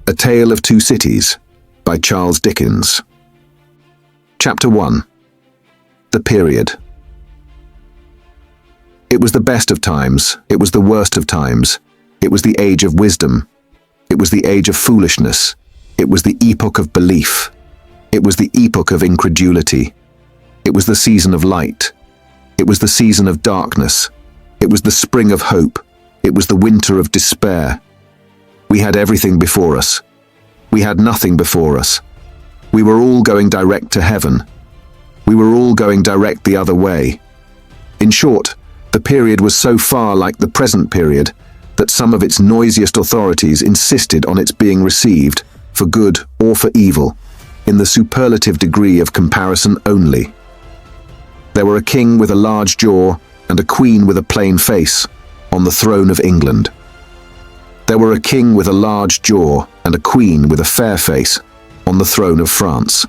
A Tale of Two Cities by Charles Dickens. Chapter 1. The Period. It was the best of times, it was the worst of times, it was the age of wisdom, it was the age of foolishness, it was the epoch of belief, it was the epoch of incredulity, it was the season of light, it was the season of darkness, it was the spring of hope, it was the winter of despair. We had everything before us. We had nothing before us. We were all going direct to heaven. We were all going direct the other way. In short, the period was so far like the present period that some of its noisiest authorities insisted on its being received, for good or for evil, in the superlative degree of comparison only. There were a king with a large jaw and a queen with a plain face on the throne of England. There were a king with a large jaw and a queen with a fair face on the throne of France.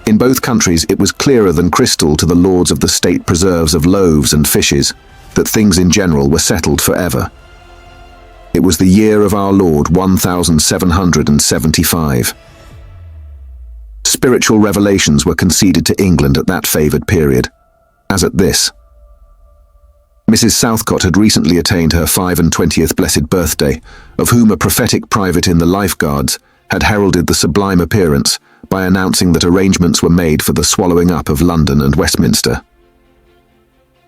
In both countries it was clearer than crystal to the lords of the state preserves of loaves and fishes that things in general were settled forever. It was the year of our Lord 1775. Spiritual revelations were conceded to England at that favoured period, as at this. Mrs. Southcott had recently attained her 25th blessed birthday, of whom a prophetic private in the Life Guards had heralded the sublime appearance by announcing that arrangements were made for the swallowing up of London and Westminster.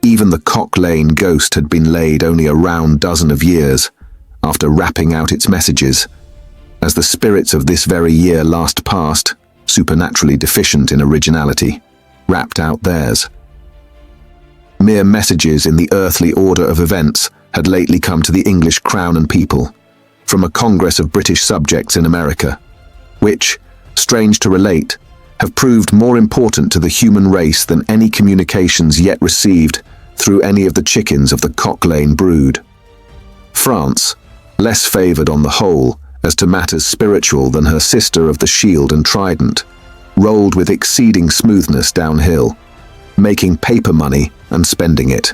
Even the Cock Lane ghost had been laid only a round dozen of years after rapping out its messages, as the spirits of this very year last past, supernaturally deficient in originality, rapped out theirs. Mere messages in the earthly order of events had lately come to the English crown and people, from a congress of British subjects in America, which, strange to relate, have proved more important to the human race than any communications yet received through any of the chickens of the Cock Lane brood. France, less favoured on the whole as to matters spiritual than her sister of the Shield and Trident, rolled with exceeding smoothness downhill, making paper money and spending it.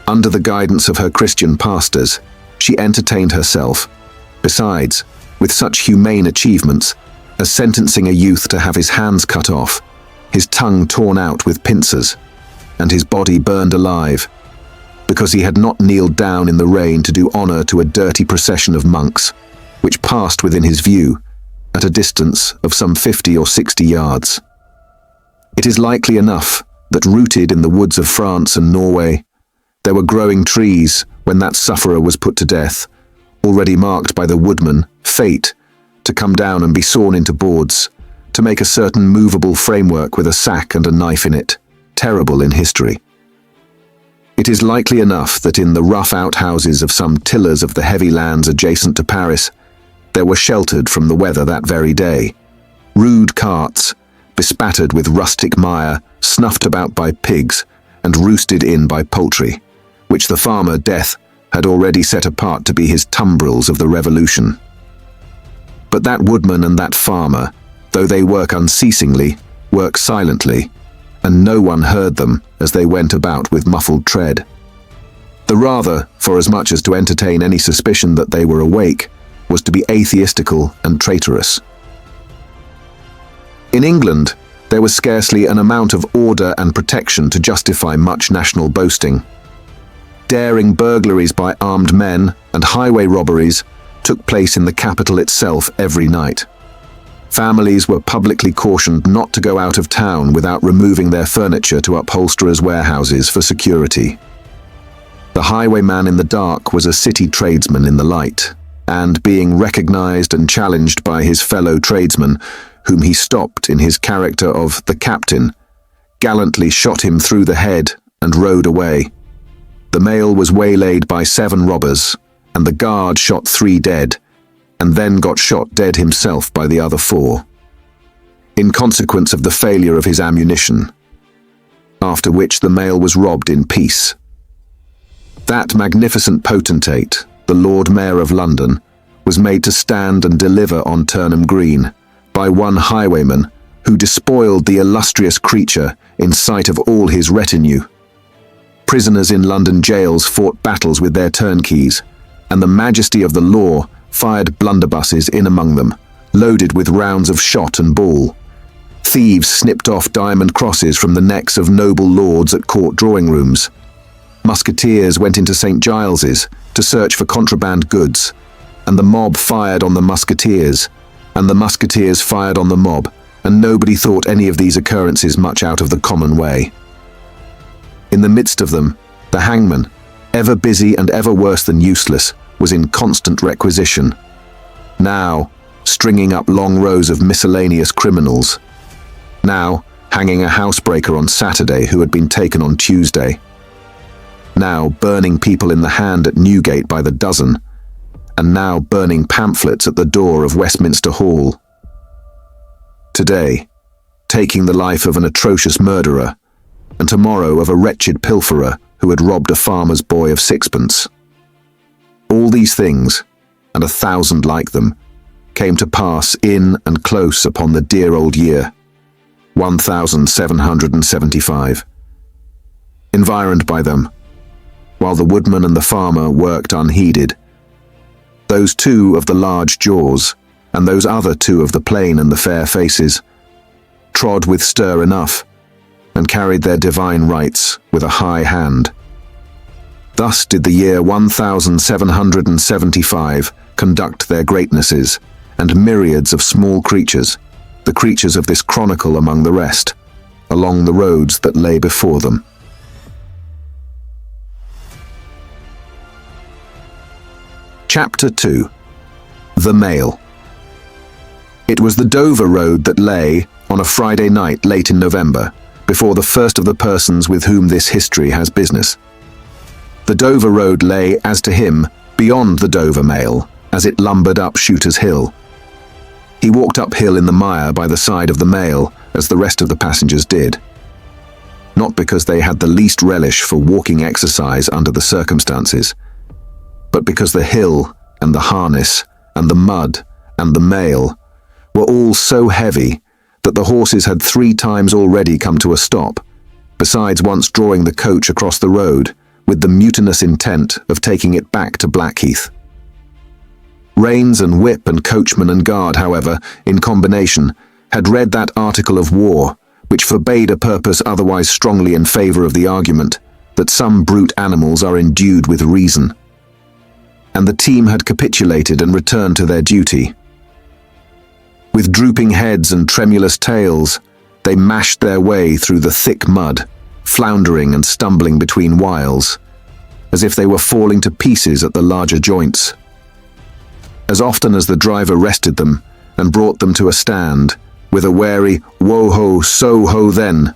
Under the guidance of her Christian pastors, she entertained herself, besides, with such humane achievements as sentencing a youth to have his hands cut off, his tongue torn out with pincers, and his body burned alive, because he had not kneeled down in the rain to do honour to a dirty procession of monks, which passed within his view, at a distance of some 50 or 60 yards. It is likely enough that rooted in the woods of France and Norway, there were growing trees when that sufferer was put to death, already marked by the woodman, Fate, to come down and be sawn into boards, to make a certain movable framework with a sack and a knife in it, terrible in history. It is likely enough that in the rough outhouses of some tillers of the heavy lands adjacent to Paris, there were sheltered from the weather that very day rude carts, bespattered with rustic mire, snuffed about by pigs, and roosted in by poultry, which the farmer Death had already set apart to be his tumbrils of the Revolution. But that woodman and that farmer, though they work unceasingly, work silently, and no one heard them as they went about with muffled tread. The rather, for as much as to entertain any suspicion that they were awake, was to be atheistical and traitorous. In England, there was scarcely an amount of order and protection to justify much national boasting. Daring burglaries by armed men and highway robberies took place in the capital itself every night. Families were publicly cautioned not to go out of town without removing their furniture to upholsterers' warehouses for security. The highwayman in the dark was a city tradesman in the light, and being recognized and challenged by his fellow tradesmen, whom he stopped in his character of the captain, gallantly shot him through the head and rode away. The mail was waylaid by 7 robbers, and the guard shot 3 dead, and then got shot dead himself by the other 4, in consequence of the failure of his ammunition, after which the mail was robbed in peace. That magnificent potentate, the Lord Mayor of London, was made to stand and deliver on Turnham Green by one highwayman who despoiled the illustrious creature in sight of all his retinue. Prisoners in London jails fought battles with their turnkeys, and the majesty of the law fired blunderbusses in among them, loaded with rounds of shot and ball. Thieves snipped off diamond crosses from the necks of noble lords at court drawing rooms. Musketeers went into St. Giles's to search for contraband goods, and the mob fired on the musketeers, and the musketeers fired on the mob, and nobody thought any of these occurrences much out of the common way. In the midst of them, the hangman, ever busy and ever worse than useless, was in constant requisition. Now, stringing up long rows of miscellaneous criminals. Now, hanging a housebreaker on Saturday who had been taken on Tuesday. Now, burning people in the hand at Newgate by the dozen, and now burning pamphlets at the door of Westminster Hall. Today, taking the life of an atrocious murderer, and tomorrow of a wretched pilferer who had robbed a farmer's boy of sixpence. All these things, and 1,000 like them, came to pass in and close upon the dear old year, 1775. Environed by them, while the woodman and the farmer worked unheeded, those two of the large jaws, and those other two of the plain and the fair faces, trod with stir enough, and carried their divine rights with a high hand. Thus did the year 1775 conduct their greatnesses, and myriads of small creatures, the creatures of this chronicle among the rest, along the roads that lay before them. Chapter 2. The Mail. It was the Dover Road that lay, on a Friday night late in November, before the first of the persons with whom this history has business. The Dover Road lay, as to him, beyond the Dover Mail, as it lumbered up Shooter's Hill. He walked uphill in the mire by the side of the mail, as the rest of the passengers did. Not because they had the least relish for walking exercise under the circumstances, but because the hill, and the harness, and the mud, and the mail were all so heavy that the horses had 3 times already come to a stop, besides once drawing the coach across the road with the mutinous intent of taking it back to Blackheath. Reins and whip and coachman and guard, however, in combination, had read that article of war which forbade a purpose otherwise strongly in favour of the argument that some brute animals are endued with reason. And the team had capitulated and returned to their duty. With drooping heads and tremulous tails, they mashed their way through the thick mud, floundering and stumbling between whiles, as if they were falling to pieces at the larger joints. As often as the driver rested them and brought them to a stand, with a wary "Whoa-ho, so-ho then,"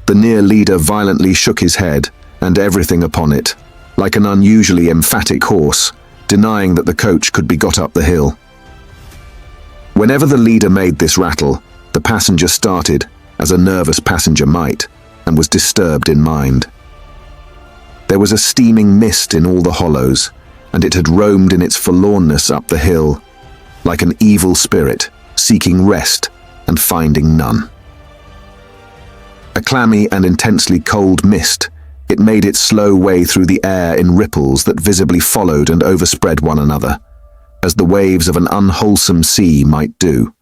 the near leader violently shook his head and everything upon it, like an unusually emphatic horse, denying that the coach could be got up the hill. Whenever the leader made this rattle, the passenger started, as a nervous passenger might, and was disturbed in mind. There was a steaming mist in all the hollows, and it had roamed in its forlornness up the hill, like an evil spirit, seeking rest and finding none. A clammy and intensely cold mist, it made its slow way through the air in ripples that visibly followed and overspread one another, as the waves of an unwholesome sea might do.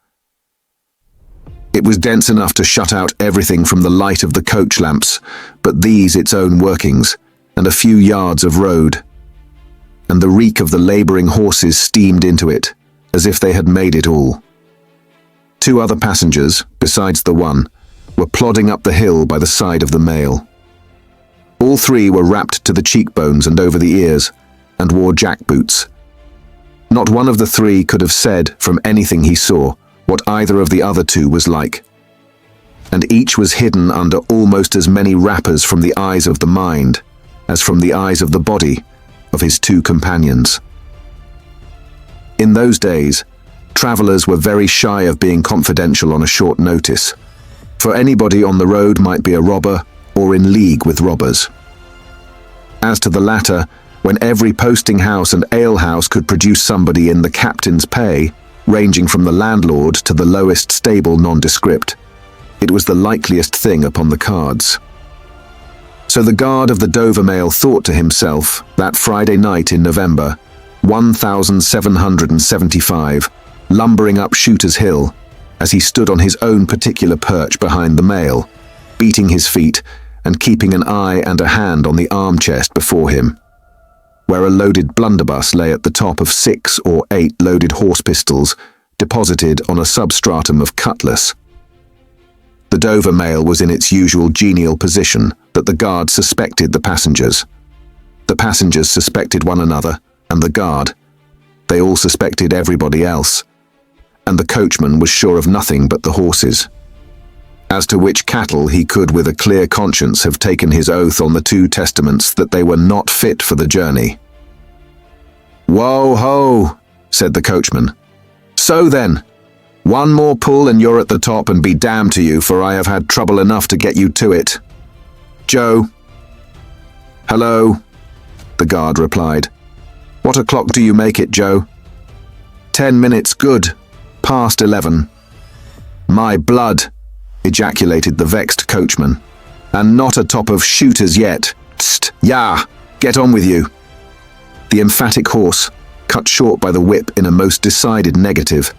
It was dense enough to shut out everything from the light of the coach lamps, but these its own workings, and a few yards of road. And the reek of the labouring horses steamed into it, as if they had made it all. 2 other passengers, besides the one, were plodding up the hill by the side of the mail. All 3 were wrapped to the cheekbones and over the ears, and wore jackboots. Not one of the 3 could have said, from anything he saw, what either of the other 2 was like. And each was hidden under almost as many wrappers from the eyes of the mind, as from the eyes of the body, of his 2 companions. In those days, travellers were very shy of being confidential on a short notice, for anybody on the road might be a robber or in league with robbers. As to the latter, when every posting house and alehouse could produce somebody in the captain's pay, ranging from the landlord to the lowest stable nondescript, it was the likeliest thing upon the cards. So the guard of the Dover Mail thought to himself, that Friday night in November, 1775, lumbering up Shooter's Hill, as he stood on his own particular perch behind the mail, beating his feet and keeping an eye and a hand on the arm chest before him, where a loaded blunderbuss lay at the top of 6 or 8 loaded horse pistols deposited on a substratum of cutlass. The Dover mail was in its usual genial position that the guard suspected the passengers. The passengers suspected one another and the guard. They all suspected everybody else, and the coachman was sure of nothing but the horses. As to which cattle he could with a clear conscience have taken his oath on the 2 testaments that they were not fit for the journey. "Whoa ho," said the coachman. "So then, one more pull and you're at the top, and be damned to you, for I have had trouble enough to get you to it. Joe." "Hello," the guard replied. "What o'clock do you make it, Joe?" 10 minutes good, past 11. "My blood," ejaculated the vexed coachman. "And not atop of Shooters yet. Tst, yah, get on with you." The emphatic horse, cut short by the whip in a most decided negative,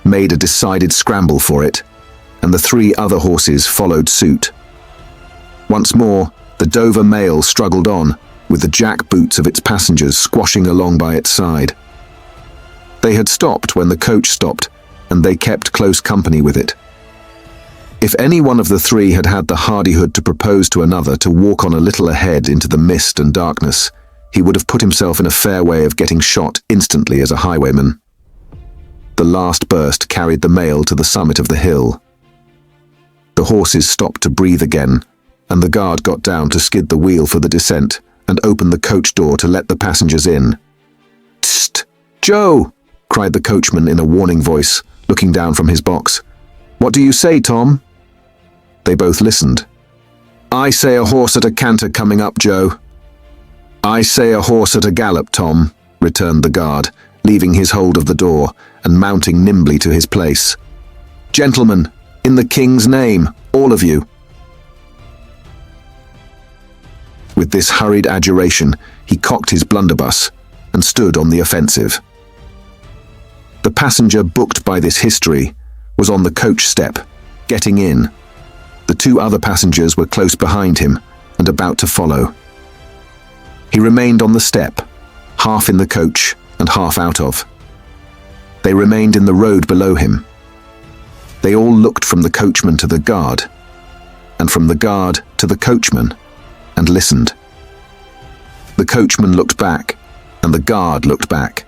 made a decided scramble for it, and the 3 other horses followed suit. Once more, the Dover mail struggled on, with the jack boots of its passengers squashing along by its side. They had stopped when the coach stopped, and they kept close company with it. If any one of the 3 had had the hardihood to propose to another to walk on a little ahead into the mist and darkness, he would have put himself in a fair way of getting shot instantly as a highwayman. The last burst carried the mail to the summit of the hill. The horses stopped to breathe again, and the guard got down to skid the wheel for the descent and open the coach door to let the passengers in. "Tst! Joe!" cried the coachman in a warning voice, looking down from his box. "What do you say, Tom?" They both listened. "I say a horse at a canter coming up, Joe." "I say a horse at a gallop, Tom," returned the guard, leaving his hold of the door and mounting nimbly to his place. "Gentlemen, in the King's name, all of you." With this hurried adjuration, he cocked his blunderbuss and stood on the offensive. The passenger booked by this history was on the coach step, getting in. The 2 other passengers were close behind him and about to follow. He remained on the step, half in the coach and half out of. They remained in the road below him. They all looked from the coachman to the guard, and from the guard to the coachman, and listened. The coachman looked back, and the guard looked back,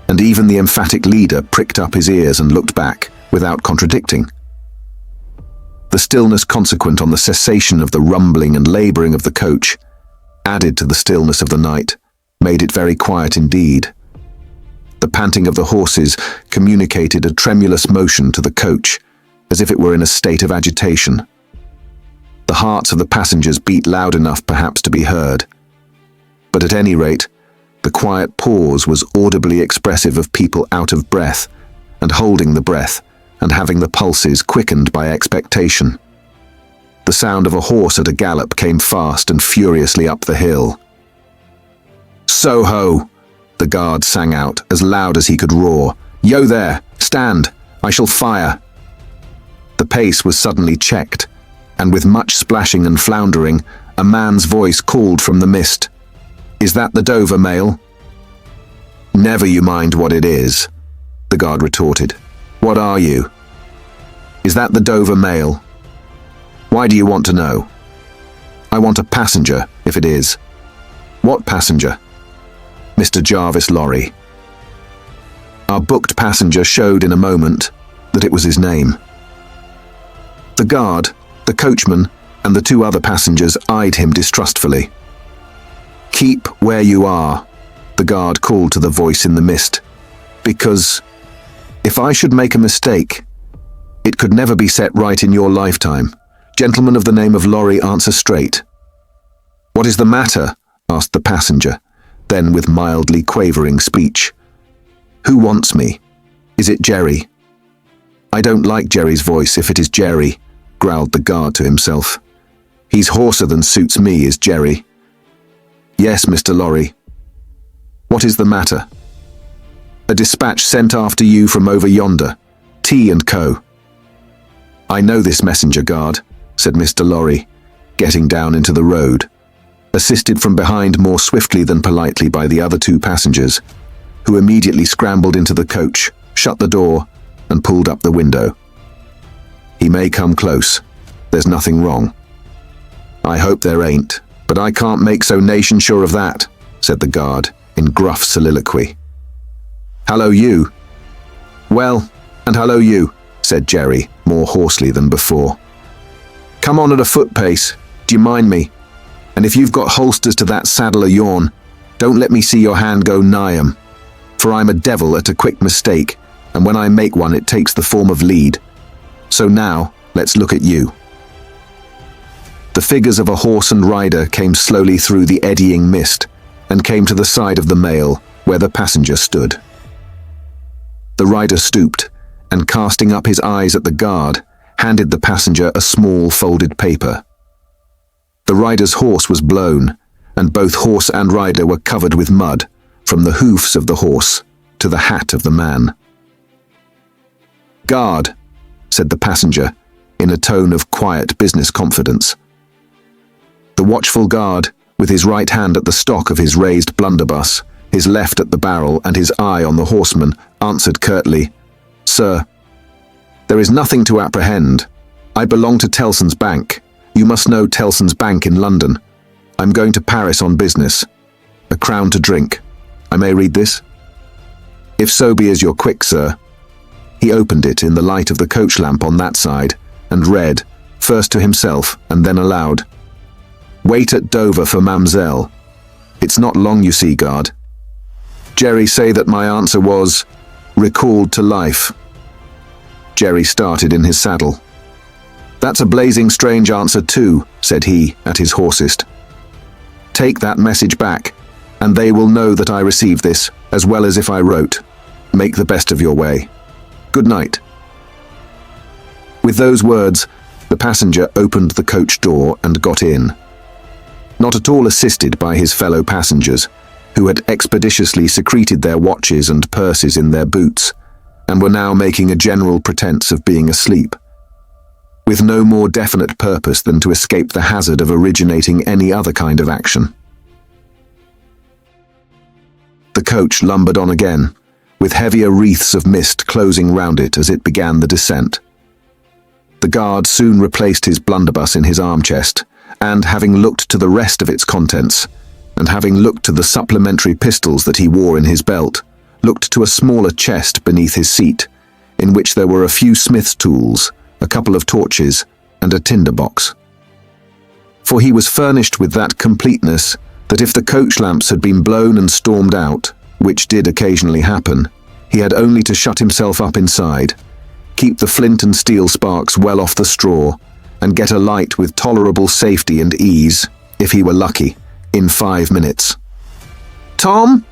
and even the emphatic leader pricked up his ears and looked back, without contradicting. The stillness consequent on the cessation of the rumbling and labouring of the coach, added to the stillness of the night, made it very quiet indeed. The panting of the horses communicated a tremulous motion to the coach, as if it were in a state of agitation. The hearts of the passengers beat loud enough perhaps to be heard. But at any rate, the quiet pause was audibly expressive of people out of breath, and holding the breath, and having the pulses quickened by expectation. The sound of a horse at a gallop came fast and furiously up the hill. "So-ho!" the guard sang out as loud as he could roar. "Yo there! Stand! I shall fire!" The pace was suddenly checked, and with much splashing and floundering, a man's voice called from the mist. "Is that the Dover mail?" "Never you mind what it is," the guard retorted. "What are you?" "Is that the Dover mail?" "Why do you want to know?" "I want a passenger, if it is." "What passenger?" "Mr. Jarvis Lorry." Our booked passenger showed in a moment that it was his name. The guard, the coachman, and the 2 other passengers eyed him distrustfully. "Keep where you are," the guard called to the voice in the mist, "because if I should make a mistake, it could never be set right in your lifetime. Gentlemen of the name of Lorry, answer straight." "What is the matter?" asked the passenger, then with mildly quavering speech. "Who wants me? Is it Jerry?" "I don't like Jerry's voice if it is Jerry," growled the guard to himself. "He's hoarser than suits me, is Jerry." "Yes, Mr. Lorry." What is the matter?" "A dispatch sent after you from over yonder. T&Co." "I know this messenger, guard," said Mr. Lorry, getting down into the road, assisted from behind more swiftly than politely by the other two passengers, who immediately scrambled into the coach, shut the door, and pulled up the window. "He may come close. There's nothing wrong." "I hope there ain't, but I can't make so nation sure of that," said the guard in gruff soliloquy. "Hello, you." "Well, and hello, you," said Jerry, more hoarsely than before. "Come on at a foot pace. Do you mind me? And if you've got holsters to that saddle of yourn, don't let me see your hand go nigh 'em. For I'm a devil at a quick mistake, and when I make one it takes the form of lead. So now, let's look at you." The figures of a horse and rider came slowly through the eddying mist and came to the side of the mail where the passenger stood. The rider stooped and, casting up his eyes at the guard, handed the passenger a small folded paper. The rider's horse was blown, and both horse and rider were covered with mud, from the hoofs of the horse to the hat of the man. "Guard," said the passenger, in a tone of quiet business confidence. The watchful guard, with his right hand at the stock of his raised blunderbuss, his left at the barrel and his eye on the horseman, answered curtly, "Sir, there is nothing to apprehend. I belong to Tellson's Bank. You must know Tellson's Bank in London. I'm going to Paris on business. A crown to drink. I may read this?" "If so be as you're quick, sir." He opened it in the light of the coach lamp on that side, and read, first to himself and then aloud, "Wait at Dover for Mamselle. It's not long, you see, guard. Jerry say that my answer was, recalled to life." Jerry started in his saddle. "That's a blazing strange answer too," said he, at his hoarsest. "Take that message back, and they will know that I received this, as well as if I wrote. Make the best of your way. Good night." With those words, the passenger opened the coach door and got in. Not at all assisted by his fellow passengers, who had expeditiously secreted their watches and purses in their boots, and were now making a general pretense of being asleep, with no more definite purpose than to escape the hazard of originating any other kind of action. The coach lumbered on again, with heavier wreaths of mist closing round it as it began the descent. The guard soon replaced his blunderbuss in his arm-chest, and having looked to the rest of its contents, and having looked to the supplementary pistols that he wore in his belt, looked to a smaller chest beneath his seat, in which there were a few smith's tools, a couple of torches, and a tinder box. For he was furnished with that completeness that if the coach lamps had been blown and stormed out, which did occasionally happen, he had only to shut himself up inside, keep the flint and steel sparks well off the straw, and get a light with tolerable safety and ease, if he were lucky, in 5 minutes. "Tom?"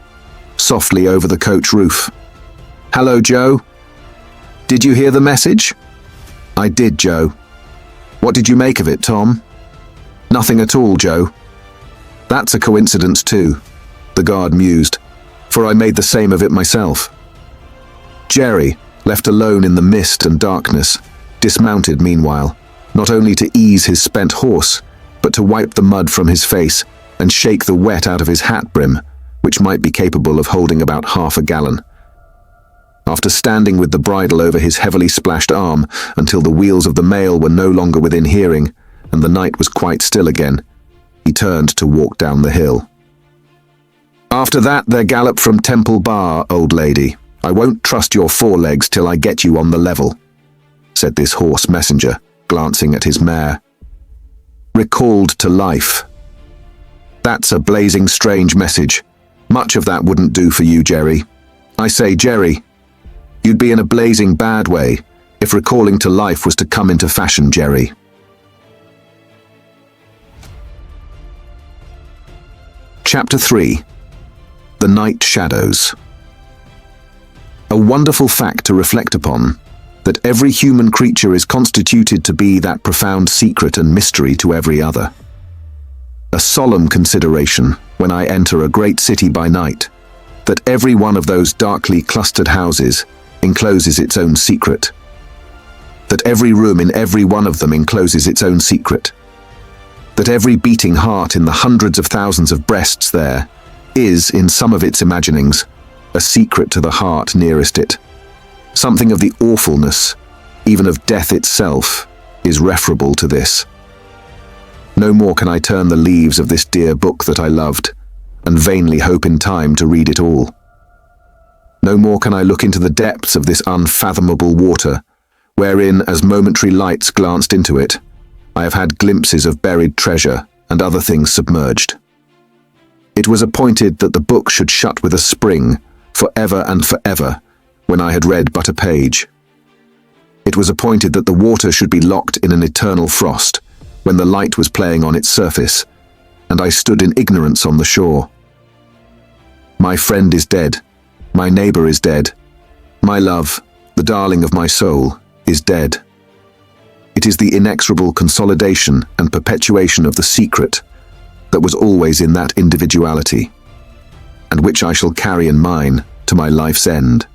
softly over the coach roof. "Hello, Joe. Did you hear the message?" "I did, Joe." "What did you make of it, Tom?" "Nothing at all, Joe." "That's a coincidence too," the guard mused, "for I made the same of it myself." Jerry, left alone in the mist and darkness, dismounted meanwhile, not only to ease his spent horse, but to wipe the mud from his face and shake the wet out of his hat brim, which might be capable of holding about half a gallon. After standing with the bridle over his heavily splashed arm until the wheels of the mail were no longer within hearing and the night was quite still again, he turned to walk down the hill. "After that, they're gallop from Temple Bar, old lady. I won't trust your forelegs till I get you on the level," said this hoarse messenger, glancing at his mare. "Recalled to life. That's a blazing strange message. Much of that wouldn't do for you, Jerry. I say, Jerry, you'd be in a blazing bad way if recalling to life was to come into fashion, Jerry." Chapter 3. The Night Shadows. A wonderful fact to reflect upon, that every human creature is constituted to be that profound secret and mystery to every other. A solemn consideration when I enter a great city by night, that every one of those darkly clustered houses encloses its own secret. That every room in every one of them encloses its own secret. That every beating heart in the hundreds of thousands of breasts there is, in some of its imaginings, a secret to the heart nearest it. Something of the awfulness, even of death itself, is referable to this. No more can I turn the leaves of this dear book that I loved, and vainly hope in time to read it all. No more can I look into the depths of this unfathomable water, wherein, as momentary lights glanced into it, I have had glimpses of buried treasure and other things submerged. It was appointed that the book should shut with a spring, for ever and for ever, when I had read but a page. It was appointed that the water should be locked in an eternal frost, when the light was playing on its surface, and I stood in ignorance on the shore. My friend is dead, my neighbor is dead, my love, the darling of my soul, is dead. It is the inexorable consolidation and perpetuation of the secret that was always in that individuality, and which I shall carry in mine to my life's end.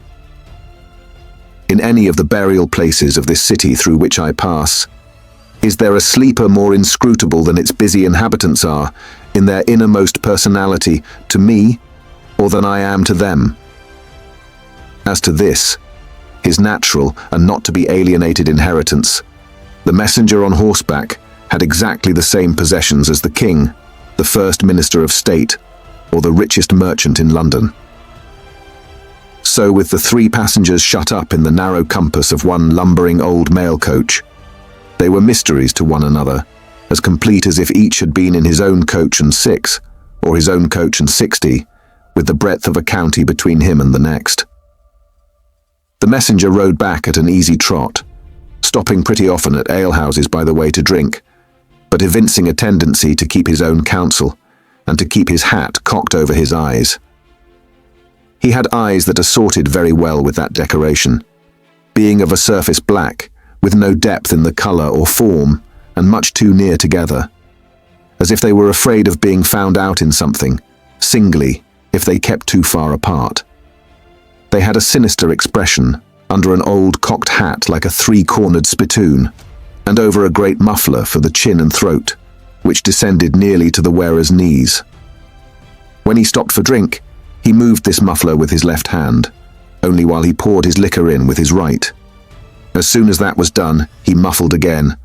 In any of the burial places of this city through which I pass, is there a sleeper more inscrutable than its busy inhabitants are, in their innermost personality, to me, or than I am to them? As to this, his natural and not to be alienated inheritance, the messenger on horseback had exactly the same possessions as the king, the first minister of state, or the richest merchant in London. So with the 3 passengers shut up in the narrow compass of one lumbering old mail coach, they were mysteries to one another, as complete as if each had been in his own coach and 6, or his own coach and 60, with the breadth of a county between him and the next. The messenger rode back at an easy trot, stopping pretty often at alehouses by the way to drink, but evincing a tendency to keep his own counsel, and to keep his hat cocked over his eyes. He had eyes that assorted very well with that decoration, being of a surface black, with no depth in the colour or form, and much too near together, as if they were afraid of being found out in something, singly, if they kept too far apart. They had a sinister expression, under an old cocked hat like a 3-cornered spittoon, and over a great muffler for the chin and throat, which descended nearly to the wearer's knees. When he stopped for drink, he moved this muffler with his left hand, only while he poured his liquor in with his right. As soon as that was done, he muffled again.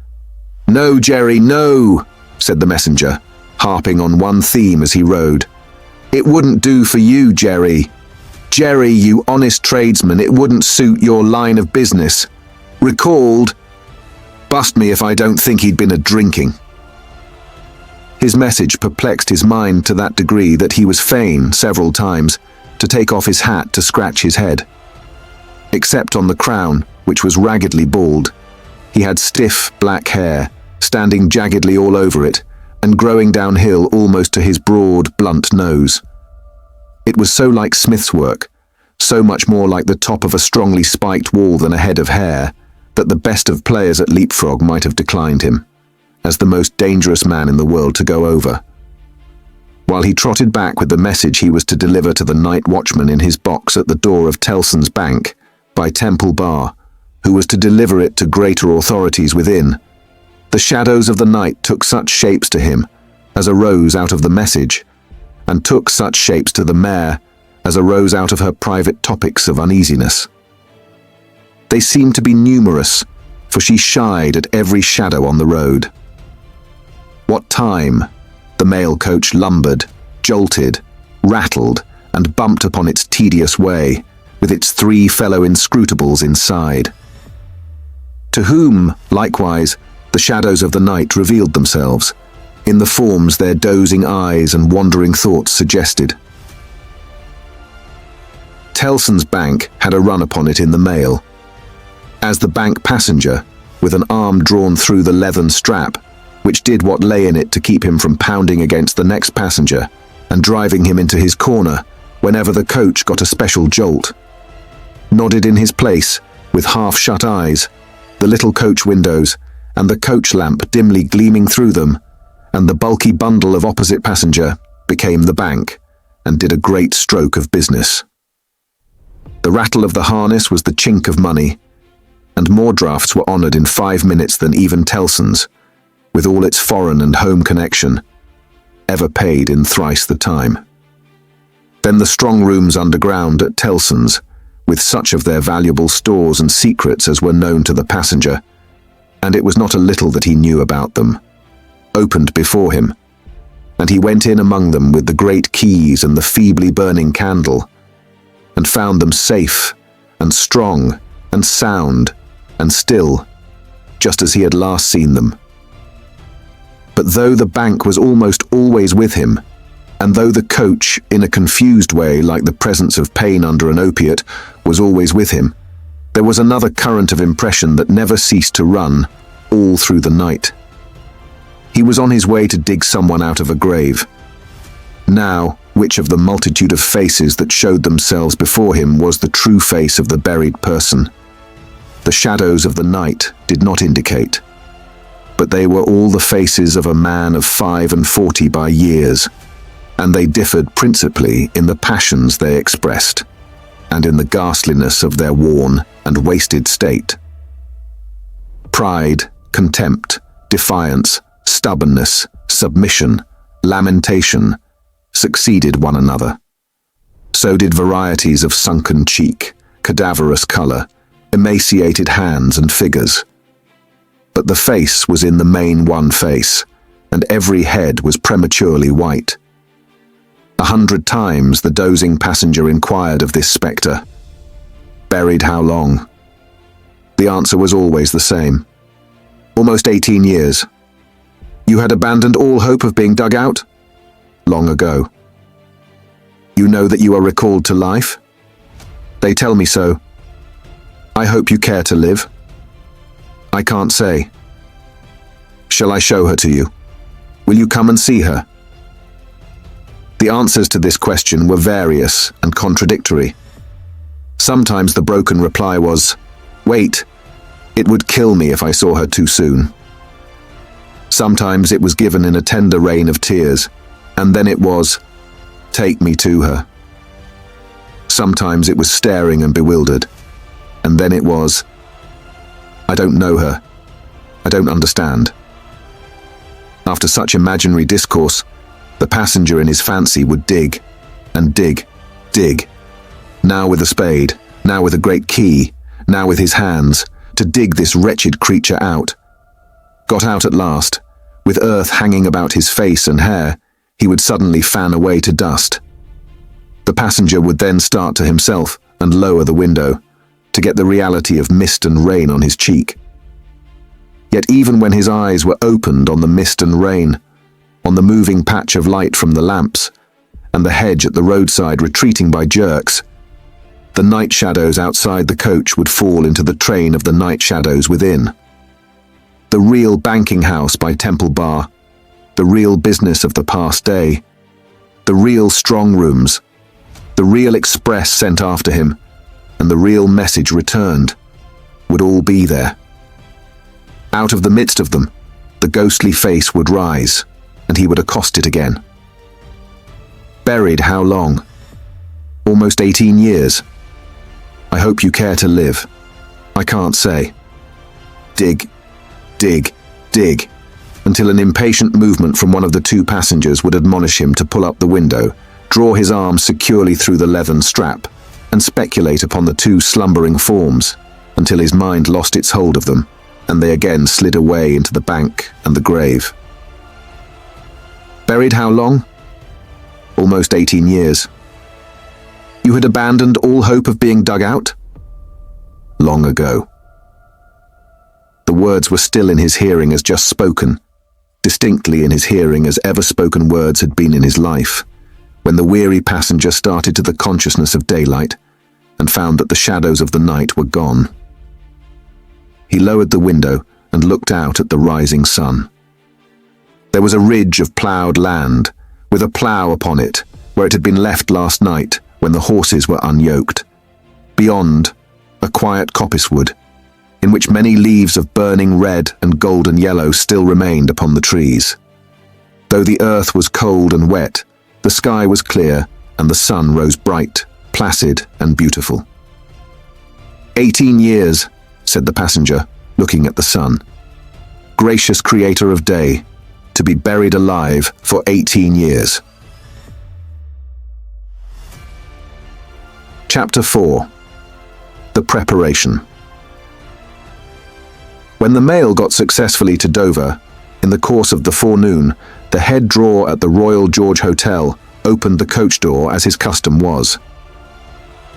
"No, Jerry, no," said the messenger, harping on one theme as he rode. "It wouldn't do for you, Jerry. Jerry, you honest tradesman, it wouldn't suit your line of business. Recalled. Bust me if I don't think he'd been a-drinking." His message perplexed his mind to that degree that he was fain, several times, to take off his hat to scratch his head. Except on the crown, which was raggedly bald, he had stiff, black hair, standing jaggedly all over it, and growing downhill almost to his broad, blunt nose. It was so like Smith's work, so much more like the top of a strongly spiked wall than a head of hair, that the best of players at leapfrog might have declined him, as the most dangerous man in the world to go over. While he trotted back with the message he was to deliver to the night watchman in his box at the door of Tellson's Bank, by Temple Bar, who was to deliver it to greater authorities within, the shadows of the night took such shapes to him as arose out of the message, and took such shapes to the mare as arose out of her private topics of uneasiness. They seemed to be numerous, for she shied at every shadow on the road. What time the mail coach lumbered, jolted, rattled, and bumped upon its tedious way, with its 3 fellow inscrutables inside. To whom, likewise, the shadows of the night revealed themselves, in the forms their dozing eyes and wandering thoughts suggested. Tellson's Bank had a run upon it in the mail. As the bank passenger, with an arm drawn through the leathern strap, which did what lay in it to keep him from pounding against the next passenger and driving him into his corner whenever the coach got a special jolt, nodded in his place, with half-shut eyes, the little coach windows, and the coach lamp dimly gleaming through them, and the bulky bundle of opposite passenger became the bank, and did a great stroke of business. The rattle of the harness was the chink of money, and more drafts were honoured in 5 minutes than even Tellson's, with all its foreign and home connection, ever paid in thrice the time. Then the strong rooms underground at Tellson's, with such of their valuable stores and secrets as were known to the passenger, and it was not a little that he knew about them, opened before him, and he went in among them with the great keys and the feebly burning candle, and found them safe and strong and sound and still, just as he had last seen them. But though the bank was almost always with him, and though the coach, in a confused way like the presence of pain under an opiate, was always with him, there was another current of impression that never ceased to run all through the night. He was on his way to dig someone out of a grave. Now, which of the multitude of faces that showed themselves before him was the true face of the buried person? The shadows of the night did not indicate, but they were all the faces of a man of 45 by years, and they differed principally in the passions they expressed, and in the ghastliness of their worn and wasted state. Pride, contempt, defiance, stubbornness, submission, lamentation succeeded one another. So did varieties of sunken cheek, cadaverous colour, emaciated hands and figures. But the face was in the main one face, and every head was prematurely white. 100 times the dozing passenger inquired of this spectre, "Buried how long?" The answer was always the same. "Almost 18 years. You had abandoned all hope of being dug out?" "Long ago." "You know that you are recalled to life?" "They tell me so." "I hope you care to live?" "I can't say." "Shall I show her to you? Will you come and see her?" The answers to this question were various and contradictory. Sometimes the broken reply was, "Wait, it would kill me if I saw her too soon." Sometimes it was given in a tender rain of tears, and then it was, "Take me to her." Sometimes it was staring and bewildered, and then it was, "I don't know her. I don't understand." After such imaginary discourse, the passenger in his fancy would dig, and dig, dig, now with a spade, now with a great key, now with his hands, to dig this wretched creature out. Got out at last, with earth hanging about his face and hair, he would suddenly fan away to dust. The passenger would then start to himself and lower the window, to get the reality of mist and rain on his cheek. Yet even when his eyes were opened on the mist and rain, on the moving patch of light from the lamps, and the hedge at the roadside retreating by jerks, the night shadows outside the coach would fall into the train of the night shadows within. The real banking house by Temple Bar, the real business of the past day, the real strong rooms, the real express sent after him, and the real message returned, would all be there. Out of the midst of them, the ghostly face would rise, and he would accost it again. "Buried how long?" "Almost 18 years. I hope you care to live." "I can't say." Dig, dig, dig, until an impatient movement from one of the two passengers would admonish him to pull up the window, draw his arm securely through the leathern strap, and speculate upon the two slumbering forms, until his mind lost its hold of them, and they again slid away into the bank and the grave. "Buried how long?" "Almost 18 years. You had abandoned all hope of being dug out?" "Long ago." The words were still in his hearing as just spoken, distinctly in his hearing as ever spoken words had been in his life, when the weary passenger started to the consciousness of daylight and found that the shadows of the night were gone. He lowered the window and looked out at the rising sun. There was a ridge of ploughed land, with a plough upon it, where it had been left last night when the horses were unyoked. Beyond, a quiet coppicewood, in which many leaves of burning red and golden yellow still remained upon the trees. Though the earth was cold and wet, the sky was clear, and the sun rose bright, placid, and beautiful. 18 years, said the passenger, looking at the sun. Gracious creator of day, to be buried alive for 18 years. Chapter 4. The Preparation. When the mail got successfully to Dover, in the course of the forenoon, the head drawer at the Royal George Hotel opened the coach door as his custom was.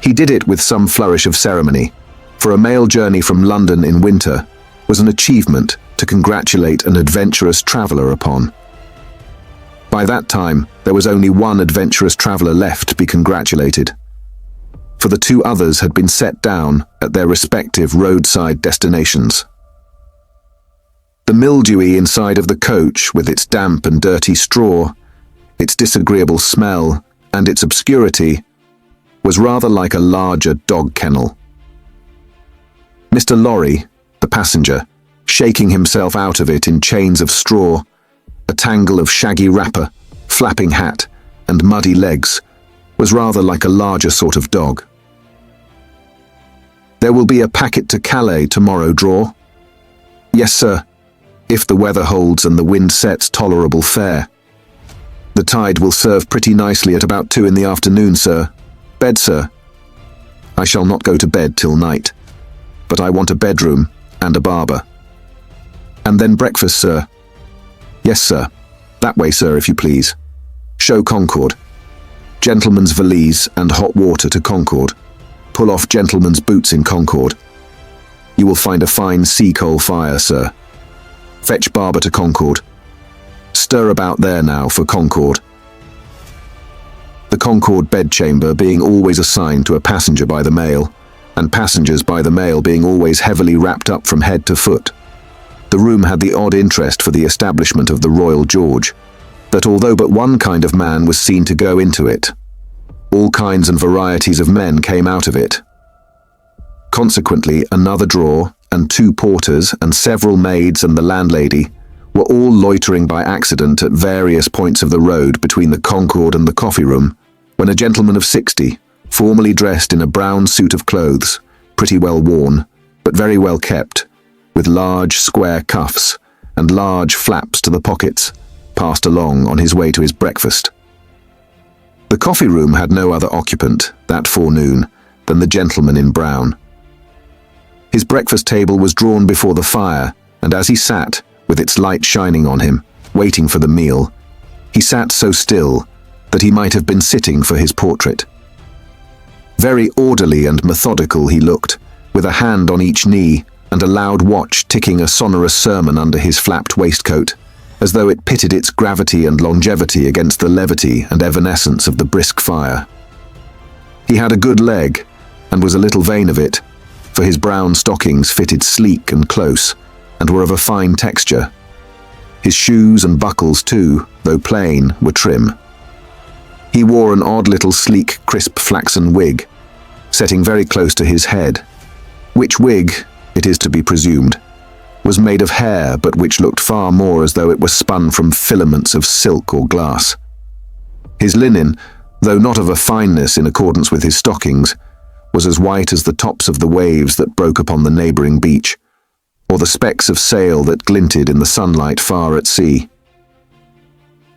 He did it with some flourish of ceremony, for a mail journey from London in winter was an achievement to congratulate an adventurous traveller upon. By that time, there was only one adventurous traveller left to be congratulated, for the two others had been set down at their respective roadside destinations. The mildewy inside of the coach, with its damp and dirty straw, its disagreeable smell, and its obscurity, was rather like a larger dog kennel. Mr. Lorry, the passenger, shaking himself out of it in chains of straw, a tangle of shaggy wrapper, flapping hat, and muddy legs, was rather like a larger sort of dog. There will be a packet to Calais tomorrow, Draw. Yes, sir, if the weather holds and the wind sets tolerable fair. The tide will serve pretty nicely at about 2 in the afternoon, sir. Bed, sir. I shall not go to bed till night, but I want a bedroom and a barber. And then breakfast, sir. Yes, sir. That way, sir, if you please. Show Concord. Gentleman's valise and hot water to Concord. Pull off gentleman's boots in Concord. You will find a fine sea coal fire, sir. Fetch barber to Concord. Stir about there now for Concord. The Concord bedchamber being always assigned to a passenger by the mail, and passengers by the mail being always heavily wrapped up from head to foot. The room had the odd interest for the establishment of the Royal George, that although but one kind of man was seen to go into it, all kinds and varieties of men came out of it. Consequently, another drawer, and 2 porters, and several maids and the landlady were all loitering by accident at various points of the road between the Concord and the coffee room, when a gentleman of 60, formally dressed in a brown suit of clothes, pretty well worn, but very well kept, with large square cuffs and large flaps to the pockets, passed along on his way to his breakfast. The coffee room had no other occupant, that forenoon, than the gentleman in brown. His breakfast table was drawn before the fire, and as he sat, with its light shining on him, waiting for the meal, he sat so still that he might have been sitting for his portrait. Very orderly and methodical he looked, with a hand on each knee and a loud watch ticking a sonorous sermon under his flapped waistcoat, as though it pitted its gravity and longevity against the levity and evanescence of the brisk fire. He had a good leg, and was a little vain of it, for his brown stockings fitted sleek and close, and were of a fine texture. His shoes and buckles too, though plain, were trim. He wore an odd little sleek, crisp flaxen wig, setting very close to his head, which wig, it is to be presumed, was made of hair, but which looked far more as though it were spun from filaments of silk or glass. His linen, though not of a fineness in accordance with his stockings, was as white as the tops of the waves that broke upon the neighbouring beach, or the specks of sail that glinted in the sunlight far at sea.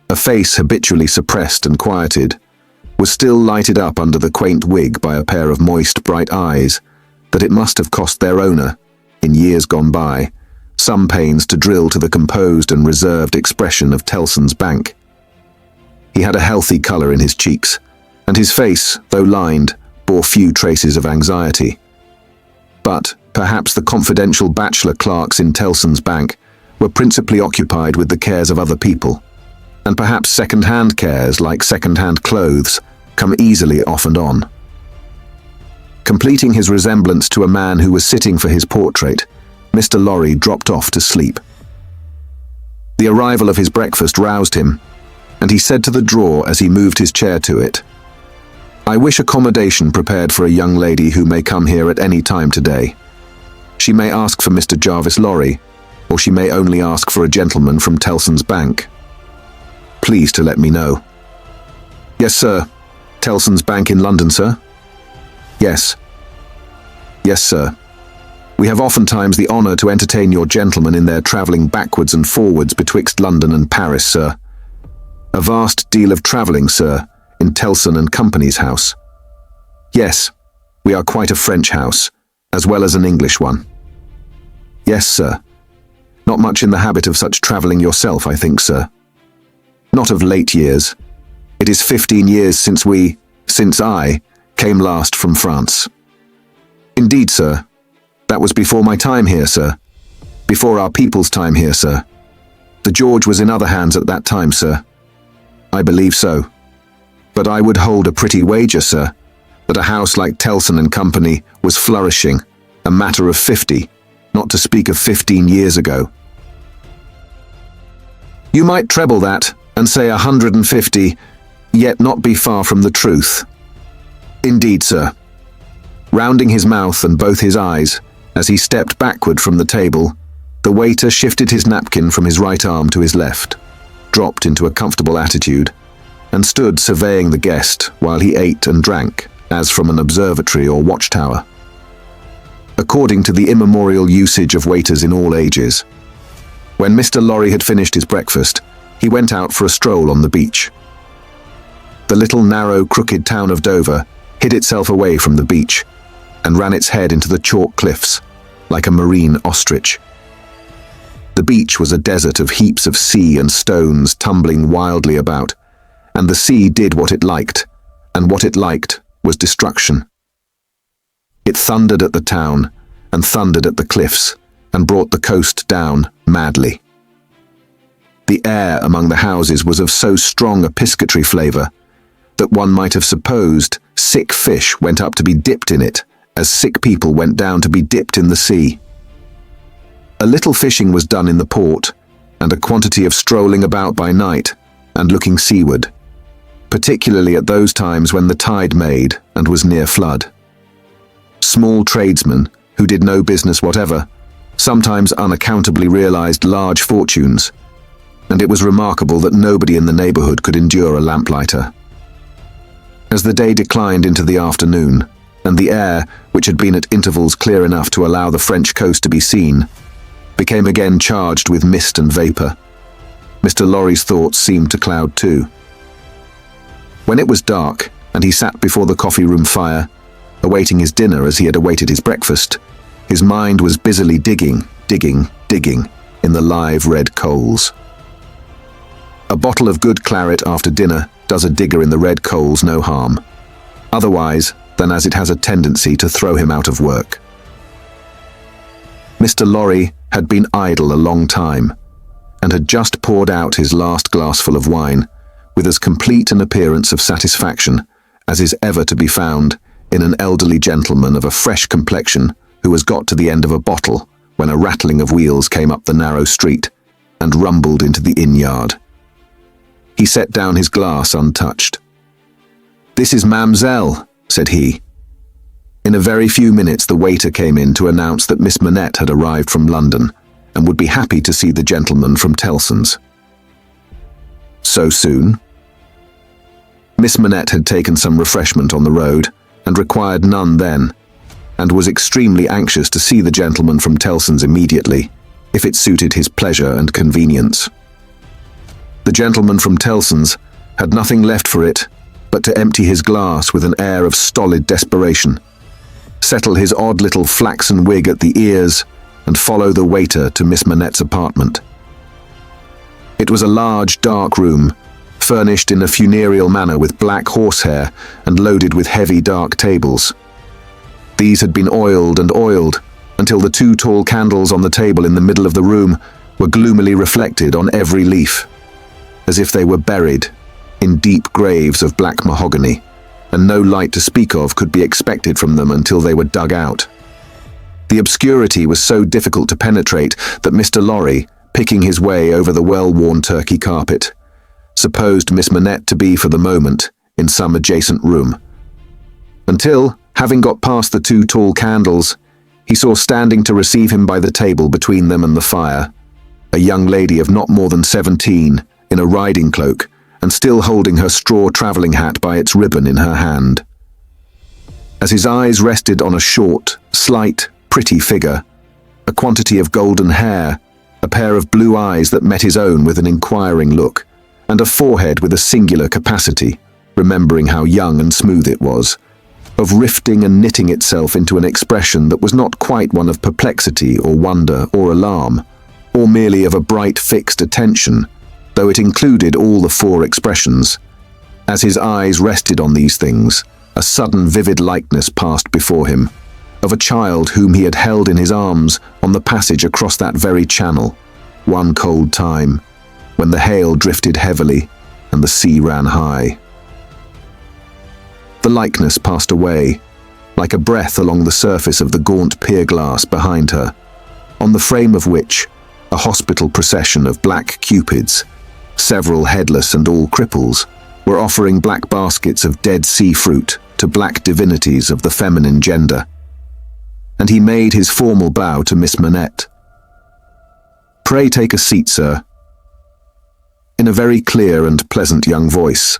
A face habitually suppressed and quieted was still lighted up under the quaint wig by a pair of moist, bright eyes that it must have cost their owner, in years gone by, some pains to drill to the composed and reserved expression of Tellson's Bank. He had a healthy colour in his cheeks, and his face, though lined, bore few traces of anxiety. But perhaps the confidential bachelor clerks in Tellson's Bank were principally occupied with the cares of other people, and perhaps second-hand cares, like second-hand clothes, come easily off and on. Completing his resemblance to a man who was sitting for his portrait, Mr. Lorry dropped off to sleep. The arrival of his breakfast roused him, and he said to the drawer as he moved his chair to it, "I wish accommodation prepared for a young lady who may come here at any time today. She may ask for Mr. Jarvis Lorry, or she may only ask for a gentleman from Tellson's Bank. Please to let me know." "Yes, sir. Tellson's Bank in London, sir? Yes. Yes, sir. We have oftentimes the honour to entertain your gentlemen in their travelling backwards and forwards betwixt London and Paris, sir. A vast deal of travelling, sir, in Tellson and Company's house. Yes, we are quite a French house, as well as an English one. Yes, sir. Not much in the habit of such travelling yourself, I think, sir. Not of late years. It is 15 years since I, came last from France. Indeed, sir. That was before my time here, sir. Before our people's time here, sir. The George was in other hands at that time, sir. I believe so. But I would hold a pretty wager, sir, that a house like Tellson and Company was flourishing, a matter of 50, not to speak of 15 years ago. You might treble that and say 150, yet not be far from the truth. Indeed, sir. Rounding his mouth and both his eyes, as he stepped backward from the table, the waiter shifted his napkin from his right arm to his left, dropped into a comfortable attitude, and stood surveying the guest while he ate and drank, as from an observatory or watchtower. According to the immemorial usage of waiters in all ages, when Mr. Lorry had finished his breakfast, he went out for a stroll on the beach. The little narrow, crooked town of Dover hid itself away from the beach and ran its head into the chalk cliffs, like a marine ostrich. The beach was a desert of heaps of sea and stones tumbling wildly about, and the sea did what it liked, and what it liked was destruction. It thundered at the town, and thundered at the cliffs, and brought the coast down madly. The air among the houses was of so strong a piscatory flavour that one might have supposed sick fish went up to be dipped in it, as sick people went down to be dipped in the sea. A little fishing was done in the port, and a quantity of strolling about by night and looking seaward, particularly at those times when the tide made and was near flood. Small tradesmen, who did no business whatever, sometimes unaccountably realized large fortunes, and it was remarkable that nobody in the neighborhood could endure a lamplighter. As the day declined into the afternoon, and the air, which had been at intervals clear enough to allow the French coast to be seen, became again charged with mist and vapor, Mr. Lorry's thoughts seemed to cloud too. When it was dark, and he sat before the coffee-room fire, awaiting his dinner as he had awaited his breakfast, his mind was busily digging in the live red coals. A bottle of good claret after dinner does a digger in the red coals no harm, otherwise than as it has a tendency to throw him out of work. Mr. Lorry had been idle a long time, and had just poured out his last glassful of wine with as complete an appearance of satisfaction as is ever to be found in an elderly gentleman of a fresh complexion who has got to the end of a bottle when a rattling of wheels came up the narrow street and rumbled into the inn-yard. He set down his glass untouched. "This is Mamselle," said he. In a very few minutes the waiter came in to announce that Miss Manette had arrived from London and would be happy to see the gentleman from Tellson's. So soon? Miss Manette had taken some refreshment on the road and required none then, and was extremely anxious to see the gentleman from Tellson's immediately, if it suited his pleasure and convenience. The gentleman from Tellson's had nothing left for it but to empty his glass with an air of stolid desperation, settle his odd little flaxen wig at the ears, and follow the waiter to Miss Manette's apartment. It was a large, dark room, furnished in a funereal manner with black horsehair and loaded with heavy, dark tables. These had been oiled and oiled until the two tall candles on the table in the middle of the room were gloomily reflected on every leaf, as if they were buried in deep graves of black mahogany, and no light to speak of could be expected from them until they were dug out. The obscurity was so difficult to penetrate that Mr. Lorry, picking his way over the well-worn Turkey carpet, supposed Miss Manette to be for the moment in some adjacent room, until, having got past the two tall candles, he saw standing to receive him by the table between them and the fire, a young lady of not more than 17, in a riding cloak and still holding her straw travelling hat by its ribbon in her hand. As his eyes rested on a short, slight, pretty figure, a quantity of golden hair, a pair of blue eyes that met his own with an inquiring look, and a forehead with a singular capacity, remembering how young and smooth it was, of rifting and knitting itself into an expression that was not quite one of perplexity or wonder or alarm, or merely of a bright fixed attention, though it included all the four expressions. As his eyes rested on these things, a sudden vivid likeness passed before him, of a child whom he had held in his arms on the passage across that very channel, one cold time, when the hail drifted heavily and the sea ran high. The likeness passed away, like a breath along the surface of the gaunt pier glass behind her, on the frame of which a hospital procession of black cupids, several headless and all cripples, were offering black baskets of dead sea fruit to black divinities of the feminine gender. And he made his formal bow to Miss Manette. "Pray take a seat, sir," in a very clear and pleasant young voice,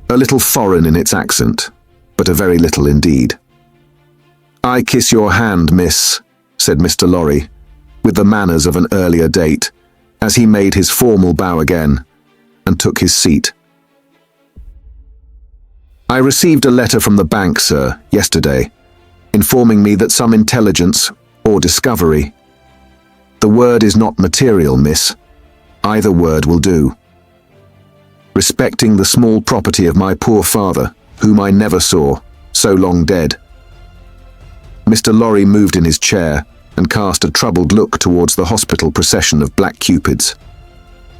a little foreign in its accent, but a very little indeed. "I kiss your hand, miss," said Mr. Lorry, with the manners of an earlier date, as he made his formal bow again, and took his seat. "I received a letter from the bank, sir, yesterday, informing me that some intelligence, or discovery— the word is not material, miss. Either word will do. Respecting the small property of my poor father, whom I never saw, so long dead." Mr. Lorry moved in his chair and cast a troubled look towards the hospital procession of black cupids,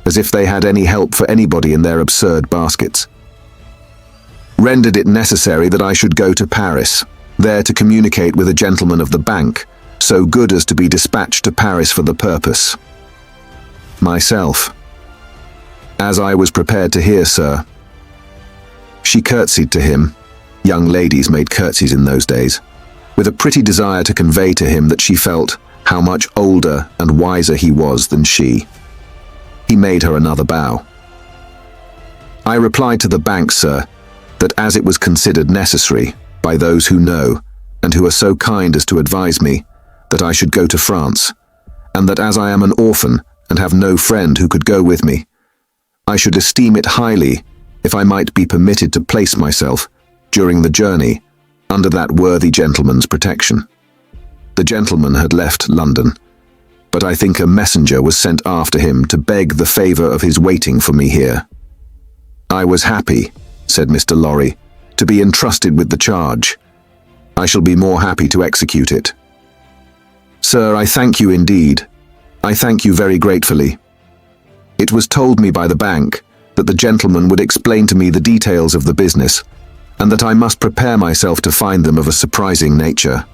as if they had any help for anybody in their absurd baskets. "Rendered it necessary that I should go to Paris, there to communicate with a gentleman of the bank, so good as to be dispatched to Paris for the purpose. Myself. As I was prepared to hear, sir." She curtsied to him. Young ladies made curtsies in those days, with a pretty desire to convey to him that she felt how much older and wiser he was than she. He made her another bow. "I replied to the bank, sir, that as it was considered necessary by those who know and who are so kind as to advise me, that I should go to France, and that as I am an orphan and have no friend who could go with me, I should esteem it highly if I might be permitted to place myself, during the journey, under that worthy gentleman's protection." The gentleman had left London, but I think a messenger was sent after him to beg the favour of his waiting for me here. "I was happy," said Mr. Lorry, "to be entrusted with the charge. I shall be more happy to execute it. Sir, I thank you indeed. I thank you very gratefully. It was told me by the bank that the gentleman would explain to me the details of the business, and that I must prepare myself to find them of a surprising nature.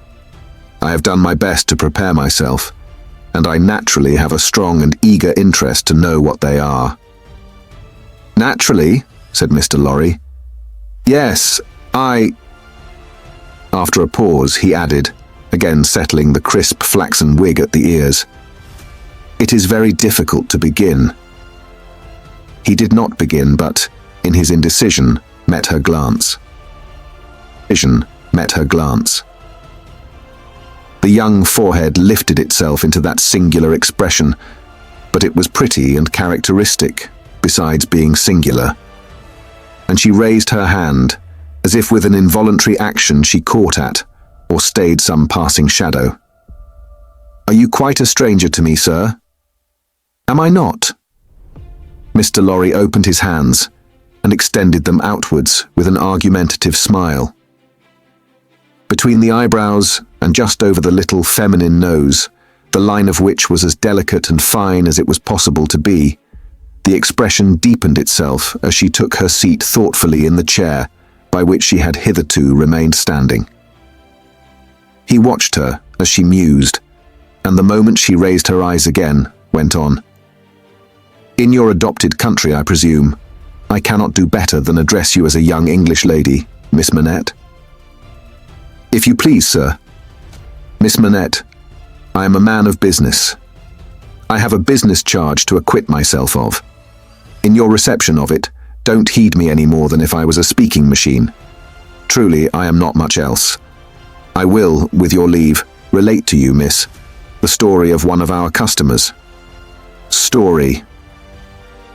I have done my best to prepare myself, and I naturally have a strong and eager interest to know what they are." "Naturally," said Mr. Lorry. "Yes, After a pause, he added, again settling the crisp flaxen wig at the ears, "It is very difficult to begin." He did not begin, but, in his indecision, met her glance. The young forehead lifted itself into that singular expression, but it was pretty and characteristic, besides being singular. And she raised her hand, as if with an involuntary action she caught at, or stayed some passing shadow. "Are you quite a stranger to me, sir?" "Am I not?" Mr. Lorry opened his hands and extended them outwards with an argumentative smile. Between the eyebrows and just over the little feminine nose, the line of which was as delicate and fine as it was possible to be, the expression deepened itself as she took her seat thoughtfully in the chair by which she had hitherto remained standing. He watched her as she mused, and the moment she raised her eyes again, went on. "In your adopted country, I presume, I cannot do better than address you as a young English lady, Miss Manette?" "If you please, sir." "Miss Manette, I am a man of business. I have a business charge to acquit myself of. In your reception of it, Don't heed me any more than if I was a speaking machine. Truly, I am not much else. I will, with your leave, relate to you, miss, the story of one of our customers. Story.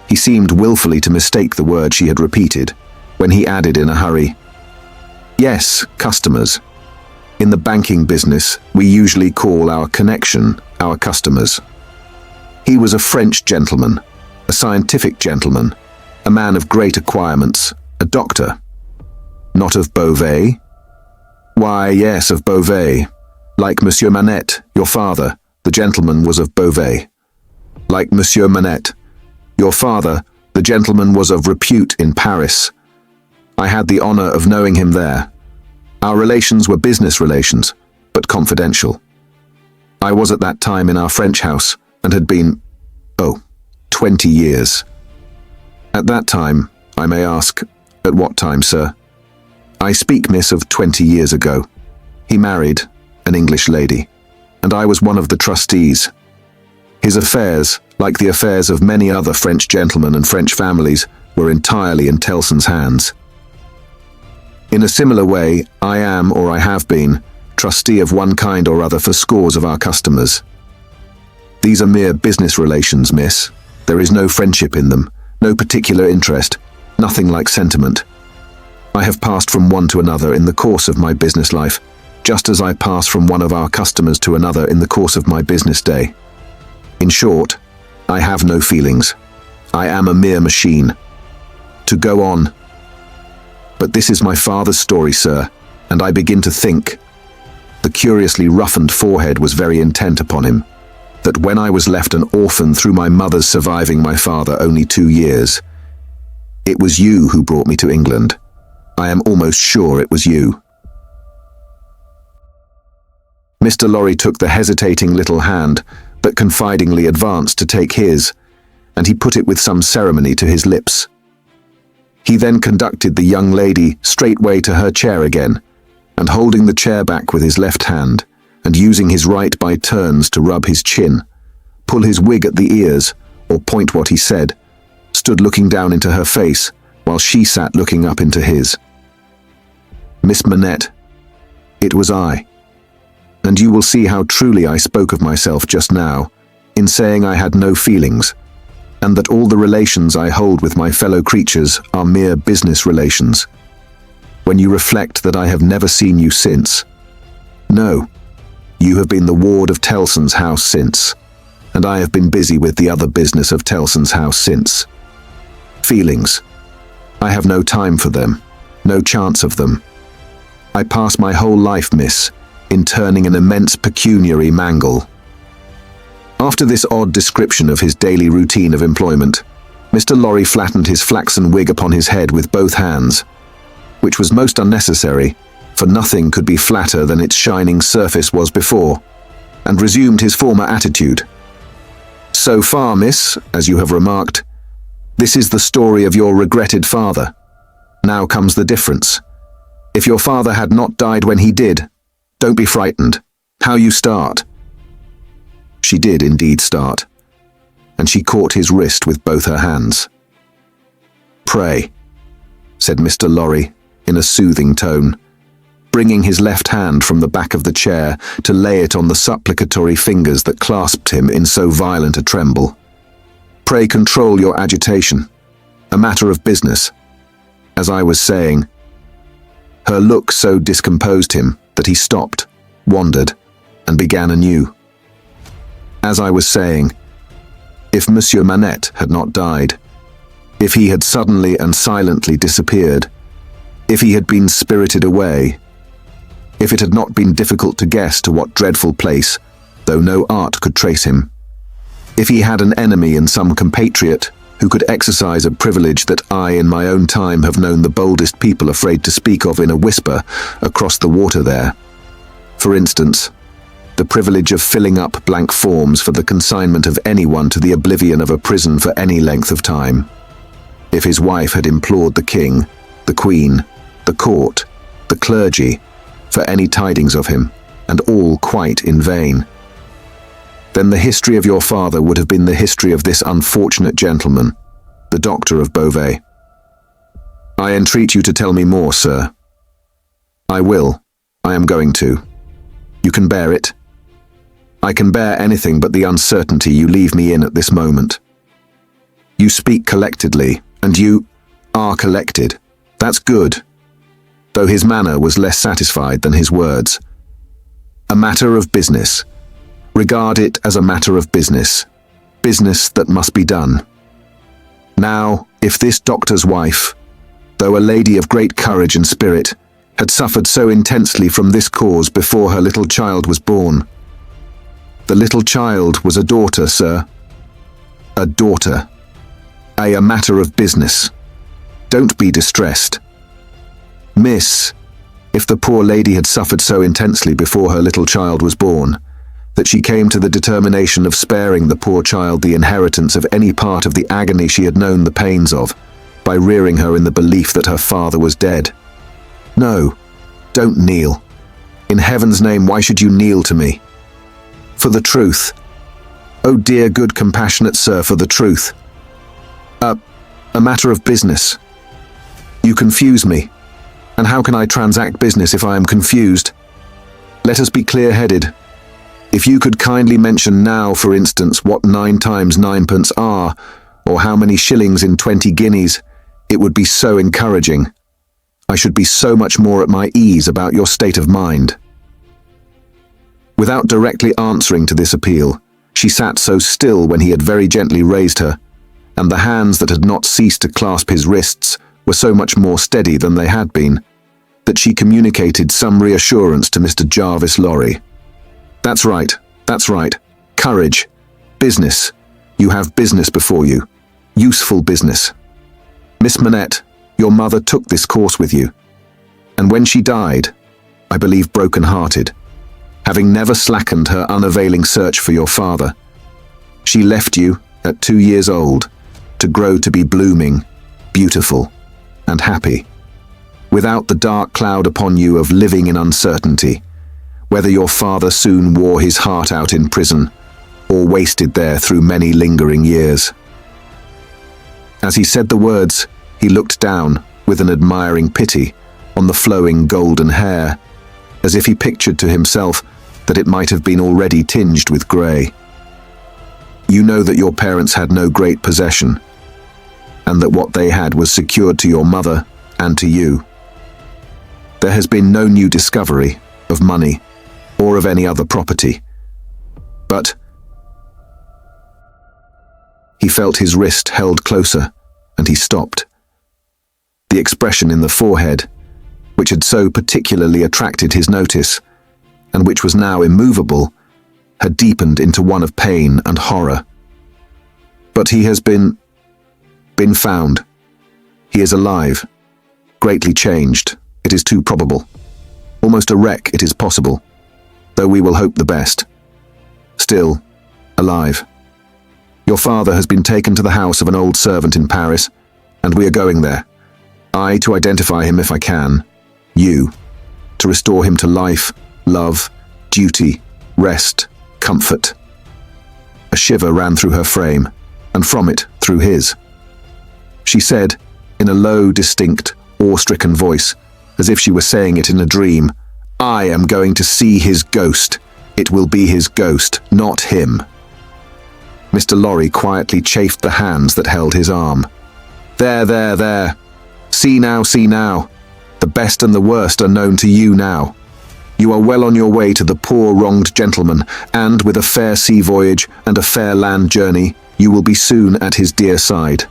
He seemed willfully to mistake the word she had repeated, when he added in a hurry, Yes, customers. In the banking business, we usually call our connection our customers. He was a French gentleman, a scientific gentleman, a man of great acquirements, a doctor. Not of Beauvais? Why, yes, of Beauvais. Like Monsieur Manette, your father, the gentleman was of Beauvais. Like Monsieur Manette, your father, the gentleman was of repute in Paris. I had the honor of knowing him there. Our relations were business relations, but confidential. I was at that time in our French house, and had been, 20 years. At that time, I may ask, at what time, sir? I speak, miss, of 20 years ago. He married an English lady, and I was one of the trustees. His affairs, like the affairs of many other French gentlemen and French families, were entirely in Tellson's hands. In a similar way, I am, or I have been, trustee of one kind or other for scores of our customers. These are mere business relations, miss. There is no friendship in them, no particular interest, nothing like sentiment. I have passed from one to another in the course of my business life, just as I pass from one of our customers to another in the course of my business day. In short, I have no feelings. I am a mere machine. To go on. But this is my father's story, sir, and I begin to think, the curiously roughened forehead was very intent upon him, that when I was left an orphan through my mother's surviving my father only 2 years, it was you who brought me to England. I am almost sure it was you. Mr. Lorry took the hesitating little hand that confidingly advanced to take his, and he put it with some ceremony to his lips. He then conducted the young lady straightway to her chair again, and holding the chair back with his left hand, and using his right by turns to rub his chin, pull his wig at the ears, or point what he said, stood looking down into her face, while she sat looking up into his. Miss Manette, it was I. And you will see how truly I spoke of myself just now, in saying I had no feelings, and that all the relations I hold with my fellow creatures are mere business relations. When you reflect that I have never seen you since. No, you have been the ward of Tellson's house since, and I have been busy with the other business of Tellson's house since. Feelings. I have no time for them, no chance of them. I pass my whole life, miss, in turning an immense pecuniary mangle. After this odd description of his daily routine of employment, Mr. Lorry flattened his flaxen wig upon his head with both hands, which was most unnecessary, for nothing could be flatter than its shining surface was before, and resumed his former attitude. So far, miss, as you have remarked, this is the story of your regretted father. Now comes the difference. If your father had not died when he did, don't be frightened. How you start. She did indeed start, and she caught his wrist with both her hands. Pray, said Mr. Lorry in a soothing tone, bringing his left hand from the back of the chair to lay it on the supplicatory fingers that clasped him in so violent a tremble. Pray control your agitation. A matter of business. As I was saying, her look so discomposed him that he stopped, wandered, and began anew. As I was saying, if Monsieur Manette had not died, if he had suddenly and silently disappeared, if he had been spirited away, if it had not been difficult to guess to what dreadful place, though no art could trace him, if he had an enemy and some compatriot who could exercise a privilege that I in my own time have known the boldest people afraid to speak of in a whisper across the water there. For instance, the privilege of filling up blank forms for the consignment of anyone to the oblivion of a prison for any length of time. If his wife had implored the king, the queen, the court, the clergy, for any tidings of him, and all quite in vain, then the history of your father would have been the history of this unfortunate gentleman, the doctor of Beauvais. I entreat you to tell me more, sir. I will. I am going to. You can bear it. I can bear anything but the uncertainty you leave me in at this moment. You speak collectedly, and you are collected. That's good. Though his manner was less satisfied than his words. A matter of business. Regard it as a matter of business. Business that must be done. Now, if this doctor's wife, though a lady of great courage and spirit, had suffered so intensely from this cause before her little child was born. The little child was a daughter, sir. A daughter. A matter of business. Don't be distressed. Miss, if the poor lady had suffered so intensely before her little child was born, that she came to the determination of sparing the poor child the inheritance of any part of the agony she had known the pains of, by rearing her in the belief that her father was dead. No, don't kneel. In heaven's name, why should you kneel to me? For the truth. Oh dear, good, compassionate sir, for the truth. A matter of business. You confuse me. And how can I transact business if I am confused? Let us be clear-headed. If you could kindly mention now, for instance, what 9 times 9 pence are, or how many shillings in 20 guineas, it would be so encouraging. I should be so much more at my ease about your state of mind. Without directly answering to this appeal, she sat so still when he had very gently raised her, and the hands that had not ceased to clasp his wrists were so much more steady than they had been, that she communicated some reassurance to Mr. Jarvis Lorry. That's right, that's right. Courage. Business. You have business before you. Useful business. Miss Manette, your mother took this course with you. And when she died, I believe broken-hearted, having never slackened her unavailing search for your father, she left you, at 2 years old, to grow to be blooming, beautiful, and happy, without the dark cloud upon you of living in uncertainty, whether your father soon wore his heart out in prison, or wasted there through many lingering years. As he said the words, he looked down, with an admiring pity, on the flowing golden hair, as if he pictured to himself that it might have been already tinged with grey. You know that your parents had no great possession, and that what they had was secured to your mother and to you. There has been no new discovery of money or of any other property. But he felt his wrist held closer, and he stopped. The expression in the forehead, which had so particularly attracted his notice, and which was now immovable, had deepened into one of pain and horror. But he has been found. He is alive, greatly changed, it is too probable. Almost a wreck, it is possible, though we will hope the best. Still, alive. Your father has been taken to the house of an old servant in Paris, and we are going there. I to identify him if I can, you to restore him to life, love, duty, rest, comfort. A shiver ran through her frame, and from it through his. She said, in a low, distinct, awe-stricken voice, as if she were saying it in a dream, I am going to see his ghost. It will be his ghost, not him. Mr. Lorry quietly chafed the hands that held his arm. There, there, there. See now, see now. The best and the worst are known to you now. You are well on your way to the poor wronged gentleman, and with a fair sea voyage and a fair land journey, you will be soon at his dear side.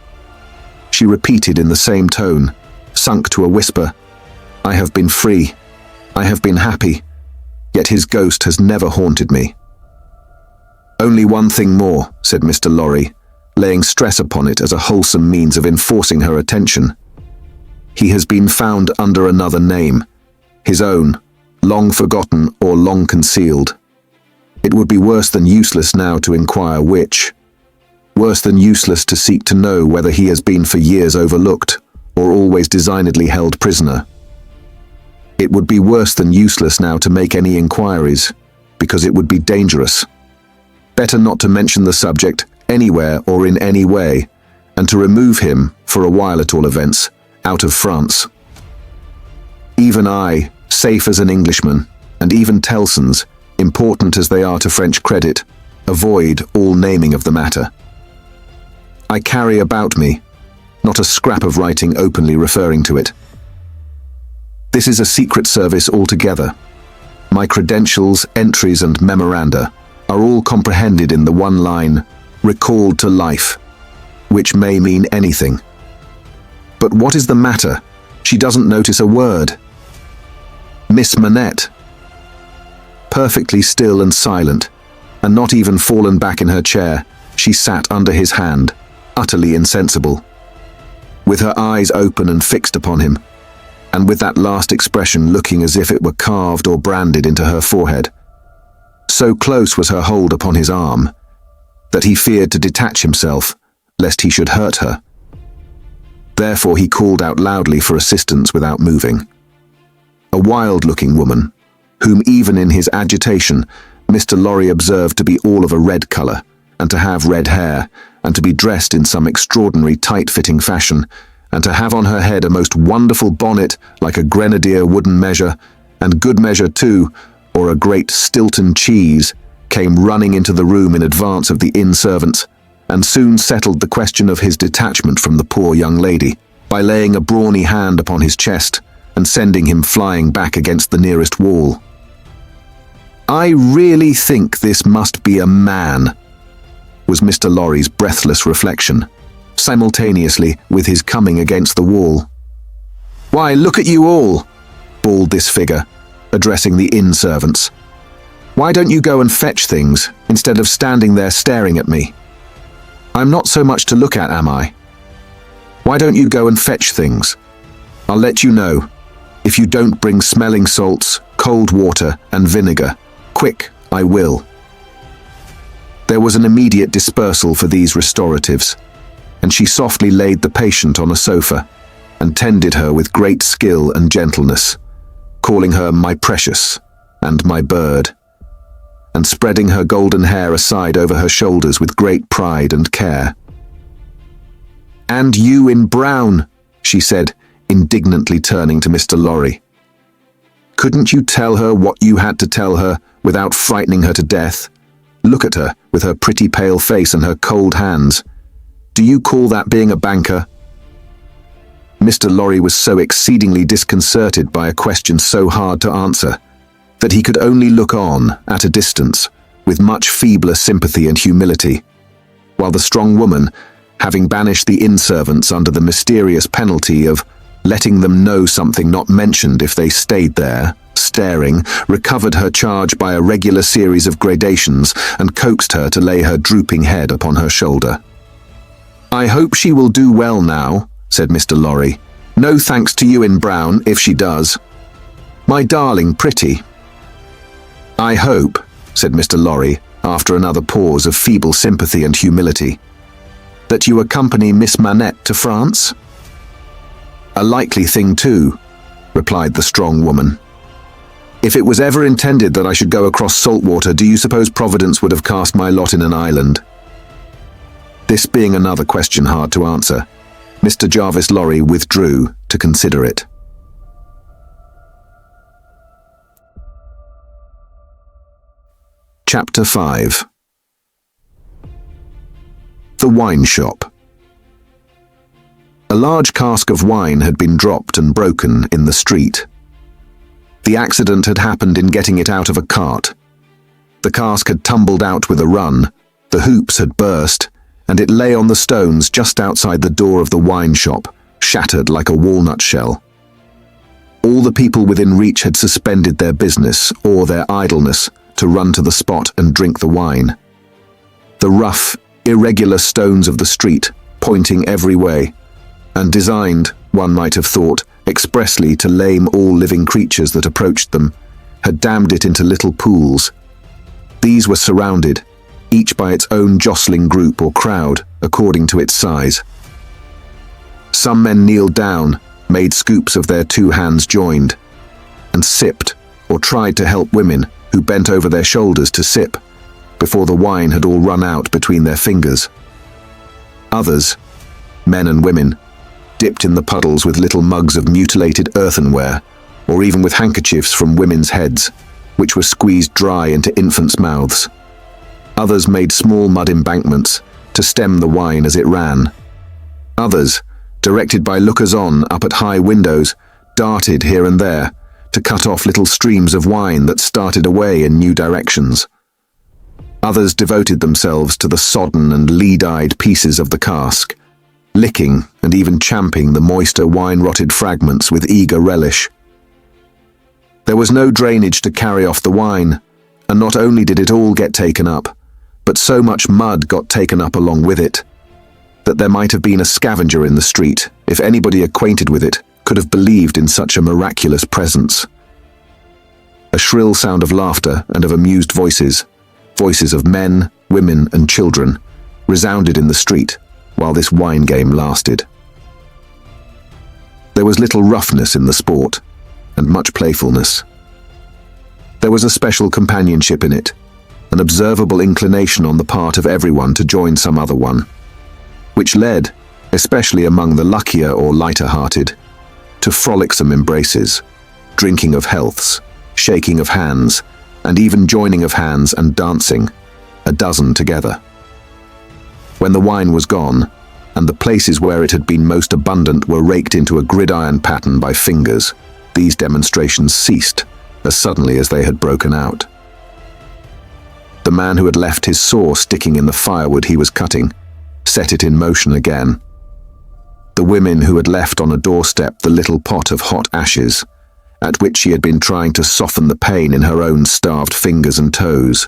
She repeated in the same tone, sunk to a whisper, I have been free. I have been happy. Yet his ghost has never haunted me. Only one thing more, said Mr. Lorry, laying stress upon it as a wholesome means of enforcing her attention. He has been found under another name, his own, long forgotten or long concealed. It would be worse than useless now to inquire which. Worse than useless to seek to know whether he has been for years overlooked or always designedly held prisoner. It would be worse than useless now to make any inquiries, because it would be dangerous. Better not to mention the subject anywhere or in any way, and to remove him, for a while at all events, out of France. Even I, safe as an Englishman, and even Tellson's, important as they are to French credit, avoid all naming of the matter. I carry about me not a scrap of writing openly referring to it. This is a secret service altogether. My credentials, entries and memoranda are all comprehended in the one line, recalled to life, which may mean anything. But what is the matter? She doesn't notice a word. Miss Manette, perfectly still and silent, and not even fallen back in her chair, she sat under his hand, utterly insensible, with her eyes open and fixed upon him, and with that last expression looking as if it were carved or branded into her forehead. So close was her hold upon his arm, that he feared to detach himself, lest he should hurt her. Therefore he called out loudly for assistance without moving. A wild-looking woman, whom even in his agitation Mr. Lorry observed to be all of a red colour, and to have red hair, and to be dressed in some extraordinary tight-fitting fashion, and to have on her head a most wonderful bonnet like a grenadier wooden measure, and good measure too, or a great Stilton cheese, came running into the room in advance of the inn servants, and soon settled the question of his detachment from the poor young lady, by laying a brawny hand upon his chest, and sending him flying back against the nearest wall. "I really think this must be a man," was Mr. Lorry's breathless reflection, simultaneously with his coming against the wall. "Why, look at you all," bawled this figure, addressing the inn servants. "Why don't you go and fetch things, instead of standing there staring at me? I'm not so much to look at, am I? Why don't you go and fetch things? I'll let you know, if you don't bring smelling salts, cold water and vinegar. Quick, I will." There was an immediate dispersal for these restoratives, and she softly laid the patient on a sofa, and tended her with great skill and gentleness, calling her my precious and my bird, and spreading her golden hair aside over her shoulders with great pride and care. "And you in brown," she said, indignantly turning to Mr. Lorry. "Couldn't you tell her what you had to tell her without frightening her to death? Look at her, with her pretty pale face and her cold hands. Do you call that being a banker?" Mr. Lorry was so exceedingly disconcerted by a question so hard to answer, that he could only look on, at a distance, with much feebler sympathy and humility, while the strong woman, having banished the inn servants under the mysterious penalty of letting them know something not mentioned if they stayed there, staring, recovered her charge by a regular series of gradations, and coaxed her to lay her drooping head upon her shoulder. "I hope she will do well now," said Mr. Lorry. "No thanks to you in brown, if she does. My darling pretty." "I hope," said Mr. Lorry, after another pause of feeble sympathy and humility, "that you accompany Miss Manette to France?" "A likely thing too," replied the strong woman. "If it was ever intended that I should go across salt water, do you suppose Providence would have cast my lot in an island?" This being another question hard to answer, Mr. Jarvis Lorry withdrew to consider it. Chapter 5. The Wine Shop. A large cask of wine had been dropped and broken in the street. The accident had happened in getting it out of a cart. The cask had tumbled out with a run, the hoops had burst, and it lay on the stones just outside the door of the wine shop, shattered like a walnut shell. All the people within reach had suspended their business or their idleness to run to the spot and drink the wine. The rough, irregular stones of the street, pointing every way, and designed, one might have thought, expressly to lame all living creatures that approached them, had dammed it into little pools. These were surrounded, each by its own jostling group or crowd, according to its size. Some men kneeled down, made scoops of their two hands joined, and sipped, or tried to help women who bent over their shoulders to sip, before the wine had all run out between their fingers. Others, men and women, dipped in the puddles with little mugs of mutilated earthenware, or even with handkerchiefs from women's heads, which were squeezed dry into infants' mouths. Others made small mud embankments to stem the wine as it ran. Others, directed by lookers-on up at high windows, darted here and there to cut off little streams of wine that started away in new directions. Others devoted themselves to the sodden and lead-eyed pieces of the cask, licking and even champing the moister wine-rotted fragments with eager relish. There was no drainage to carry off the wine, and not only did it all get taken up, but so much mud got taken up along with it, that there might have been a scavenger in the street, if anybody acquainted with it could have believed in such a miraculous presence. A shrill sound of laughter and of amused voices, voices of men, women, and children, resounded in the street while this wine game lasted. There was little roughness in the sport, and much playfulness. There was a special companionship in it, an observable inclination on the part of everyone to join some other one, which led, especially among the luckier or lighter-hearted, to frolicsome embraces, drinking of healths, shaking of hands, and even joining of hands and dancing, a dozen together. When the wine was gone, and the places where it had been most abundant were raked into a gridiron pattern by fingers, these demonstrations ceased as suddenly as they had broken out. The man who had left his saw sticking in the firewood he was cutting set it in motion again. The women who had left on a doorstep the little pot of hot ashes, at which she had been trying to soften the pain in her own starved fingers and toes,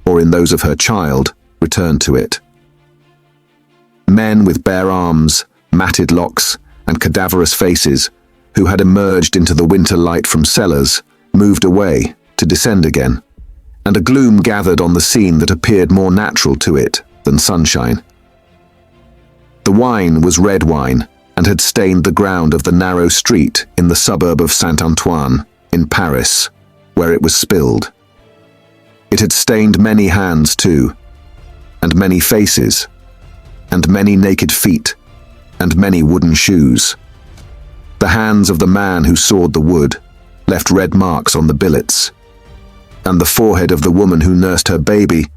or in those of her child, returned to it. Men with bare arms, matted locks, and cadaverous faces, who had emerged into the winter light from cellars, moved away to descend again, and a gloom gathered on the scene that appeared more natural to it than sunshine. The wine was red wine, and had stained the ground of the narrow street in the suburb of Saint-Antoine, in Paris, where it was spilled. It had stained many hands too, and many faces, and many naked feet, and many wooden shoes. The hands of the man who sawed the wood left red marks on the billets, and the forehead of the woman who nursed her baby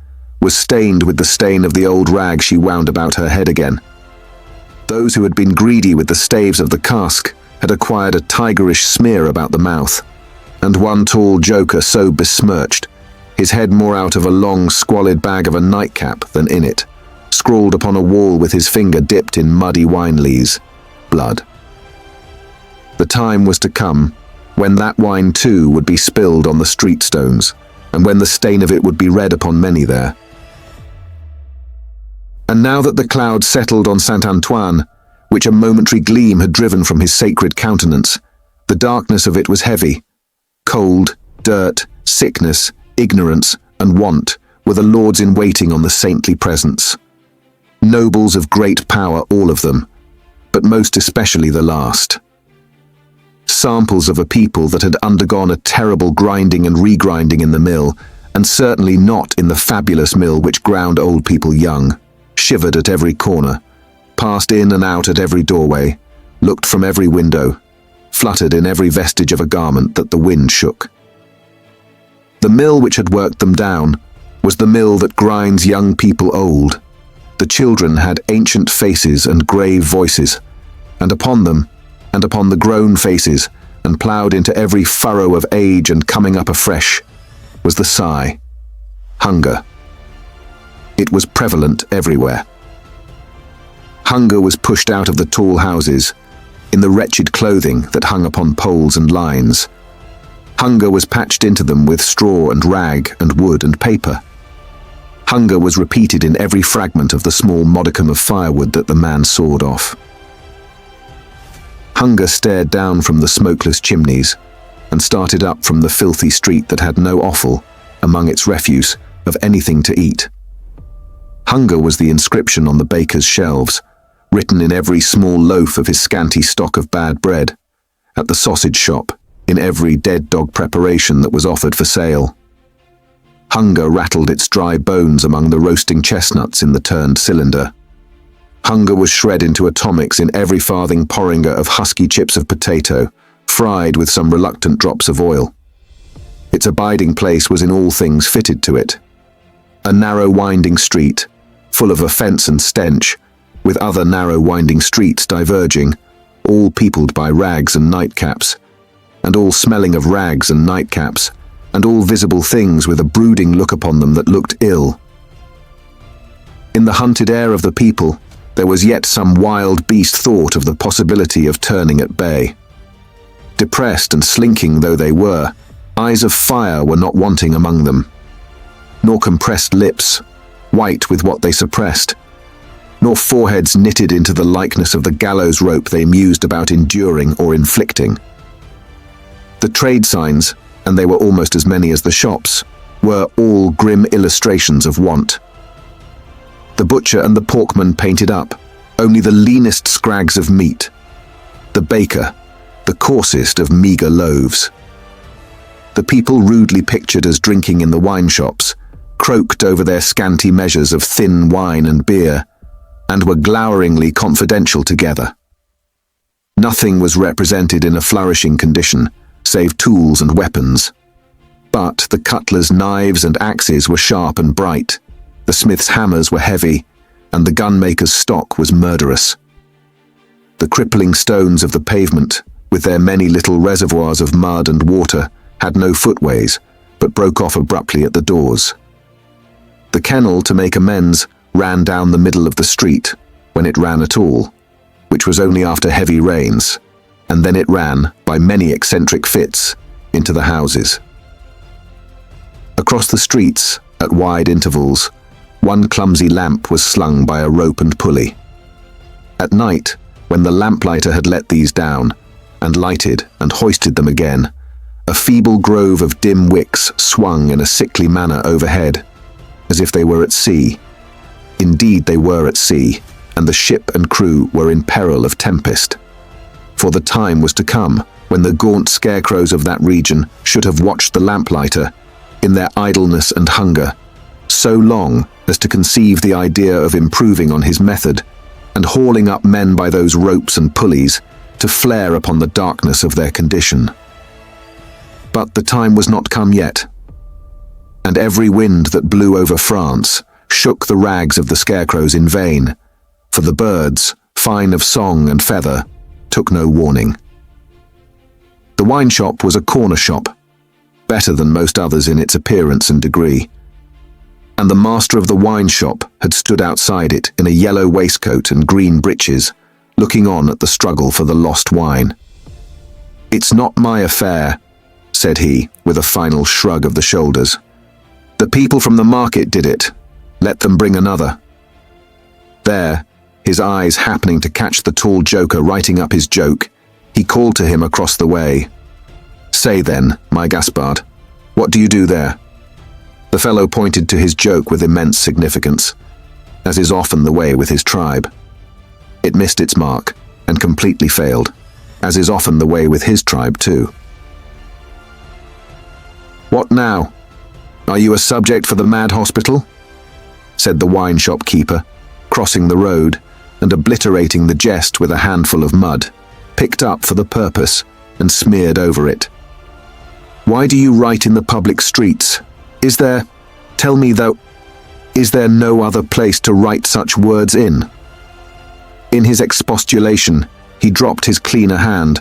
was stained with the stain of the old rag she wound about her head again. Those who had been greedy with the staves of the cask had acquired a tigerish smear about the mouth, and one tall joker so besmirched, his head more out of a long, squalid bag of a nightcap than in it, scrawled upon a wall with his finger dipped in muddy wine lees, blood. The time was to come when that wine too would be spilled on the street stones, and when the stain of it would be read upon many there. And now that the cloud settled on Saint-Antoine, which a momentary gleam had driven from his sacred countenance, the darkness of it was heavy. Cold, dirt, sickness, ignorance, and want were the lords in waiting on the saintly presence. Nobles of great power, all of them, but most especially the last. Samples of a people that had undergone a terrible grinding and regrinding in the mill, and certainly not in the fabulous mill which ground old people young, shivered at every corner, passed in and out at every doorway, looked from every window, fluttered in every vestige of a garment that the wind shook. The mill which had worked them down was the mill that grinds young people old. The children had ancient faces and grave voices, and upon them, and upon the grown faces, and ploughed into every furrow of age and coming up afresh, was the sigh, hunger. It was prevalent everywhere. Hunger was pushed out of the tall houses, in the wretched clothing that hung upon poles and lines. Hunger was patched into them with straw and rag and wood and paper. Hunger was repeated in every fragment of the small modicum of firewood that the man sawed off. Hunger stared down from the smokeless chimneys and started up from the filthy street that had no offal, among its refuse, of anything to eat. Hunger was the inscription on the baker's shelves, written in every small loaf of his scanty stock of bad bread, at the sausage shop, in every dead dog preparation that was offered for sale. Hunger rattled its dry bones among the roasting chestnuts in the turned cylinder. Hunger was shred into atomics in every farthing porringer of husky chips of potato, fried with some reluctant drops of oil. Its abiding place was in all things fitted to it. A narrow winding street, full of offence and stench, with other narrow winding streets diverging, all peopled by rags and nightcaps, and all smelling of rags and nightcaps, and all visible things with a brooding look upon them that looked ill. In the hunted air of the people, there was yet some wild beast thought of the possibility of turning at bay. Depressed and slinking though they were, eyes of fire were not wanting among them, nor compressed lips, white with what they suppressed, nor foreheads knitted into the likeness of the gallows rope they mused about enduring or inflicting. The trade signs, and they were almost as many as the shops, were all grim illustrations of want. The butcher and the porkman painted up, only the leanest scrags of meat. The baker, the coarsest of meagre loaves. The people rudely pictured as drinking in the wine shops, croaked over their scanty measures of thin wine and beer, and were gloweringly confidential together. Nothing was represented in a flourishing condition, save tools and weapons. But the cutler's knives and axes were sharp and bright, the smith's hammers were heavy, and the gunmaker's stock was murderous. The crippling stones of the pavement, with their many little reservoirs of mud and water, had no footways, but broke off abruptly at the doors. The kennel, to make amends, ran down the middle of the street, when it ran at all, which was only after heavy rains, and then it ran, by many eccentric fits, into the houses. Across the streets, at wide intervals, one clumsy lamp was slung by a rope and pulley. At night, when the lamplighter had let these down, and lighted and hoisted them again, a feeble grove of dim wicks swung in a sickly manner overhead, as if they were at sea. Indeed they were at sea, and the ship and crew were in peril of tempest. For the time was to come when the gaunt scarecrows of that region should have watched the lamplighter, in their idleness and hunger, so long as to conceive the idea of improving on his method, and hauling up men by those ropes and pulleys to flare upon the darkness of their condition. But the time was not come yet, and every wind that blew over France shook the rags of the scarecrows in vain, for the birds, fine of song and feather, took no warning. The wine shop was a corner shop, better than most others in its appearance and degree, and the master of the wine shop had stood outside it in a yellow waistcoat and green breeches, looking on at the struggle for the lost wine. "It's not my affair," said he, with a final shrug of the shoulders. "The people from the market did it. Let them bring another." There, his eyes happening to catch the tall joker writing up his joke, he called to him across the way. "Say then, my Gaspard, what do you do there?" The fellow pointed to his joke with immense significance, as is often the way with his tribe. It missed its mark, and completely failed, as is often the way with his tribe too. "What now? Are you a subject for the mad hospital?" said the wine shop keeper, crossing the road and obliterating the jest with a handful of mud, picked up for the purpose and smeared over it. "Why do you write in the public streets? Is there no other place to write such words in?" In his expostulation, he dropped his cleaner hand,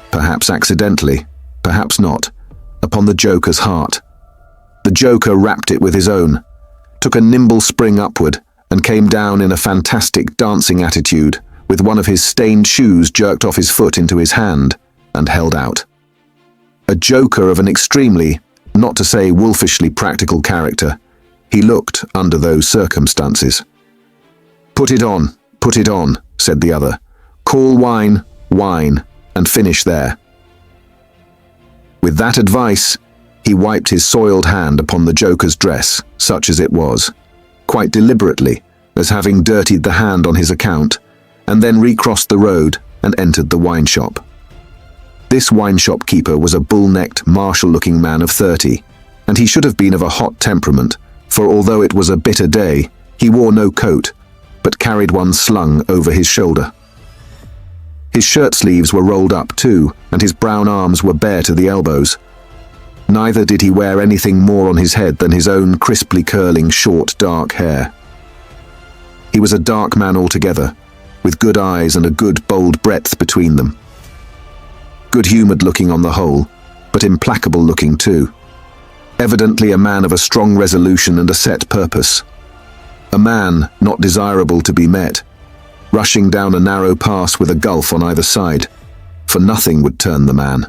perhaps accidentally, perhaps not, upon the joker's heart. The joker rapped it with his own, took a nimble spring upward, and came down in a fantastic dancing attitude, with one of his stained shoes jerked off his foot into his hand, and held out. A joker of an extremely, not to say wolfishly practical character, he looked under those circumstances. Put it on," said the other. "Call wine, wine, and finish there." With that advice, he wiped his soiled hand upon the joker's dress, such as it was, quite deliberately, as having dirtied the hand on his account, and then recrossed the road and entered the wine shop. This wine shop keeper was a bull-necked, martial-looking man of 30, and he should have been of a hot temperament, for although it was a bitter day, he wore no coat, but carried one slung over his shoulder. His shirt sleeves were rolled up too, and his brown arms were bare to the elbows. Neither did he wear anything more on his head than his own crisply curling short dark hair. He was a dark man altogether, with good eyes and a good bold breadth between them. Good-humoured looking on the whole, but implacable looking too. Evidently a man of a strong resolution and a set purpose. A man not desirable to be met, rushing down a narrow pass with a gulf on either side, for nothing would turn the man.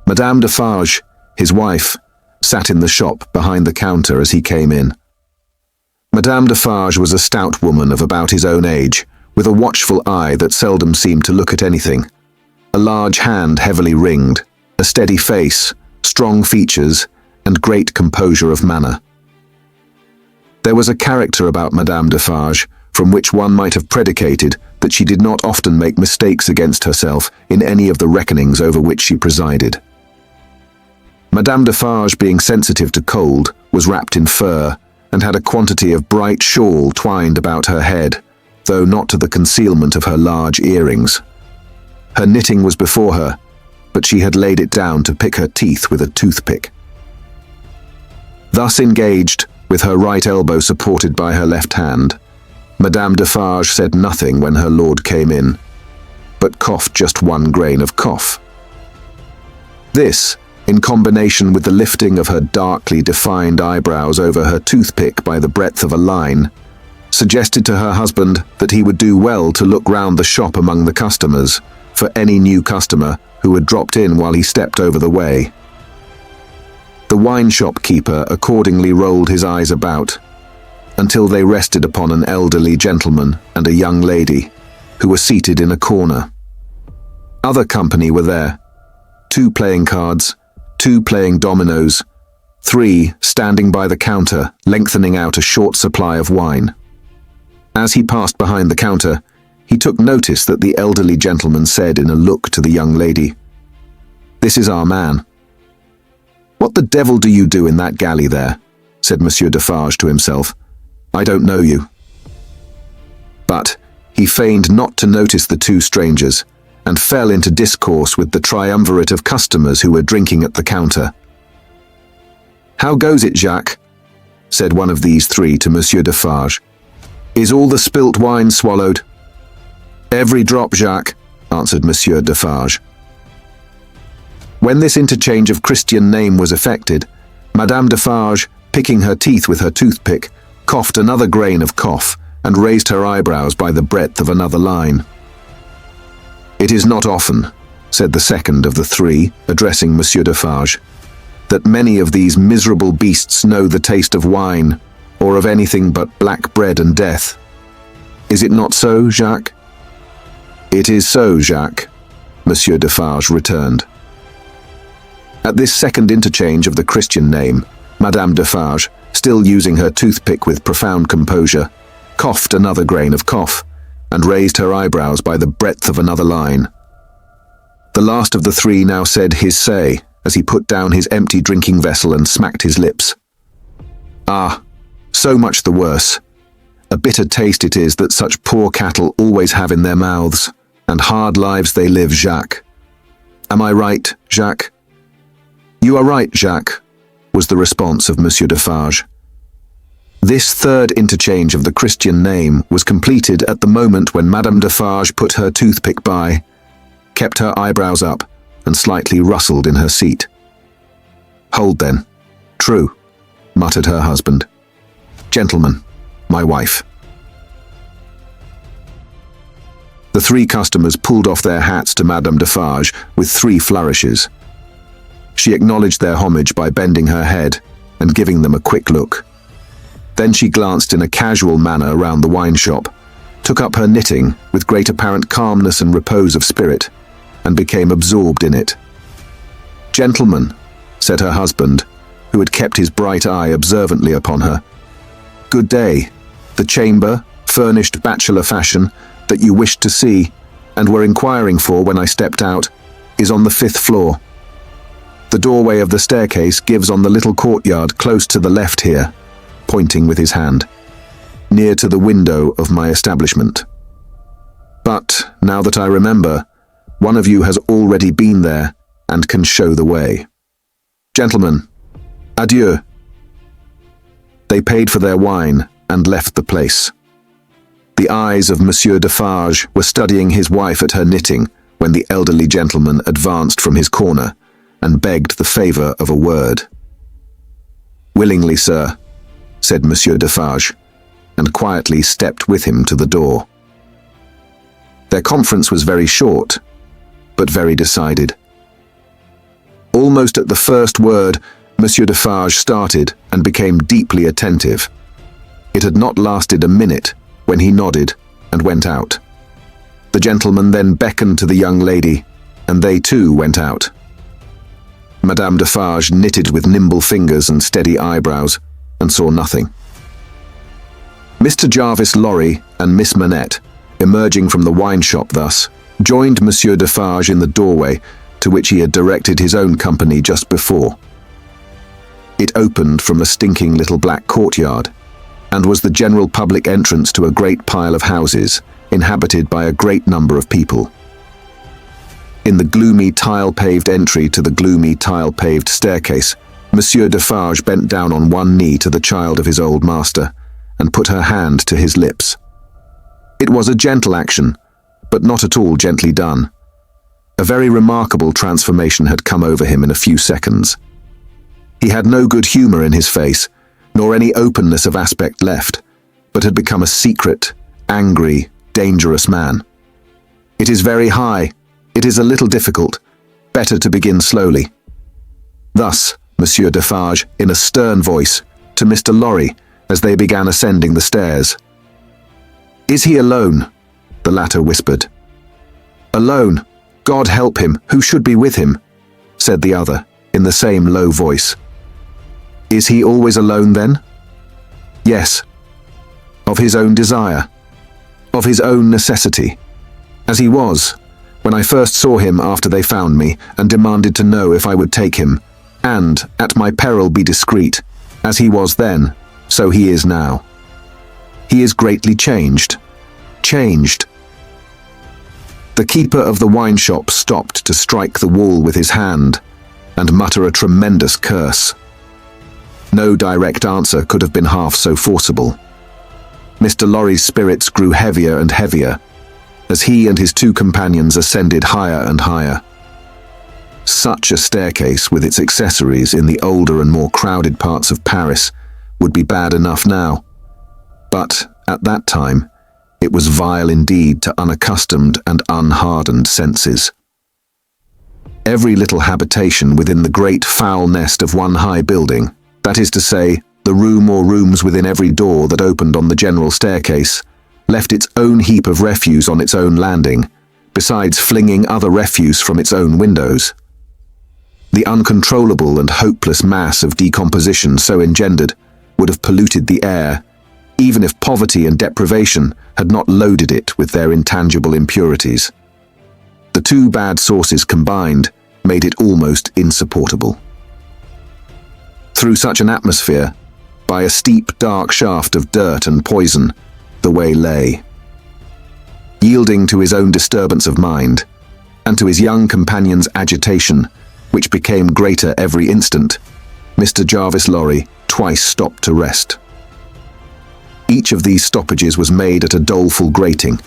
Madame Defarge, his wife, sat in the shop behind the counter as he came in. Madame Defarge was a stout woman of about his own age, with a watchful eye that seldom seemed to look at anything, a large hand heavily ringed, a steady face, strong features, and great composure of manner. There was a character about Madame Defarge from which one might have predicated that she did not often make mistakes against herself in any of the reckonings over which she presided. Madame Defarge, being sensitive to cold, was wrapped in fur, and had a quantity of bright shawl twined about her head, though not to the concealment of her large earrings. Her knitting was before her, but she had laid it down to pick her teeth with a toothpick. Thus engaged, with her right elbow supported by her left hand, Madame Defarge said nothing when her lord came in, but coughed just one grain of cough. This, in combination with the lifting of her darkly defined eyebrows over her toothpick by the breadth of a line, suggested to her husband that he would do well to look round the shop among the customers for any new customer who had dropped in while he stepped over the way. The wine shop keeper accordingly rolled his eyes about, until they rested upon an elderly gentleman and a young lady, who were seated in a corner. Other company were there, 2 playing cards, 2 playing dominoes, 3 standing by the counter, lengthening out a short supply of wine. As he passed behind the counter, he took notice that the elderly gentleman said in a look to the young lady, "This is our man." "What the devil do you do in that galley there?" said Monsieur Defarge to himself. "I don't know you." But he feigned not to notice the 2 strangers, and fell into discourse with the triumvirate of customers who were drinking at the counter. "How goes it, Jacques?" said one of these 3 to Monsieur Defarge. "Is all the spilt wine swallowed?" "Every drop, Jacques," answered Monsieur Defarge. When this interchange of Christian name was effected, Madame Defarge, picking her teeth with her toothpick, coughed another grain of cough, and raised her eyebrows by the breadth of another line. "It is not often," said the second of the 3, addressing Monsieur Defarge, "that many of these miserable beasts know the taste of wine, or of anything but black bread and death. Is it not so, Jacques?" "It is so, Jacques," Monsieur Defarge returned. At this second interchange of the Christian name, Madame Defarge, still using her toothpick with profound composure, coughed another grain of cough, and raised her eyebrows by the breadth of another line. The last of the 3 now said his say, as he put down his empty drinking vessel and smacked his lips. "Ah, so much the worse. A bitter taste it is that such poor cattle always have in their mouths, and hard lives they live, Jacques. Am I right, Jacques?" "You are right, Jacques," was the response of Monsieur Defarge. This third interchange of the Christian name was completed at the moment when Madame Defarge put her toothpick by, kept her eyebrows up, and slightly rustled in her seat. "Hold then. True," muttered her husband. "Gentlemen, my wife." The 3 customers pulled off their hats to Madame Defarge with 3 flourishes. She acknowledged their homage by bending her head and giving them a quick look. Then she glanced in a casual manner around the wine shop, took up her knitting with great apparent calmness and repose of spirit, and became absorbed in it. "Gentlemen," said her husband, who had kept his bright eye observantly upon her, "good day. The chamber, furnished bachelor fashion, that you wished to see, and were inquiring for when I stepped out, is on the 5th floor. The doorway of the staircase gives on the little courtyard close to the left here," pointing with his hand. near to the window of my establishment. But, now that I remember, one of you has already been there and can show the way. Gentlemen, adieu." They paid for their wine and left the place. The eyes of Monsieur Defarge were studying his wife at her knitting when the elderly gentleman advanced from his corner and begged the favour of a word. "Willingly, sir," said Monsieur Defarge, and quietly stepped with him to the door. Their conference was very short, but very decided. Almost at the first word, Monsieur Defarge started and became deeply attentive. It had not lasted a minute when he nodded and went out. The gentleman then beckoned to the young lady, and they too went out. Madame Defarge knitted with nimble fingers and steady eyebrows, and saw nothing. Mr. Jarvis Lorry and Miss Manette, emerging from the wine shop thus, joined Monsieur Defarge in the doorway to which he had directed his own company just before. It opened from a stinking little black courtyard, and was the general public entrance to a great pile of houses, inhabited by a great number of people. In the gloomy tile-paved entry to the gloomy tile-paved staircase, Monsieur Defarge bent down on one knee to the child of his old master, and put her hand to his lips. It was a gentle action, but not at all gently done. A very remarkable transformation had come over him in a few seconds. He had no good humour in his face, nor any openness of aspect left, but had become a secret, angry, dangerous man. "It is very high. It is a little difficult. Better to begin slowly." Thus, Monsieur Defarge, in a stern voice, to Mr. Lorry, as they began ascending the stairs. "Is he alone?" the latter whispered. "Alone? God help him, who should be with him?" said the other, in the same low voice. "Is he always alone, then?" "Yes." "Of his own desire? Of his own necessity? As he was, when I first saw him after they found me, and demanded to know if I would take him, and, at my peril, be discreet. As he was then, so he is now. He is greatly changed. Changed." The keeper of the wine shop stopped to strike the wall with his hand, and mutter a tremendous curse. No direct answer could have been half so forcible. Mr. Lorry's spirits grew heavier and heavier, as he and his two companions ascended higher and higher. Such a staircase with its accessories in the older and more crowded parts of Paris would be bad enough now. But, at that time, it was vile indeed to unaccustomed and unhardened senses. Every little habitation within the great foul nest of one high building, that is to say, the room or rooms within every door that opened on the general staircase, left its own heap of refuse on its own landing, besides flinging other refuse from its own windows. The uncontrollable and hopeless mass of decomposition so engendered would have polluted the air, even if poverty and deprivation had not loaded it with their intangible impurities. The two bad sources combined made it almost insupportable. Through such an atmosphere, by a steep, dark shaft of dirt and poison, the way lay. Yielding to his own disturbance of mind, and to his young companion's agitation, which became greater every instant, Mr. Jarvis Lorry twice stopped to rest. Each of these stoppages was made at a doleful grating,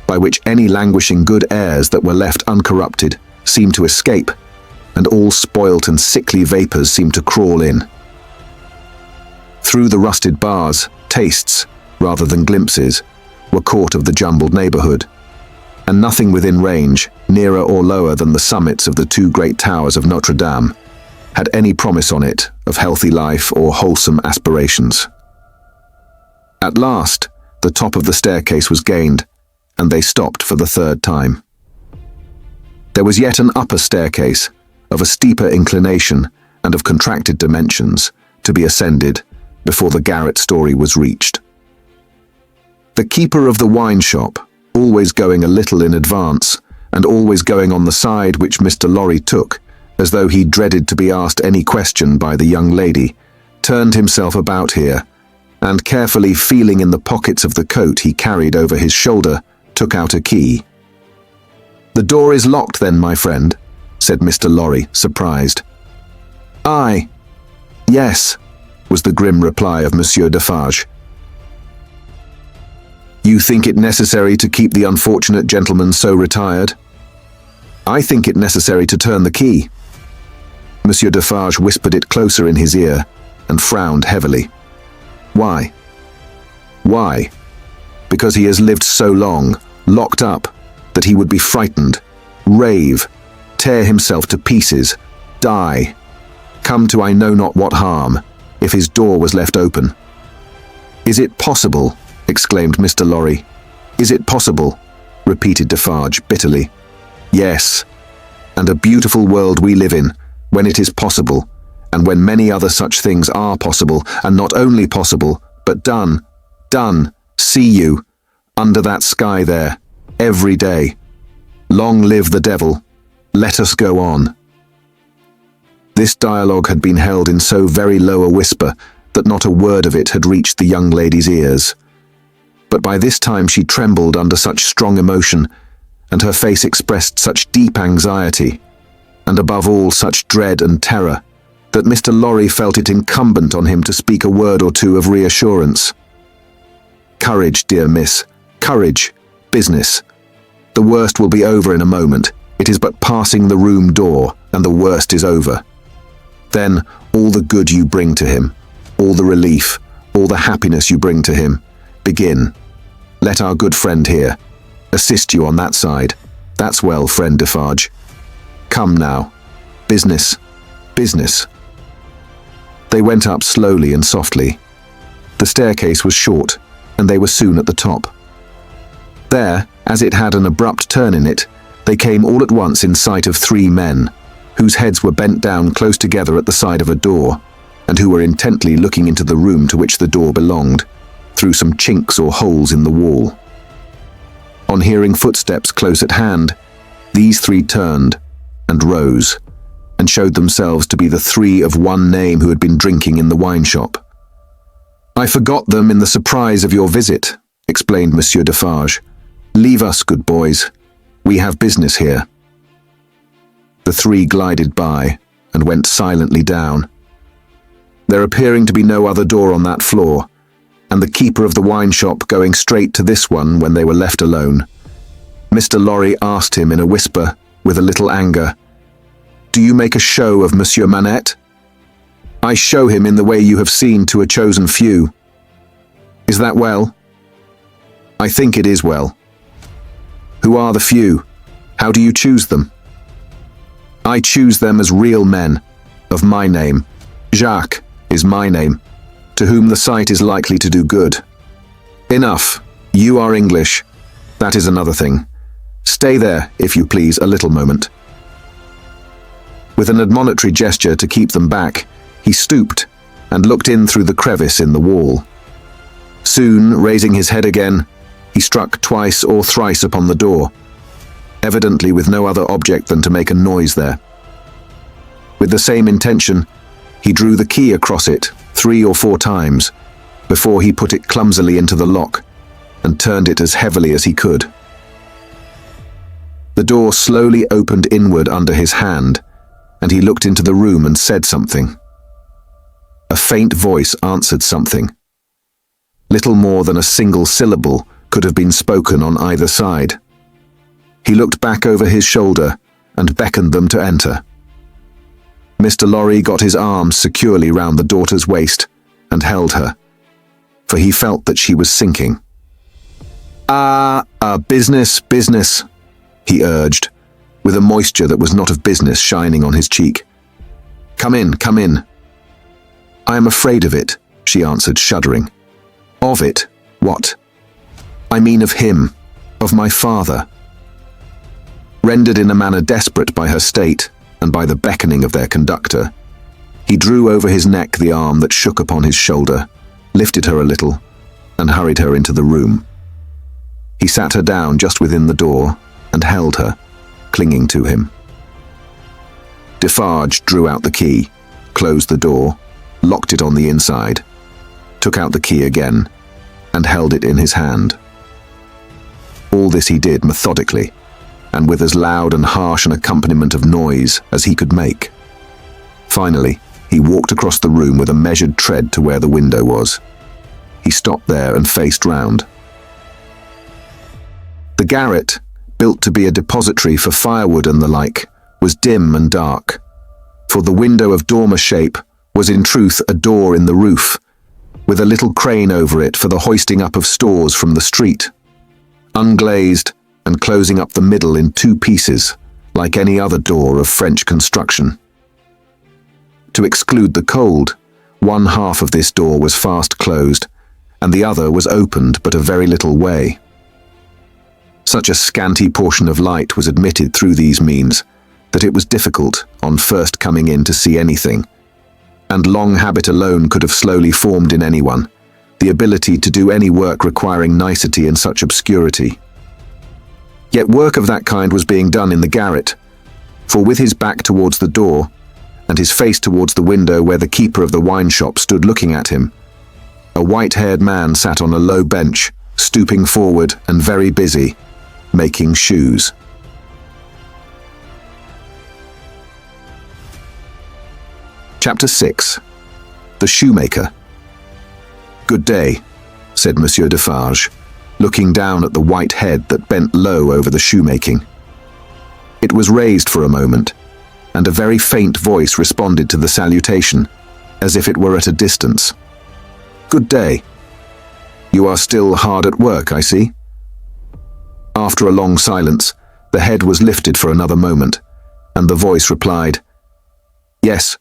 by which any languishing good airs that were left uncorrupted seemed to escape, and all spoilt and sickly vapours seemed to crawl in. Through the rusted bars, tastes, rather than glimpses, were caught of the jumbled neighbourhood, and nothing within range, nearer or lower than the summits of the two great towers of Notre Dame, had any promise on it of healthy life or wholesome aspirations. At last, the top of the staircase was gained, and they stopped for the third time. There was yet an upper staircase, of a steeper inclination and of contracted dimensions, to be ascended before the garret story was reached. The keeper of the wine shop, always going a little in advance, and always going on the side which Mr. Lorry took, as though he dreaded to be asked any question by the young lady, turned himself about here, and carefully feeling in the pockets of the coat he carried over his shoulder, took out a key. "The door is locked then, my friend," said Mr. Lorry, surprised. "Aye, yes," was the grim reply of Monsieur Defarge. "You think it necessary to keep the unfortunate gentleman so retired?" "I think it necessary to turn the key." Monsieur Defarge whispered it closer in his ear and frowned heavily. "Why?" "Why? Because he has lived so long, locked up, that he would be frightened, rave, tear himself to pieces, die, come to I know not what harm, if his door was left open." "Is it possible?" exclaimed Mr. Lorry. "Is it possible?" repeated Defarge bitterly. "Yes, and a beautiful world we live in, when it is possible, and when many other such things are possible, and not only possible, but done, see you, under that sky there, every day. Long live the devil. Let us go on." This dialogue had been held in so very low a whisper that not a word of it had reached the young lady's ears. But by this time she trembled under such strong emotion, and her face expressed such deep anxiety, and above all such dread and terror, that Mr. Lorry felt it incumbent on him to speak a word or two of reassurance. "Courage, dear miss, courage, business. The worst will be over in a moment. It is but passing the room door, and the worst is over. Then all the good you bring to him, all the relief, all the happiness you bring to him, begin. Let our good friend here assist you on that side. That's well, friend Defarge. Come now. Business, business." They went up slowly and softly. The staircase was short, and they were soon at the top. There, as it had an abrupt turn in it, they came all at once in sight of 3 men, whose heads were bent down close together at the side of a door, and who were intently looking into the room to which the door belonged, through some chinks or holes in the wall. On hearing footsteps close at hand, these 3 turned and rose, and showed themselves to be the 3 of one name who had been drinking in the wine shop. "I forgot them in the surprise of your visit," explained Monsieur Defarge. "Leave us, good boys. We have business here." The 3 glided by and went silently down, there appearing to be no other door on that floor, and the keeper of the wine shop going straight to this one when they were left alone. Mr. Lorry asked him in a whisper, with a little anger, "Do you make a show of Monsieur Manette?" "I show him in the way you have seen to a chosen few." "Is that well?" "I think it is well." "Who are the few? How do you choose them?" "I choose them as real men, of my name. Jacques is my name, to whom the sight is likely to do good." "Enough. You are English. That is another thing. Stay there, if you please, a little moment." With an admonitory gesture to keep them back, he stooped and looked in through the crevice in the wall. Soon, raising his head again, he struck twice or thrice upon the door, evidently with no other object than to make a noise there. With the same intention, he drew the key across it 3 or 4 times, before he put it clumsily into the lock, and turned it as heavily as he could. The door slowly opened inward under his hand, and he looked into the room and said something. A faint voice answered something. Little more than a single syllable could have been spoken on either side. He looked back over his shoulder and beckoned them to enter. Mr. Lorry got his arms securely round the daughter's waist and held her, for he felt that she was sinking. Business, business," he urged, with a moisture that was not of business shining on his cheek. Come in, come in." "I am afraid of it," she answered, shuddering. "Of it? What?" "I mean of him, of my father." Rendered in a manner desperate by her state and by the beckoning of their conductor, he drew over his neck the arm that shook upon his shoulder, lifted her a little, and hurried her into the room. He sat her down just within the door and held her, clinging to him. Defarge drew out the key, closed the door, locked it on the inside, took out the key again, and held it in his hand. All this he did methodically, and with as loud and harsh an accompaniment of noise as he could make. Finally, he walked across the room with a measured tread to where the window was. He stopped there and faced round. The garret, built to be a depository for firewood and the like, was dim and dark, for the window of dormer shape was in truth a door in the roof, with a little crane over it for the hoisting up of stores from the street, unglazed and closing up the middle in two pieces, like any other door of French construction. To exclude the cold, one half of this door was fast closed, and the other was opened but a very little way. Such a scanty portion of light was admitted through these means that it was difficult, on first coming in, to see anything, and long habit alone could have slowly formed in anyone the ability to do any work requiring nicety in such obscurity. Yet work of that kind was being done in the garret, for with his back towards the door, and his face towards the window where the keeper of the wine shop stood looking at him, a white-haired man sat on a low bench, stooping forward and very busy, making shoes. Chapter 6. The Shoemaker. "Good day," said Monsieur Defarge, looking down at the white head that bent low over the shoemaking. It was raised for a moment, and a very faint voice responded to the salutation, as if it were at a distance. "Good day. You are still hard at work, I see." After a long silence, the head was lifted for another moment, and the voice replied, "Yes,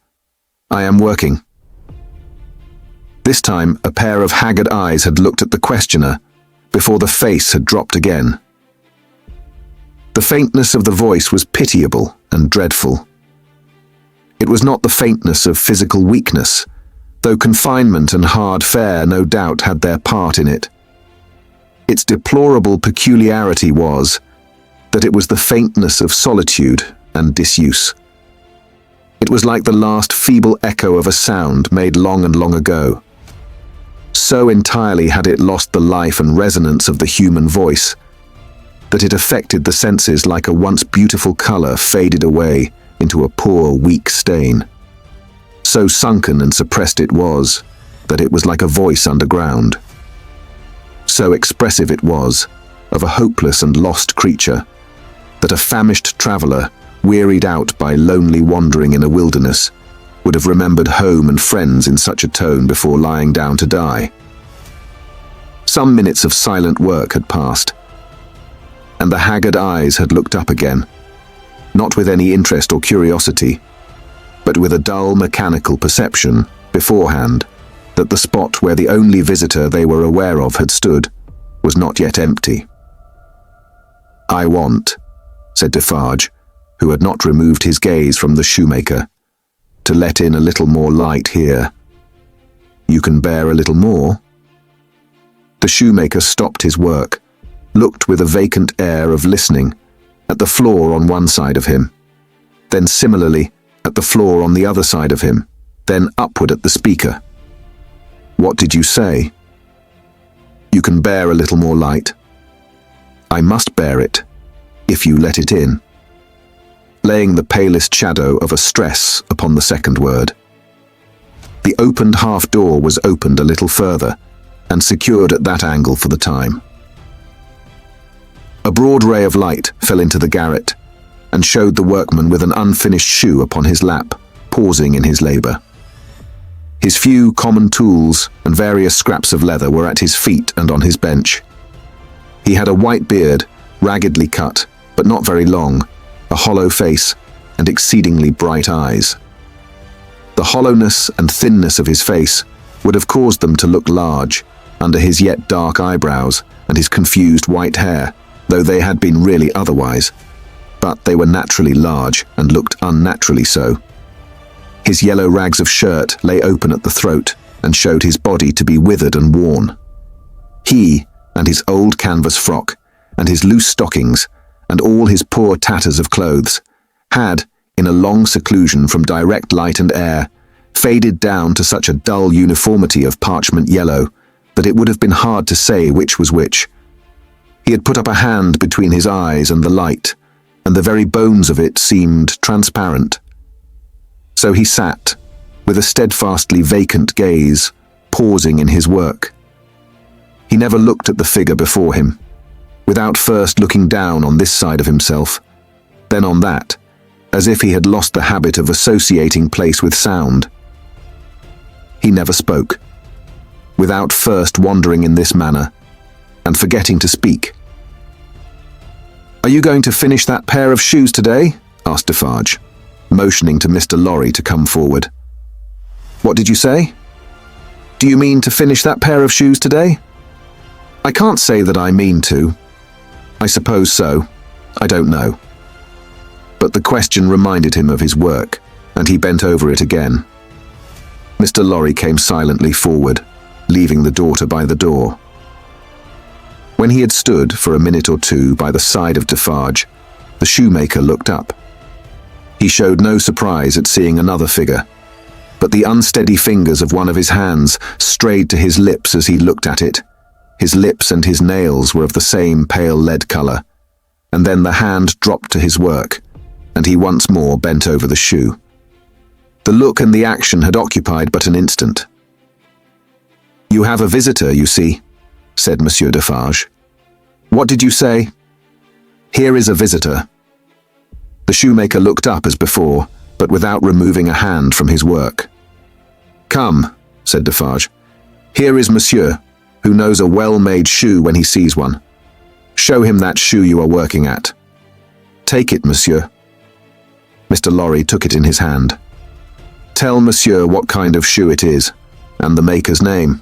I am working." This time, a pair of haggard eyes had looked at the questioner, before the face had dropped again. The faintness of the voice was pitiable and dreadful. It was not the faintness of physical weakness, though confinement and hard fare no doubt had their part in it. Its deplorable peculiarity was that it was the faintness of solitude and disuse. It was like the last feeble echo of a sound made long and long ago. So entirely had it lost the life and resonance of the human voice, that it affected the senses like a once beautiful colour faded away into a poor, weak stain. So sunken and suppressed it was, that it was like a voice underground. So expressive it was, of a hopeless and lost creature, that a famished traveller, wearied out by lonely wandering in a wilderness, would have remembered home and friends in such a tone before lying down to die. Some minutes of silent work had passed, and the haggard eyes had looked up again, not with any interest or curiosity, but with a dull mechanical perception, beforehand, that the spot where the only visitor they were aware of had stood was not yet empty. "I want," said Defarge, who had not removed his gaze from the shoemaker, "to let in a little more light here. You can bear a little more?" The shoemaker stopped his work, looked with a vacant air of listening at the floor on one side of him, then similarly at the floor on the other side of him, then upward at the speaker. "What did you say?" "You can bear a little more light." "I must bear it, if you let it in," laying the palest shadow of a stress upon the second word. The opened half door was opened a little further, and secured at that angle for the time. A broad ray of light fell into the garret, and showed the workman with an unfinished shoe upon his lap, pausing in his labour. His few common tools and various scraps of leather were at his feet and on his bench. He had a white beard, raggedly cut, but not very long, a hollow face, and exceedingly bright eyes. The hollowness and thinness of his face would have caused them to look large, under his yet dark eyebrows and his confused white hair, though they had been really otherwise. But they were naturally large and looked unnaturally so. His yellow rags of shirt lay open at the throat and showed his body to be withered and worn. He, and his old canvas frock, and his loose stockings, and all his poor tatters of clothes, had, in a long seclusion from direct light and air, faded down to such a dull uniformity of parchment yellow that it would have been hard to say which was which. He had put up a hand between his eyes and the light, and the very bones of it seemed transparent. So he sat, with a steadfastly vacant gaze, pausing in his work. He never looked at the figure before him, without first looking down on this side of himself, then on that, as if he had lost the habit of associating place with sound. He never spoke, without first wandering in this manner, and forgetting to speak. "Are you going to finish that pair of shoes today?" asked Defarge, motioning to Mr. Lorry to come forward. "What did you say? Do you mean to finish that pair of shoes today?" "I can't say that I mean to. I suppose so. I don't know." But the question reminded him of his work, and he bent over it again. Mr. Lorry came silently forward, leaving the daughter by the door. When he had stood for a minute or two by the side of Defarge, the shoemaker looked up. He showed no surprise at seeing another figure, but the unsteady fingers of one of his hands strayed to his lips as he looked at it. His lips and his nails were of the same pale lead color, and then the hand dropped to his work, and he once more bent over the shoe. The look and the action had occupied but an instant. "You have a visitor, you see," said Monsieur Defarge. "What did you say?" "Here is a visitor." The shoemaker looked up as before, but without removing a hand from his work. "Come," said Defarge. "Here is Monsieur, who knows a well-made shoe when he sees one. Show him that shoe you are working at. Take it, Monsieur." Mr. Lorry took it in his hand. "Tell Monsieur what kind of shoe it is, and the maker's name."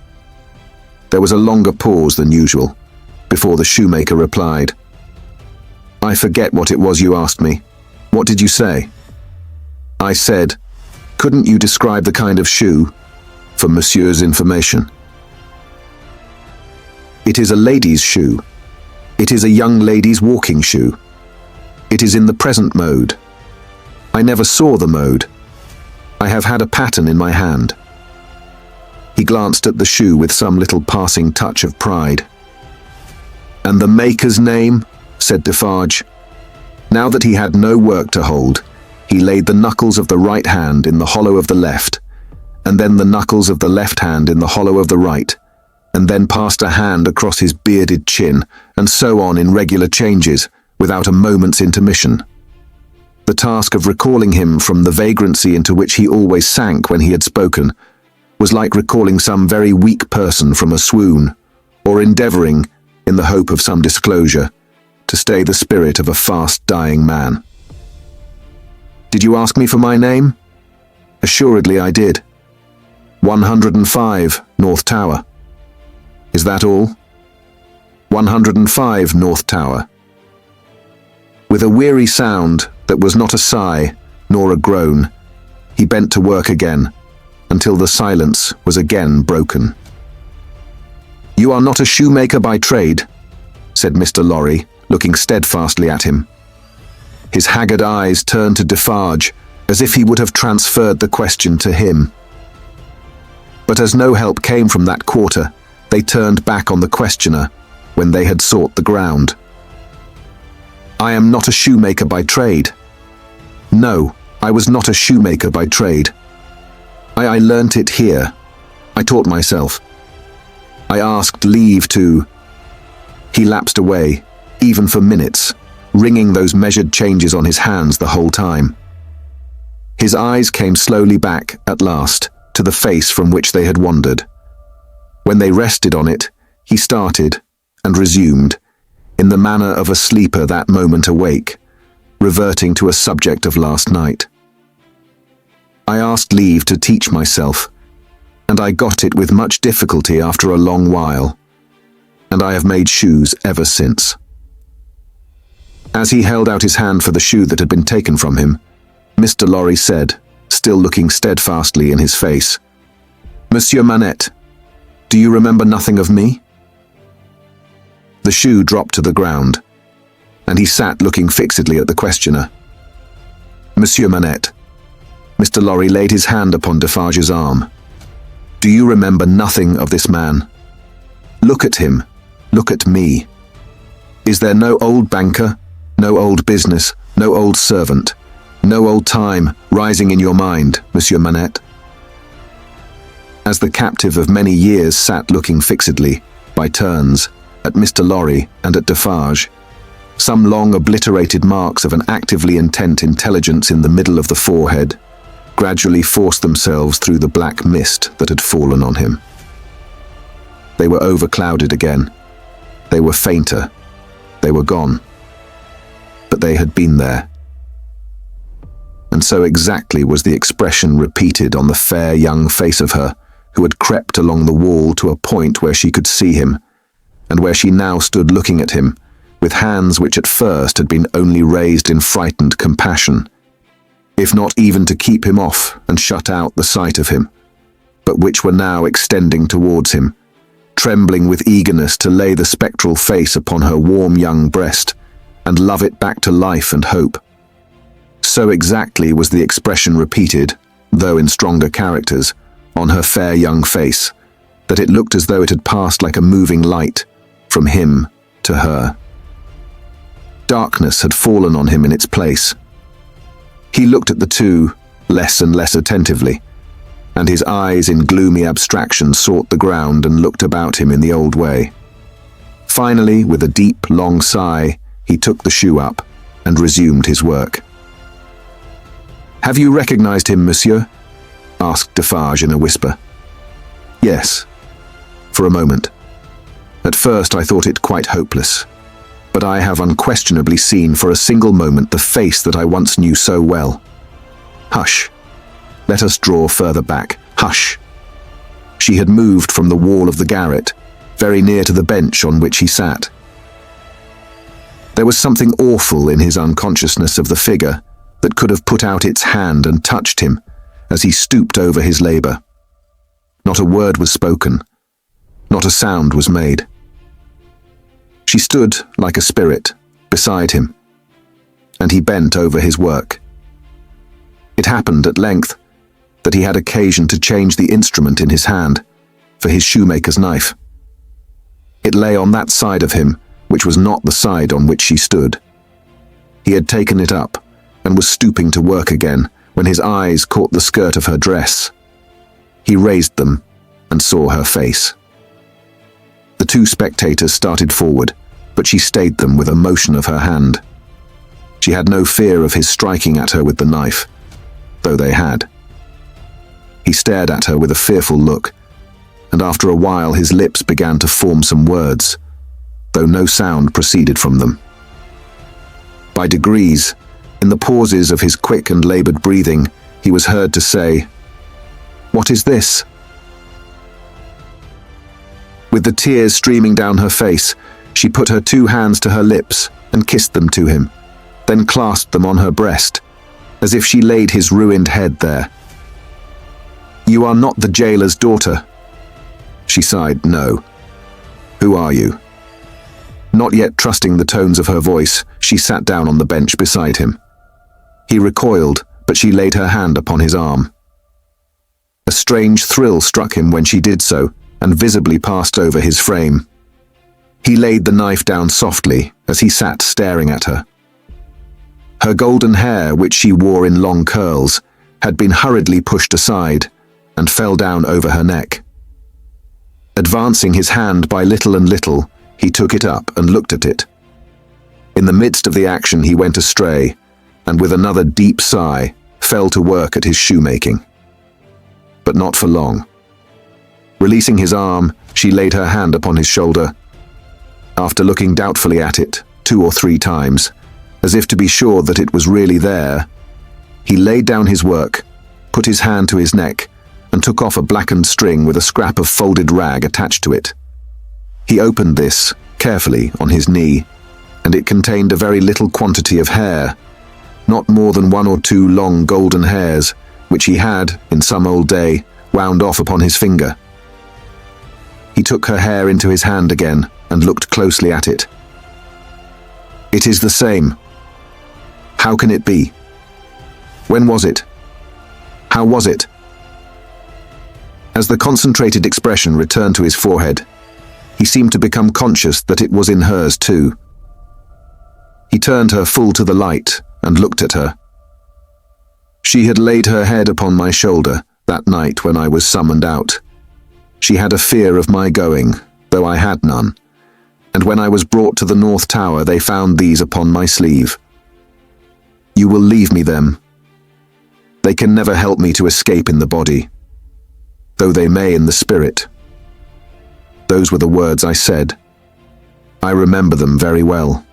There was a longer pause than usual, before the shoemaker replied, "I forget what it was you asked me. What did you say?" "I said, couldn't you describe the kind of shoe, for Monsieur's information?" "It is a lady's shoe. It is a young lady's walking shoe. It is in the present mode. I never saw the mode. I have had a pattern in my hand." He glanced at the shoe with some little passing touch of pride. "And the maker's name?" said Defarge. Now that he had no work to hold, he laid the knuckles of the right hand in the hollow of the left, and then the knuckles of the left hand in the hollow of the right, and then passed a hand across his bearded chin, and so on in regular changes, without a moment's intermission. The task of recalling him from the vagrancy into which he always sank when he had spoken was like recalling some very weak person from a swoon, or endeavouring, in the hope of some disclosure, to stay the spirit of a fast-dying man. "Did you ask me for my name?" "Assuredly I did." 105 North Tower." "Is that all?" 105 North Tower." With a weary sound that was not a sigh nor a groan, he bent to work again, until the silence was again broken. "You are not a shoemaker by trade," said Mr. Lorry, looking steadfastly at him. His haggard eyes turned to Defarge, as if he would have transferred the question to him. But as no help came from that quarter, they turned back on the questioner when they had sought the ground. "I am not a shoemaker by trade. No, I was not a shoemaker by trade. I learnt it here. I taught myself. I asked leave to..." He lapsed away, even for minutes, ringing those measured changes on his hands the whole time. His eyes came slowly back, at last, to the face from which they had wandered. When they rested on it, he started, and resumed, in the manner of a sleeper that moment awake, reverting to a subject of last night. "I asked leave to teach myself, and I got it with much difficulty after a long while, and I have made shoes ever since." As he held out his hand for the shoe that had been taken from him, Mr. Lorry said, still looking steadfastly in his face, "Monsieur Manette, do you remember nothing of me?" The shoe dropped to the ground, and he sat looking fixedly at the questioner. "Monsieur Manette, Mr. Lorry laid his hand upon Defarge's arm. "Do you remember nothing of this man? Look at him. Look at me. Is there no old banker, no old business, no old servant, no old time rising in your mind, Monsieur Manette?" As the captive of many years sat looking fixedly, by turns, at Mr. Lorry and at Defarge, some long obliterated marks of an actively intent intelligence in the middle of the forehead gradually forced themselves through the black mist that had fallen on him. They were overclouded again. They were fainter. They were gone. But they had been there. And so exactly was the expression repeated on the fair young face of her, who had crept along the wall to a point where she could see him, and where she now stood looking at him, with hands which at first had been only raised in frightened compassion, if not even to keep him off and shut out the sight of him, but which were now extending towards him, trembling with eagerness to lay the spectral face upon her warm young breast and love it back to life and hope. So exactly was the expression repeated, though in stronger characters, on her fair young face, that it looked as though it had passed like a moving light from him to her. Darkness had fallen on him in its place. He looked at the two less and less attentively, and his eyes in gloomy abstraction sought the ground and looked about him in the old way. Finally, with a deep, long sigh, he took the shoe up and resumed his work. "Have you recognized him, monsieur?" asked Defarge in a whisper. "Yes, for a moment. At first I thought it quite hopeless, but I have unquestionably seen for a single moment the face that I once knew so well. Hush. Let us draw further back. Hush." She had moved from the wall of the garret, very near to the bench on which he sat. There was something awful in his unconsciousness of the figure that could have put out its hand and touched him as he stooped over his labor. Not a word was spoken. Not a sound was made. She stood like a spirit beside him, and he bent over his work. It happened at length that he had occasion to change the instrument in his hand for his shoemaker's knife. It lay on that side of him which was not the side on which she stood. He had taken it up and was stooping to work again when his eyes caught the skirt of her dress. He raised them and saw her face. The two spectators started forward, but she stayed them with a motion of her hand. She had no fear of his striking at her with the knife, though they had. He stared at her with a fearful look, and after a while his lips began to form some words, though no sound proceeded from them. By degrees, in the pauses of his quick and labored breathing, he was heard to say, "What is this?" With the tears streaming down her face, she put her two hands to her lips and kissed them to him, then clasped them on her breast, as if she laid his ruined head there. "You are not the jailer's daughter." She sighed, "No. Who are you?" Not yet trusting the tones of her voice, she sat down on the bench beside him. He recoiled, but she laid her hand upon his arm. A strange thrill struck him when she did so, and visibly passed over his frame. He laid the knife down softly as he sat staring at her. Her golden hair, which she wore in long curls, had been hurriedly pushed aside and fell down over her neck. Advancing his hand by little and little, he took it up and looked at it. In the midst of the action he went astray, and with another deep sigh, fell to work at his shoemaking. But not for long. Releasing his arm, she laid her hand upon his shoulder. After looking doubtfully at it 2 or 3 times, as if to be sure that it was really there, he laid down his work, put his hand to his neck, and took off a blackened string with a scrap of folded rag attached to it. He opened this, carefully, on his knee, and it contained a very little quantity of hair, not more than 1 or 2 long golden hairs, which he had, in some old day, wound off upon his finger. He took her hair into his hand again and looked closely at it. "It is the same. How can it be? When was it?" How was it? As the concentrated expression returned to his forehead, he seemed to become conscious that it was in hers too. He turned her full to the light and looked at her. She had laid her head upon my shoulder that night when I was summoned out. She had a fear of my going, though I had none, and when I was brought to the North Tower they found these upon my sleeve. You will leave me them. They can never help me to escape in the body, though they may in the spirit. Those were the words I said. I remember them very well.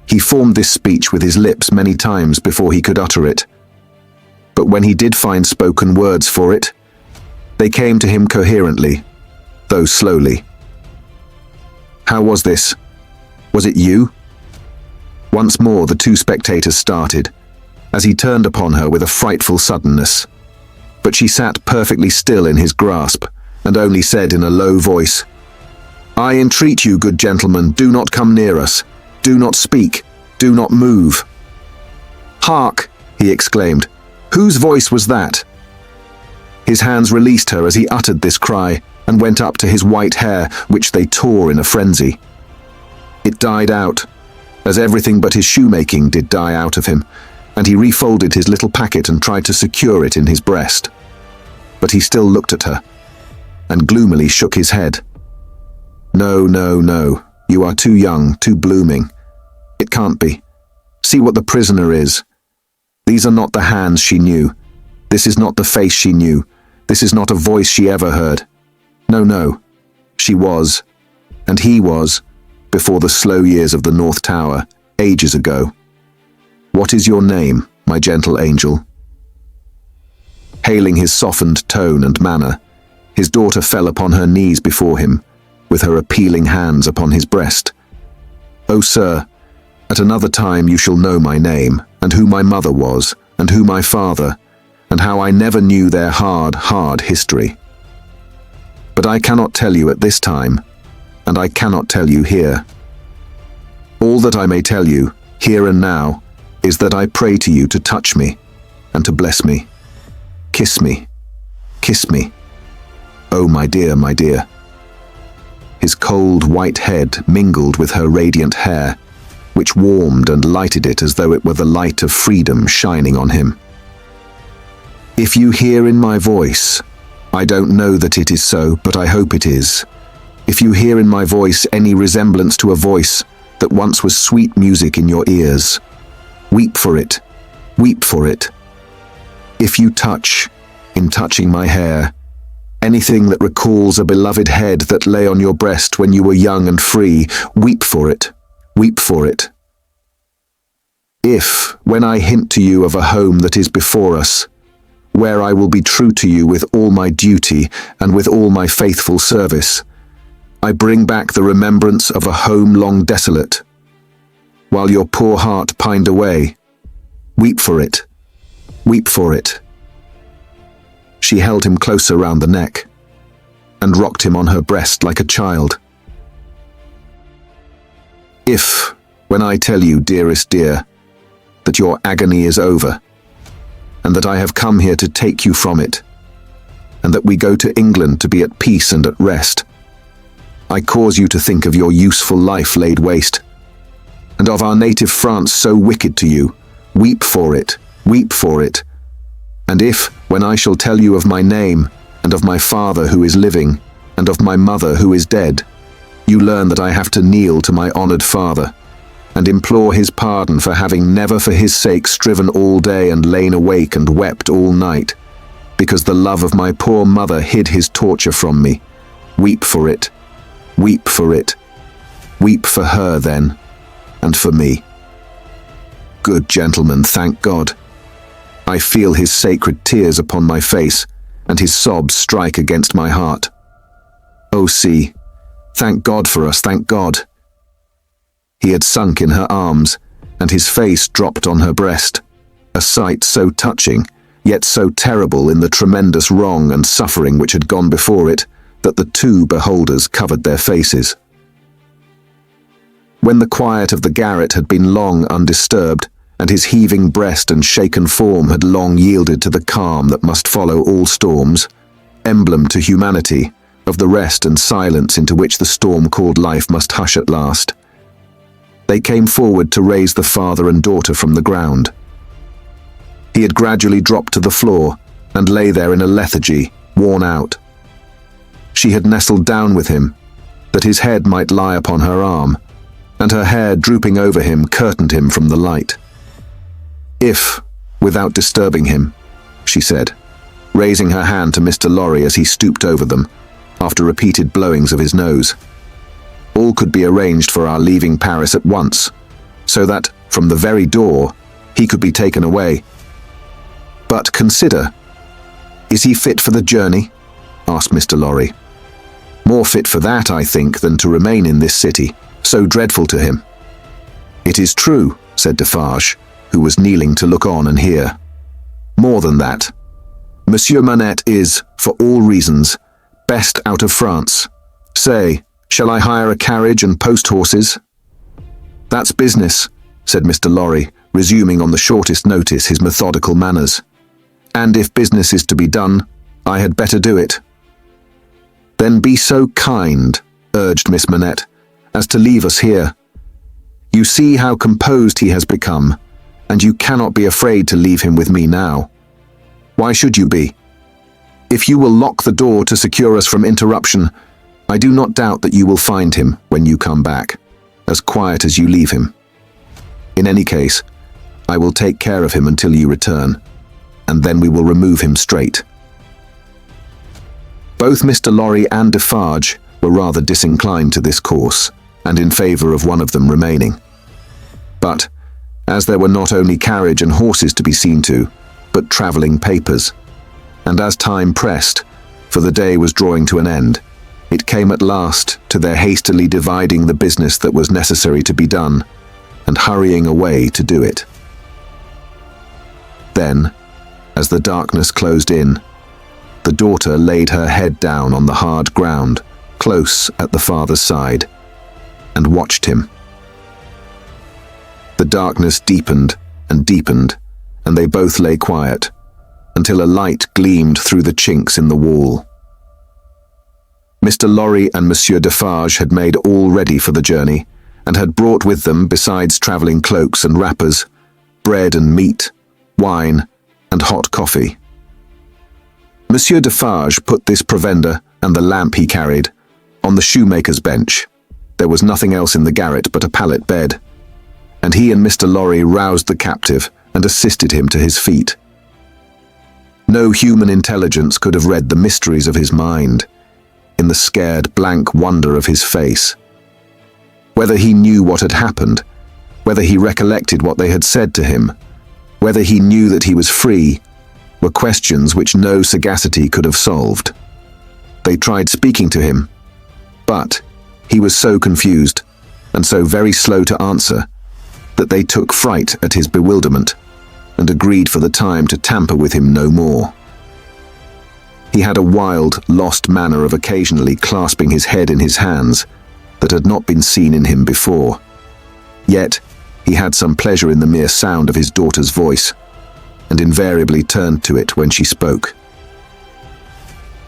He formed this speech with his lips many times before he could utter it, but when he did find spoken words for it, they came to him coherently, though slowly. How was this? Was it you? Once more the two spectators started, as he turned upon her with a frightful suddenness, but she sat perfectly still in his grasp, and only said in a low voice, I entreat you, good gentlemen, do not come near us. Do not speak. Do not move. Hark, he exclaimed. Whose voice was that? His hands released her as he uttered this cry and went up to his white hair, which they tore in a frenzy. It died out, as everything but his shoemaking did die out of him, and he refolded his little packet and tried to secure it in his breast. But he still looked at her, and gloomily shook his head. No, no, no, you are too young, too blooming. It can't be. See what the prisoner is. These are not the hands she knew. This is not the face she knew. This is not a voice she ever heard. No, no. She was, and he was, before the slow years of the North Tower, ages ago. What is your name, my gentle angel? Hailing his softened tone and manner, his daughter fell upon her knees before him, with her appealing hands upon his breast. Oh, sir, at another time you shall know my name, and who my mother was, and who my father, and how I never knew their hard, hard history. But I cannot tell you at this time, and I cannot tell you here. All that I may tell you, here and now, is that I pray to you to touch me, and to bless me. Kiss me. Kiss me. Oh, my dear, my dear. His cold white head mingled with her radiant hair, which warmed and lighted it as though it were the light of freedom shining on him. If you hear in my voice, I don't know that it is so, but I hope it is. If you hear in my voice any resemblance to a voice that once was sweet music in your ears, weep for it, weep for it. If you touch, in touching my hair, anything that recalls a beloved head that lay on your breast when you were young and free, weep for it, weep for it. If, when I hint to you of a home that is before us, where I will be true to you with all my duty and with all my faithful service, I bring back the remembrance of a home long desolate, while your poor heart pined away, weep for it, weep for it. She held him closer round the neck and rocked him on her breast like a child. If, when I tell you, dearest dear, that your agony is over, and that I have come here to take you from it, and that we go to England to be at peace and at rest, I cause you to think of your useful life laid waste, and of our native France so wicked to you, weep for it, weep for it. And if, when I shall tell you of my name, and of my father who is living, and of my mother who is dead, you learn that I have to kneel to my honoured father, and implore his pardon for having never for his sake striven all day and lain awake and wept all night, because the love of my poor mother hid his torture from me. Weep for it, weep for it, weep for her then, and for me. Good gentlemen, thank God. I feel his sacred tears upon my face, and his sobs strike against my heart. Oh, see, thank God for us, thank God. He had sunk in her arms, and his face dropped on her breast, a sight so touching, yet so terrible in the tremendous wrong and suffering which had gone before it, that the two beholders covered their faces. When the quiet of the garret had been long undisturbed, and his heaving breast and shaken form had long yielded to the calm that must follow all storms, emblem to humanity of the rest and silence into which the storm called life must hush at last. They came forward to raise the father and daughter from the ground. He had gradually dropped to the floor and lay there in a lethargy, worn out. She had nestled down with him, that his head might lie upon her arm, and her hair drooping over him curtained him from the light. "If, without disturbing him," she said, raising her hand to Mr. Lorry as he stooped over them, after repeated blowings of his nose. "All could be arranged for our leaving Paris at once, so that, from the very door, he could be taken away. But consider, is he fit for the journey?" asked Mr. Lorry. "More fit for that, I think, than to remain in this city, so dreadful to him." "It is true," said Defarge, who was kneeling to look on and hear. "More than that. Monsieur Manette is, for all reasons, best out of France. Say, shall I hire a carriage and post horses?" "That's business," said Mr. Lorry, resuming on the shortest notice his methodical manners. "And if business is to be done, I had better do it." "Then be so kind," urged Miss Manette, "as to leave us here. You see how composed he has become, and you cannot be afraid to leave him with me now. Why should you be? If you will lock the door to secure us from interruption, I do not doubt that you will find him, when you come back, as quiet as you leave him. In any case, I will take care of him until you return, and then we will remove him straight." Both Mr. Lorry and Defarge were rather disinclined to this course, and in favour of one of them remaining. But, as there were not only carriage and horses to be seen to, but travelling papers, and as time pressed, for the day was drawing to an end, it came at last to their hastily dividing the business that was necessary to be done, and hurrying away to do it. Then, as the darkness closed in, the daughter laid her head down on the hard ground, close at the father's side, and watched him. The darkness deepened and deepened, and they both lay quiet, until a light gleamed through the chinks in the wall. Mr. Lorry and Monsieur Defarge had made all ready for the journey, and had brought with them, besides travelling cloaks and wrappers, bread and meat, wine, and hot coffee. Monsieur Defarge put this provender and the lamp he carried on the shoemaker's bench. There was nothing else in the garret but a pallet bed, and he and Mr. Lorry roused the captive and assisted him to his feet. No human intelligence could have read the mysteries of his mind, in the scared, blank wonder of his face. Whether he knew what had happened, whether he recollected what they had said to him, whether he knew that he was free, were questions which no sagacity could have solved. They tried speaking to him, but he was so confused, and so very slow to answer, that they took fright at his bewilderment, and agreed for the time to tamper with him no more. He had a wild, lost manner of occasionally clasping his head in his hands that had not been seen in him before. Yet, he had some pleasure in the mere sound of his daughter's voice, and invariably turned to it when she spoke.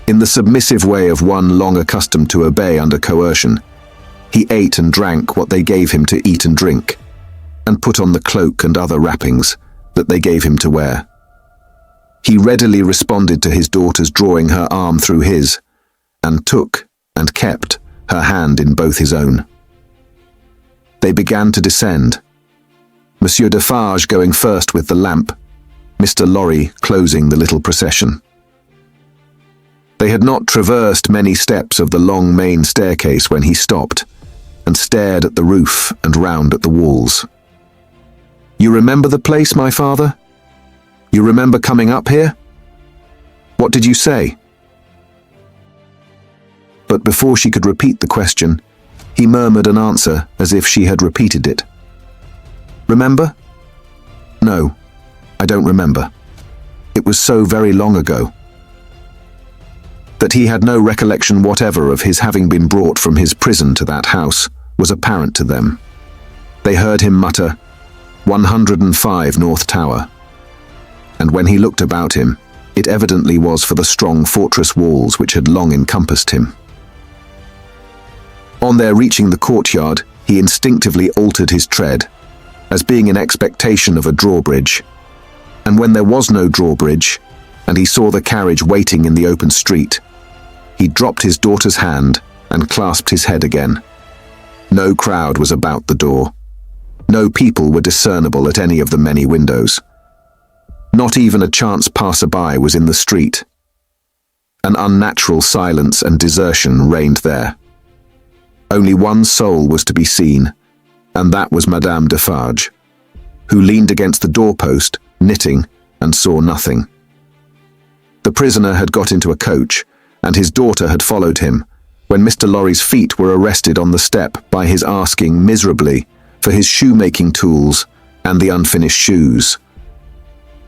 In the submissive way of one long accustomed to obey under coercion, he ate and drank what they gave him to eat and drink, and put on the cloak and other wrappings that they gave him to wear. He readily responded to his daughter's drawing her arm through his, and took and kept her hand in both his own. They began to descend, Monsieur Defarge going first with the lamp, Mr. Lorry closing the little procession. They had not traversed many steps of the long main staircase when he stopped, and stared at the roof and round at the walls. "You remember the place, my father? You remember coming up here? What did you say?" But before she could repeat the question, he murmured an answer as if she had repeated it. "Remember? No, I don't remember. It was so very long ago." That he had no recollection whatever of his having been brought from his prison to that house was apparent to them. They heard him mutter, 105 North Tower. And when he looked about him, it evidently was for the strong fortress walls which had long encompassed him. On their reaching the courtyard, he instinctively altered his tread, as being in expectation of a drawbridge. And when there was no drawbridge, and he saw the carriage waiting in the open street, he dropped his daughter's hand and clasped his head again. No crowd was about the door. No people were discernible at any of the many windows. Not even a chance passerby was in the street. An unnatural silence and desertion reigned there. Only one soul was to be seen, and that was Madame Defarge, who leaned against the doorpost, knitting, and saw nothing. The prisoner had got into a coach, and his daughter had followed him, when Mr. Lorry's feet were arrested on the step by his asking miserably for his shoemaking tools and the unfinished shoes.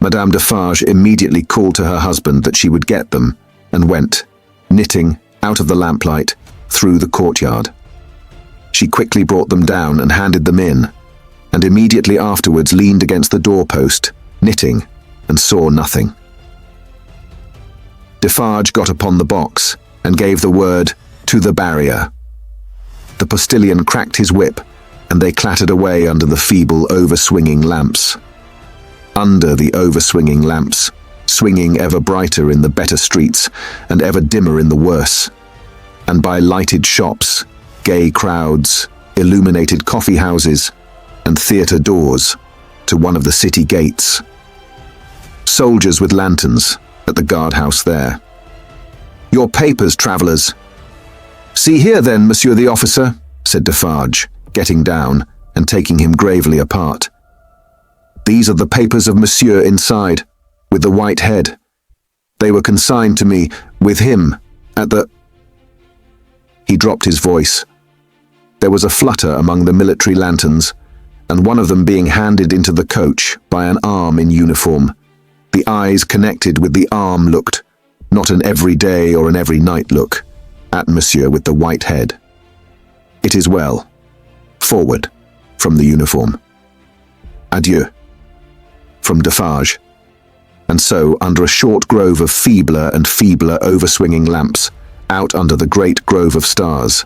Madame Defarge immediately called to her husband that she would get them, and went, knitting, out of the lamplight, through the courtyard. She quickly brought them down and handed them in, and immediately afterwards leaned against the doorpost, knitting, and saw nothing. Defarge got upon the box and gave the word, "To the barrier." The postilion cracked his whip, and they clattered away under the feeble, over-swinging lamps. Under the over-swinging lamps, swinging ever brighter in the better streets and ever dimmer in the worse, and by lighted shops, gay crowds, illuminated coffee houses, and theatre doors, to one of the city gates. Soldiers with lanterns at the guardhouse there. "Your papers, travellers." "See here then, monsieur the officer," said Defarge, getting down and taking him gravely apart. "These are the papers of monsieur inside, with the white head. They were consigned to me, with him, at the—" He dropped his voice. There was a flutter among the military lanterns, and one of them being handed into the coach by an arm in uniform. The eyes connected with the arm looked, not an everyday or an every night look, at monsieur with the white head. "It is well. Forward," from the uniform. "Adieu," from Defarge. And so, under a short grove of feebler and feebler over-swinging lamps, out under the great grove of stars.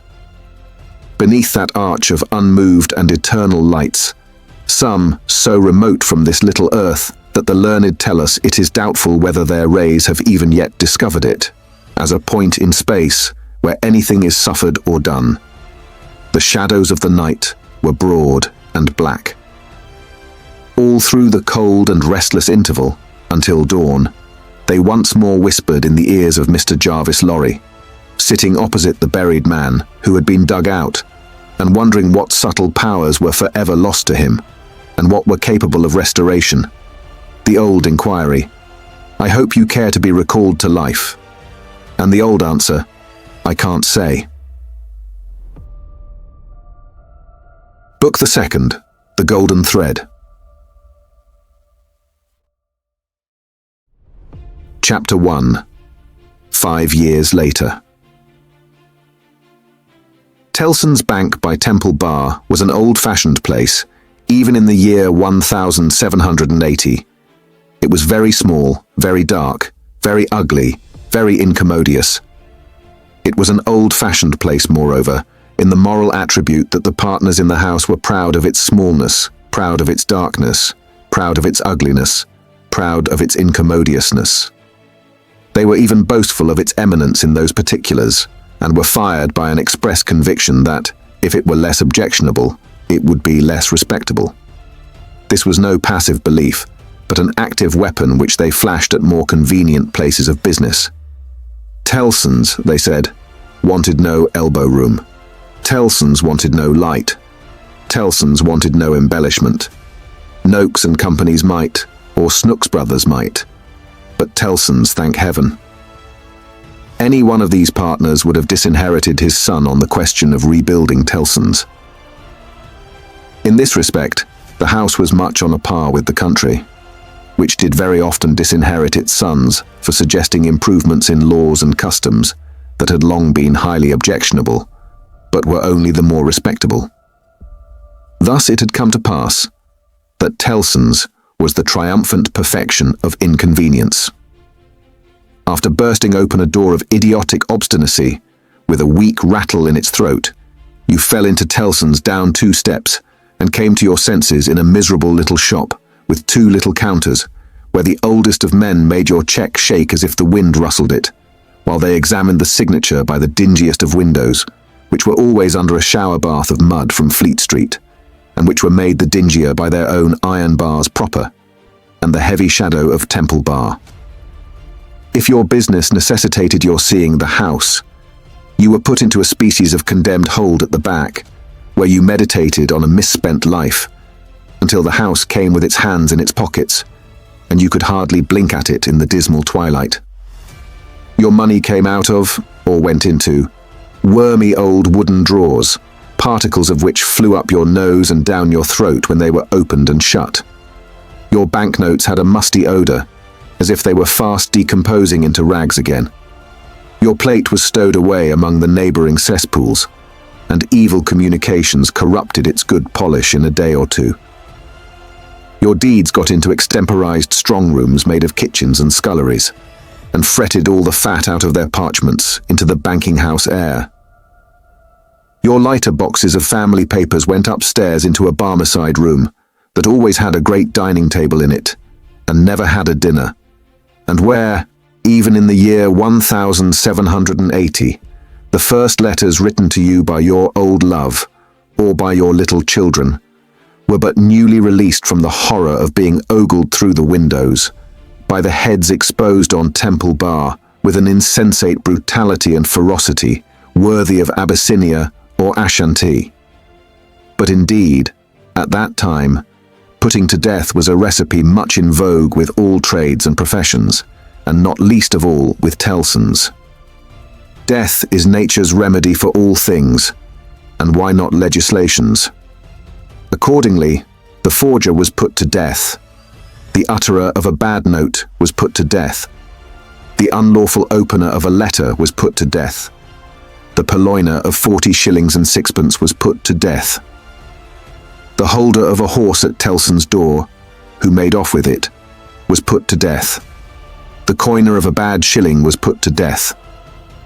Beneath that arch of unmoved and eternal lights, some so remote from this little earth that the learned tell us it is doubtful whether their rays have even yet discovered it, as a point in space where anything is suffered or done. The shadows of the night were broad and black. All through the cold and restless interval, until dawn, they once more whispered in the ears of Mr. Jarvis Lorry, sitting opposite the buried man who had been dug out, and wondering what subtle powers were forever lost to him, and what were capable of restoration. The old inquiry, "I hope you care to be recalled to life." And the old answer, "I can't say." Book the Second, The Golden Thread. Chapter 1. 5 years later. Tellson's Bank by Temple Bar was an old-fashioned place, even in the year 1780. It was very small, very dark, very ugly, very incommodious. It was an old-fashioned place, moreover, in the moral attribute that the partners in the house were proud of its smallness, proud of its darkness, proud of its ugliness, proud of its incommodiousness. They were even boastful of its eminence in those particulars, and were fired by an express conviction that, if it were less objectionable, it would be less respectable. This was no passive belief, but an active weapon which they flashed at more convenient places of business. Tellson's, they said, wanted no elbow room. Tellson's wanted no light. Tellson's wanted no embellishment. Noakes and Companies might, or Snooks Brothers might, but Tellson's, thank heaven. Any one of these partners would have disinherited his son on the question of rebuilding Tellson's. In this respect, the house was much on a par with the country, which did very often disinherit its sons for suggesting improvements in laws and customs that had long been highly objectionable, but were only the more respectable. Thus it had come to pass that Tellson's was the triumphant perfection of inconvenience. After bursting open a door of idiotic obstinacy, with a weak rattle in its throat, you fell into Tellson's down 2 steps and came to your senses in a miserable little shop with 2 little counters, where the oldest of men made your cheque shake as if the wind rustled it, while they examined the signature by the dingiest of windows, which were always under a shower bath of mud from Fleet Street, and which were made the dingier by their own iron bars proper, and the heavy shadow of Temple Bar. If your business necessitated your seeing the house, you were put into a species of condemned hold at the back, where you meditated on a misspent life, until the house came with its hands in its pockets, and you could hardly blink at it in the dismal twilight. Your money came out of, or went into, wormy old wooden drawers, particles of which flew up your nose and down your throat when they were opened and shut. Your banknotes had a musty odor, as if they were fast decomposing into rags again. Your plate was stowed away among the neighboring cesspools, and evil communications corrupted its good polish in a day or 2. Your deeds got into extemporized strong rooms made of kitchens and sculleries, and fretted all the fat out of their parchments into the banking house air. Your lighter boxes of family papers went upstairs into a Barmecide room that always had a great dining table in it, and never had a dinner, and where, even in the year 1780, the first letters written to you by your old love, or by your little children, were but newly released from the horror of being ogled through the windows, by the heads exposed on Temple Bar with an insensate brutality and ferocity worthy of Abyssinia or Ashanti. But indeed, at that time, putting to death was a recipe much in vogue with all trades and professions, and not least of all with Tellson's. Death is nature's remedy for all things, and why not legislation's? Accordingly, the forger was put to death. The utterer of a bad note was put to death. The unlawful opener of a letter was put to death. The purloiner of 40 shillings and 6pence was put to death. The holder of a horse at Tellson's door, who made off with it, was put to death. The coiner of a bad shilling was put to death.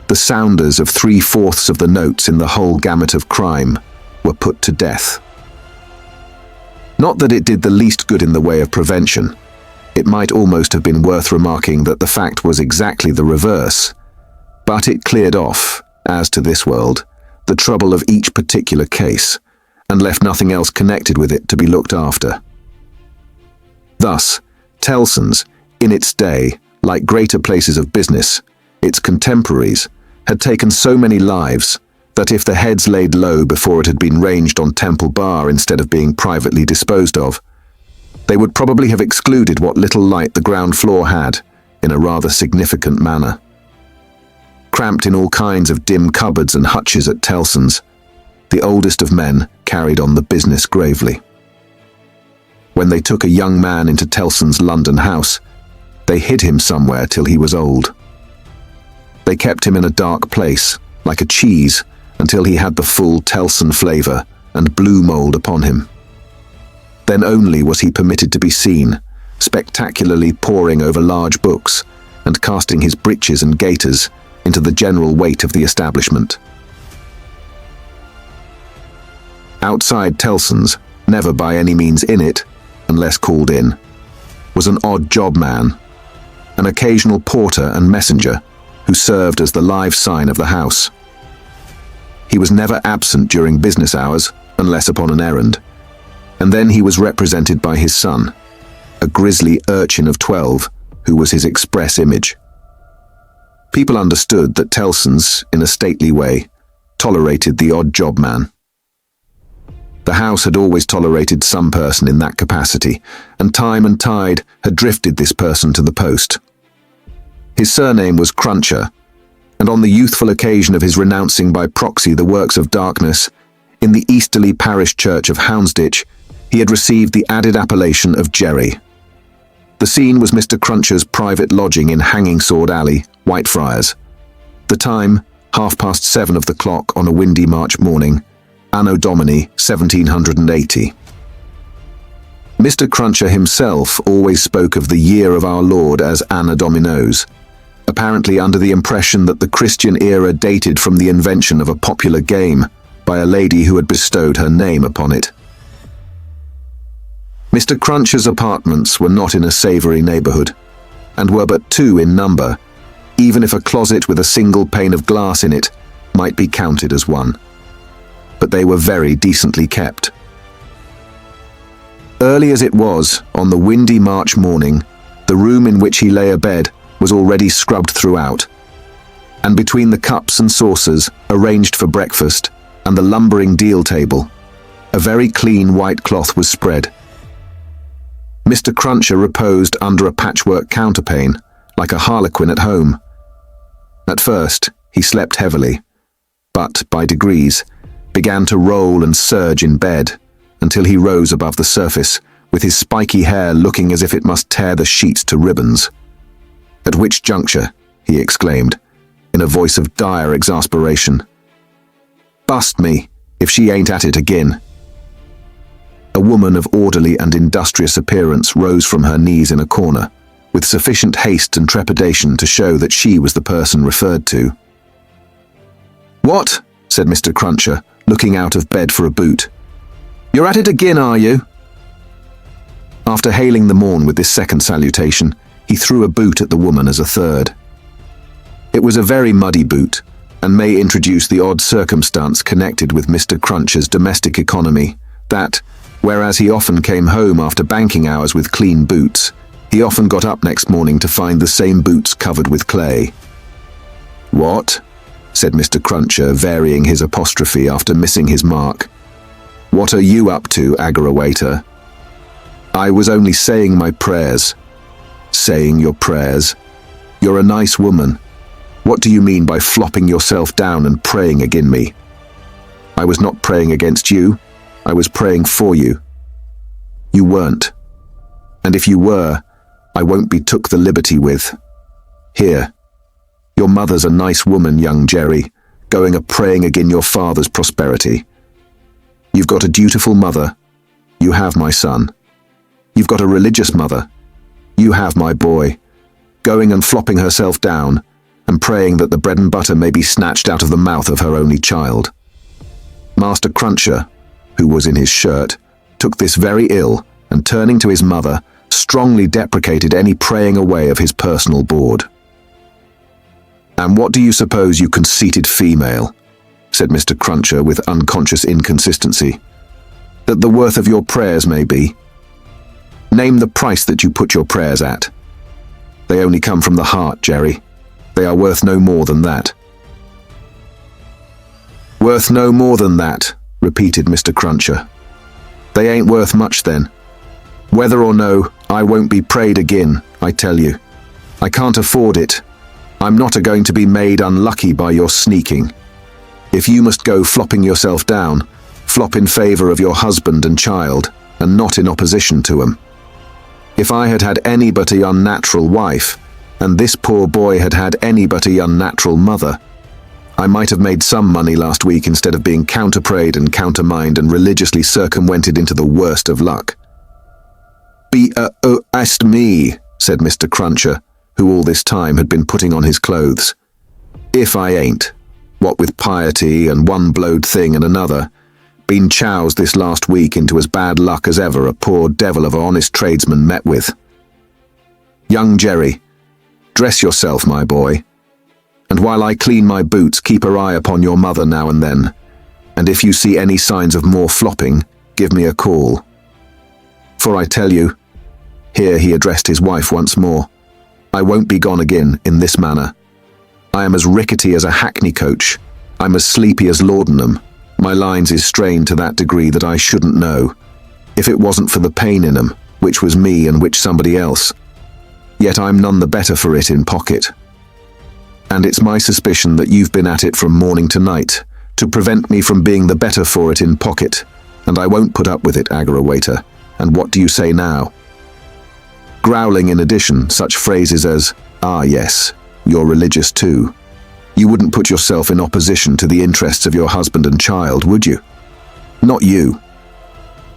The sounders of 3/4 of the notes in the whole gamut of crime were put to death. Not that it did the least good in the way of prevention. It might almost have been worth remarking that the fact was exactly the reverse, but it cleared off, as to this world, the trouble of each particular case, and left nothing else connected with it to be looked after. Thus, Tellson's, in its day, like greater places of business, its contemporaries, had taken so many lives that if the heads laid low before it had been ranged on Temple Bar instead of being privately disposed of, they would probably have excluded what little light the ground floor had in a rather significant manner. Cramped in all kinds of dim cupboards and hutches at Tellson's, the oldest of men carried on the business gravely. When they took a young man into Tellson's London house, they hid him somewhere till he was old. They kept him in a dark place, like a cheese, until he had the full Tellson flavour and blue mould upon him. Then only was he permitted to be seen, spectacularly poring over large books and casting his breeches and gaiters into the general weight of the establishment. Outside Tellson's, never by any means in it, unless called in, was an odd job man, an occasional porter and messenger who served as the live sign of the house. He was never absent during business hours, unless upon an errand, and then he was represented by his son, a grisly urchin of 12, who was his express image. People understood that Tellson's, in a stately way, tolerated the odd job man. The house had always tolerated some person in that capacity, and time and tide had drifted this person to the post. His surname was Cruncher, and on the youthful occasion of his renouncing by proxy the works of darkness, in the easterly parish church of Houndsditch, he had received the added appellation of Jerry. The scene was Mr. Cruncher's private lodging in Hanging Sword Alley, Whitefriars. The time, 7:30 of the clock on a windy March morning, Anno Domini 1780. Mr. Cruncher himself always spoke of the year of our Lord as Anno Dominos, apparently under the impression that the Christian era dated from the invention of a popular game by a lady who had bestowed her name upon it. Mr. Cruncher's apartments were not in a savoury neighbourhood, and were but 2 in number, even if a closet with a single pane of glass in it might be counted as one. But they were very decently kept. Early as it was, on the windy March morning, the room in which he lay abed was already scrubbed throughout, and between the cups and saucers arranged for breakfast and the lumbering deal table, a very clean white cloth was spread. Mr. Cruncher reposed under a patchwork counterpane, like a harlequin at home. At first, he slept heavily, but, by degrees, began to roll and surge in bed, until he rose above the surface, with his spiky hair looking as if it must tear the sheets to ribbons. At which juncture, he exclaimed, in a voice of dire exasperation, "Bust me, if she ain't at it again." A woman of orderly and industrious appearance rose from her knees in a corner, with sufficient haste and trepidation to show that she was the person referred to. "What?" said Mr. Cruncher, looking out of bed for a boot. "You're at it again, are you?" After hailing the morn with this second salutation, he threw a boot at the woman as a third. It was a very muddy boot, and may introduce the odd circumstance connected with Mr. Cruncher's domestic economy, that, whereas he often came home after banking hours with clean boots, he often got up next morning to find the same boots covered with clay. "What?" said Mr. Cruncher, varying his apostrophe after missing his mark. "What are you up to, aggrawator?" "I was only saying my prayers." "Saying your prayers? You're a nice woman. What do you mean by flopping yourself down and praying agin me?" "I was not praying against you. I was praying for you." "You weren't. And if you were, I won't be took the liberty with. Here, your mother's a nice woman, young Jerry, going a-praying agin your father's prosperity. You've got a dutiful mother. You have my son. You've got a religious mother. You have my boy, going and flopping herself down and praying that the bread and butter may be snatched out of the mouth of her only child." Master Cruncher, who was in his shirt, took this very ill, and turning to his mother, strongly deprecated any praying away of his personal board. "And what do you suppose, you conceited female," said Mr. Cruncher with unconscious inconsistency, "that the worth of your prayers may be? Name the price that you put your prayers at. They only come from the heart, Jerry. They are worth no more than that." "Worth no more than that," repeated Mr. Cruncher. "They ain't worth much then. Whether or no, I won't be prayed agin, I tell you. I can't afford it. I'm not a-going to be made unlucky by your sneaking. If you must go flopping yourself down, flop in favour of your husband and child, and not in opposition to 'em. If I had had any but a unnatural wife, and this poor boy had had any but a unnatural mother, I might have made some money last week instead of being counterprayed and countermined and religiously circumvented into the worst of luck." "Be-a-o-ast me," said Mr. Cruncher, who all this time had been putting on his clothes. "If I ain't, what with piety and one blowed thing and another, been choused this last week into as bad luck as ever a poor devil of an honest tradesman met with. Young Jerry, dress yourself, my boy, and while I clean my boots, keep an eye upon your mother now and then, and if you see any signs of more flopping, give me a call. For I tell you," here he addressed his wife once more, "I won't be gone again in this manner. I am as rickety as a hackney coach. I'm as sleepy as laudanum. My lines is strained to that degree that I shouldn't know, if it wasn't for the pain in 'em, which was me and which somebody else. Yet I'm none the better for it in pocket. And it's my suspicion that you've been at it from morning to night, to prevent me from being the better for it in pocket, and I won't put up with it, aggrawator. And what do you say now?" Growling in addition such phrases as, "Ah yes, you're religious too. You wouldn't put yourself in opposition to the interests of your husband and child, would you? Not you.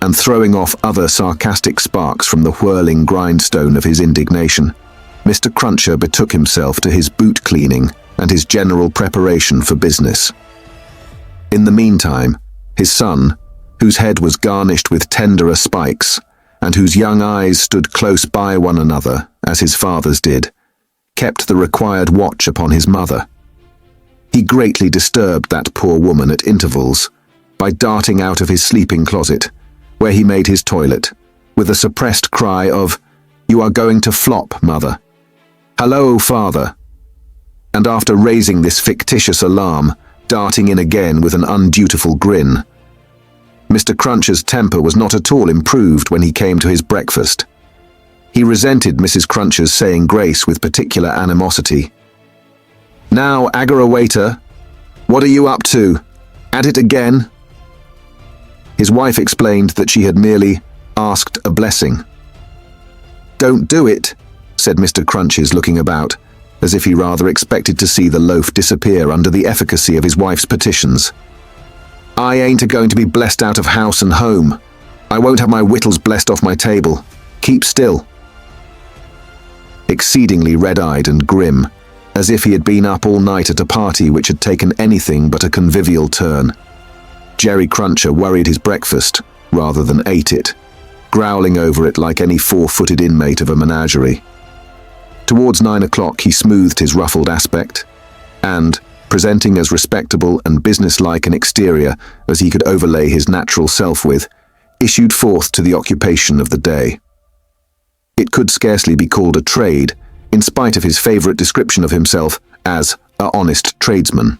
and throwing off other sarcastic sparks from the whirling grindstone of his indignation, Mr. Cruncher betook himself to his boot cleaning and his general preparation for business. In the meantime, his son, whose head was garnished with tenderer spikes, and whose young eyes stood close by one another, as his father's did, kept the required watch upon his mother. He greatly disturbed that poor woman at intervals by darting out of his sleeping closet, where he made his toilet, with a suppressed cry of, "You are going to flop, mother. Hello, father." And after raising this fictitious alarm, darting in again with an undutiful grin. Mr. Cruncher's temper was not at all improved when he came to his breakfast. He resented Mrs. Cruncher's saying grace with particular animosity. "Now, Agora waiter, what are you up to? At it again?" His wife explained that she had merely asked a blessing. "Don't do it," said Mr. Crunches, looking about, as if he rather expected to see the loaf disappear under the efficacy of his wife's petitions. "I ain't a-going to be blessed out of house and home. I won't have my wittles blessed off my table. Keep still." Exceedingly red-eyed and grim, as if he had been up all night at a party which had taken anything but a convivial turn, Jerry Cruncher worried his breakfast rather than ate it, growling over it like any four-footed inmate of a menagerie. Towards 9 o'clock he smoothed his ruffled aspect, and, presenting as respectable and businesslike an exterior as he could overlay his natural self with, issued forth to the occupation of the day. It could scarcely be called a trade, in spite of his favourite description of himself as a honest tradesman.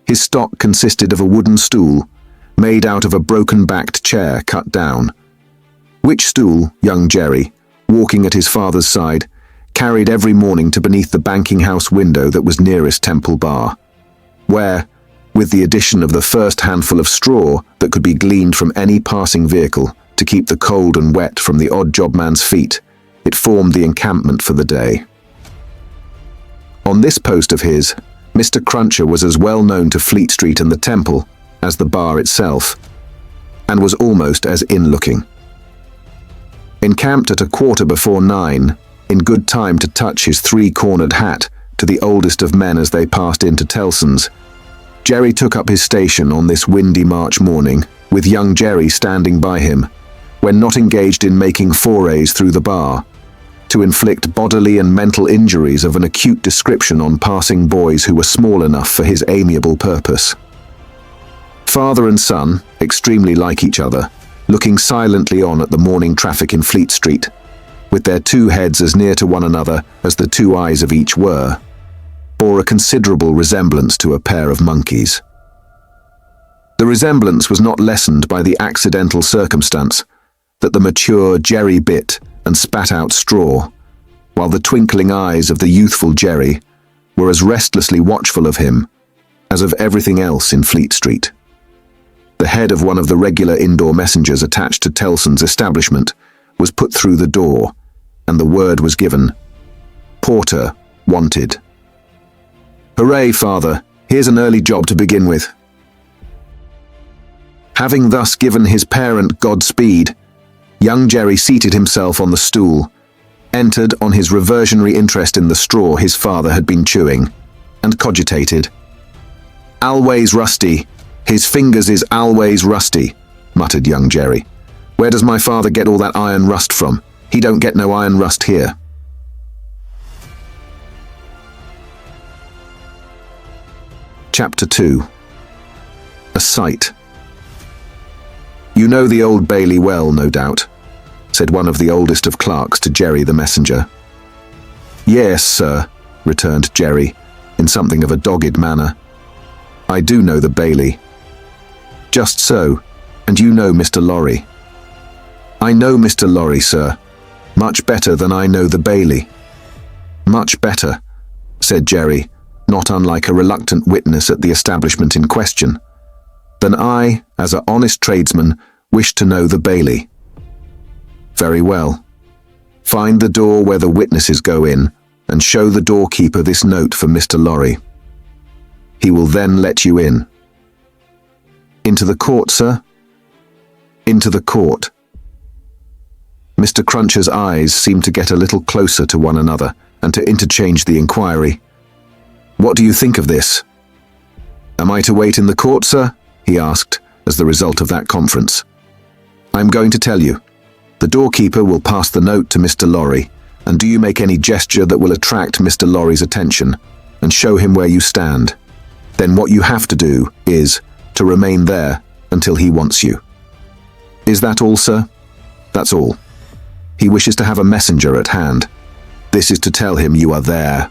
His stock consisted of a wooden stool, made out of a broken-backed chair cut down, which stool young Jerry, walking at his father's side, carried every morning to beneath the banking-house window that was nearest Temple Bar, where, with the addition of the first handful of straw that could be gleaned from any passing vehicle to keep the cold and wet from the odd job man's feet, it formed the encampment for the day. On this post of his, Mr. Cruncher was as well known to Fleet Street and the Temple as the bar itself, and was almost as in-looking. Encamped at 9:15, in good time to touch his three-cornered hat to the oldest of men as they passed into Tellson's, Jerry took up his station on this windy March morning, with young Jerry standing by him, when not engaged in making forays through the bar, to inflict bodily and mental injuries of an acute description on passing boys who were small enough for his amiable purpose. Father and son, extremely like each other, looking silently on at the morning traffic in Fleet Street, with their two heads as near to one another as the two eyes of each were, bore a considerable resemblance to a pair of monkeys. The resemblance was not lessened by the accidental circumstance that the mature Jerry bit and spat out straw, while the twinkling eyes of the youthful Jerry were as restlessly watchful of him as of everything else in Fleet Street. The head of one of the regular indoor messengers attached to Tellson's establishment was put through the door, and the word was given, "Porter wanted." "Hooray, father, here's an early job to begin with." Having thus given his parent Godspeed, young Jerry seated himself on the stool, entered on his reversionary interest in the straw his father had been chewing, and cogitated. "Always rusty. His fingers is always rusty," muttered young Jerry. "Where does my father get all that iron rust from? He don't get no iron rust here." Chapter 2. A Sight. "You know the Old Bailey well, no doubt," said one of the oldest of clerks to Jerry the messenger. "Yes, sir," returned Jerry, in something of a dogged manner. "I do know the Bailey." "Just so, and you know Mr. Lorry." "I know Mr. Lorry, sir, much better than I know the Bailey." "Much better," said Jerry, not unlike a reluctant witness at the establishment in question, "than I, as an honest tradesman, wish to know the Bailey." "Very well. Find the door where the witnesses go in, and show the doorkeeper this note for Mr. Lorry. He will then let you in." "Into the court, sir?" into the court. Mr. Cruncher's eyes seemed to get a little closer to one another and to interchange the inquiry. "What do you think of this?" "Am I to wait in the court, sir?" he asked, as the result of that conference. "I'm going to tell you. The doorkeeper will pass the note to Mr. Lorry, and do you make any gesture that will attract Mr. Lorry's attention, and show him where you stand. Then what you have to do is to remain there until he wants you." "Is that all, sir?" "That's all. He wishes to have a messenger at hand. This is to tell him you are there."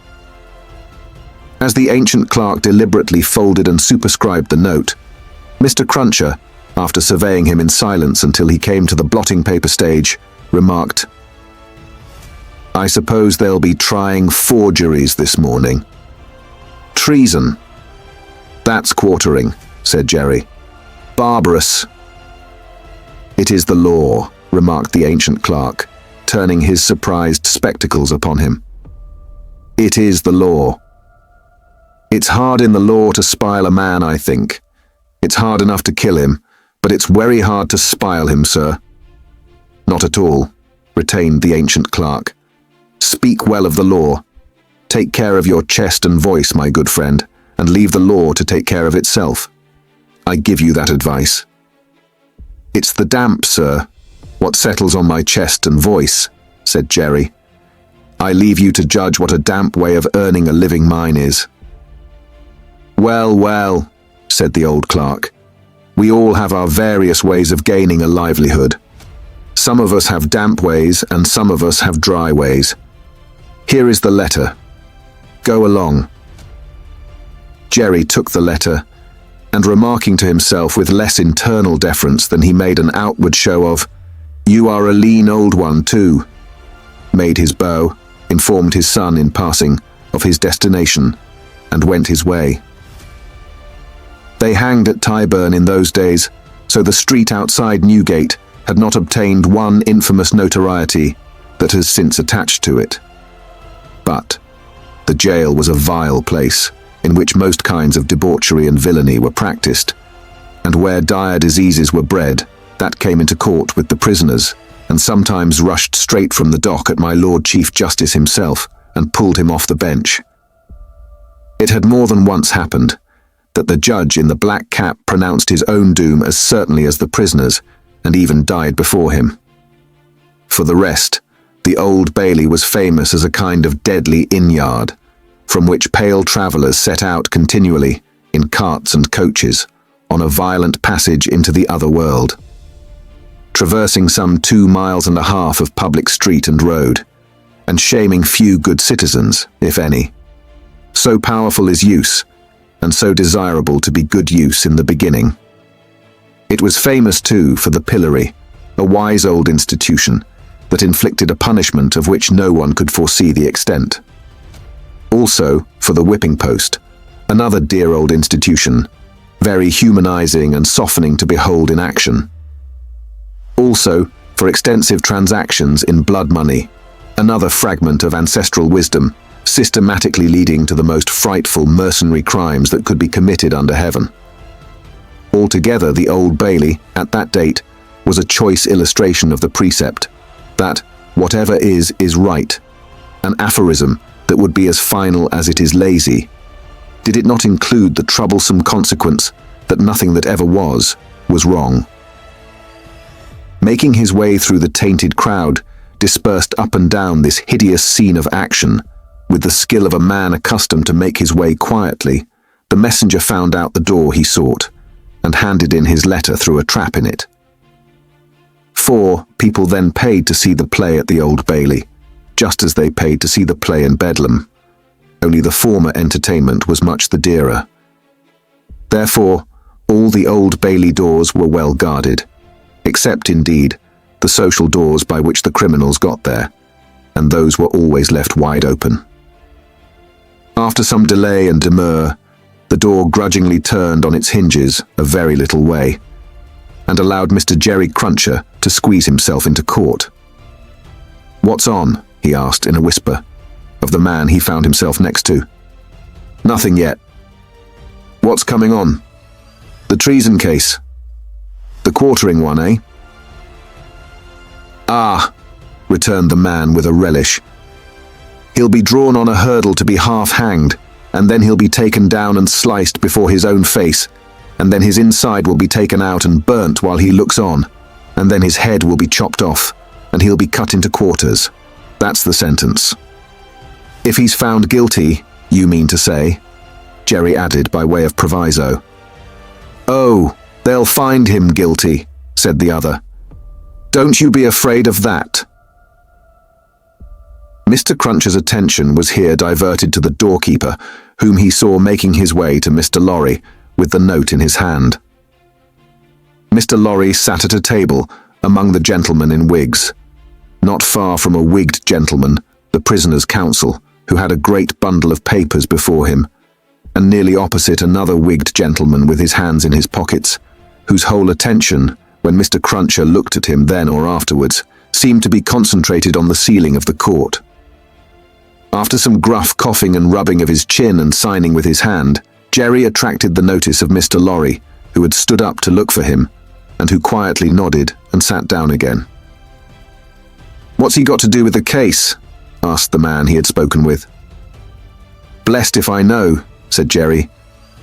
As the ancient clerk deliberately folded and superscribed the note, Mr. Cruncher, after surveying him in silence until he came to the blotting paper stage, remarked, "I suppose they'll be trying forgeries this morning." "Treason." "That's quartering," said Jerry. "Barbarous." "It is the law," remarked the ancient clerk, turning his surprised spectacles upon him. "It is the law. It's hard in the law to spile a man, I think. It's hard enough to kill him, but it's very hard to spile him, sir." "Not at all," retained the ancient clerk. "Speak well of the law. Take care of your chest and voice, my good friend, and leave the law to take care of itself. I give you that advice." "It's the damp, sir, what settles on my chest and voice," said Jerry. "I leave you to judge what a damp way of earning a living mine is." "Well, well," said the old clerk, "we all have our various ways of gaining a livelihood. Some of us have damp ways and some of us have dry ways. Here is the letter. Go along." Jerry took the letter, and remarking to himself with less internal deference than he made an outward show of, "You are a lean old one too," made his bow, informed his son in passing of his destination, and went his way. They hanged at Tyburn in those days, so the street outside Newgate had not obtained one infamous notoriety that has since attached to it. But the jail was a vile place, in which most kinds of debauchery and villainy were practiced, and where dire diseases were bred, that came into court with the prisoners, and sometimes rushed straight from the dock at my Lord Chief Justice himself, and pulled him off the bench. It had more than once happened that the judge in the black cap pronounced his own doom as certainly as the prisoner's, and even died before him. For the rest, the Old Bailey was famous as a kind of deadly inn-yard, from which pale travellers set out continually, in carts and coaches, on a violent passage into the other world, traversing some 2.5 miles of public street and road, and shaming few good citizens, if any. So powerful is use, and so desirable to be good use in the beginning. It was famous, too, for the pillory, a wise old institution that inflicted a punishment of which no one could foresee the extent. Also for the whipping post, another dear old institution, very humanizing and softening to behold in action. Also for extensive transactions in blood money, another fragment of ancestral wisdom, systematically leading to the most frightful mercenary crimes that could be committed under heaven. Altogether, the Old Bailey, at that date, was a choice illustration of the precept that whatever is right, an aphorism that would be as final as it is lazy. Did it not include the troublesome consequence that nothing that ever was wrong? Making his way through the tainted crowd, dispersed up and down this hideous scene of action, with the skill of a man accustomed to make his way quietly, the messenger found out the door he sought, and handed in his letter through a trap in it. 4 people then paid to see the play at the Old Bailey, just as they paid to see the play in Bedlam, only the former entertainment was much the dearer. Therefore, all the Old Bailey doors were well guarded, except, indeed, the social doors by which the criminals got there, and those were always left wide open. After some delay and demur, the door grudgingly turned on its hinges a very little way, and allowed Mr. Jerry Cruncher to squeeze himself into court. "What's on?" he asked in a whisper, of the man he found himself next to. "Nothing yet." "What's coming on?" "The treason case." "The quartering one, eh?" "Ah," returned the man with a relish. "He'll be drawn on a hurdle to be half-hanged, and then he'll be taken down and sliced before his own face, and then his inside will be taken out and burnt while he looks on, and then his head will be chopped off, and he'll be cut into quarters. That's the sentence." "If he's found guilty, you mean to say?" Jerry added by way of proviso. "Oh, they'll find him guilty," said the other. "Don't you be afraid of that." Mr. Cruncher's attention was here diverted to the doorkeeper, whom he saw making his way to Mr. Lorry with the note in his hand. Mr. Lorry sat at a table among the gentlemen in wigs. Not far from a wigged gentleman, the prisoner's counsel, who had a great bundle of papers before him, and nearly opposite another wigged gentleman with his hands in his pockets, whose whole attention, when Mr. Cruncher looked at him then or afterwards, seemed to be concentrated on the ceiling of the court. After some gruff coughing and rubbing of his chin and signing with his hand, Jerry attracted the notice of Mr. Lorry, who had stood up to look for him, and who quietly nodded and sat down again. "What's he got to do with the case?" asked the man he had spoken with. "Blessed if I know," said Jerry.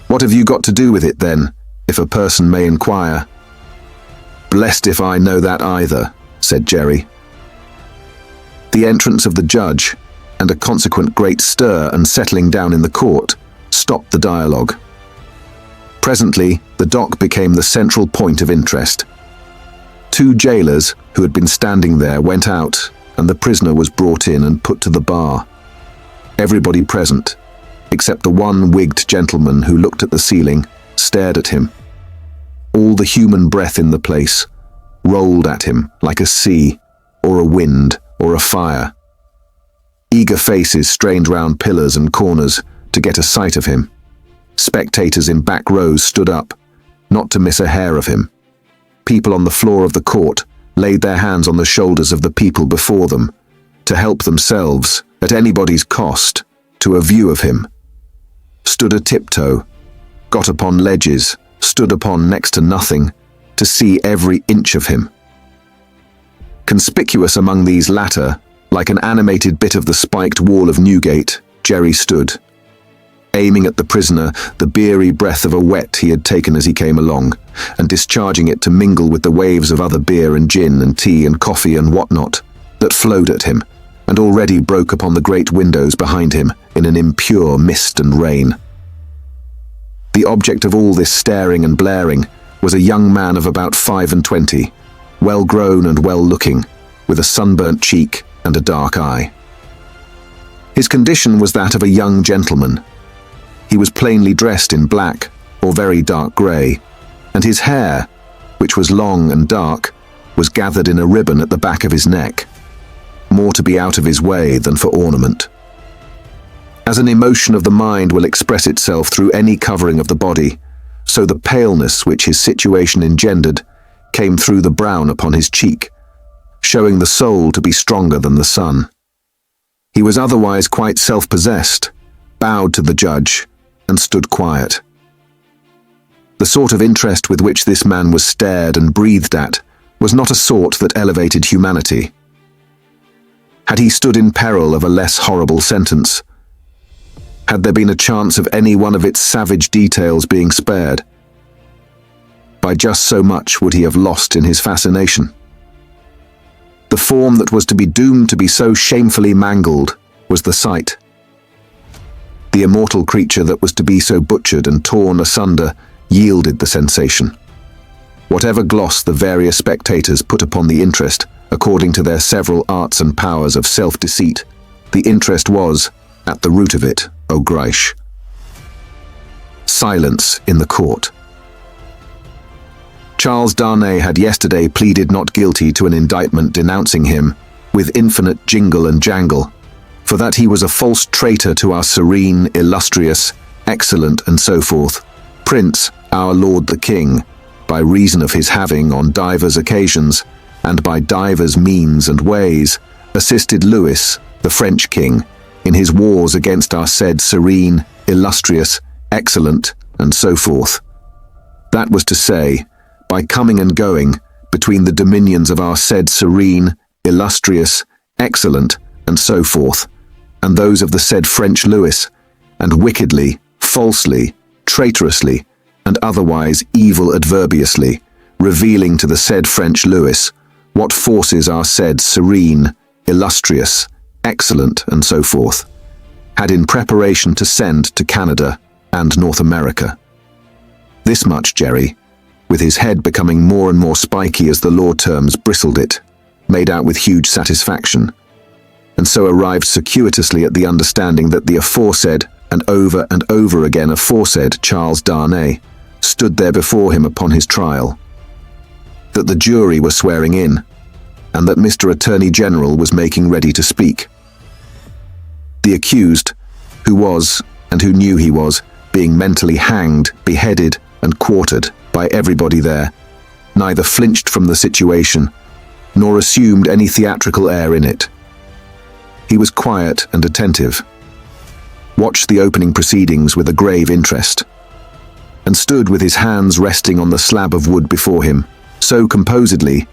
"What have you got to do with it, then, if a person may inquire?" "Blessed if I know that either," said Jerry. The entrance of the judge, and a consequent great stir and settling down in the court, stopped the dialogue. Presently, the dock became the central point of interest. Two jailers who had been standing there went out, and the prisoner was brought in and put to the bar. Everybody present, except the one wigged gentleman who looked at the ceiling, stared at him. All the human breath in the place rolled at him like a sea, or a wind, or a fire. Eager faces strained round pillars and corners to get a sight of him. Spectators in back rows stood up, not to miss a hair of him. People on the floor of the court laid their hands on the shoulders of the people before them, to help themselves, at anybody's cost, to a view of him. Stood a tiptoe, got upon ledges, stood upon next to nothing, to see every inch of him. Conspicuous among these latter, like an animated bit of the spiked wall of Newgate, Jerry stood, aiming at the prisoner the beery breath of a wet he had taken as he came along, and discharging it to mingle with the waves of other beer and gin and tea and coffee and what-not that flowed at him, and already broke upon the great windows behind him in an impure mist and rain. The object of all this staring and blaring was a young man of about 25, well-grown and well-looking, with a sunburnt cheek and a dark eye. His condition was that of a young gentleman. He was plainly dressed in black or very dark grey, and his hair, which was long and dark, was gathered in a ribbon at the back of his neck, more to be out of his way than for ornament. As an emotion of the mind will express itself through any covering of the body, so the paleness which his situation engendered came through the brown upon his cheek, showing the soul to be stronger than the sun. He was otherwise quite self-possessed, bowed to the judge, and stood quiet. The sort of interest with which this man was stared and breathed at was not a sort that elevated humanity. Had he stood in peril of a less horrible sentence? Had there been a chance of any one of its savage details being spared? By just so much would he have lost in his fascination. The form that was to be doomed to be so shamefully mangled was the sight. The immortal creature that was to be so butchered and torn asunder yielded the sensation. Whatever gloss the various spectators put upon the interest, according to their several arts and powers of self-deceit, the interest was, at the root of it, au grace. Silence in the court. Charles Darnay had yesterday pleaded not guilty to an indictment denouncing him, with infinite jingle and jangle, for that he was a false traitor to our serene, illustrious, excellent, and so forth, Prince, our Lord the King, by reason of his having, on divers occasions, and by divers means and ways, assisted Louis, the French King, in his wars against our said serene, illustrious, excellent, and so forth. That was to say, by coming and going between the dominions of our said serene, illustrious, excellent, and so forth, and those of the said French Louis, and wickedly, falsely, traitorously, and otherwise evil adverbiously, revealing to the said French Louis what forces are said serene, illustrious, excellent, and so forth, had in preparation to send to Canada and North America. This much Jerry, with his head becoming more and more spiky as the law terms bristled it, made out with huge satisfaction, and so arrived circuitously at the understanding that the aforesaid and over again aforesaid Charles Darnay stood there before him upon his trial, that the jury were swearing in, and that Mr. Attorney General was making ready to speak. The accused, who was, and who knew he was, being mentally hanged, beheaded, and quartered by everybody there, neither flinched from the situation, nor assumed any theatrical air in it. He was quiet and attentive, watched the opening proceedings with a grave interest, and stood with his hands resting on the slab of wood before him, so composedly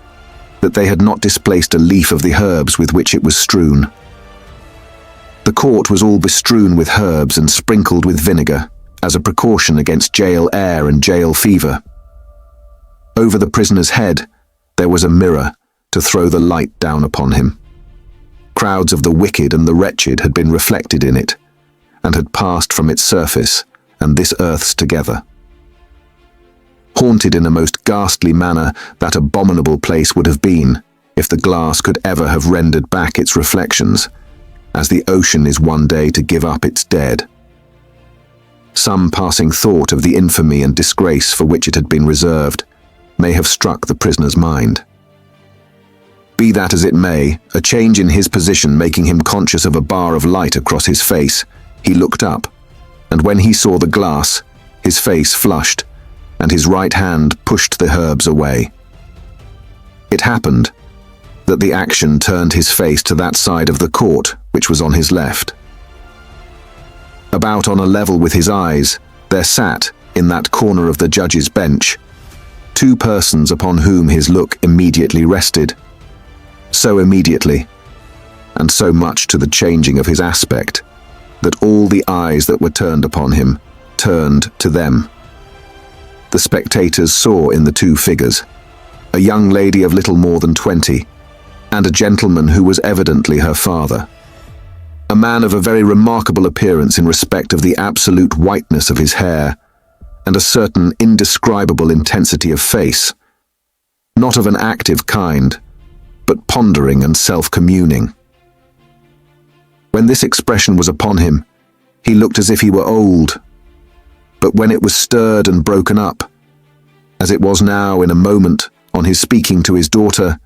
that they had not displaced a leaf of the herbs with which it was strewn. The court was all bestrewn with herbs and sprinkled with vinegar, as a precaution against jail air and jail fever. Over the prisoner's head there was a mirror to throw the light down upon him. Crowds of the wicked and the wretched had been reflected in it, and had passed from its surface and this earth's together. Haunted in a most ghastly manner that abominable place would have been, if the glass could ever have rendered back its reflections, as the ocean is one day to give up its dead. Some passing thought of the infamy and disgrace for which it had been reserved may have struck the prisoner's mind. Be that as it may, a change in his position making him conscious of a bar of light across his face, he looked up, and when he saw the glass, his face flushed, and his right hand pushed the herbs away. It happened that the action turned his face to that side of the court which was on his left. About on a level with his eyes, there sat, in that corner of the judge's bench, two persons upon whom his look immediately rested. So immediately, and so much to the changing of his aspect, that all the eyes that were turned upon him turned to them. The spectators saw in the two figures a young lady of little more than 20, and a gentleman who was evidently her father. A man of a very remarkable appearance in respect of the absolute whiteness of his hair, and a certain indescribable intensity of face, not of an active kind, but pondering and self-communing. When this expression was upon him, he looked as if he were old, but when it was stirred and broken up, as it was now in a moment on his speaking to his daughter,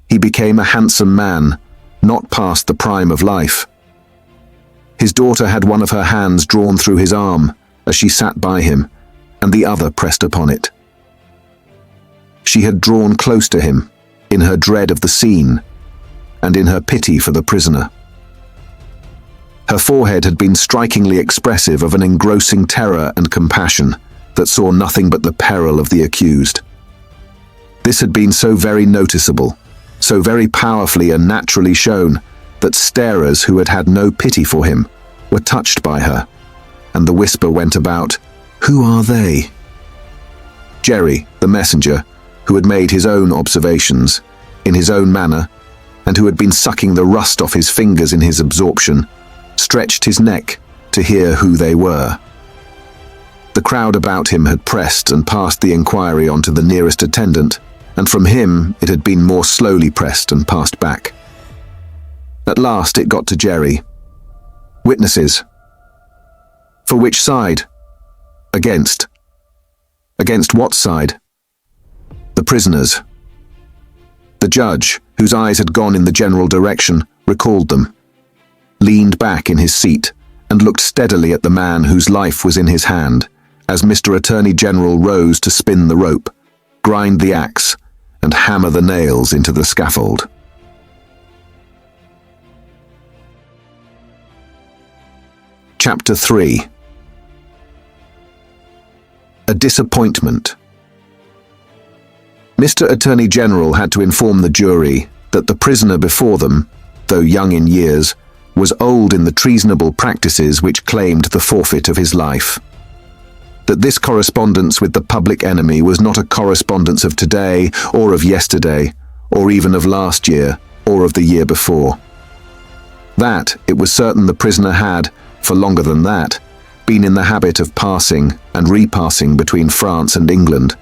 he became a handsome man, not past the prime of life. His daughter had one of her hands drawn through his arm as she sat by him, and the other pressed upon it. She had drawn close to him, in her dread of the scene, and in her pity for the prisoner. Her forehead had been strikingly expressive of an engrossing terror and compassion that saw nothing but the peril of the accused. This had been so very noticeable, so very powerfully and naturally shown, that starers who had had no pity for him were touched by her, and the whisper went about, "Who are they?" Jerry, the messenger, who had made his own observations, in his own manner, and who had been sucking the rust off his fingers in his absorption, stretched his neck to hear who they were. The crowd about him had pressed and passed the inquiry on to the nearest attendant, and from him it had been more slowly pressed and passed back. At last it got to Jerry. Witnesses. For which side? Against. Against what side? The prisoners. The judge, whose eyes had gone in the general direction, recalled them, leaned back in his seat, and looked steadily at the man whose life was in his hand, as Mr. Attorney General rose to spin the rope, grind the axe, and hammer the nails into the scaffold. Chapter 3. A disappointment. Mr. Attorney General had to inform the jury that the prisoner before them, though young in years, was old in the treasonable practices which claimed the forfeit of his life. That this correspondence with the public enemy was not a correspondence of today or of yesterday, or even of last year or of the year before. That it was certain the prisoner had, for longer than that, been in the habit of passing and repassing between France and England,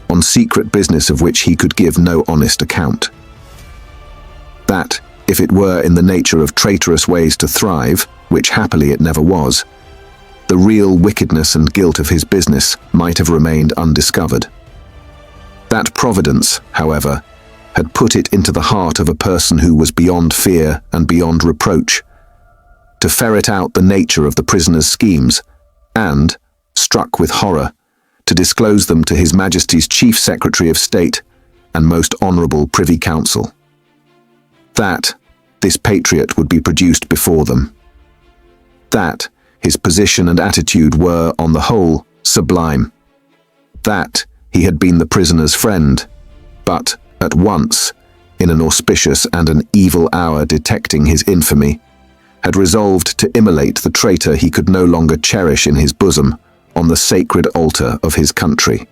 on secret business of which he could give no honest account. That, if it were in the nature of traitorous ways to thrive, which happily it never was, the real wickedness and guilt of his business might have remained undiscovered. That Providence, however, had put it into the heart of a person who was beyond fear and beyond reproach, to ferret out the nature of the prisoner's schemes, and, struck with horror, to disclose them to His Majesty's Chief Secretary of State and most honourable Privy Council. That this patriot would be produced before them. That his position and attitude were, on the whole, sublime. That he had been the prisoner's friend, but, at once, in an auspicious and an evil hour detecting his infamy, had resolved to immolate the traitor he could no longer cherish in his bosom on the sacred altar of his country.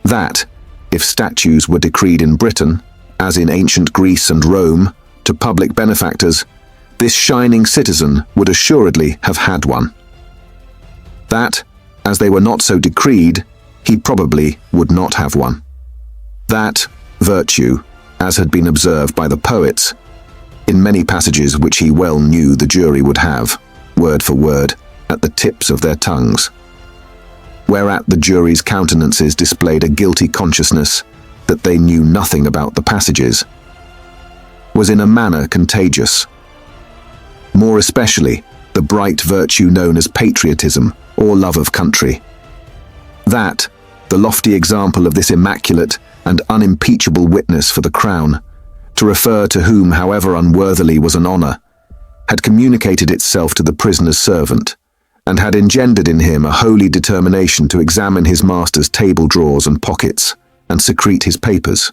That, if statues were decreed in Britain, as in ancient Greece and Rome, to public benefactors, this shining citizen would assuredly have had one. That, as they were not so decreed, he probably would not have one. That virtue, as had been observed by the poets, in many passages which he well knew the jury would have, word for word, at the tips of their tongues, whereat the jury's countenances displayed a guilty consciousness that they knew nothing about the passages, was in a manner contagious. More especially, the bright virtue known as patriotism or love of country. That, the lofty example of this immaculate and unimpeachable witness for the crown, to refer to whom, however unworthily, was an honour, had communicated itself to the prisoner's servant, and had engendered in him a holy determination to examine his master's table drawers and pockets, and secrete his papers.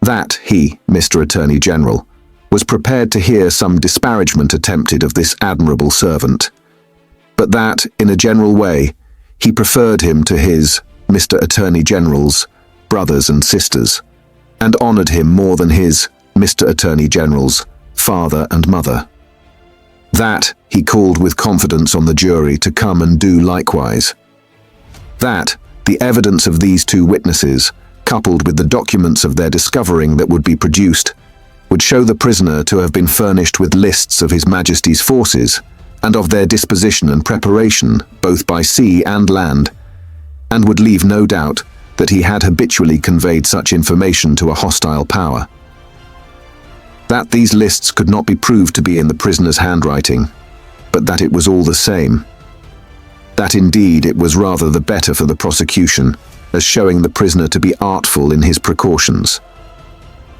That he, Mr. Attorney General, was prepared to hear some disparagement attempted of this admirable servant, but that, in a general way, he preferred him to his, Mr. Attorney General's, brothers and sisters, and honoured him more than his, Mr. Attorney General's, father and mother. That he called with confidence on the jury to come and do likewise. That the evidence of these two witnesses, coupled with the documents of their discovering that would be produced, would show the prisoner to have been furnished with lists of His Majesty's forces and of their disposition and preparation both by sea and land, and would leave no doubt that he had habitually conveyed such information to a hostile power. That these lists could not be proved to be in the prisoner's handwriting, but that it was all the same. That indeed it was rather the better for the prosecution, as showing the prisoner to be artful in his precautions.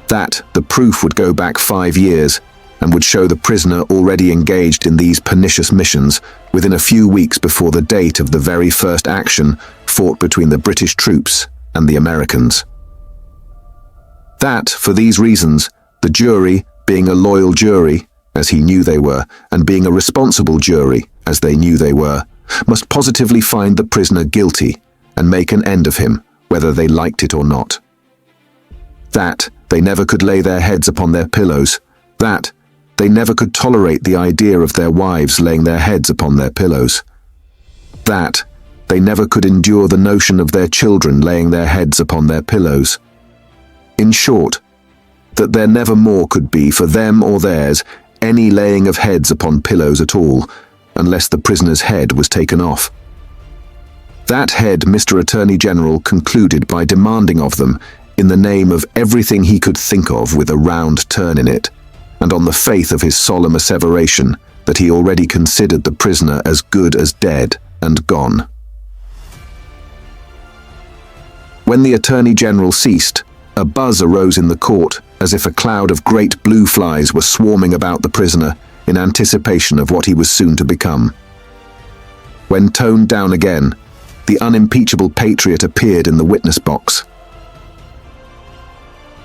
That the proof would go back 5 years, and would show the prisoner already engaged in these pernicious missions within a few weeks before the date of the very first action fought between the British troops and the Americans. That, for these reasons, the jury, being a loyal jury, as he knew they were, and being a responsible jury, as they knew they were, must positively find the prisoner guilty and make an end of him, whether they liked it or not. That they never could lay their heads upon their pillows. That they never could tolerate the idea of their wives laying their heads upon their pillows. That they never could endure the notion of their children laying their heads upon their pillows. In short, that there never more could be for them or theirs any laying of heads upon pillows at all, unless the prisoner's head was taken off. That head Mr. Attorney General concluded by demanding of them, in the name of everything he could think of with a round turn in it, and on the faith of his solemn asseveration that he already considered the prisoner as good as dead and gone. When the Attorney General ceased, a buzz arose in the court as if a cloud of great blue flies were swarming about the prisoner in anticipation of what he was soon to become. When toned down again, the unimpeachable patriot appeared in the witness box.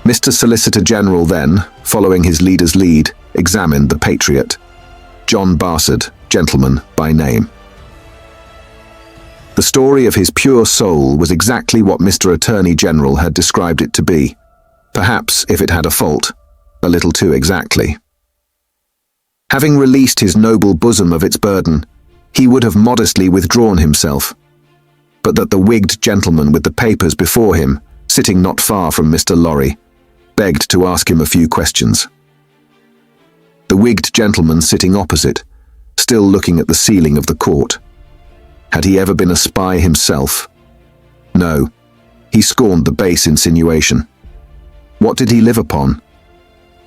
Mr. Solicitor General then, following his leader's lead, examined the patriot, John Barsad, gentleman by name. The story of his pure soul was exactly what Mr. Attorney General had described it to be, perhaps, if it had a fault, a little too exactly. Having released his noble bosom of its burden, he would have modestly withdrawn himself, but that the wigged gentleman with the papers before him, sitting not far from Mr. Lorry, begged to ask him a few questions. The wigged gentleman sitting opposite, still looking at the ceiling of the court. Had he ever been a spy himself? No, he scorned the base insinuation. What did he live upon?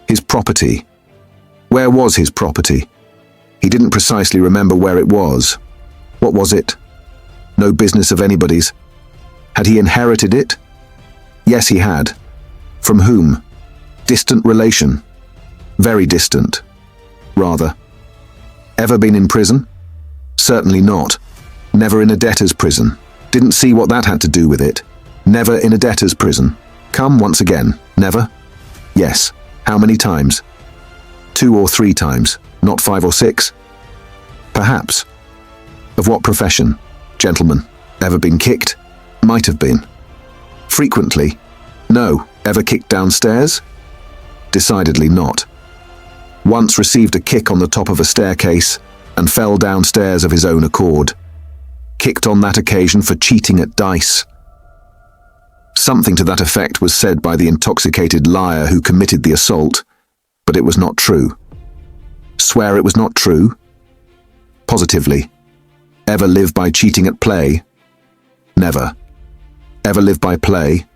His property. Where was his property? He didn't precisely remember where it was. What was it? No business of anybody's. Had he inherited it? Yes, he had. From whom? Distant relation. Very distant. Rather. Ever been in prison? Certainly not. Never in a debtor's prison. Didn't see what that had to do with it. Never in a debtor's prison. Come once again. Never? Yes. How many times? 2 or 3 times. Not 5 or 6? Perhaps. Of what profession? Gentleman. Ever been kicked? Might have been. Frequently? No. Ever kicked downstairs? Decidedly not. Once received a kick on the top of a staircase and fell downstairs of his own accord. Kicked on that occasion for cheating at dice. Something to that effect was said by the intoxicated liar who committed the assault, but it was not true. Swear it was not true? Positively. Ever live by cheating at play? Never. Ever live by play?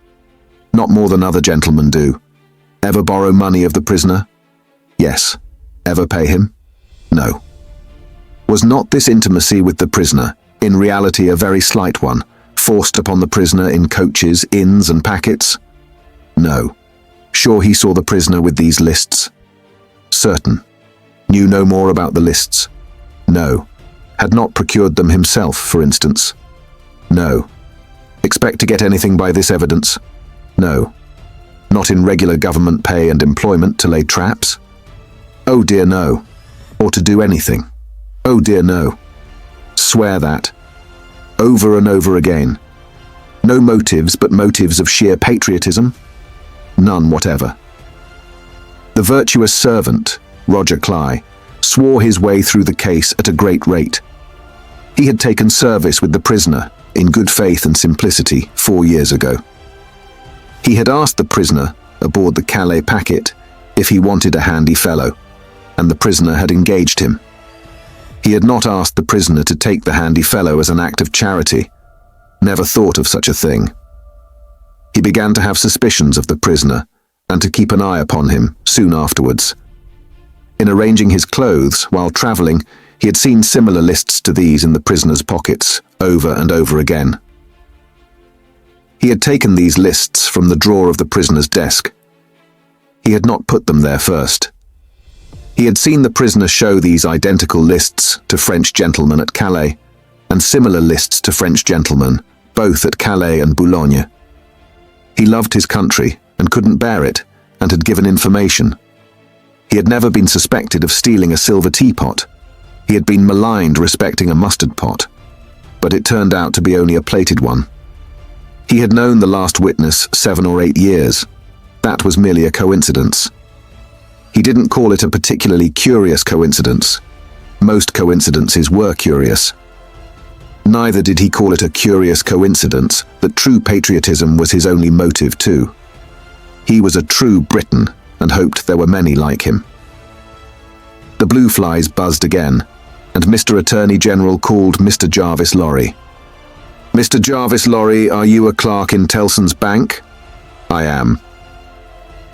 Not more than other gentlemen do. Ever borrow money of the prisoner? Yes. Ever pay him? No. Was not this intimacy with the prisoner, in reality a very slight one, forced upon the prisoner in coaches, inns and packets? No. Sure he saw the prisoner with these lists? Certain. Knew no more about the lists? No. Had not procured them himself, for instance? No. Expect to get anything by this evidence? No. Not in regular government pay and employment to lay traps? Oh dear no. Or to do anything? Oh dear no. Swear that. Over and over again. No motives but motives of sheer patriotism? None whatever. The virtuous servant, Roger Cly, swore his way through the case at a great rate. He had taken service with the prisoner, in good faith and simplicity, 4 years ago. He had asked the prisoner, aboard the Calais packet, if he wanted a handy fellow, and the prisoner had engaged him. He had not asked the prisoner to take the handy fellow as an act of charity. Never thought of such a thing. He began to have suspicions of the prisoner, and to keep an eye upon him soon afterwards. In arranging his clothes while travelling, he had seen similar lists to these in the prisoner's pockets, over and over again. He had taken these lists from the drawer of the prisoner's desk. He had not put them there first. He had seen the prisoner show these identical lists to French gentlemen at Calais, and similar lists to French gentlemen, both at Calais and Boulogne. He loved his country, and couldn't bear it, and had given information. He had never been suspected of stealing a silver teapot. He had been maligned respecting a mustard pot, but it turned out to be only a plated one. He had known the last witness 7 or 8 years. That was merely a coincidence. He didn't call it a particularly curious coincidence. Most coincidences were curious. Neither did he call it a curious coincidence that true patriotism was his only motive too. He was a true Briton and hoped there were many like him. The blue flies buzzed again, and Mr. Attorney General called Mr. Jarvis Lorry. "Mr. Jarvis Lorry, are you a clerk in Tellson's Bank?" "I am."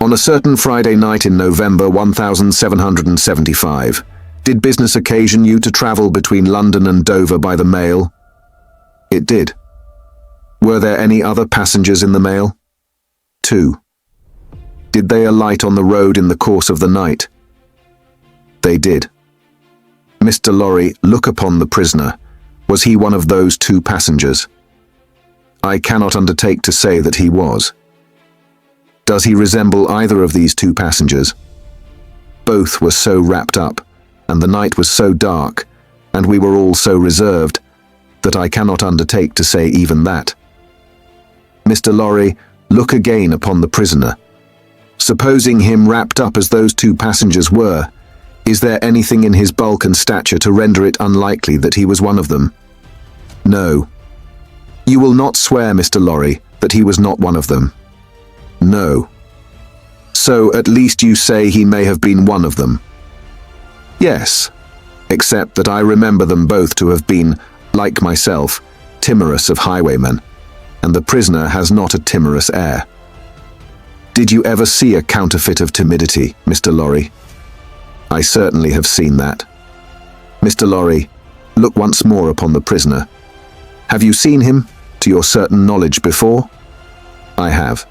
"On a certain Friday night in November 1775, did business occasion you to travel between London and Dover by the mail?" "It did." "Were there any other passengers in the mail?" "2." "Did they alight on the road in the course of the night?" "They did." "Mr. Lorry, look upon the prisoner. Was he one of those 2 passengers?" "I cannot undertake to say that he was." Does he resemble either of these two passengers? Both were so wrapped up, and the night was so dark, and we were all so reserved, that I cannot undertake to say even that. Mr. Lorry, look again upon the prisoner. Supposing him wrapped up as those two passengers were, is there anything in his bulk and stature to render it unlikely that he was one of them? No. You will not swear, Mr. Lorry, that he was not one of them? No. So at least you say he may have been one of them? Yes, except that I remember them both to have been, like myself, timorous of highwaymen, and the prisoner has not a timorous air. Did you ever see a counterfeit of timidity, Mr. Lorry? I certainly have seen that. Mr. Lorry, look once more upon the prisoner. Have you seen him, to your certain knowledge, before? I have.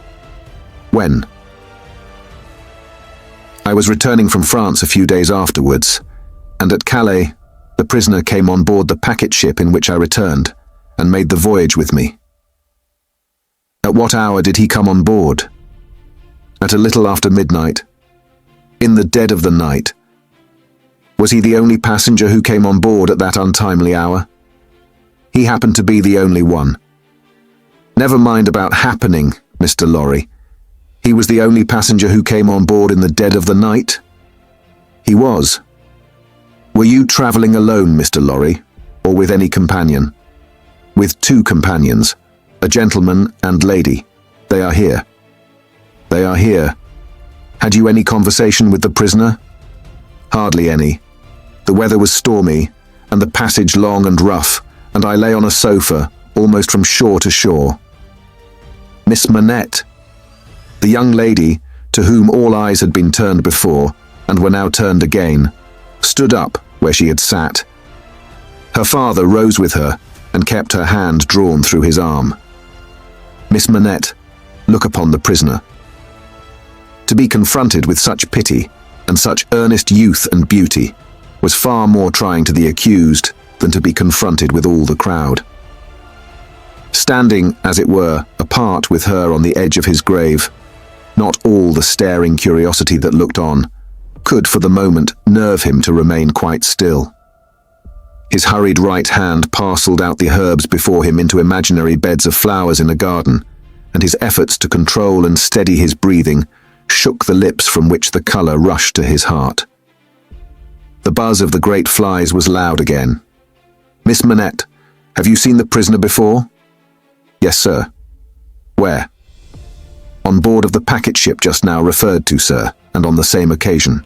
When? I was returning from France a few days afterwards, and at Calais, the prisoner came on board the packet ship in which I returned, and made the voyage with me. At what hour did he come on board? At a little after midnight. In the dead of the night. Was he the only passenger who came on board at that untimely hour? He happened to be the only one. Never mind about happening, Mr. Lorry. He was the only passenger who came on board in the dead of the night? He was. Were you travelling alone, Mr. Lorry, or with any companion? With two companions, a gentleman and lady. They are here. They are here. Had you any conversation with the prisoner? Hardly any. The weather was stormy, and the passage long and rough, and I lay on a sofa, almost from shore to shore. Miss Manette, the young lady, to whom all eyes had been turned before, and were now turned again, stood up where she had sat. Her father rose with her, and kept her hand drawn through his arm. Miss Manette, look upon the prisoner. To be confronted with such pity, and such earnest youth and beauty, was far more trying to the accused than to be confronted with all the crowd. Standing, as it were, apart with her on the edge of his grave, not all the staring curiosity that looked on could for the moment nerve him to remain quite still. His hurried right hand parcelled out the herbs before him into imaginary beds of flowers in a garden, and his efforts to control and steady his breathing shook the lips from which the colour rushed to his heart. The buzz of the great flies was loud again. Miss Manette, have you seen the prisoner before? Yes, sir. Where? On board of the packet ship just now referred to, sir, and on the same occasion.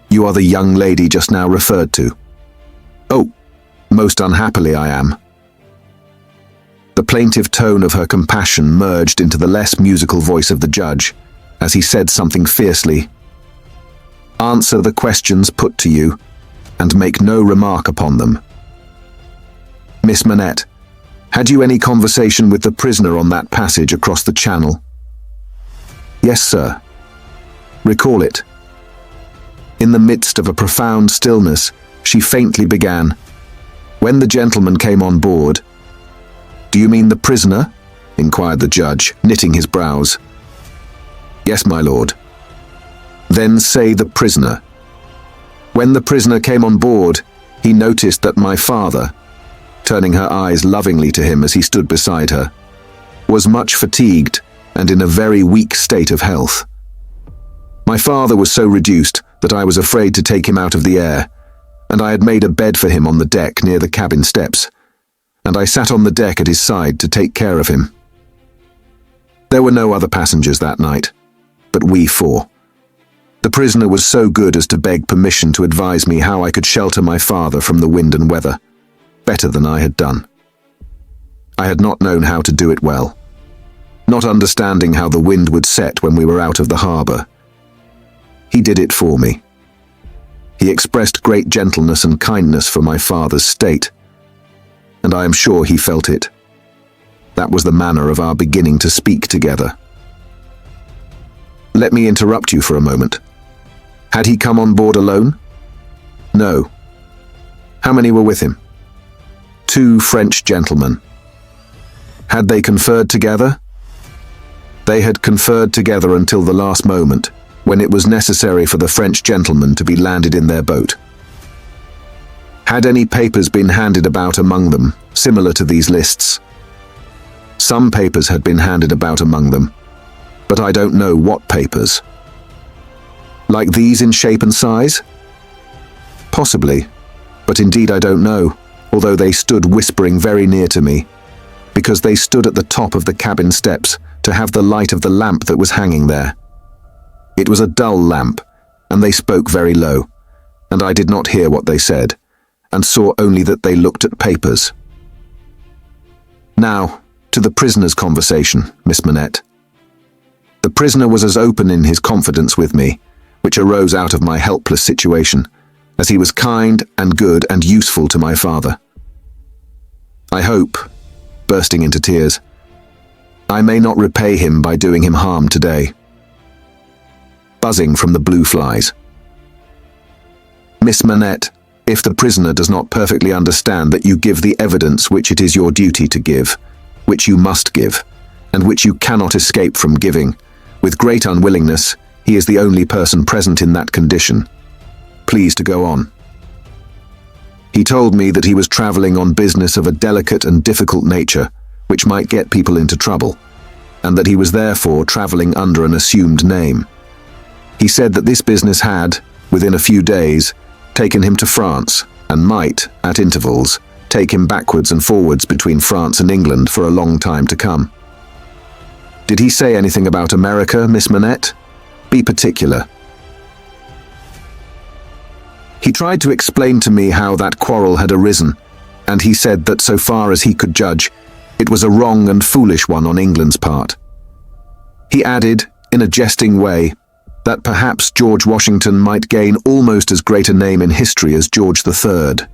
You are the young lady just now referred to. Oh, most unhappily I am. The plaintive tone of her compassion merged into the less musical voice of the judge, as he said something fiercely. Answer the questions put to you, and make no remark upon them. Miss Manette, had you any conversation with the prisoner on that passage across the channel? Yes, sir. Recall it. In the midst of a profound stillness, she faintly began, "When the gentleman came on board—" "Do you mean the prisoner?" inquired the judge, knitting his brows. "Yes, my lord." "Then say the prisoner. When the prisoner came on board, he noticed that my father," turning her eyes lovingly to him as he stood beside her, "was much fatigued and in a very weak state of health. My father was so reduced that I was afraid to take him out of the air, and I had made a bed for him on the deck near the cabin steps, and I sat on the deck at his side to take care of him. There were no other passengers that night, but we four. The prisoner was so good as to beg permission to advise me how I could shelter my father from the wind and weather, better than I had done. I had not known how to do it well, not understanding how the wind would set when we were out of the harbour. He did it for me. He expressed great gentleness and kindness for my father's state, and I am sure he felt it. That was the manner of our beginning to speak together. Let me interrupt you for a moment. Had he come on board alone? No. How many were with him? 2 French gentlemen. Had they conferred together? They had conferred together until the last moment, when it was necessary for the French gentleman to be landed in their boat. Had any papers been handed about among them, similar to these lists? Some papers had been handed about among them, but I don't know what papers. Like these in shape and size? Possibly, but indeed I don't know, although they stood whispering very near to me, because they stood at the top of the cabin steps to have the light of the lamp that was hanging there. It was a dull lamp, and they spoke very low, and I did not hear what they said, and saw only that they looked at papers. Now, to the prisoner's conversation, Miss Manette. The prisoner was as open in his confidence with me, which arose out of my helpless situation, as he was kind and good and useful to my father. I hope, bursting into tears, I may not repay him by doing him harm today. Buzzing from the blue flies. Miss Manette, if the prisoner does not perfectly understand that you give the evidence which it is your duty to give, which you must give, and which you cannot escape from giving, with great unwillingness, he is the only person present in that condition. Please to go on. He told me that he was traveling on business of a delicate and difficult nature, which might get people into trouble, and that he was therefore traveling under an assumed name. He said that this business had, within a few days, taken him to France, and might, at intervals, take him backwards and forwards between France and England for a long time to come. Did he say anything about America, Miss Manette? Be particular. He tried to explain to me how that quarrel had arisen, and he said that so far as he could judge, it was a wrong and foolish one on England's part. He added, in a jesting way, that perhaps George Washington might gain almost as great a name in history as George III.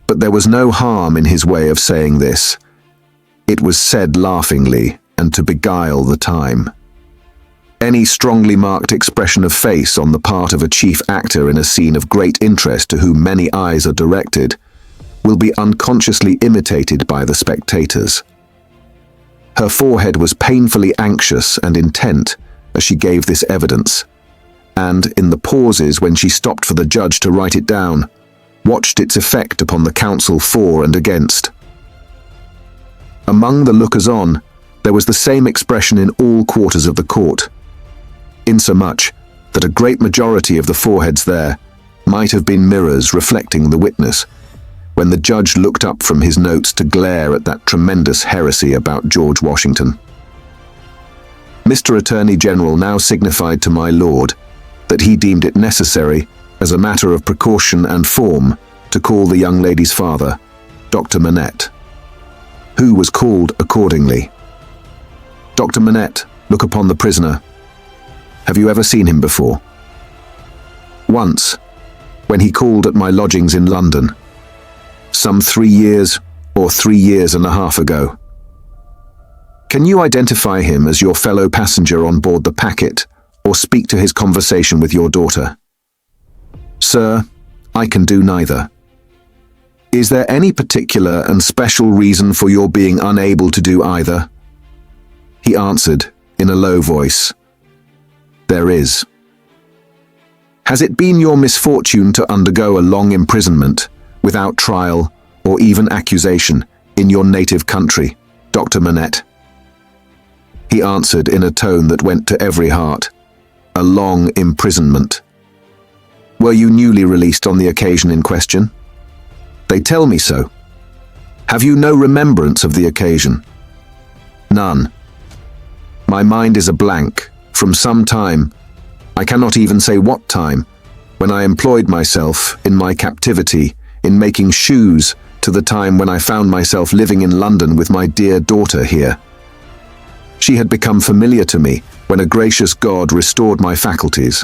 But there was no harm in his way of saying this. It was said laughingly and to beguile the time. Any strongly marked expression of face on the part of a chief actor in a scene of great interest to whom many eyes are directed will be unconsciously imitated by the spectators. Her forehead was painfully anxious and intent as she gave this evidence, and in the pauses when she stopped for the judge to write it down, watched its effect upon the counsel for and against. Among the lookers-on, there was the same expression in all quarters of the court, insomuch that a great majority of the foreheads there might have been mirrors reflecting the witness, when the judge looked up from his notes to glare at that tremendous heresy about George Washington. Mr. Attorney General now signified to my lord that he deemed it necessary, as a matter of precaution and form, to call the young lady's father, Dr. Manette, who was called accordingly. Dr. Manette, look upon the prisoner. Have you ever seen him before? Once, when he called at my lodgings in London, some 3 years or 3 years and a half ago. Can you identify him as your fellow passenger on board the packet, or speak to his conversation with your daughter? Sir, I can do neither. Is there any particular and special reason for your being unable to do either? He answered, in a low voice, There is. Has it been your misfortune to undergo a long imprisonment, without trial or even accusation, in your native country, Dr. Manette? He answered in a tone that went to every heart, A long imprisonment. Were you newly released on the occasion in question? They tell me so. Have you no remembrance of the occasion? None. My mind is a blank. From some time, I cannot even say what time, when I employed myself, in my captivity, in making shoes, to the time when I found myself living in London with my dear daughter here. She had become familiar to me when a gracious God restored my faculties.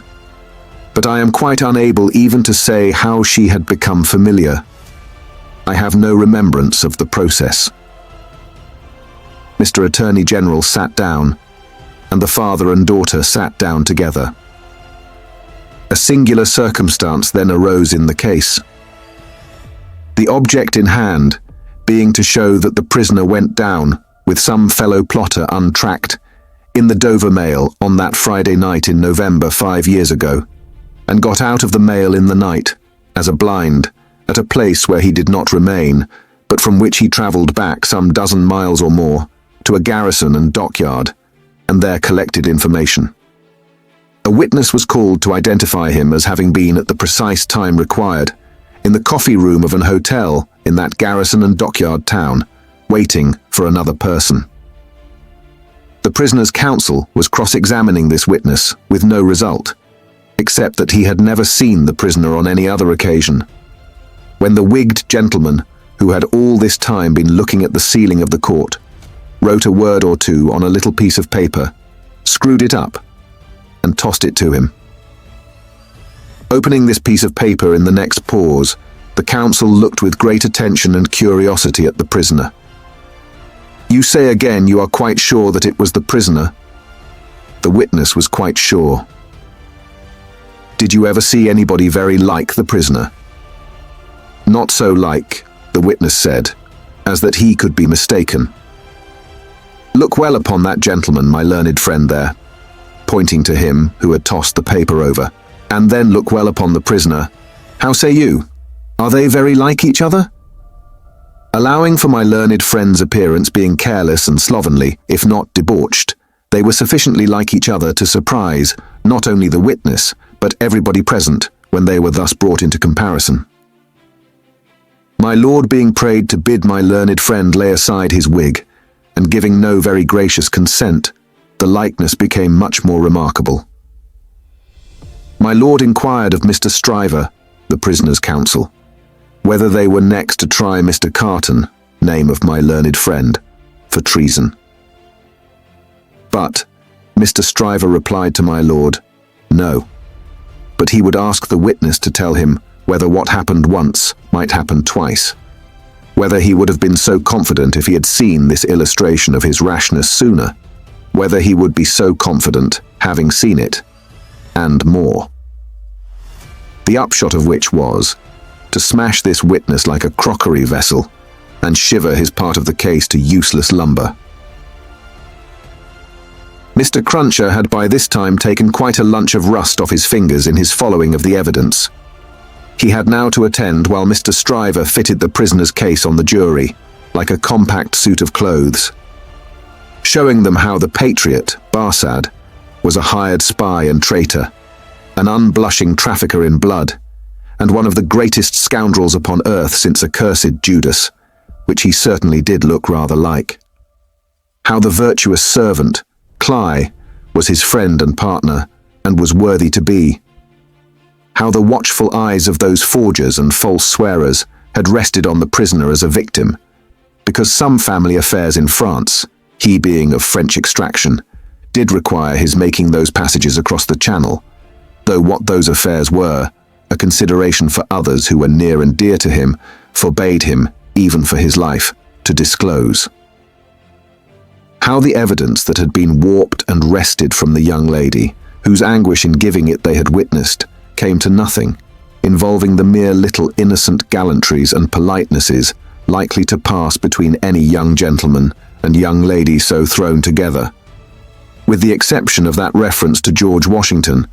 But I am quite unable even to say how she had become familiar. I have no remembrance of the process. Mr. Attorney General sat down, and the father and daughter sat down together. A singular circumstance then arose in the case. The object in hand being to show that the prisoner went down, with some fellow plotter untracked, in the Dover Mail on that Friday night in November 5 years ago, and got out of the mail in the night, as a blind, at a place where he did not remain, but from which he travelled back some dozen miles or more, to a garrison and dockyard, and there collected information. A witness was called to identify him as having been at the precise time required, in the coffee room of an hotel in that garrison and dockyard town, waiting for another person. The prisoner's counsel was cross-examining this witness with no result, except that he had never seen the prisoner on any other occasion. When the wigged gentleman, who had all this time been looking at the ceiling of the court, wrote a word or two on a little piece of paper, screwed it up, and tossed it to him. Opening this piece of paper in the next pause, the counsel looked with great attention and curiosity at the prisoner. "You say again you are quite sure that it was the prisoner?" The witness was quite sure. "Did you ever see anybody very like the prisoner?" "Not so like," the witness said, "as that he could be mistaken." "Look well upon that gentleman, my learned friend there," pointing to him who had tossed the paper over, "and then look well upon the prisoner. How say you? Are they very like each other?" Allowing for my learned friend's appearance being careless and slovenly, if not debauched, they were sufficiently like each other to surprise not only the witness, but everybody present when they were thus brought into comparison. My lord being prayed to bid my learned friend lay aside his wig, and giving no very gracious consent, the likeness became much more remarkable. My lord inquired of Mr. Stryver, the prisoner's counsel, whether they were next to try Mr. Carton, name of my learned friend, for treason. But Mr. Stryver replied to my lord, no, but he would ask the witness to tell him whether what happened once might happen twice, whether he would have been so confident if he had seen this illustration of his rashness sooner, whether he would be so confident having seen it, and more. The upshot of which was to smash this witness like a crockery vessel and shiver his part of the case to useless lumber. Mr. Cruncher had by this time taken quite a lunch of rust off his fingers in his following of the evidence. He had now to attend while Mr. Stryver fitted the prisoner's case on the jury, like a compact suit of clothes, showing them how the patriot, Barsad, was a hired spy and traitor, an unblushing trafficker in blood, and one of the greatest scoundrels upon earth since accursed Judas, which he certainly did look rather like. How the virtuous servant, Cly, was his friend and partner, and was worthy to be. How the watchful eyes of those forgers and false swearers had rested on the prisoner as a victim, because some family affairs in France, he being of French extraction, did require his making those passages across the Channel, though what those affairs were, a consideration for others who were near and dear to him, forbade him, even for his life, to disclose. How the evidence that had been warped and wrested from the young lady, whose anguish in giving it they had witnessed, came to nothing, involving the mere little innocent gallantries and politenesses likely to pass between any young gentleman and young lady so thrown together, with the exception of that reference to George Washington,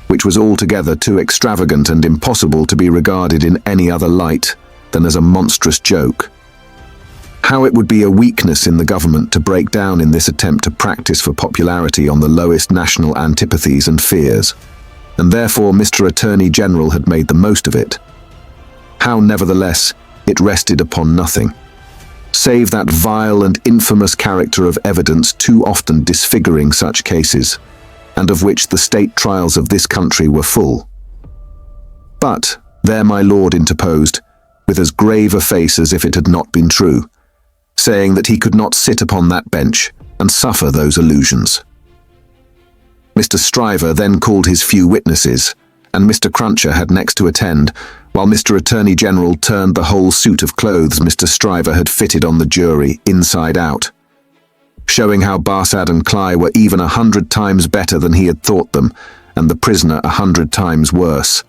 which was altogether too extravagant and impossible to be regarded in any other light than as a monstrous joke. How it would be a weakness in the government to break down in this attempt to practice for popularity on the lowest national antipathies and fears, and therefore Mr. Attorney General had made the most of it. How, nevertheless, it rested upon nothing, save that vile and infamous character of evidence too often disfiguring such cases, and of which the state trials of this country were full. But there my lord interposed, with as grave a face as if it had not been true, saying that he could not sit upon that bench and suffer those illusions. Mr. Stryver then called his few witnesses, and Mr. Cruncher had next to attend, while Mr. Attorney General turned the whole suit of clothes Mr. Stryver had fitted on the jury inside out, showing how Barsad and Cly were even 100 times better than he had thought them, and the prisoner 100 times worse.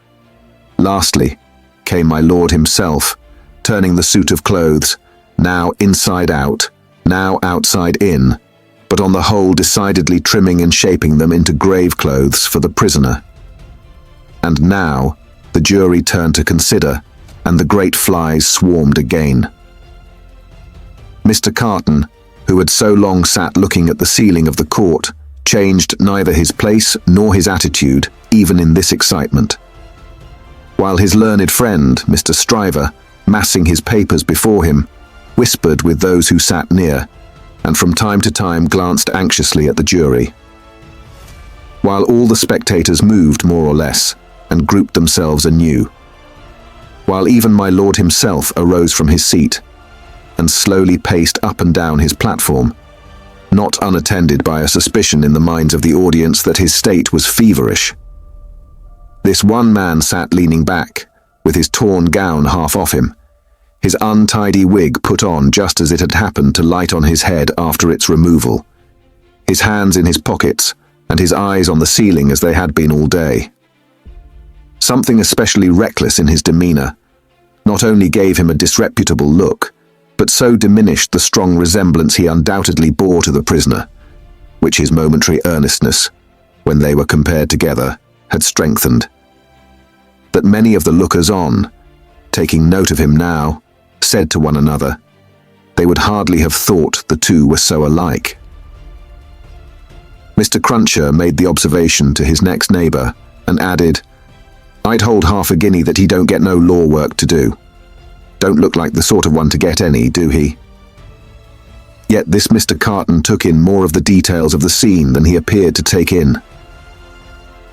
Lastly, came my lord himself, turning the suit of clothes, now inside out, now outside in, but on the whole decidedly trimming and shaping them into grave clothes for the prisoner. And now the jury turned to consider, and the great flies swarmed again. Mr. Carton, who had so long sat looking at the ceiling of the court, changed neither his place nor his attitude, even in this excitement. While his learned friend, Mr. Stryver, massing his papers before him, whispered with those who sat near, and from time to time glanced anxiously at the jury. While all the spectators moved more or less, and grouped themselves anew. While even my lord himself arose from his seat, and slowly paced up and down his platform, not unattended by a suspicion in the minds of the audience that his state was feverish. This one man sat leaning back, with his torn gown half off him, his untidy wig put on just as it had happened to light on his head after its removal, his hands in his pockets, and his eyes on the ceiling as they had been all day. Something especially reckless in his demeanor not only gave him a disreputable look, but so diminished the strong resemblance he undoubtedly bore to the prisoner, which his momentary earnestness, when they were compared together, had strengthened, that many of the lookers-on, taking note of him now, said to one another, they would hardly have thought the two were so alike. Mr. Cruncher made the observation to his next neighbour, and added, I'd hold half a guinea that he don't get no law work to do. Don't look like the sort of one to get any, do he? Yet this Mr. Carton took in more of the details of the scene than he appeared to take in.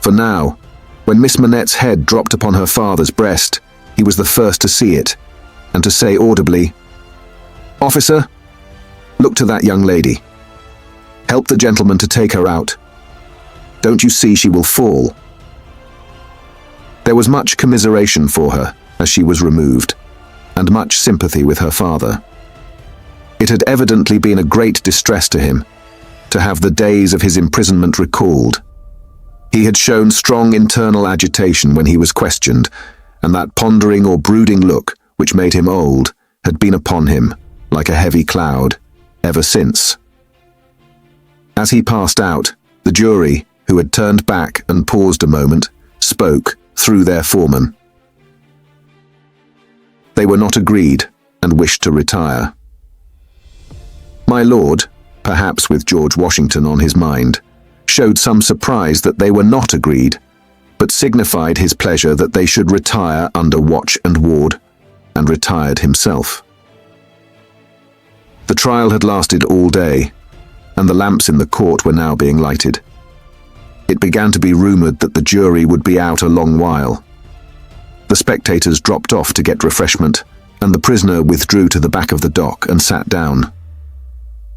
For now, when Miss Manette's head dropped upon her father's breast, he was the first to see it, and to say audibly, Officer, look to that young lady. Help the gentleman to take her out. Don't you see she will fall? There was much commiseration for her as she was removed, and much sympathy with her father. It had evidently been a great distress to him to have the days of his imprisonment recalled. He had shown strong internal agitation when he was questioned, and that pondering or brooding look, which made him old, had been upon him, like a heavy cloud, ever since. As he passed out, the jury, who had turned back and paused a moment, spoke through their foreman. They were not agreed, and wished to retire. My lord, perhaps with George Washington on his mind, showed some surprise that they were not agreed, but signified his pleasure that they should retire under watch and ward, and retired himself. The trial had lasted all day, and the lamps in the court were now being lighted. It began to be rumoured that the jury would be out a long while. The spectators dropped off to get refreshment, and the prisoner withdrew to the back of the dock and sat down.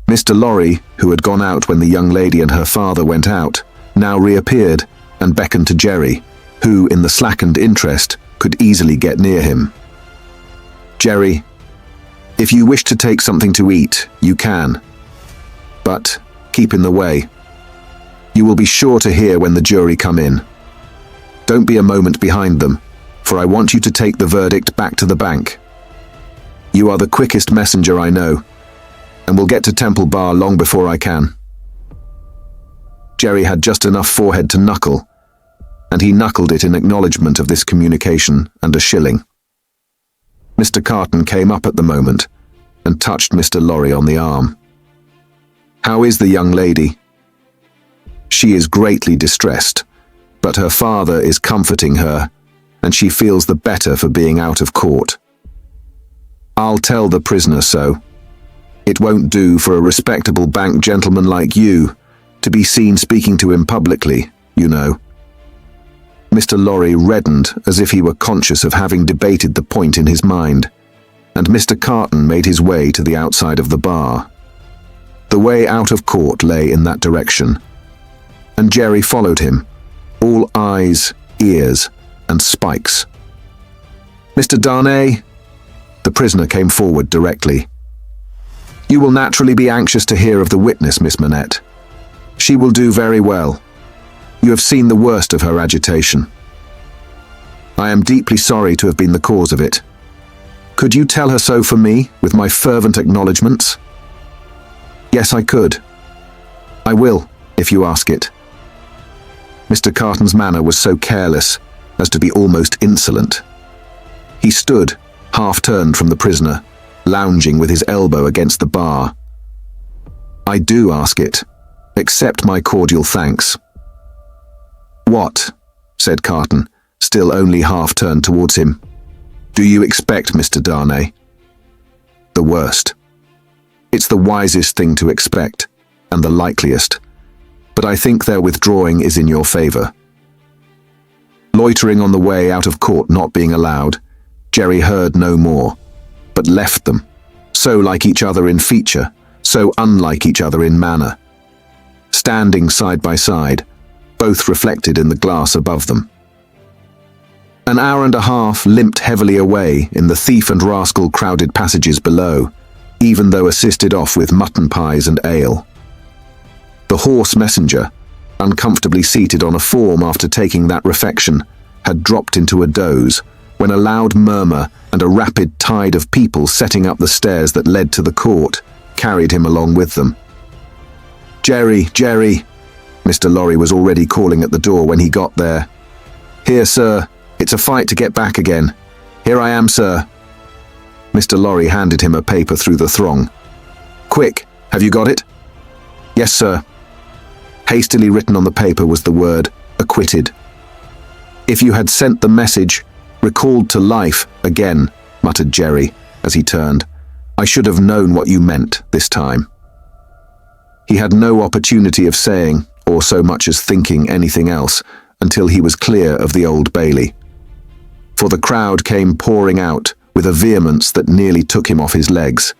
Mr. Lorry, who had gone out when the young lady and her father went out, now reappeared and beckoned to Jerry, who, in the slackened interest, could easily get near him. Jerry, if you wish to take something to eat, you can. But keep in the way. You will be sure to hear when the jury come in. Don't be a moment behind them, for I want you to take the verdict back to the bank. You are the quickest messenger I know, and will get to Temple Bar long before I can. Jerry had just enough forehead to knuckle, and he knuckled it in acknowledgement of this communication and a shilling. Mr. Carton came up at the moment and touched Mr. Lorry on the arm. How is the young lady? She is greatly distressed, but her father is comforting her, and she feels the better for being out of court. I'll tell the prisoner so. It won't do for a respectable bank gentleman like you to be seen speaking to him publicly, you know. Mr. Lorry reddened as if he were conscious of having debated the point in his mind, and Mr. Carton made his way to the outside of the bar. The way out of court lay in that direction, and Jerry followed him, all eyes, ears, and spikes. Mr. Darnay, the prisoner came forward directly. You will naturally be anxious to hear of the witness, Miss Manette. She will do very well. You have seen the worst of her agitation. I am deeply sorry to have been the cause of it. Could you tell her so for me, with my fervent acknowledgements? Yes, I could. I will, if you ask it. Mr. Carton's manner was so careless as to be almost insolent. He stood, half-turned from the prisoner, lounging with his elbow against the bar. I do ask it. Accept my cordial thanks. What? Said Carton, still only half-turned towards him. Do you expect, Mr. Darnay? The worst. It's the wisest thing to expect, and the likeliest, but I think their withdrawing is in your favour. Loitering on the way out of court not being allowed, Jerry heard no more, but left them, so like each other in feature, so unlike each other in manner. Standing side by side, both reflected in the glass above them. An hour and a half limped heavily away in the thief and rascal crowded passages below, even though assisted off with mutton pies and ale. The hoarse messenger, uncomfortably seated on a form after taking that refection, had dropped into a doze when a loud murmur and a rapid tide of people setting up the stairs that led to the court carried him along with them. Jerry, Jerry! Mr. Lorry was already calling at the door when he got there. Here, sir. It's a fight to get back again. Here I am, sir. Mr. Lorry handed him a paper through the throng. Quick, have you got it? Yes, sir. Hastily written on the paper was the word, acquitted. If you had sent the message, recalled to life again, muttered Jerry as he turned. I should have known what you meant this time. He had no opportunity of saying, or so much as thinking anything else, until he was clear of the Old Bailey. For the crowd came pouring out with a vehemence that nearly took him off his legs,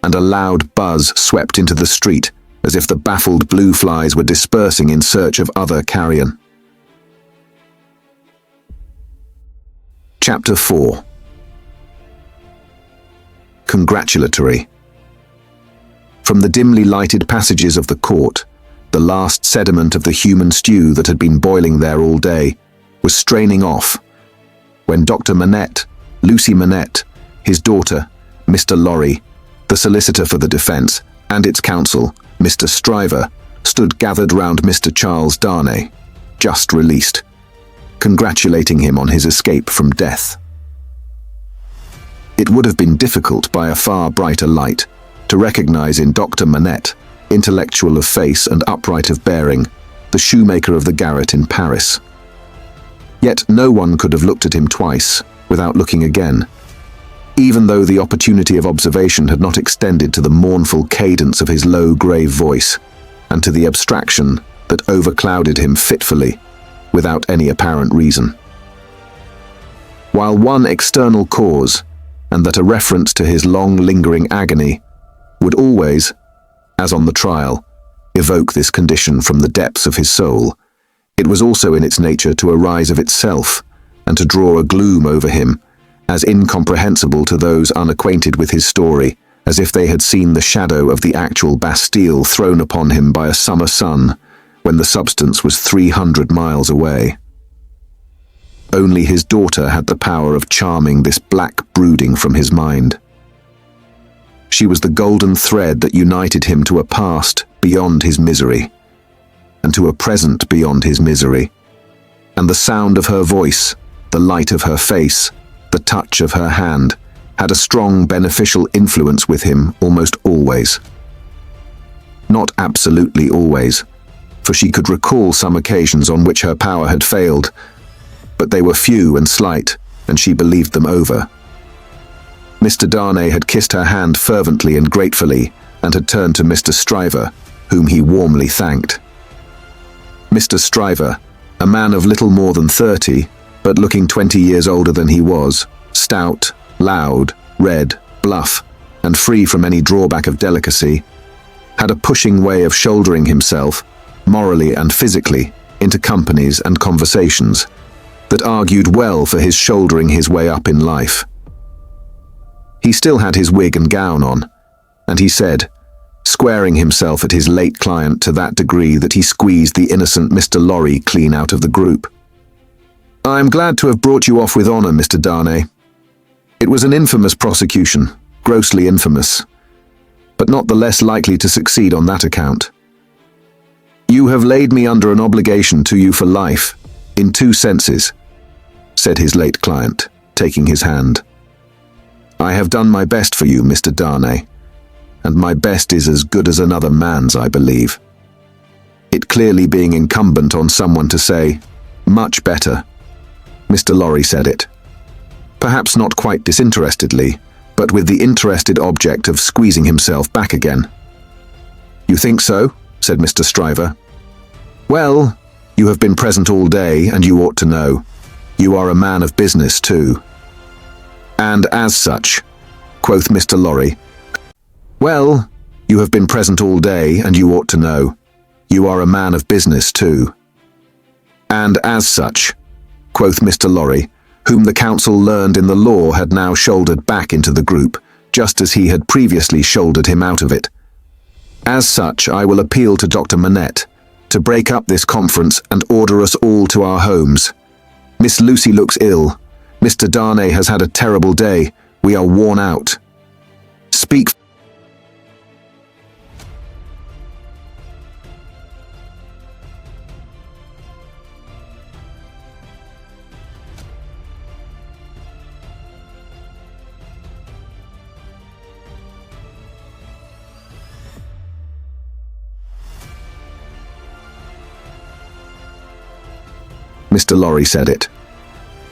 and a loud buzz swept into the street as if the baffled blue flies were dispersing in search of other carrion. Chapter 4. Congratulatory. From the dimly lighted passages of the court, the last sediment of the human stew that had been boiling there all day was straining off, when Dr. Manette, Lucie Manette, his daughter, Mr. Lorry, the solicitor for the defence, and its counsel, Mr. Stryver, stood gathered round Mr. Charles Darnay, just released, congratulating him on his escape from death. It would have been difficult by a far brighter light to recognise in Dr. Manette, intellectual of face and upright of bearing, the shoemaker of the garret in Paris. Yet no one could have looked at him twice without looking again, even though the opportunity of observation had not extended to the mournful cadence of his low, grave voice, and to the abstraction that overclouded him fitfully, without any apparent reason. While one external cause, and that a reference to his long-lingering agony, would always, as on the trial, evoke this condition from the depths of his soul, it was also in its nature to arise of itself, and to draw a gloom over him, as incomprehensible to those unacquainted with his story, as if they had seen the shadow of the actual Bastille thrown upon him by a summer sun, when the substance was 300 miles away. Only his daughter had the power of charming this black brooding from his mind. She was the golden thread that united him to a past beyond his misery, and to a present beyond his misery, and the sound of her voice, the light of her face, the touch of her hand, had a strong beneficial influence with him almost always. Not absolutely always, for she could recall some occasions on which her power had failed, but they were few and slight, and she believed them over. Mr. Darnay had kissed her hand fervently and gratefully, and had turned to Mr. Stryver, whom he warmly thanked. Mr. Stryver, a man of little more than 30, but looking 20 years older than he was, stout, loud, red, bluff, and free from any drawback of delicacy, had a pushing way of shouldering himself, morally and physically, into companies and conversations, that argued well for his shouldering his way up in life. He still had his wig and gown on, and he said, squaring himself at his late client to that degree that he squeezed the innocent Mr. Lorry clean out of the group. I am glad to have brought you off with honour, Mr. Darnay. It was an infamous prosecution, grossly infamous, but not the less likely to succeed on that account. "You have laid me under an obligation to you for life, in two senses," said his late client, taking his hand. "I have done my best for you, Mr. Darnay, and my best is as good as another man's, I believe." It clearly being incumbent on someone to say, "Much better," Mr. Lorry said it. Perhaps not quite disinterestedly, but with the interested object of squeezing himself back again. "You think so?" said Mr. Stryver. "Well, you have been present all day, and you ought to know. You are a man of business, too." "And as such," quoth Mr. Lorry. "Well, you have been present all day, and you ought to know. You are a man of business, too." "And as such," quoth Mr. Lorry, whom the counsel learned in the law had now shouldered back into the group, just as he had previously shouldered him out of it. "As such, I will appeal to Dr. Manette to break up this conference and order us all to our homes. Miss Lucie looks ill. Mr. Darnay has had a terrible day. We are worn out. Speak." Mr. Lorry said it.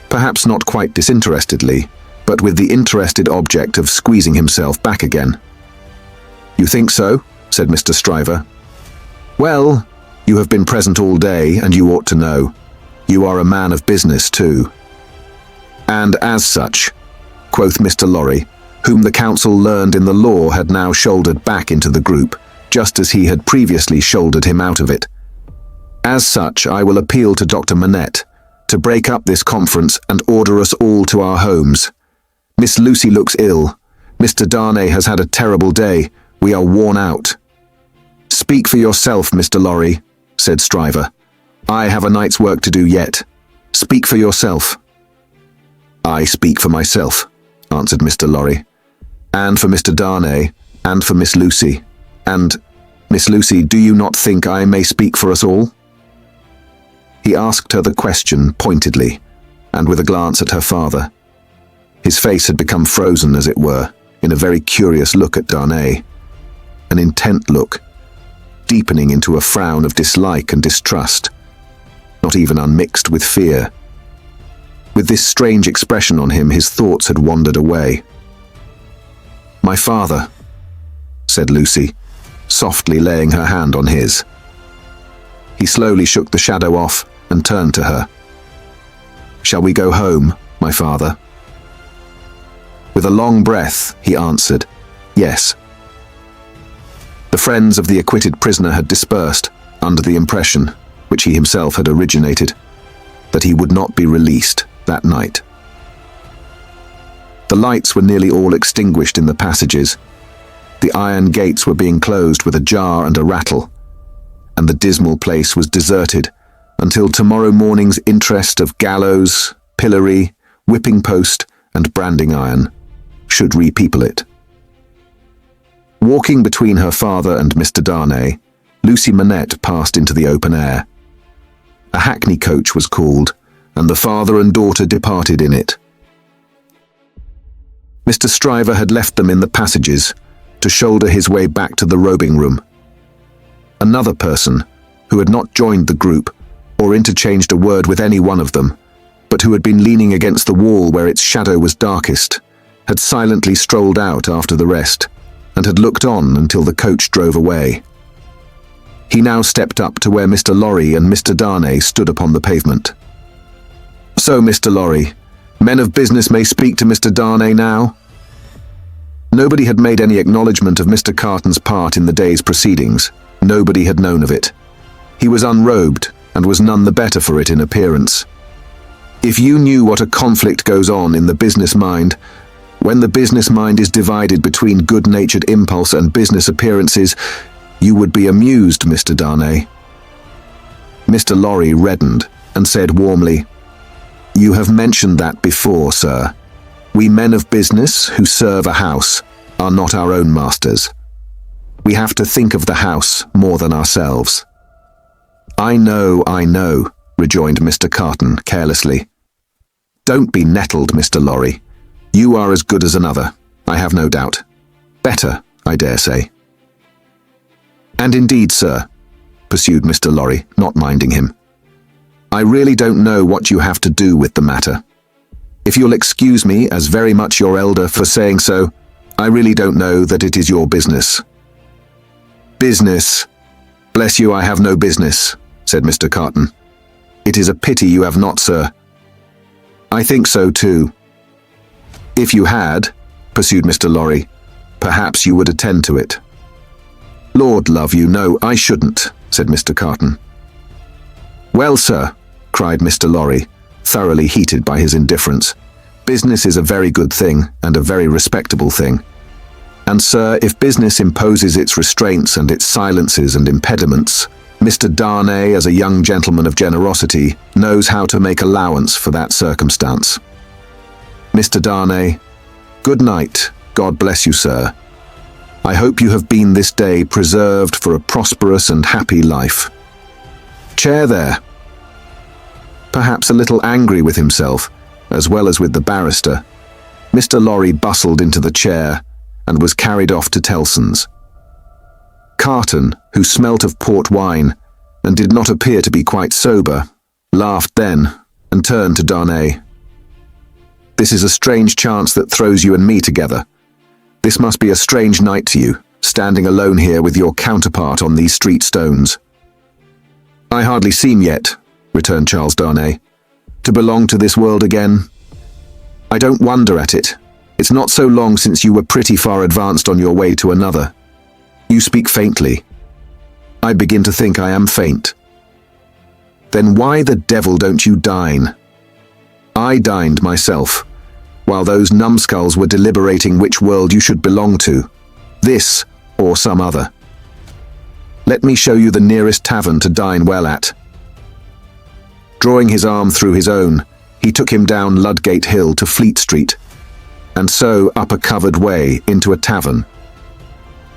Perhaps not quite disinterestedly, but with the interested object of squeezing himself back again. "You think so?" said Mr. Stryver. "Well, you have been present all day, and you ought to know. You are a man of business, too." "And as such," quoth Mr. Lorry, whom the counsel learned in the law had now shouldered back into the group, just as he had previously shouldered him out of it. "As such, I will appeal to Dr. Manette to break up this conference and order us all to our homes. Miss Lucie looks ill. Mr. Darnay has had a terrible day. We are worn out." "Speak for yourself, Mr. Lorry," said Stryver. "I have a night's work to do yet. Speak for yourself." "I speak for myself," answered Mr. Lorry, "and for Mr. Darnay, and for Miss Lucie. And, Miss Lucie, do you not think I may speak for us all?" He asked her the question pointedly, and with a glance at her father. His face had become frozen, as it were, in a very curious look at Darnay, an intent look, deepening into a frown of dislike and distrust, not even unmixed with fear. With this strange expression on him, his thoughts had wandered away. "My father," said Lucie, softly laying her hand on his. He slowly shook the shadow off and turned to her. "Shall we go home, my father?" With a long breath, he answered, "Yes." The friends of the acquitted prisoner had dispersed under the impression, which he himself had originated, that he would not be released that night. The lights were nearly all extinguished in the passages. The iron gates were being closed with a jar and a rattle, and the dismal place was deserted until tomorrow morning's interest of gallows, pillory, whipping post, and branding iron should repeople it. Walking between her father and Mr. Darnay, Lucie Manette passed into the open air. A hackney coach was called, and the father and daughter departed in it. Mr. Stryver had left them in the passages to shoulder his way back to the robing room. Another person, who had not joined the group or interchanged a word with any one of them, but who had been leaning against the wall where its shadow was darkest, had silently strolled out after the rest and had looked on until the coach drove away. He now stepped up to where Mr. Lorry and Mr. Darnay stood upon the pavement. "So, Mr. Lorry, men of business may speak to Mr. Darnay now?" Nobody had made any acknowledgement of Mr. Carton's part in the day's proceedings. Nobody had known of it. He was unrobed, and was none the better for it in appearance. If you knew what a conflict goes on in the business mind, when the business mind is divided between good-natured impulse and business appearances, you would be amused, Mr. Darnay. Mr. Lorry reddened and said warmly, "You have mentioned that before, sir. We men of business who serve a house are not our own masters. We have to think of the house more than ourselves." I know, rejoined Mr. Carton carelessly. Don't be nettled, Mr. Lorry. You are as good as another, I have no doubt. Better, I dare say. And indeed, sir, pursued Mr. Lorry, not minding him, I really don't know what you have to do with the matter. If you'll excuse me as very much your elder for saying so, I really don't know that it is your business. Business? Bless you, I have no business, said Mr. Carton. It is a pity you have not, sir. I think so too. If you had, pursued Mr. Lorry, perhaps you would attend to it. Lord love you, no, I shouldn't, said Mr. Carton. Well, sir, cried Mr. Lorry, thoroughly heated by his indifference, business is a very good thing and a very respectable thing. And, sir, if business imposes its restraints and its silences and impediments, Mr. Darnay, as a young gentleman of generosity, knows how to make allowance for that circumstance. Mr. Darnay, good night, God bless you, sir. I hope you have been this day preserved for a prosperous and happy life. Chair there. Perhaps a little angry with himself, as well as with the barrister, Mr. Lorry bustled into the chair and was carried off to Tellson's. Carton, who smelt of port wine and did not appear to be quite sober, laughed then and turned to Darnay. This is a strange chance that throws you and me together. This must be a strange night to you, standing alone here with your counterpart on these street stones. I hardly seem yet, returned Charles Darnay, to belong to this world again. I don't wonder at it. It's not so long since you were pretty far advanced on your way to another. You speak faintly. I begin to think I am faint. Then why the devil don't you dine? I dined myself, while those numbskulls were deliberating which world you should belong to, this or some other. Let me show you the nearest tavern to dine well at. Drawing his arm through his own, he took him down Ludgate Hill to Fleet Street, and so up a covered way into a tavern.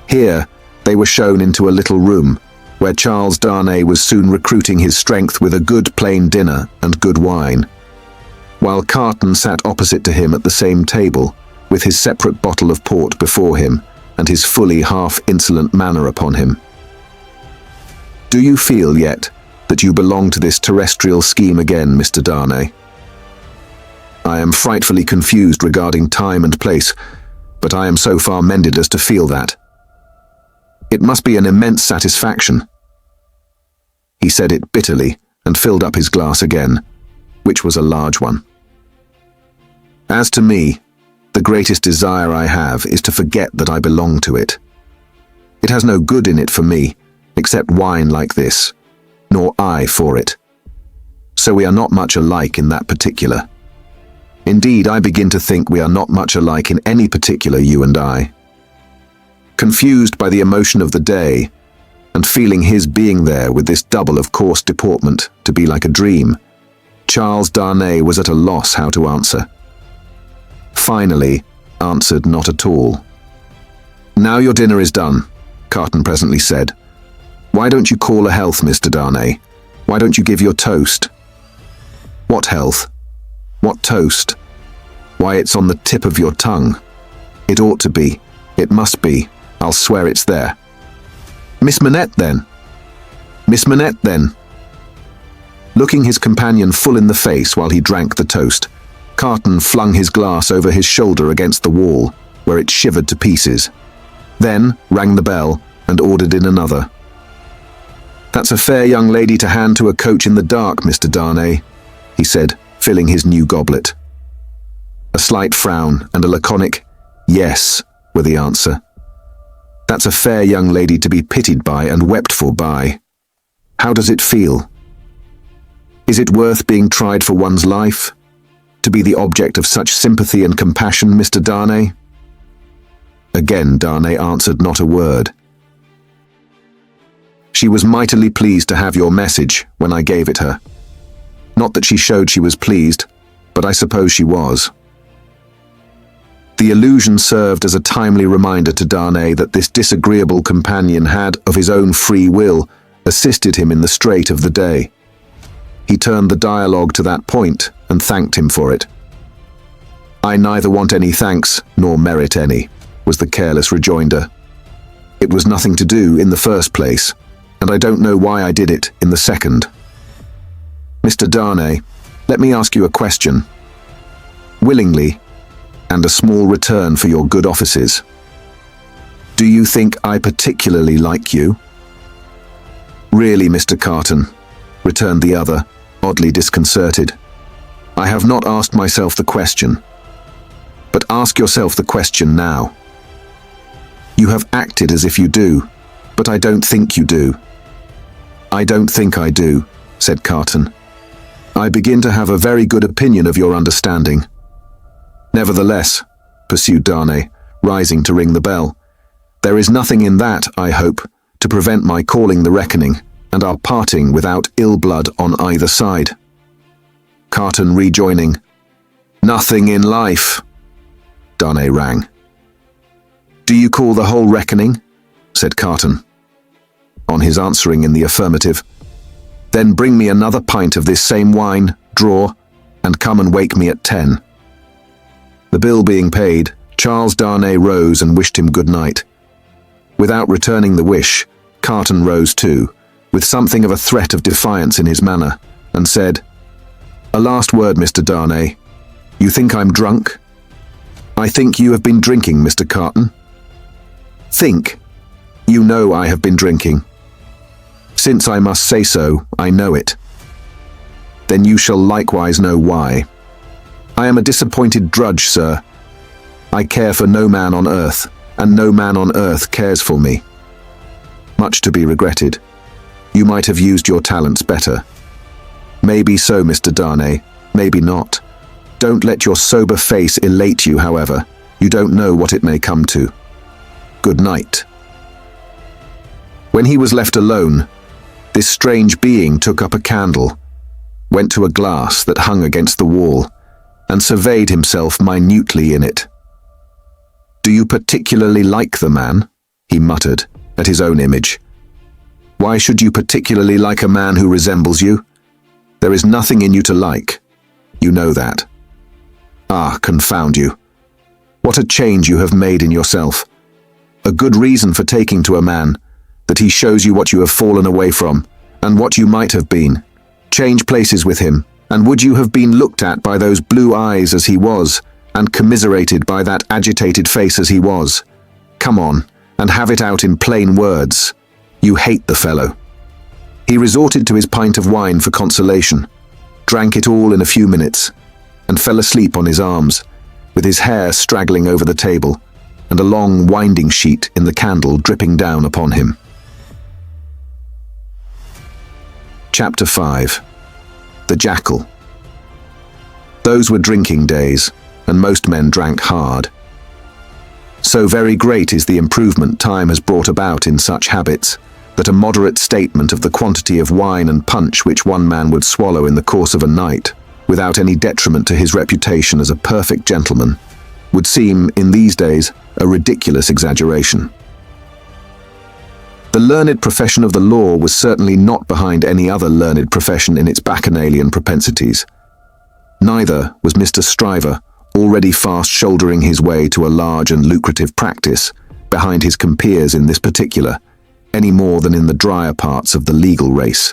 Here they were shown into a little room, where Charles Darnay was soon recruiting his strength with a good plain dinner and good wine, while Carton sat opposite to him at the same table, with his separate bottle of port before him and his fully half-insolent manner upon him. Do you feel yet that you belong to this terrestrial scheme again, Mr. Darnay? I am frightfully confused regarding time and place, but I am so far mended as to feel that. It must be an immense satisfaction. He said it bitterly and filled up his glass again, which was a large one. As to me, the greatest desire I have is to forget that I belong to it. It has no good in it for me, except wine like this, nor I for it. So we are not much alike in that particular. Indeed, I begin to think we are not much alike in any particular, you and I. Confused by the emotion of the day, and feeling his being there with this double of coarse deportment to be like a dream, Charles Darnay was at a loss how to answer. Finally, answered not at all. Now your dinner is done, Carton presently said. Why don't you call a health, Mr. Darnay? Why don't you give your toast? What health? What toast? Why, it's on the tip of your tongue. It ought to be. It must be. I'll swear it's there. Miss Manette, then. Miss Manette, then. Looking his companion full in the face while he drank the toast, Carton flung his glass over his shoulder against the wall, where it shivered to pieces. Then rang the bell and ordered in another. That's a fair young lady to hand to a coach in the dark, Mr. Darnay, he said, filling his new goblet. A slight frown and a laconic yes were the answer. That's a fair young lady to be pitied by and wept for by. How does it feel? Is it worth being tried for one's life? To be the object of such sympathy and compassion, Mr. Darnay? Again Darnay answered not a word. She was mightily pleased to have your message when I gave it her. Not that she showed she was pleased, but I suppose she was. The allusion served as a timely reminder to Darnay that this disagreeable companion had, of his own free will, assisted him in the strait of the day. He turned the dialogue to that point and thanked him for it. "I neither want any thanks nor merit any," was the careless rejoinder. "It was nothing to do in the first place, and I don't know why I did it in the second. Mr. Darnay, let me ask you a question. Willingly, and a small return for your good offices. Do you think I particularly like you?" "Really, Mr. Carton," returned the other, oddly disconcerted, "I have not asked myself the question. But ask yourself the question now. You have acted as if you do, but I don't think you do." "I don't think I do," said Carton. "I begin to have a very good opinion of your understanding." "Nevertheless," pursued Darnay, rising to ring the bell, "there is nothing in that, I hope, to prevent my calling the reckoning and our parting without ill blood on either side." Carton rejoining, "Nothing in life." Darnay rang. "Do you call the whole reckoning?" said Carton. On his answering in the affirmative, "Then bring me another pint of this same wine, draw, and come and wake me at 10. The bill being paid, Charles Darnay rose and wished him good night. Without returning the wish, Carton rose too, with something of a threat of defiance in his manner, and said, "A last word, Mr. Darnay. You think I'm drunk?" "I think you have been drinking, Mr. Carton." "Think? You know I have been drinking." "Since I must say so, I know it." "Then you shall likewise know why. I am a disappointed drudge, sir. I care for no man on earth, and no man on earth cares for me. Much to be regretted. You might have used your talents better." "Maybe so, Mr. Darnay, maybe not. Don't let your sober face elate you, however. You don't know what it may come to. Good night." When he was left alone, this strange being took up a candle, went to a glass that hung against the wall, and surveyed himself minutely in it. "Do you particularly like the man?" he muttered, at his own image. "Why should you particularly like a man who resembles you? There is nothing in you to like. You know that. Ah, confound you. What a change you have made in yourself. A good reason for taking to a man, that he shows you what you have fallen away from, and what you might have been. Change places with him, and would you have been looked at by those blue eyes as he was, and commiserated by that agitated face as he was? Come on, and have it out in plain words. You hate the fellow." He resorted to his pint of wine for consolation, drank it all in a few minutes, and fell asleep on his arms, with his hair straggling over the table, and a long winding sheet in the candle dripping down upon him. Chapter 5. The Jackal. Those were drinking days, and most men drank hard. So very great is the improvement time has brought about in such habits, that a moderate statement of the quantity of wine and punch which one man would swallow in the course of a night, without any detriment to his reputation as a perfect gentleman, would seem, in these days, a ridiculous exaggeration. The learned profession of the law was certainly not behind any other learned profession in its bacchanalian propensities. Neither was Mr. Stryver, already fast shouldering his way to a large and lucrative practice, behind his compeers in this particular, any more than in the drier parts of the legal race.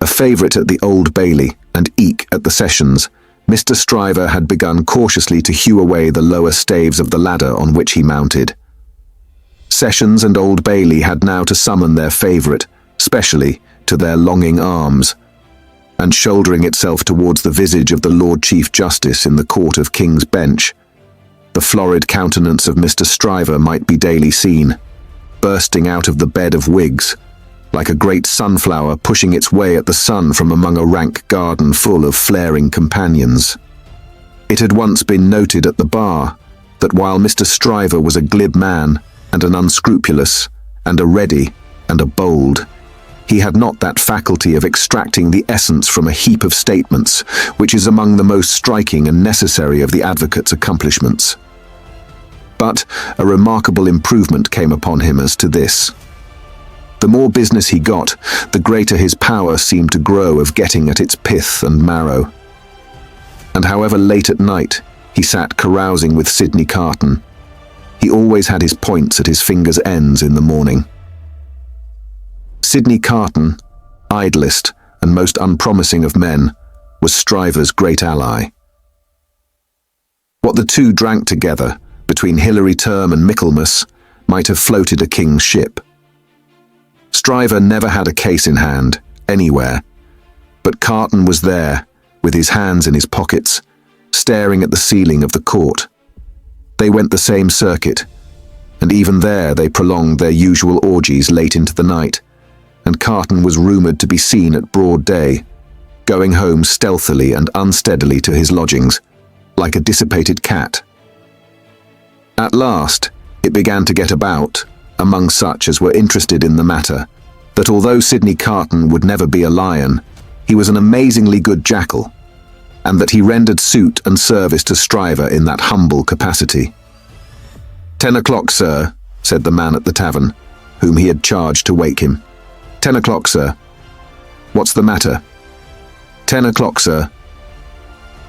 A favourite at the Old Bailey, and eke at the Sessions, Mr. Stryver had begun cautiously to hew away the lower staves of the ladder on which he mounted. Sessions and Old Bailey had now to summon their favourite, specially, to their longing arms, and shouldering itself towards the visage of the Lord Chief Justice in the Court of King's Bench, the florid countenance of Mr. Stryver might be daily seen, bursting out of the bed of wigs, like a great sunflower pushing its way at the sun from among a rank garden full of flaring companions. It had once been noted at the bar that while Mr. Stryver was a glib man, and an unscrupulous, and a ready, and a bold, he had not that faculty of extracting the essence from a heap of statements, which is among the most striking and necessary of the advocate's accomplishments. But a remarkable improvement came upon him as to this. The more business he got, the greater his power seemed to grow of getting at its pith and marrow. And however late at night he sat carousing with Sydney Carton, he always had his points at his fingers' ends in the morning. Sydney Carton, idlest and most unpromising of men, was Stryver's great ally. What the two drank together, between Hilary Term and Michaelmas, might have floated a king's ship. Stryver never had a case in hand, anywhere, but Carton was there, with his hands in his pockets, staring at the ceiling of the court. They went the same circuit, and even there they prolonged their usual orgies late into the night, and Carton was rumoured to be seen at broad day, going home stealthily and unsteadily to his lodgings, like a dissipated cat. At last, it began to get about, among such as were interested in the matter, that although Sydney Carton would never be a lion, he was an amazingly good jackal, and that he rendered suit and service to Stryver in that humble capacity. 10 o'clock, sir, said the man at the tavern, whom he had charged to wake him. 10 o'clock, sir. What's the matter? 10 o'clock, sir.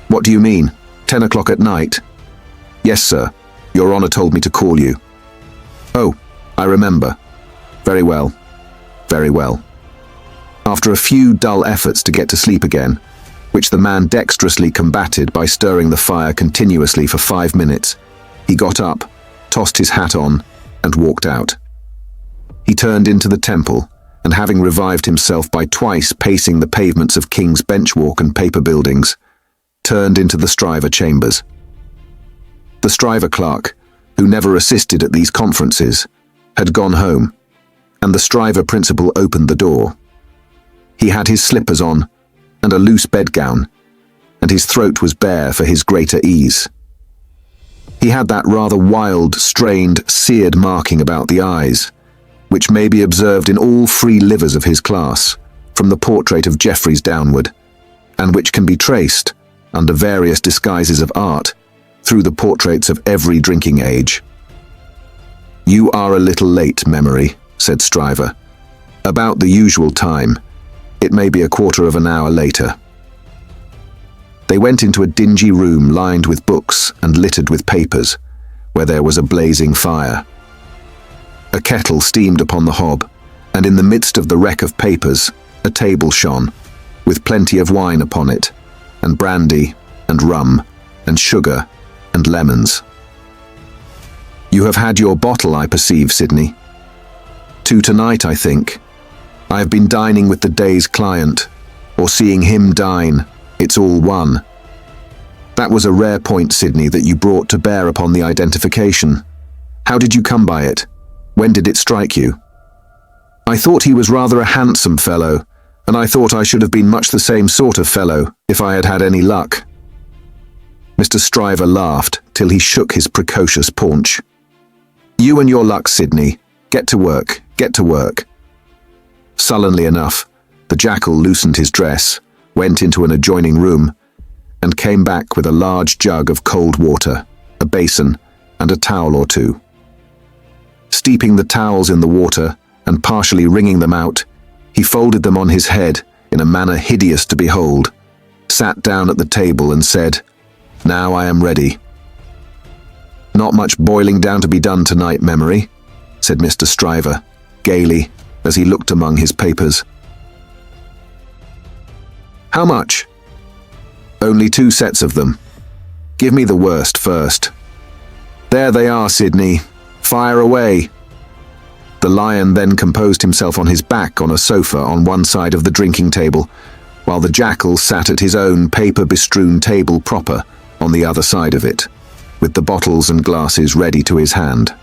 What do you mean? 10 o'clock at night? Yes, sir. Your Honour told me to call you. Oh, I remember. Very well. Very well. After a few dull efforts to get to sleep again, which the man dexterously combated by stirring the fire continuously for 5 minutes, he got up, tossed his hat on, and walked out. He turned into the temple, and having revived himself by twice pacing the pavements of King's Bench Walk and paper buildings, turned into the Stryver chambers. The Stryver clerk, who never assisted at these conferences, had gone home, and the Stryver principal opened the door. He had his slippers on, and a loose bedgown, and his throat was bare for his greater ease. He had that rather wild, strained, seared marking about the eyes, which may be observed in all free livers of his class, from the portrait of Jeffreys downward, and which can be traced, under various disguises of art, through the portraits of every drinking age. You are a little late, Memory, said Stryver. About the usual time. It may be a quarter of an hour later. They went into a dingy room lined with books and littered with papers, where there was a blazing fire. A kettle steamed upon the hob, and in the midst of the wreck of papers, a table shone, with plenty of wine upon it, and brandy, and rum, and sugar, and lemons. You have had your bottle, I perceive, Sydney. 2 tonight, I think. I have been dining with the day's client, or seeing him dine, it's all one. That was a rare point, Sydney, that you brought to bear upon the identification. How did you come by it? When did it strike you? I thought he was rather a handsome fellow, and I thought I should have been much the same sort of fellow, if I had had any luck. Mr. Stryver laughed till he shook his precocious paunch. You and your luck, Sydney. Get to work, get to work. Sullenly enough, the jackal loosened his dress, went into an adjoining room, and came back with a large jug of cold water, a basin, and a towel or two. Steeping the towels in the water and partially wringing them out, he folded them on his head in a manner hideous to behold, sat down at the table and said, Now I am ready. Not much boiling down to be done tonight, Memory, said Mr. Stryver, gaily, as he looked among his papers. How much? Only 2 sets of them. Give me the worst first. There they are, Sydney. Fire away. The lion then composed himself on his back on a sofa on one side of the drinking table, while the jackal sat at his own paper-bestrewn table proper on the other side of it, with the bottles and glasses ready to his hand.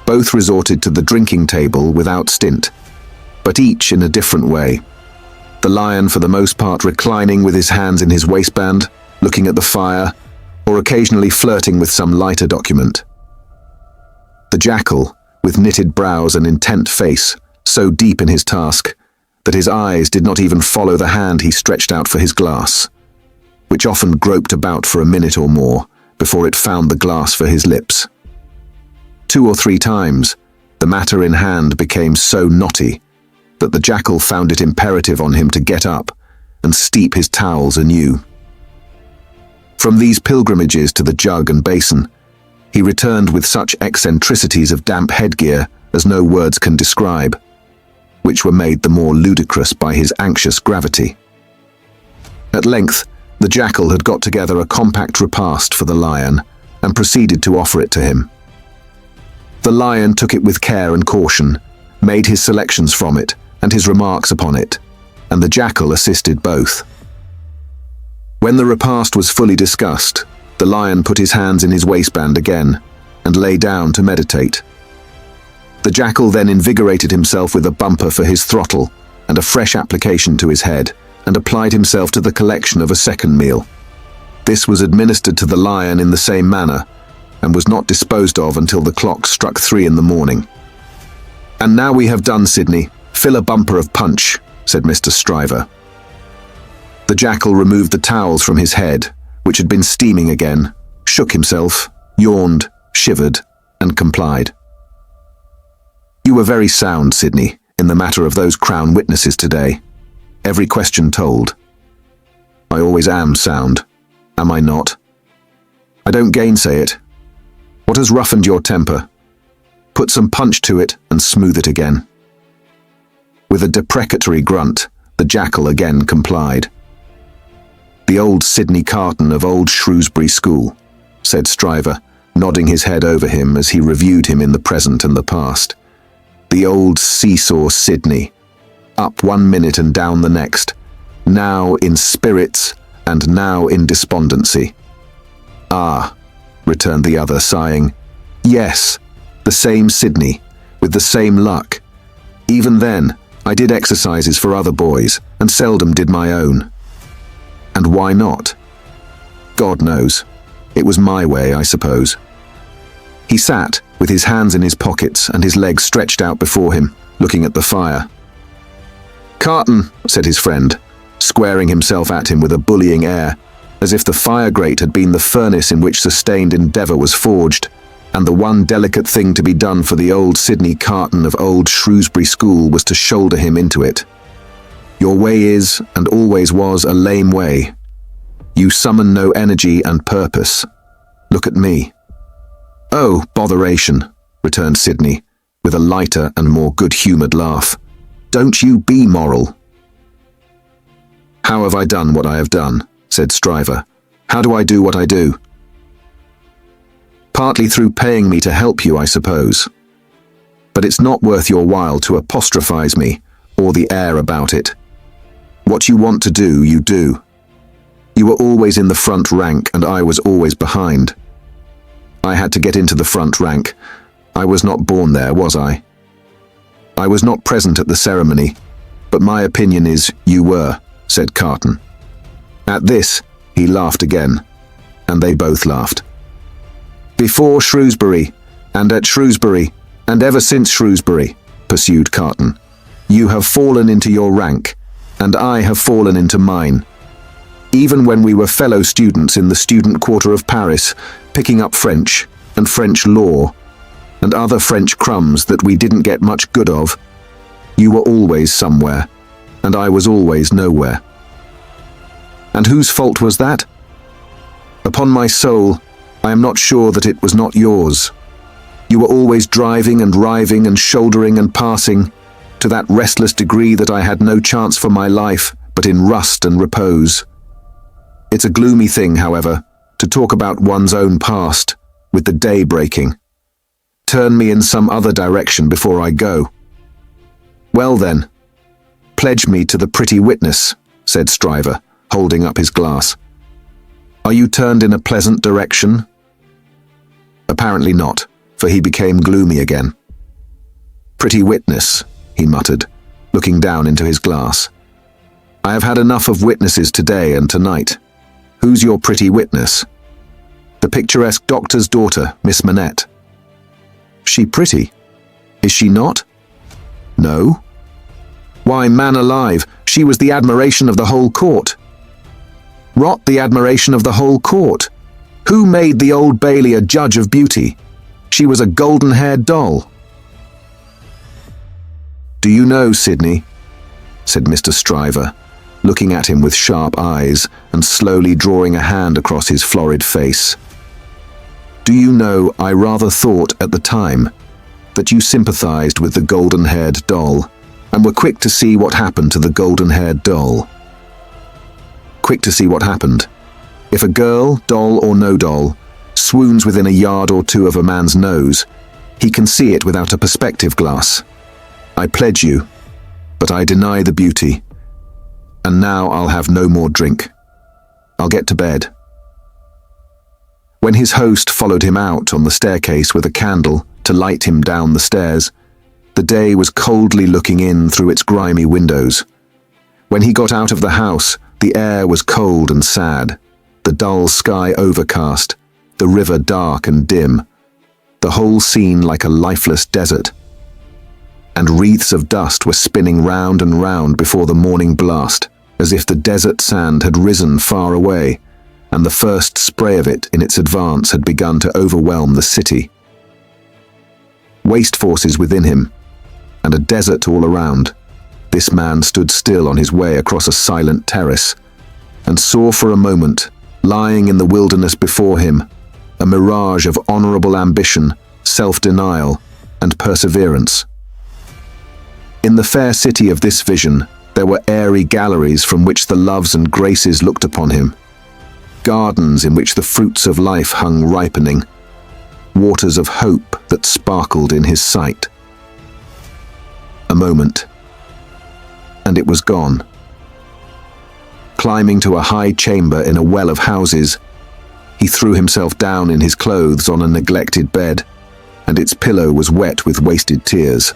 Both resorted to the drinking table without stint, but each in a different way. The lion for the most part reclining with his hands in his waistband, looking at the fire, or occasionally flirting with some lighter document. The jackal, with knitted brows and intent face, so deep in his task, that his eyes did not even follow the hand he stretched out for his glass, which often groped about for a minute or more before it found the glass for his lips. 2 or 3 times, the the matter in hand became so knotty that the jackal found it imperative on him to get up and steep his towels anew. From these pilgrimages to the jug and basin, he returned with such eccentricities of damp headgear as no words can describe, which were made the more ludicrous by his anxious gravity. At length, the jackal had got together a compact repast for the lion and proceeded to offer it to him. The lion took it with care and caution, made his selections from it and his remarks upon it, and the jackal assisted both. When the repast was fully discussed, the lion put his hands in his waistband again and lay down to meditate. The jackal then invigorated himself with a bumper for his throttle and a fresh application to his head, and applied himself to the collection of a second meal. This was administered to the lion in the same manner, and was not disposed of until the clock struck 3 in the morning. "And now we have done, Sidney, fill a bumper of punch," said Mr. Stryver. The jackal removed the towels from his head, which had been steaming again, shook himself, yawned, shivered, and complied. "You were very sound, Sidney, in the matter of those Crown witnesses today. Every question told." "I always am sound, am I not? I don't gainsay it. What has roughened your temper? Put some punch to it and smooth it again." With a deprecatory grunt, the jackal again complied. "The old Sidney Carton of old Shrewsbury School," said Stryver, nodding his head over him as he reviewed him in the present and the past. "The old seesaw Sidney, up 1 minute and down the next, now in spirits and now in despondency." "Ah," returned the other, sighing. "Yes, the same Sidney, with the same luck. Even then, I did exercises for other boys, and seldom did my own. And why not? God knows. It was my way, I suppose." He sat, with his hands in his pockets and his legs stretched out before him, looking at the fire. "Carton," said his friend, squaring himself at him with a bullying air, as if the fire grate had been the furnace in which sustained endeavour was forged, and the one delicate thing to be done for the old Sidney Carton of old Shrewsbury School was to shoulder him into it. "Your way is, and always was, a lame way. You summon no energy and purpose. Look at me." "Oh, botheration," returned Sidney, with a lighter and more good-humoured laugh. "Don't you be moral." "How have I done what I have done?" said Stryver. "How do I do what I do?" "Partly through paying me to help you, I suppose. But it's not worth your while to apostrophize me, or the air about it. What you want to do, you do. You were always in the front rank, and I was always behind. I had to get into the front rank. I was not born there, was I? I was not present at the ceremony, but my opinion is you were," said Carton. At this, he laughed again, and they both laughed. "Before Shrewsbury, and at Shrewsbury, and ever since Shrewsbury," pursued Carton, "you have fallen into your rank, and I have fallen into mine. Even when we were fellow students in the student quarter of Paris, picking up French, and French law, and other French crumbs that we didn't get much good of, you were always somewhere, and I was always nowhere. And whose fault was that? Upon my soul, I am not sure that it was not yours. You were always driving and riving and shouldering and passing, to that restless degree that I had no chance for my life but in rust and repose. It's a gloomy thing, however, to talk about one's own past, with the day breaking. Turn me in some other direction before I go." "Well then, pledge me to the pretty witness," said Stryver, holding up his glass. "Are you turned in a pleasant direction?" Apparently not, for he became gloomy again. "Pretty witness," he muttered, looking down into his glass. "I have had enough of witnesses today and tonight. Who's your pretty witness?" "The picturesque doctor's daughter, Miss Manette." "She pretty? Is she not?" "No." "Why, man alive, she was the admiration of the whole court." "Rot the admiration of the whole court. Who made the Old Bailey a judge of beauty? She was a golden-haired doll." "Do you know, Sidney," said Mr. Stryver, looking at him with sharp eyes and slowly drawing a hand across his florid face. "Do you know, I rather thought at the time that you sympathized with the golden-haired doll and were quick to see what happened to the golden-haired doll." Quick to see what happened. If a girl, doll or no doll, swoons within a yard or two of a man's nose, he can see it without a perspective glass. I pledge you, but I deny the beauty. And now I'll have no more drink. I'll get to bed. When his host followed him out on the staircase with a candle to light him down the stairs, the day was coldly looking in through its grimy windows. When he got out of the house, the air was cold and sad, the dull sky overcast, the river dark and dim, the whole scene like a lifeless desert. And wreaths of dust were spinning round and round before the morning blast, as if the desert sand had risen far away, and the first spray of it in its advance had begun to overwhelm the city. Waste forces within him, and a desert all around, this man stood still on his way across a silent terrace, and saw for a moment, lying in the wilderness before him, a mirage of honorable ambition, self-denial, and perseverance. In the fair city of this vision, there were airy galleries from which the loves and graces looked upon him, gardens in which the fruits of life hung ripening, waters of hope that sparkled in his sight. A moment, and it was gone. Climbing to a high chamber in a well of houses, he threw himself down in his clothes on a neglected bed, and its pillow was wet with wasted tears.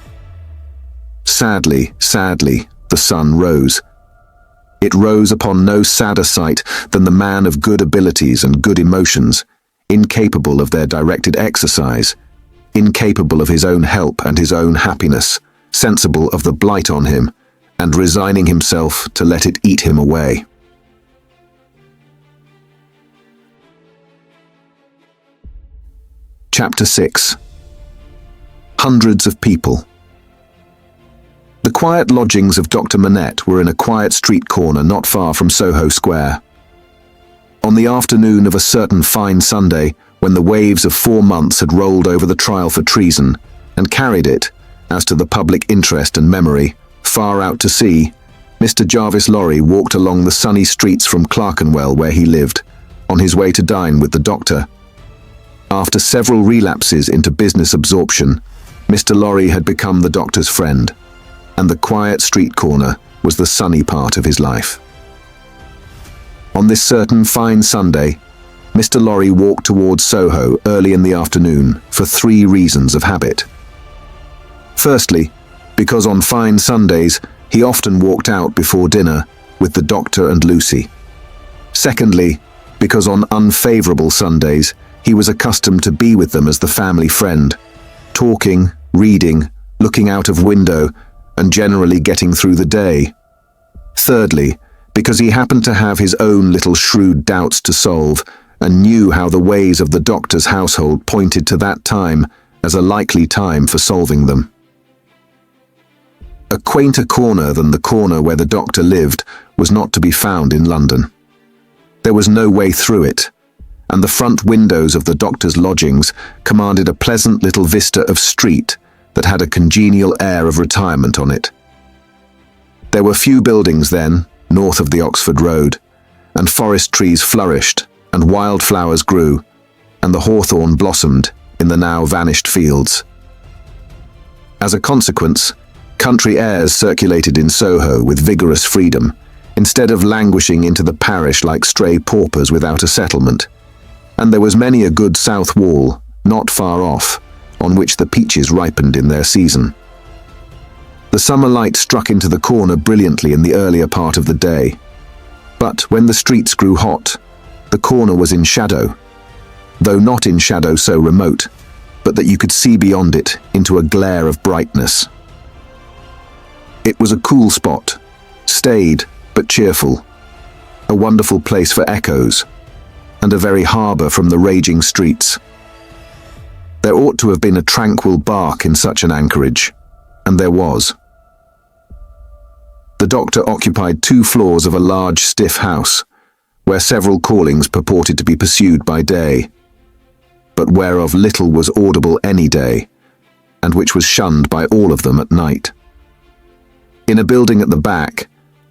Sadly, sadly, the sun rose. It rose upon no sadder sight than the man of good abilities and good emotions, incapable of their directed exercise, incapable of his own help and his own happiness, sensible of the blight on him, and resigning himself to let it eat him away. Chapter 6. Hundreds of people. The quiet lodgings of Dr. Manette were in a quiet street corner not far from Soho Square. On the afternoon of a certain fine Sunday, when the waves of 4 months had rolled over the trial for treason, and carried it, as to the public interest and memory, far out to sea, Mr. Jarvis Lorry walked along the sunny streets from Clerkenwell where he lived, on his way to dine with the doctor. After several relapses into business absorption, Mr. Lorry had become the doctor's friend, and the quiet street corner was the sunny part of his life. On this certain fine Sunday, Mr. Lorry walked towards Soho early in the afternoon for 3 reasons of habit. Firstly, because on fine Sundays he often walked out before dinner with the doctor and Lucy. Secondly, because on unfavourable Sundays he was accustomed to be with them as the family friend, talking, reading, looking out of window, and generally getting through the day. Thirdly, because he happened to have his own little shrewd doubts to solve, and knew how the ways of the doctor's household pointed to that time as a likely time for solving them. A quainter corner than the corner where the doctor lived was not to be found in London. There was no way through it, and the front windows of the doctor's lodgings commanded a pleasant little vista of street that had a congenial air of retirement on it. There were few buildings then, north of the Oxford Road, and forest trees flourished, and wildflowers grew, and the hawthorn blossomed in the now vanished fields. As a consequence, country airs circulated in Soho with vigorous freedom, instead of languishing into the parish like stray paupers without a settlement, and there was many a good south wall, not far off, on which the peaches ripened in their season. The summer light struck into the corner brilliantly in the earlier part of the day, but when the streets grew hot, the corner was in shadow, though not in shadow so remote, but that you could see beyond it into a glare of brightness. It was a cool spot, staid but cheerful, a wonderful place for echoes, and a very harbour from the raging streets. There ought to have been a tranquil bark in such an anchorage, and there was. The doctor occupied 2 floors of a large, stiff house, where several callings purported to be pursued by day, but whereof little was audible any day, and which was shunned by all of them at night. In a building at the back,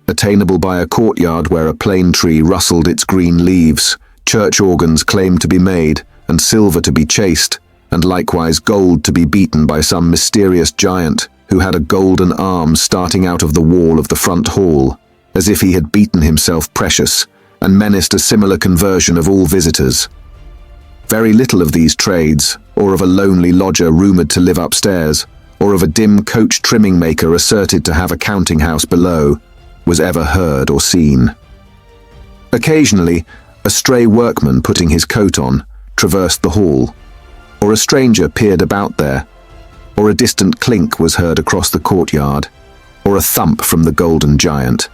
attainable by a courtyard where a plane tree rustled its green leaves, church organs claimed to be made, and silver to be chased, and likewise gold to be beaten by some mysterious giant who had a golden arm starting out of the wall of the front hall, as if he had beaten himself precious, and menaced a similar conversion of all visitors. Very little of these trades, or of a lonely lodger rumoured to live upstairs, or of a dim coach trimming maker asserted to have a counting house below, was ever heard or seen. Occasionally, a stray workman putting his coat on traversed the hall, or a stranger peered about there, or a distant clink was heard across the courtyard, or a thump from the golden giant.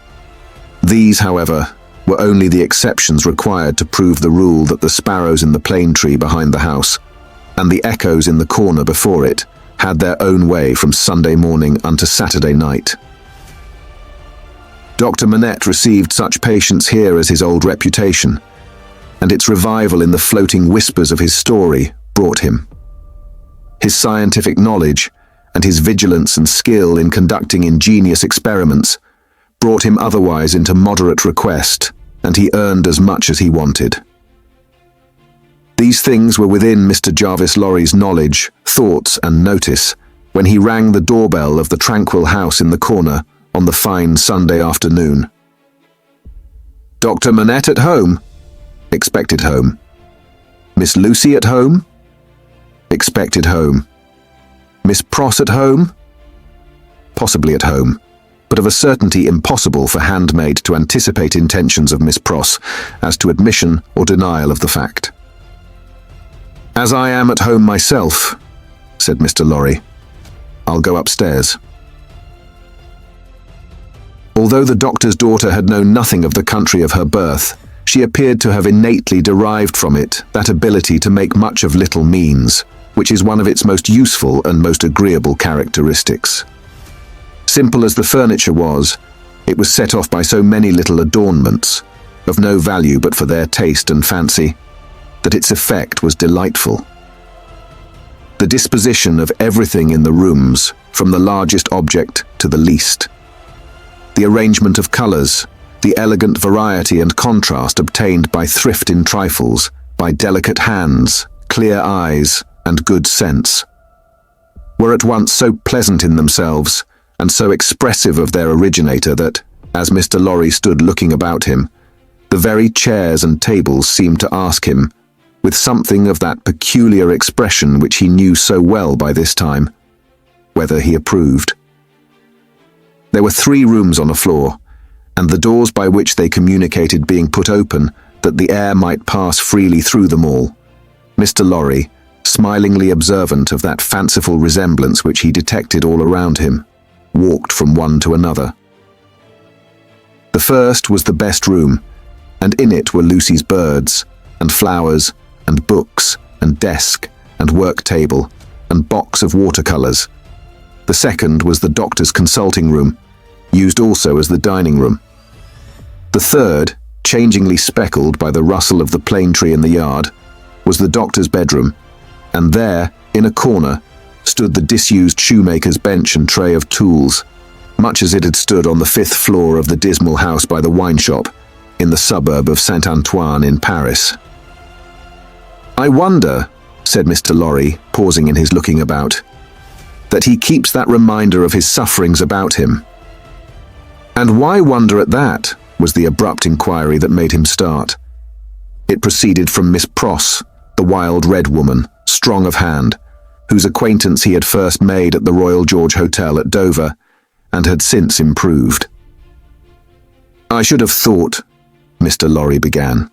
These, however, were only the exceptions required to prove the rule that the sparrows in the plane tree behind the house, and the echoes in the corner before it, had their own way from Sunday morning unto Saturday night. Dr. Manette received such patience here as his old reputation, and its revival in the floating whispers of his story brought him. His scientific knowledge, and his vigilance and skill in conducting ingenious experiments, brought him otherwise into moderate request, and he earned as much as he wanted. These things were within Mr. Jarvis Lorry's knowledge, thoughts, and notice when he rang the doorbell of the tranquil house in the corner on the fine Sunday afternoon. "Dr. Manette at home?" Expected home. "Miss Lucie at home?" Expected home. "Miss Pross at home?" Possibly at home, but of a certainty impossible for handmaid to anticipate intentions of Miss Pross as to admission or denial of the fact. "As I am at home myself," said Mr. Lorry, "I'll go upstairs." Although the doctor's daughter had known nothing of the country of her birth, she appeared to have innately derived from it that ability to make much of little means, which is one of its most useful and most agreeable characteristics. Simple as the furniture was, it was set off by so many little adornments, of no value but for their taste and fancy, that its effect was delightful. The disposition of everything in the rooms, from the largest object to the least. The arrangement of colours, the elegant variety and contrast obtained by thrift in trifles, by delicate hands, clear eyes, and good sense, were at once so pleasant in themselves, and so expressive of their originator that, as Mr. Lorry stood looking about him, the very chairs and tables seemed to ask him, with something of that peculiar expression which he knew so well by this time, whether he approved. There were 3 rooms on a floor, and the doors by which they communicated being put open that the air might pass freely through them all, Mr. Lorry, smilingly observant of that fanciful resemblance which he detected all around him, walked from one to another. The first was the best room, and in it were Lucy's birds, and flowers, and books, and desk, and work table, and box of watercolours. The second was the doctor's consulting room, used also as the dining room. The third, changingly speckled by the rustle of the plane tree in the yard, was the doctor's bedroom, and there, in a corner, stood the disused shoemaker's bench and tray of tools, much as it had stood on the 5th floor of the dismal house by the wine shop, in the suburb of Saint-Antoine in Paris. "I wonder," said Mr. Lorry, pausing in his looking about, "that he keeps that reminder of his sufferings about him." "And why wonder at that?" was the abrupt inquiry that made him start. It proceeded from Miss Pross, the wild red woman, strong of hand, whose acquaintance he had first made at the Royal George Hotel at Dover, and had since improved. "I should have thought," Mr. Lorry began.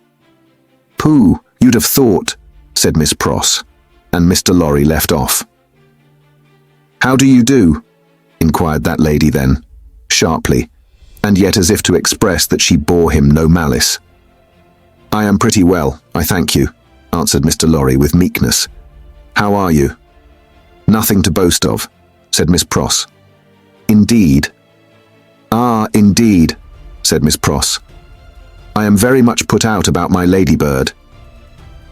"Pooh, you'd have thought," said Miss Pross, and Mr. Lorry left off. "How do you do?" inquired that lady then, sharply, and yet as if to express that she bore him no malice. "I am pretty well, I thank you," answered Mr. Lorry with meekness. "How are you?" "Nothing to boast of," said Miss Pross. "Indeed?" "Ah, indeed," said Miss Pross. "I am very much put out about my ladybird."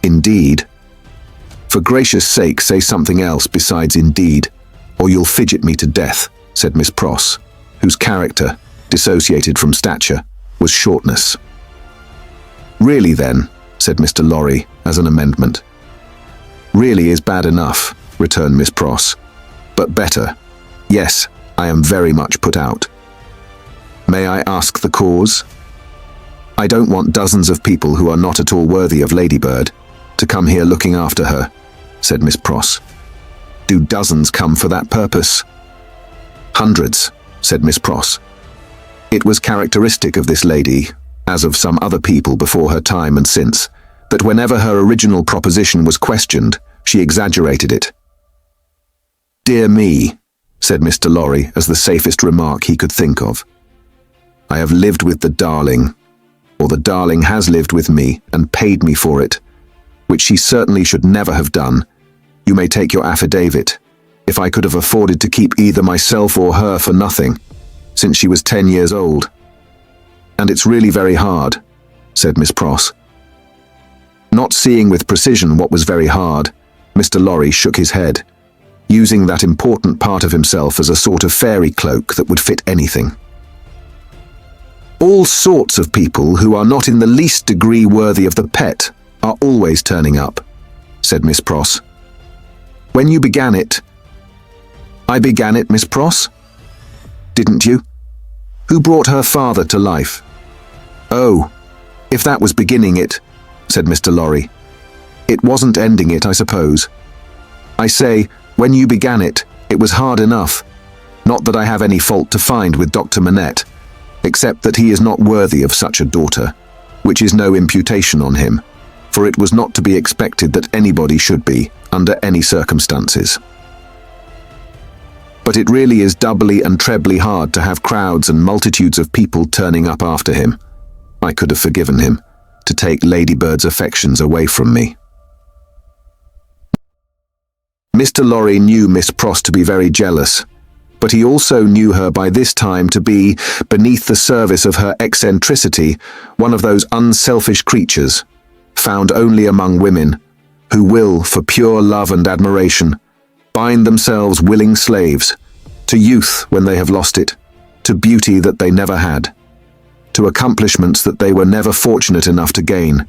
"Indeed? For gracious sake, say something else besides indeed, or you'll fidget me to death," said Miss Pross, whose character, dissociated from stature, was shortness. "Really then," said Mr. Lorry, as an amendment. "Really is bad enough," returned Miss Pross. "But better. Yes, I am very much put out." "May I ask the cause?" "I don't want dozens of people who are not at all worthy of Ladybird to come here looking after her," said Miss Pross. "Do dozens come for that purpose?" "Hundreds," said Miss Pross. It was characteristic of this lady, as of some other people before her time and since, that whenever her original proposition was questioned, she exaggerated it. "Dear me," said Mr. Lorry as the safest remark he could think of. "I have lived with the darling, or the darling has lived with me and paid me for it, which she certainly should never have done. You may take your affidavit, if I could have afforded to keep either myself or her for nothing, since she was 10 years old. And it's really very hard," said Miss Pross. Not seeing with precision what was very hard, Mr. Lorry shook his head, using that important part of himself as a sort of fairy cloak that would fit anything. "All sorts of people who are not in the least degree worthy of the pet are always turning up," said Miss Pross. "When you began it—" "I began it, Miss Pross?" "Didn't you? Who brought her father to life?" "Oh, if that was beginning it," said Mr. Lorry. "It wasn't ending it, I suppose. I say, when you began it, it was hard enough. Not that I have any fault to find with Dr. Manette, except that he is not worthy of such a daughter, which is no imputation on him, for it was not to be expected that anybody should be, under any circumstances. But it really is doubly and trebly hard to have crowds and multitudes of people turning up after him. I could have forgiven him, to take Ladybird's affections away from me." Mr. Lorry knew Miss Pross to be very jealous, but he also knew her by this time to be, beneath the service of her eccentricity, one of those unselfish creatures, found only among women, who will, for pure love and admiration, bind themselves willing slaves, to youth when they have lost it, to beauty that they never had, to accomplishments that they were never fortunate enough to gain,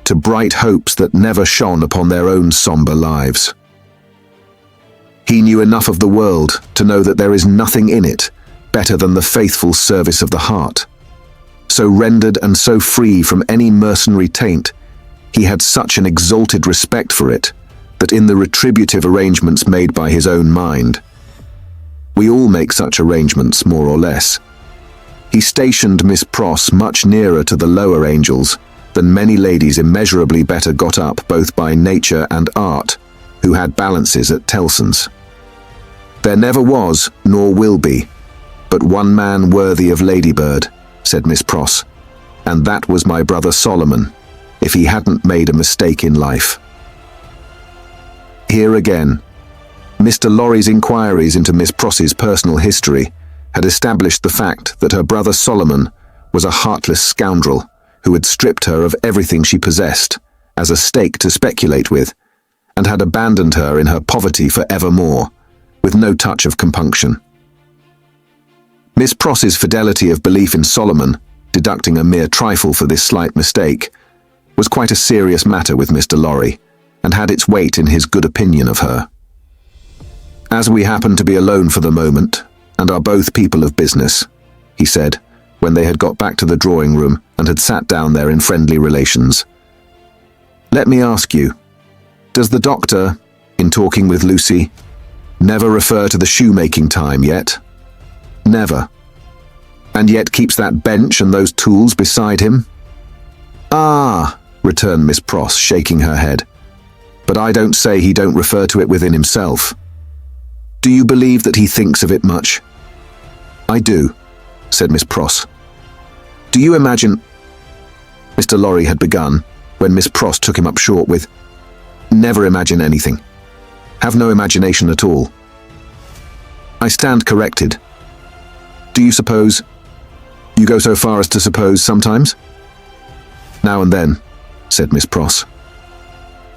to bright hopes that never shone upon their own sombre lives. He knew enough of the world to know that there is nothing in it better than the faithful service of the heart. So rendered and so free from any mercenary taint, he had such an exalted respect for it, that in the retributive arrangements made by his own mind, we all make such arrangements more or less, he stationed Miss Pross much nearer to the lower angels than many ladies immeasurably better got up both by nature and art, who had balances at Tellson's. "There never was, nor will be, but one man worthy of Ladybird," said Miss Pross, "and that was my brother Solomon, if he hadn't made a mistake in life." Here again, Mr. Lorry's inquiries into Miss Pross's personal history had established the fact that her brother Solomon was a heartless scoundrel who had stripped her of everything she possessed as a stake to speculate with, and had abandoned her in her poverty for evermore, with no touch of compunction. Miss Pross's fidelity of belief in Solomon, deducting a mere trifle for this slight mistake, was quite a serious matter with Mr. Lorry, and had its weight in his good opinion of her. "As we happen to be alone for the moment, and are both people of business," he said, when they had got back to the drawing room and had sat down there in friendly relations, "let me ask you, does the doctor, in talking with Lucy, never refer to the shoemaking time yet? Never. And yet keeps that bench and those tools beside him?" "Ah," returned Miss Pross, shaking her head, "but I don't say he don't refer to it within himself. Do you believe that he thinks of it much?" "I do," said Miss Pross. "Do you imagine—" Mr. Lorry had begun, when Miss Pross took him up short with, "Never imagine anything. Have no imagination at all." "I stand corrected. Do you suppose? You go so far as to suppose sometimes? Now and then, said Miss Pross.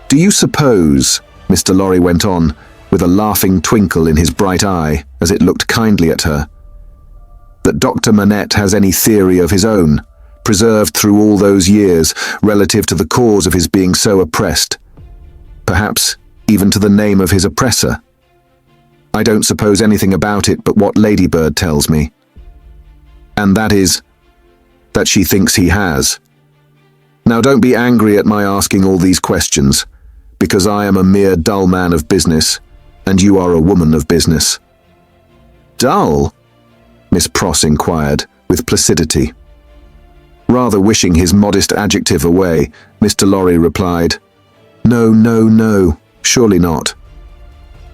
Do you suppose, Mr. Lorry went on, with a laughing twinkle in his bright eye as it looked kindly at her, that Dr. Manette has any theory of his own, preserved through all those years, relative to the cause of his being so oppressed, perhaps even to the name of his oppressor? I don't suppose anything about it but what Ladybird tells me, and that is, that she thinks he has. Now don't be angry at my asking all these questions, because I am a mere dull man of business, and you are a woman of business. Dull? Miss Pross inquired, with placidity. Rather wishing his modest adjective away, Mr. Lorry replied, No, no, no, surely not.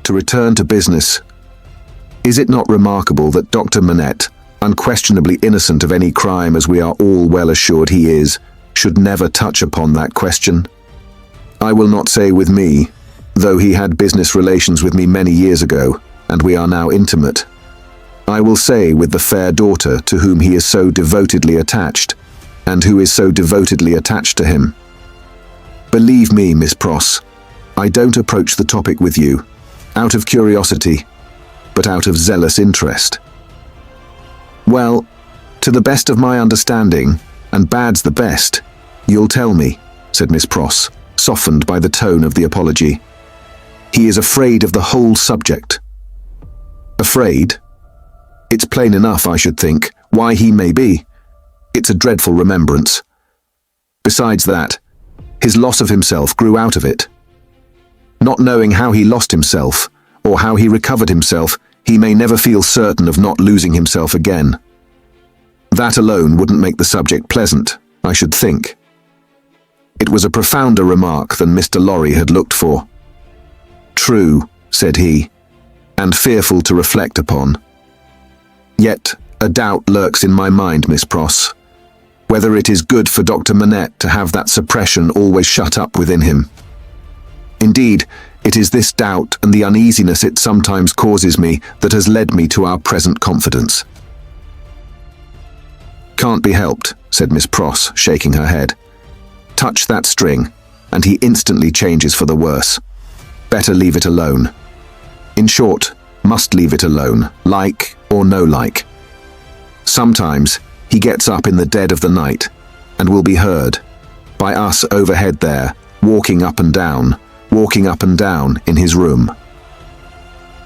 To return to business. Is it not remarkable that Dr. Manette, unquestionably innocent of any crime as we are all well assured he is, should never touch upon that question? I will not say with me, though he had business relations with me many years ago, and we are now intimate. I will say with the fair daughter to whom he is so devotedly attached, and who is so devotedly attached to him. Believe me, Miss Pross, I don't approach the topic with you, out of curiosity, but out of zealous interest. Well, to the best of my understanding, and bad's the best, you'll tell me, said Miss Pross, softened by the tone of the apology. He is afraid of the whole subject. Afraid? It's plain enough, I should think, why he may be. It's a dreadful remembrance. Besides that, his loss of himself grew out of it. Not knowing how he lost himself, or how he recovered himself, he may never feel certain of not losing himself again. That alone wouldn't make the subject pleasant, I should think. It was a profounder remark than Mr. Lorry had looked for. True, said he, and fearful to reflect upon. Yet a doubt lurks in my mind, Miss Pross, whether it is good for Dr. Manette to have that suppression always shut up within him. Indeed, it is this doubt and the uneasiness it sometimes causes me that has led me to our present confidence. Can't be helped, said Miss Pross, shaking her head. Touch that string, and he instantly changes for the worse. Better leave it alone. In short, must leave it alone, like or no like. Sometimes he gets up in the dead of the night, and will be heard, by us overhead there, walking up and down in his room.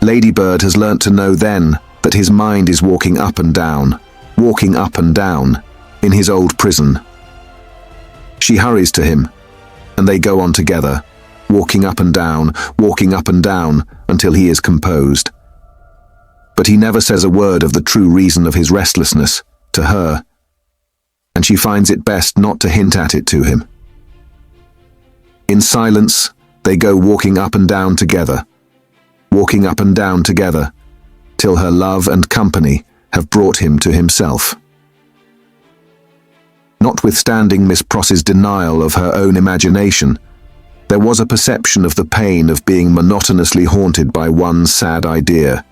Ladybird has learnt to know then that his mind is walking up and down, in his old prison. She hurries to him, and they go on together, walking up and down, until he is composed. But he never says a word of the true reason of his restlessness to her, and she finds it best not to hint at it to him. In silence, they go walking up and down together, till her love and company have brought him to himself. Notwithstanding Miss Pross's denial of her own imagination, there was a perception of the pain of being monotonously haunted by one sad idea,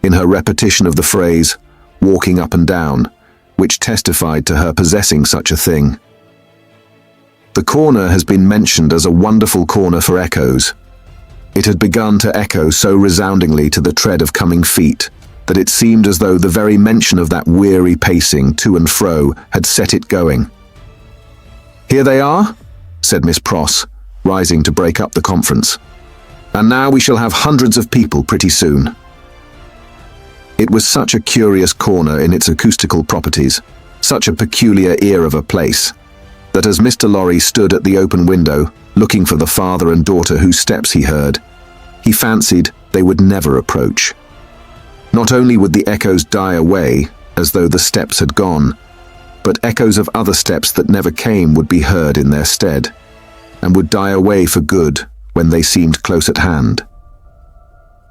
in her repetition of the phrase, walking up and down, which testified to her possessing such a thing. The corner has been mentioned as a wonderful corner for echoes. It had begun to echo so resoundingly to the tread of coming feet that it seemed as though the very mention of that weary pacing to and fro had set it going. Here they are, said Miss Pross, rising to break up the conference. And now we shall have hundreds of people pretty soon. It was such a curious corner in its acoustical properties, such a peculiar ear of a place, that as Mr. Lorry stood at the open window, looking for the father and daughter whose steps he heard, he fancied they would never approach. Not only would the echoes die away, as though the steps had gone, but echoes of other steps that never came would be heard in their stead, and would die away for good when they seemed close at hand.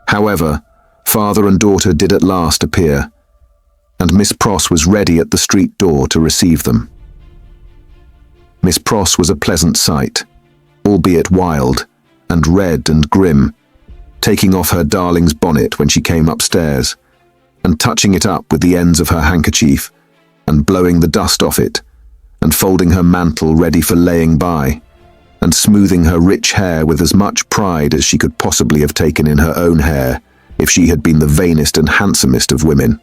However, father and daughter did at last appear, and Miss Pross was ready at the street door to receive them. Miss Pross was a pleasant sight, albeit wild, and red and grim, taking off her darling's bonnet when she came upstairs, and touching it up with the ends of her handkerchief, and blowing the dust off it, and folding her mantle ready for laying by, and smoothing her rich hair with as much pride as she could possibly have taken in her own hair if she had been the vainest and handsomest of women.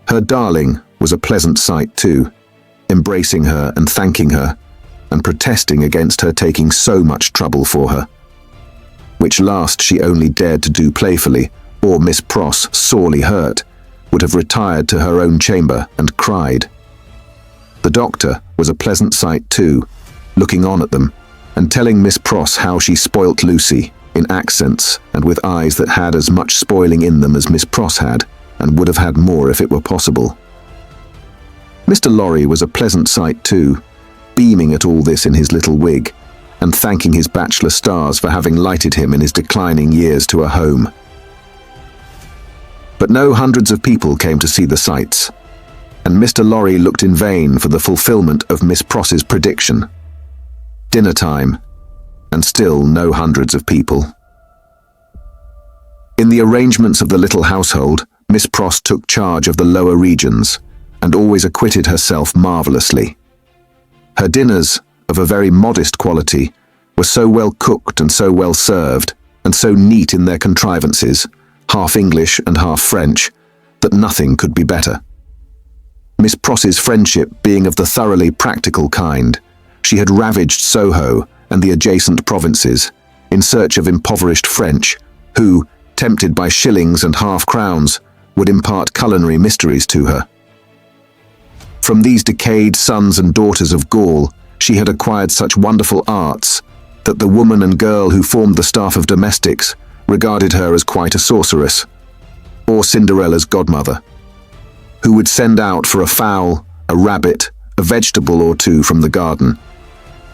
Her darling was a pleasant sight too, embracing her and thanking her, and protesting against her taking so much trouble for her, which last she only dared to do playfully, or Miss Pross, sorely hurt, would have retired to her own chamber and cried. The doctor was a pleasant sight too, looking on at them, and telling Miss Pross how she spoilt Lucy, in accents and with eyes that had as much spoiling in them as Miss Pross had, and would have had more if it were possible. Mr. Lorry was a pleasant sight too, beaming at all this in his little wig, and thanking his bachelor stars for having lighted him in his declining years to a home. But no hundreds of people came to see the sights, and Mr. Lorry looked in vain for the fulfillment of Miss Pross's prediction. Dinner time, and still no hundreds of people. In the arrangements of the little household, Miss Pross took charge of the lower regions, and always acquitted herself marvellously. Her dinners, of a very modest quality, were so well cooked and so well served, and so neat in their contrivances, half English and half French, that nothing could be better. Miss Pross's friendship being of the thoroughly practical kind, she had ravaged Soho and the adjacent provinces in search of impoverished French, who, tempted by shillings and half-crowns, would impart culinary mysteries to her. From these decayed sons and daughters of Gaul, she had acquired such wonderful arts that the woman and girl who formed the staff of domestics regarded her as quite a sorceress, or Cinderella's godmother, who would send out for a fowl, a rabbit, a vegetable or two from the garden,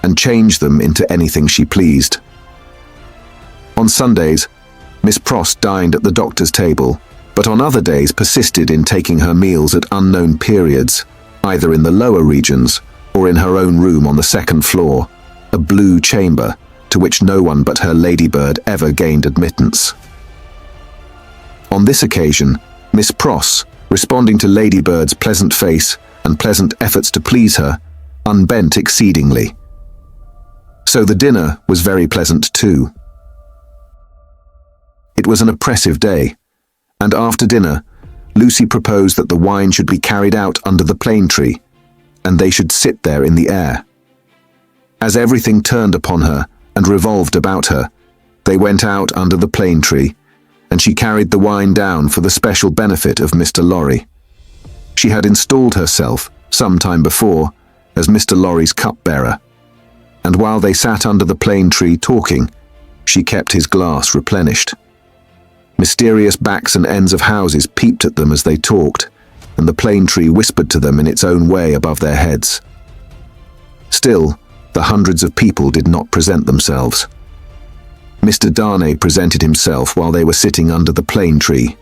and change them into anything she pleased. On Sundays, Miss Pross dined at the doctor's table, but on other days persisted in taking her meals at unknown periods, either in the lower regions or in her own room on the second floor, a blue chamber to which no one but her ladybird ever gained admittance. On this occasion, Miss Pross, responding to Ladybird's pleasant face and pleasant efforts to please her, unbent exceedingly. So the dinner was very pleasant too. It was an oppressive day, and after dinner, Lucy proposed that the wine should be carried out under the plane tree, and they should sit there in the air. As everything turned upon her and revolved about her, they went out under the plane tree, and she carried the wine down for the special benefit of Mr. Lorry. She had installed herself, some time before, as Mr. Lorry's cupbearer, and while they sat under the plane tree talking, she kept his glass replenished. Mysterious backs and ends of houses peeped at them as they talked, and the plane tree whispered to them in its own way above their heads. Still, the hundreds of people did not present themselves. Mr. Darnay presented himself while they were sitting under the plane tree,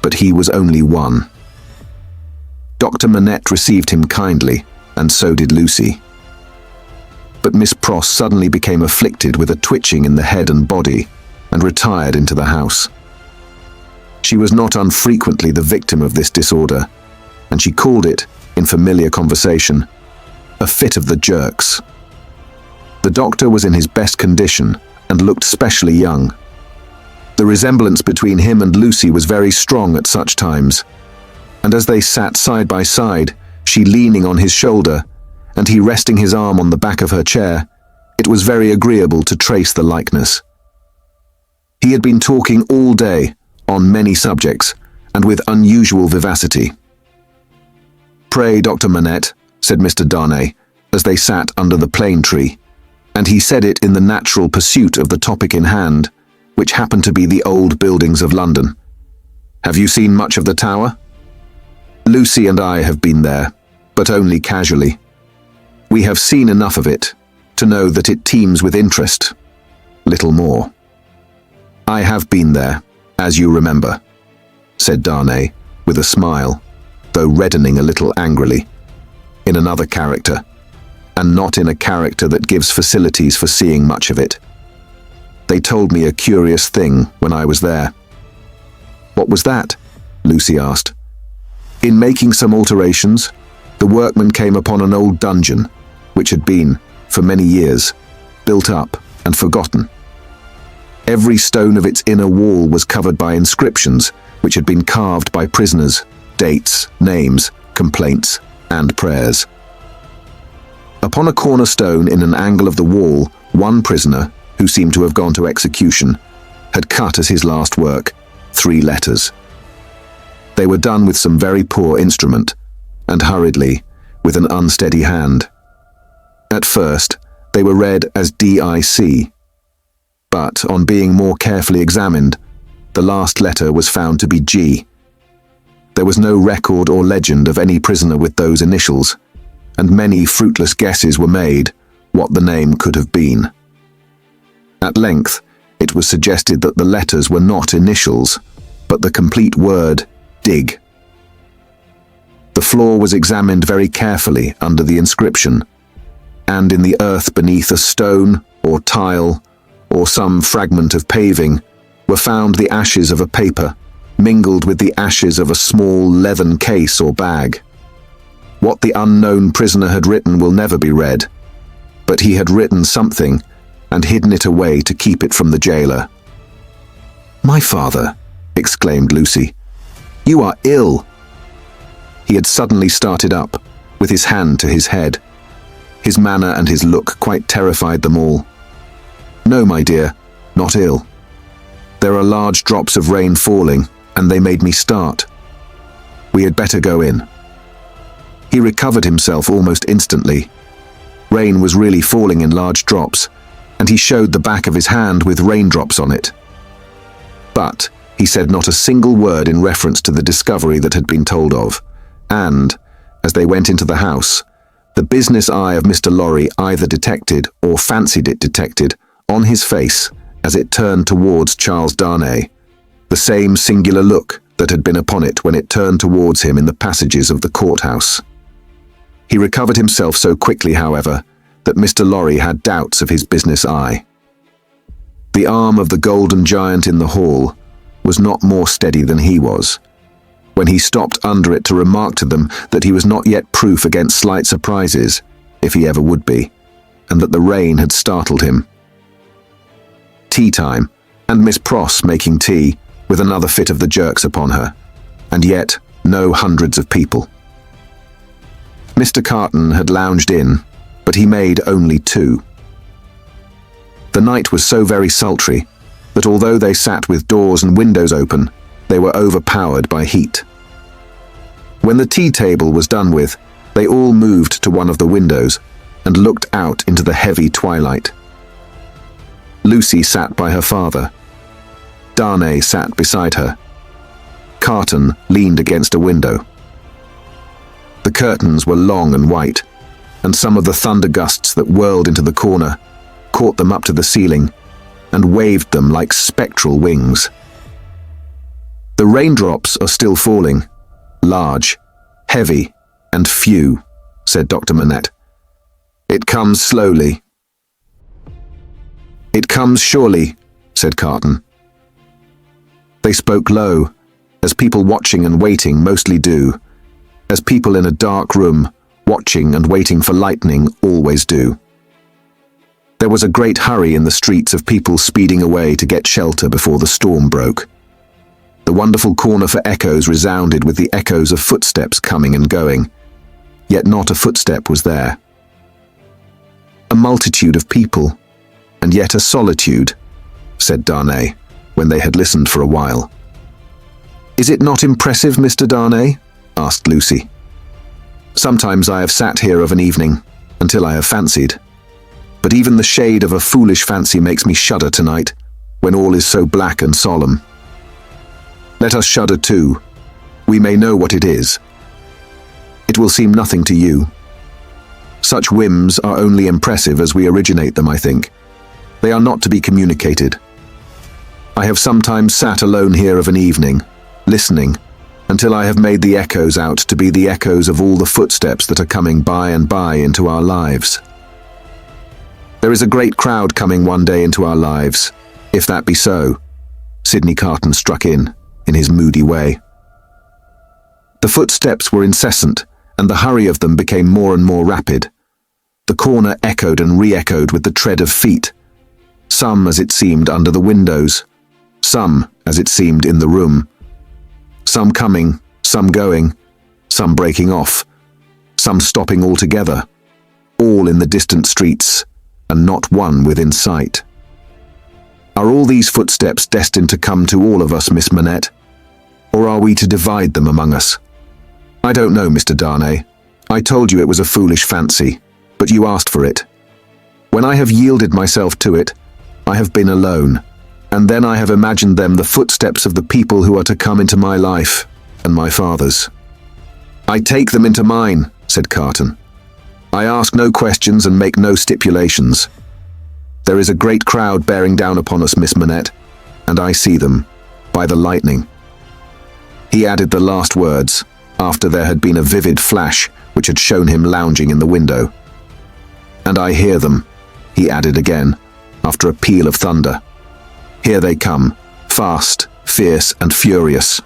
but he was only one. Dr. Manette received him kindly, and so did Lucy. But Miss Pross suddenly became afflicted with a twitching in the head and body, and retired into the house. She was not unfrequently the victim of this disorder, and she called it, in familiar conversation, a fit of the jerks. The doctor was in his best condition, and looked specially young. The resemblance between him and Lucy was very strong at such times, and as they sat side by side, she leaning on his shoulder, and he resting his arm on the back of her chair, it was very agreeable to trace the likeness. He had been talking all day, on many subjects, and with unusual vivacity. "Pray, Dr. Manette," said Mr. Darnay, as they sat under the plane tree, and he said it in the natural pursuit of the topic in hand, which happened to be the old buildings of London. "Have you seen much of the Tower?" "Lucy and I have been there, but only casually. We have seen enough of it to know that it teems with interest. Little more." "I have been there, as you remember," said Darnay, with a smile, though reddening a little angrily, "in another character, and not in a character that gives facilities for seeing much of it. They told me a curious thing when I was there." "What was that?" Lucie asked. In making some alterations, the workmen came upon an old dungeon, which had been, for many years, built up and forgotten. Every stone of its inner wall was covered by inscriptions which had been carved by prisoners, dates, names, complaints, and prayers. Upon a cornerstone in an angle of the wall, one prisoner, who seemed to have gone to execution, had cut as his last work 3 letters. They were done with some very poor instrument, and hurriedly, with an unsteady hand. At first, they were read as DIC, but on being more carefully examined, the last letter was found to be G. There was no record or legend of any prisoner with those initials, and many fruitless guesses were made what the name could have been. At length, it was suggested that the letters were not initials, but the complete word dig. The floor was examined very carefully under the inscription, and in the earth beneath a stone or tile or some fragment of paving were found the ashes of a paper, mingled with the ashes of a small leathern case or bag. What the unknown prisoner had written will never be read, but he had written something and hidden it away to keep it from the jailer. "My father," exclaimed Lucie, "you are ill." He had suddenly started up, with his hand to his head. His manner and his look quite terrified them all. "No, my dear, not ill. There are large drops of rain falling, and they made me start. We had better go in." He recovered himself almost instantly. Rain was really falling in large drops, and he showed the back of his hand with raindrops on it. But he said not a single word in reference to the discovery that had been told of, and, as they went into the house, the business eye of Mr. Lorry either detected or fancied it detected, on his face, as it turned towards Charles Darnay, the same singular look that had been upon it when it turned towards him in the passages of the courthouse. He recovered himself so quickly, however, that Mr. Lorry had doubts of his business eye. The arm of the golden giant in the hall was not more steady than he was, when he stopped under it to remark to them that he was not yet proof against slight surprises, if he ever would be, and that the rain had startled him. Tea time, and Miss Pross making tea, with another fit of the jerks upon her, and yet no hundreds of people. Mr. Carton had lounged in, but he made only 2. The night was so very sultry that although they sat with doors and windows open, they were overpowered by heat. When the tea table was done with, they all moved to one of the windows and looked out into the heavy twilight. Lucie sat by her father. Darnay sat beside her. Carton leaned against a window. The curtains were long and white, and some of the thunder gusts that whirled into the corner caught them up to the ceiling and waved them like spectral wings. "The raindrops are still falling, large, heavy, and few," said Dr. Manette. "It comes slowly." "It comes surely," said Carton. They spoke low, as people watching and waiting mostly do, as people in a dark room, watching and waiting for lightning, always do. There was a great hurry in the streets of people speeding away to get shelter before the storm broke. The wonderful corner for echoes resounded with the echoes of footsteps coming and going, yet not a footstep was there. A multitude of people, and yet a solitude, said Darnay, when they had listened for a while. "Is it not impressive, Mr. Darnay?" asked Lucie. "Sometimes I have sat here of an evening, until I have fancied. But even the shade of a foolish fancy makes me shudder tonight, when all is so black and solemn. Let us shudder too. We may know what it is. It will seem nothing to you. Such whims are only impressive as we originate them, I think. They are not to be communicated. I have sometimes sat alone here of an evening, listening, until I have made the echoes out to be the echoes of all the footsteps that are coming by and by into our lives. There is a great crowd coming one day into our lives, if that be so," Sidney Carton struck in his moody way. The footsteps were incessant, and the hurry of them became more and more rapid. The corner echoed and re-echoed with the tread of feet, some, as it seemed, under the windows, some, as it seemed, in the room. Some coming, some going, some breaking off, some stopping altogether, all in the distant streets, and not one within sight. Are all these footsteps destined to come to all of us, Miss Manette? Or are we to divide them among us? I don't know, Mr. Darnay. I told you it was a foolish fancy, but you asked for it. When I have yielded myself to it, I have been alone, and then I have imagined them the footsteps of the people who are to come into my life, and my father's. I take them into mine, said Carton. I ask no questions and make no stipulations. There is a great crowd bearing down upon us, Miss Manette, and I see them, by the lightning. He added the last words, after there had been a vivid flash which had shown him lounging in the window. And I hear them, he added again, after a peal of thunder. Here they come, fast, fierce, and furious.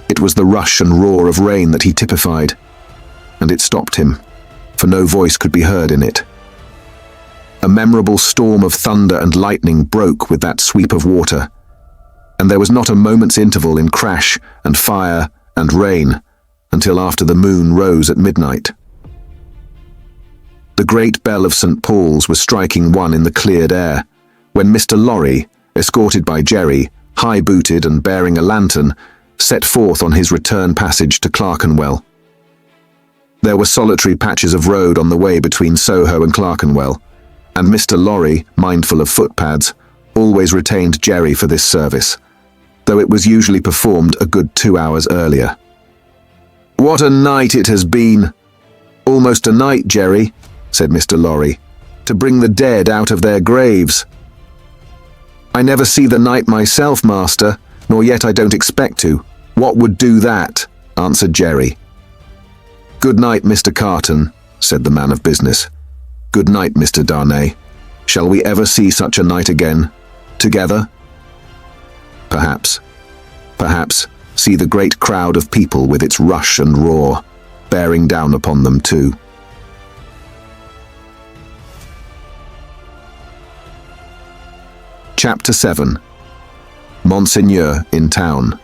It was the rush and roar of rain that he typified, and it stopped him, for no voice could be heard in it. A memorable storm of thunder and lightning broke with that sweep of water, and there was not a moment's interval in crash and fire and rain until after the moon rose at midnight. The great bell of St. Paul's was striking one in the cleared air, when Mr. Lorry, escorted by Jerry, high-booted and bearing a lantern, set forth on his return passage to Clerkenwell. There were solitary patches of road on the way between Soho and Clerkenwell, and Mr. Lorry, mindful of footpads, always retained Jerry for this service, though it was usually performed a good 2 hours earlier. "What a night it has been! Almost a night, Jerry," said Mr. Lorry, "to bring the dead out of their graves." "I never see the night myself, master, nor yet I don't expect to. What would do that?" answered Jerry. "Good night, Mr. Carton," said the man of business. "Good night, Mr. Darnay. Shall we ever see such a night again? Together?" Perhaps. Perhaps see the great crowd of people with its rush and roar, bearing down upon them too. Chapter 7. Monseigneur in Town.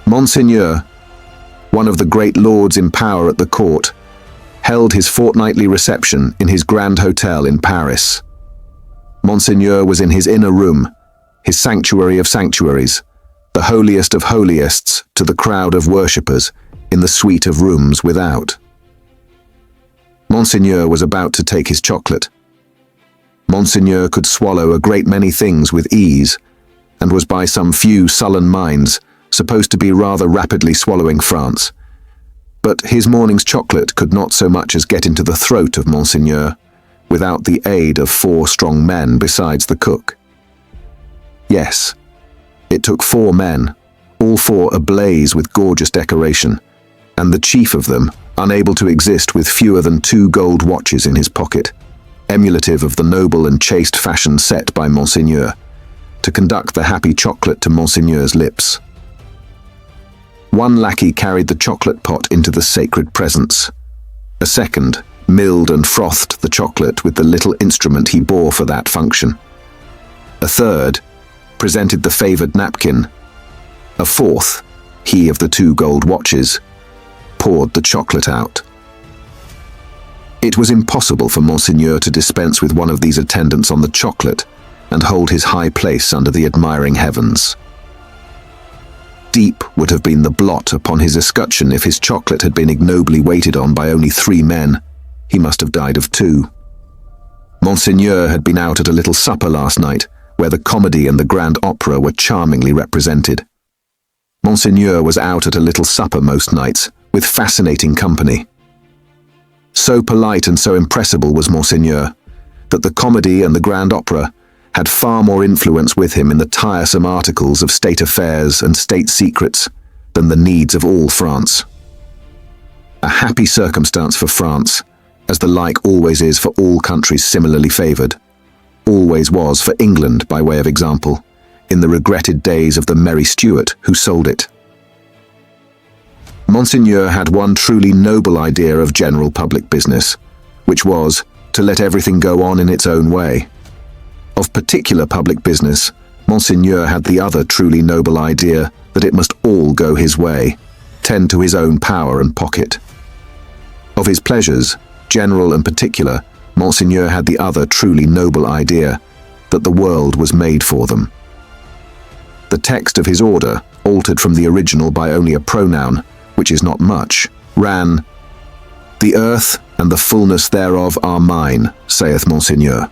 Monseigneur, one of the great lords in power at the court, held his fortnightly reception in his grand hotel in Paris. Monseigneur was in his inner room, his sanctuary of sanctuaries, the holiest of holiests to the crowd of worshippers in the suite of rooms without. Monseigneur was about to take his chocolate. Monseigneur could swallow a great many things with ease, and was by some few sullen minds supposed to be rather rapidly swallowing France. But his morning's chocolate could not so much as get into the throat of Monseigneur, without the aid of 4 strong men besides the cook. Yes, it took 4 men, all 4 ablaze with gorgeous decoration, and the chief of them unable to exist with fewer than 2 gold watches in his pocket, emulative of the noble and chaste fashion set by Monseigneur, to conduct the happy chocolate to Monseigneur's lips. One lackey carried the chocolate pot into the sacred presence. A second milled and frothed the chocolate with the little instrument he bore for that function. A third presented the favoured napkin. A fourth, he of the 2 gold watches, poured the chocolate out. It was impossible for Monseigneur to dispense with one of these attendants on the chocolate and hold his high place under the admiring heavens. Deep would have been the blot upon his escutcheon if his chocolate had been ignobly waited on by only 3 men. He must have died of 2. Monseigneur had been out at a little supper last night, where the comedy and the grand opera were charmingly represented. Monseigneur was out at a little supper most nights, with fascinating company. So polite and so impressible was Monseigneur, that the comedy and the grand opera had far more influence with him in the tiresome articles of state affairs and state secrets than the needs of all France. A happy circumstance for France, as the like always is for all countries similarly favoured, always was for England by way of example, in the regretted days of the merry Stuart who sold it. Monseigneur had one truly noble idea of general public business, which was to let everything go on in its own way. Of particular public business, Monseigneur had the other truly noble idea that it must all go his way, tend to his own power and pocket. Of his pleasures, general and particular, Monseigneur had the other truly noble idea that the world was made for them. The text of his order, altered from the original by only a pronoun, which is not much, ran, "The earth and the fullness thereof are mine, saith Monseigneur."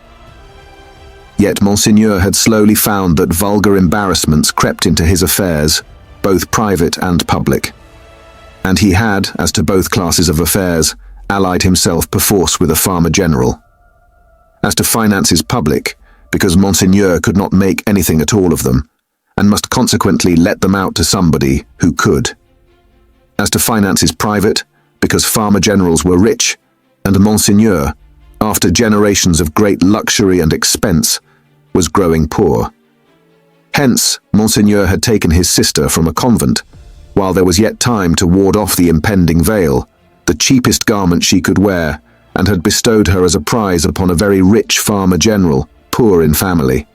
Yet Monseigneur had slowly found that vulgar embarrassments crept into his affairs, both private and public. And he had, as to both classes of affairs, allied himself perforce with a farmer general. As to finances public, because Monseigneur could not make anything at all of them, and must consequently let them out to somebody who could. As to finances private, because farmer generals were rich, and Monseigneur, after generations of great luxury and expense, was growing poor. Hence, Monseigneur had taken his sister from a convent, while there was yet time to ward off the impending veil, the cheapest garment she could wear, and had bestowed her as a prize upon a very rich farmer general, poor in family.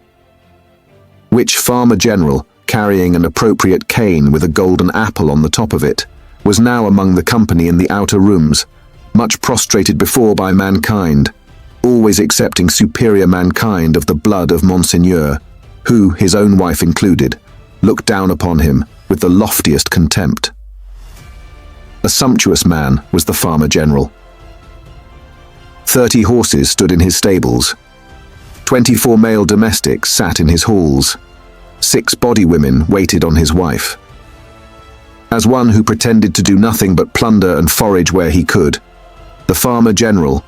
Which farmer general, carrying an appropriate cane with a golden apple on the top of it, was now among the company in the outer rooms, much prostrated before by mankind, always accepting superior mankind of the blood of Monseigneur, who, his own wife included, looked down upon him with the loftiest contempt. A sumptuous man was the farmer general. 30 horses stood in his stables. 24 male domestics sat in his halls. 6 body women waited on his wife. As one who pretended to do nothing but plunder and forage where he could, the farmer general,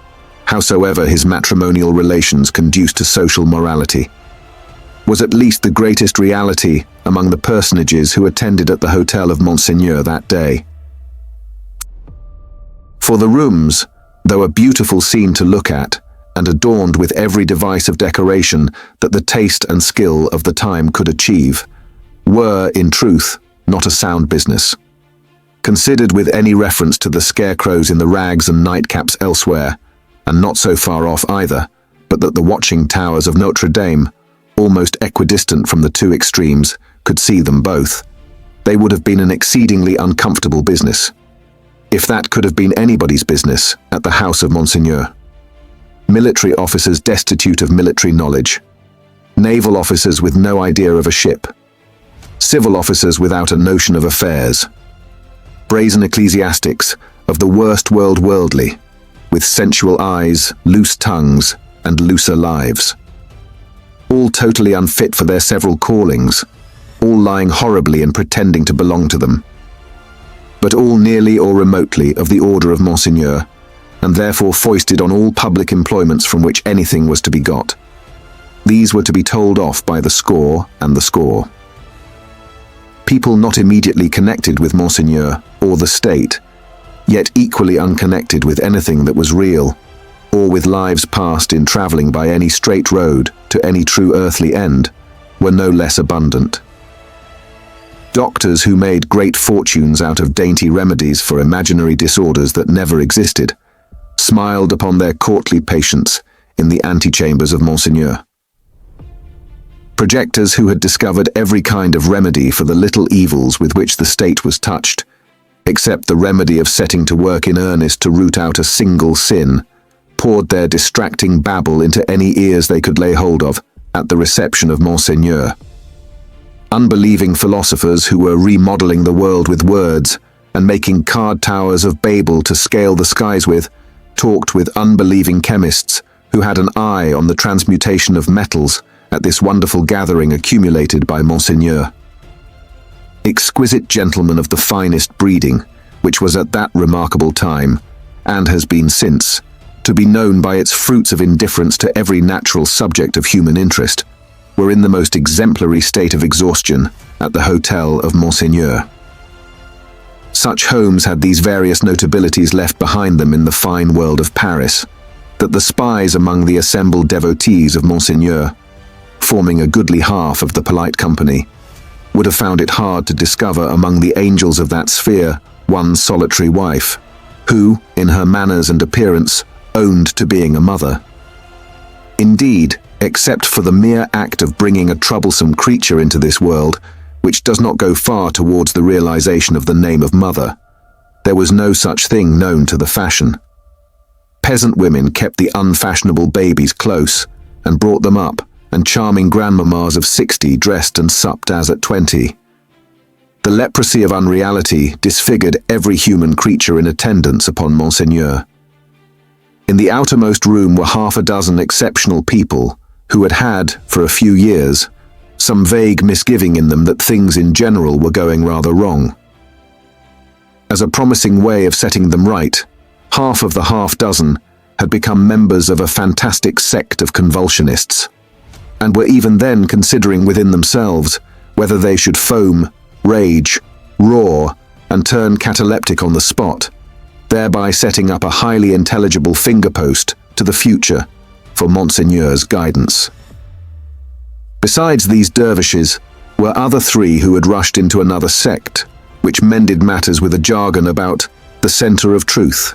howsoever his matrimonial relations conduced to social morality, was at least the greatest reality among the personages who attended at the hotel of Monseigneur that day. For the rooms, though a beautiful scene to look at, and adorned with every device of decoration that the taste and skill of the time could achieve, were, in truth, not a sound business. Considered with any reference to the scarecrows in the rags and nightcaps elsewhere, and not so far off either, but that the watching towers of Notre Dame, almost equidistant from the two extremes, could see them both, they would have been an exceedingly uncomfortable business, if that could have been anybody's business, at the house of Monseigneur. Military officers destitute of military knowledge, naval officers with no idea of a ship, civil officers without a notion of affairs, brazen ecclesiastics of the worst worldly, with sensual eyes, loose tongues, and looser lives. All totally unfit for their several callings, all lying horribly and pretending to belong to them, but all nearly or remotely of the order of Monseigneur, and therefore foisted on all public employments from which anything was to be got. These were to be told off by the score and the score. People not immediately connected with Monseigneur or the state, yet equally unconnected with anything that was real, or with lives passed in travelling by any straight road to any true earthly end, were no less abundant. Doctors who made great fortunes out of dainty remedies for imaginary disorders that never existed, smiled upon their courtly patients in the antechambers of Monseigneur. Projectors who had discovered every kind of remedy for the little evils with which the state was touched, except the remedy of setting to work in earnest to root out a single sin, poured their distracting babble into any ears they could lay hold of at the reception of Monseigneur. Unbelieving philosophers who were remodeling the world with words and making card towers of Babel to scale the skies with, talked with unbelieving chemists who had an eye on the transmutation of metals at this wonderful gathering accumulated by Monseigneur. Exquisite gentlemen of the finest breeding, which was at that remarkable time, and has been since, to be known by its fruits of indifference to every natural subject of human interest, were in the most exemplary state of exhaustion at the hotel of Monseigneur. Such homes had these various notabilities left behind them in the fine world of Paris, that the spies among the assembled devotees of Monseigneur, forming a goodly half of the polite company, would have found it hard to discover among the angels of that sphere one solitary wife, who, in her manners and appearance, owned to being a mother. Indeed, except for the mere act of bringing a troublesome creature into this world, which does not go far towards the realization of the name of mother, there was no such thing known to the fashion. Peasant women kept the unfashionable babies close and brought them up, and charming grandmamas of 60 dressed and supped as at 20. The leprosy of unreality disfigured every human creature in attendance upon Monseigneur. In the outermost room were half a dozen exceptional people who had had, for a few years, some vague misgiving in them that things in general were going rather wrong. As a promising way of setting them right, half of the half-dozen had become members of a fantastic sect of convulsionists, and were even then considering within themselves whether they should foam, rage, roar, and turn cataleptic on the spot, thereby setting up a highly intelligible fingerpost to the future for Monseigneur's guidance. Besides these dervishes were other three who had rushed into another sect, which mended matters with a jargon about the center of truth,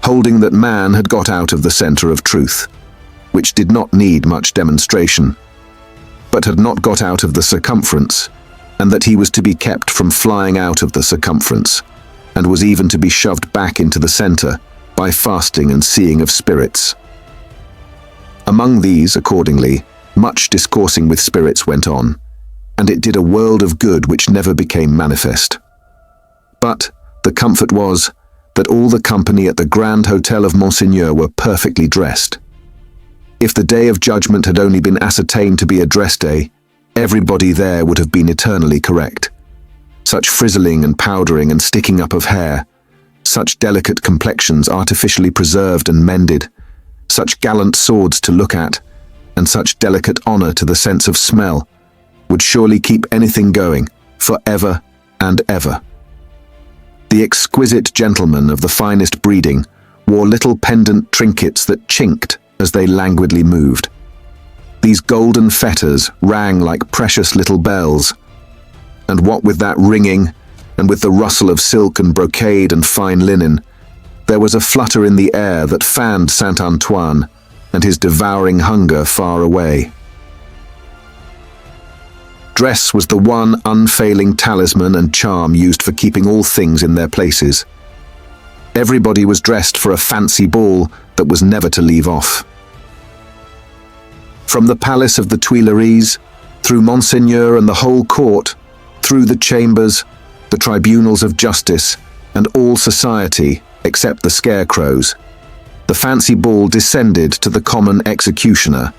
holding that man had got out of the center of truth, which did not need much demonstration, but had not got out of the circumference, and that he was to be kept from flying out of the circumference, and was even to be shoved back into the center by fasting and seeing of spirits. Among these, accordingly, much discoursing with spirits went on, and it did a world of good which never became manifest. But the comfort was that all the company at the Grand Hotel of Monseigneur were perfectly dressed. If the day of judgment had only been ascertained to be a dress day, everybody there would have been eternally correct. Such frizzling and powdering and sticking up of hair, such delicate complexions artificially preserved and mended, such gallant swords to look at, and such delicate honor to the sense of smell, would surely keep anything going, for ever and ever. The exquisite gentlemen of the finest breeding wore little pendant trinkets that chinked as they languidly moved. These golden fetters rang like precious little bells, and what with that ringing, and with the rustle of silk and brocade and fine linen, there was a flutter in the air that fanned Saint Antoine and his devouring hunger far away. Dress was the one unfailing talisman and charm used for keeping all things in their places. Everybody was dressed for a fancy ball that was never to leave off. From the palace of the Tuileries, through Monseigneur and the whole court, through the chambers, the tribunals of justice, and all society, except the scarecrows, the fancy ball descended to the common executioner,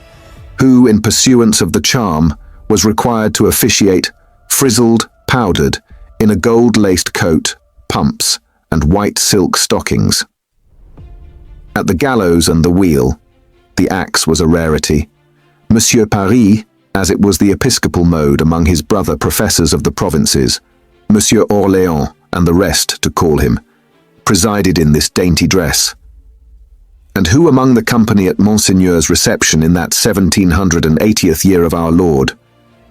who, in pursuance of the charm, was required to officiate, frizzled, powdered, in a gold-laced coat, pumps, and white silk stockings. At the gallows and the wheel, the axe was a rarity. Monsieur Paris, as it was the episcopal mode among his brother professors of the provinces, Monsieur Orléans and the rest to call him, presided in this dainty dress. And who among the company at Monseigneur's reception in that 1780th year of our Lord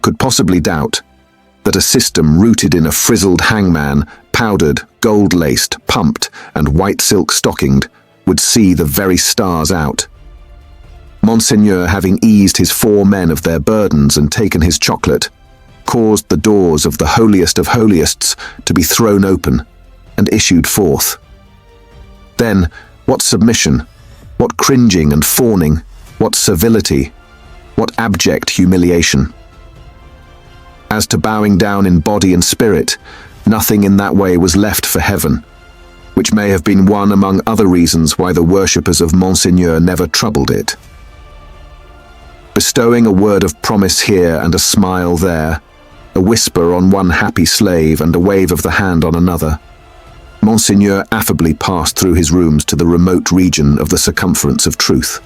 could possibly doubt that a system rooted in a frizzled hangman, powdered, gold-laced, pumped, and white silk stockinged, would see the very stars out? Monseigneur, having eased his 4 men of their burdens and taken his chocolate, caused the doors of the holiest of holiests to be thrown open, and issued forth. Then, what submission, what cringing and fawning, what servility, what abject humiliation! As to bowing down in body and spirit, nothing in that way was left for heaven, which may have been one among other reasons why the worshippers of Monseigneur never troubled it. Bestowing a word of promise here and a smile there, a whisper on one happy slave and a wave of the hand on another, Monseigneur affably passed through his rooms to the remote region of the circumference of truth.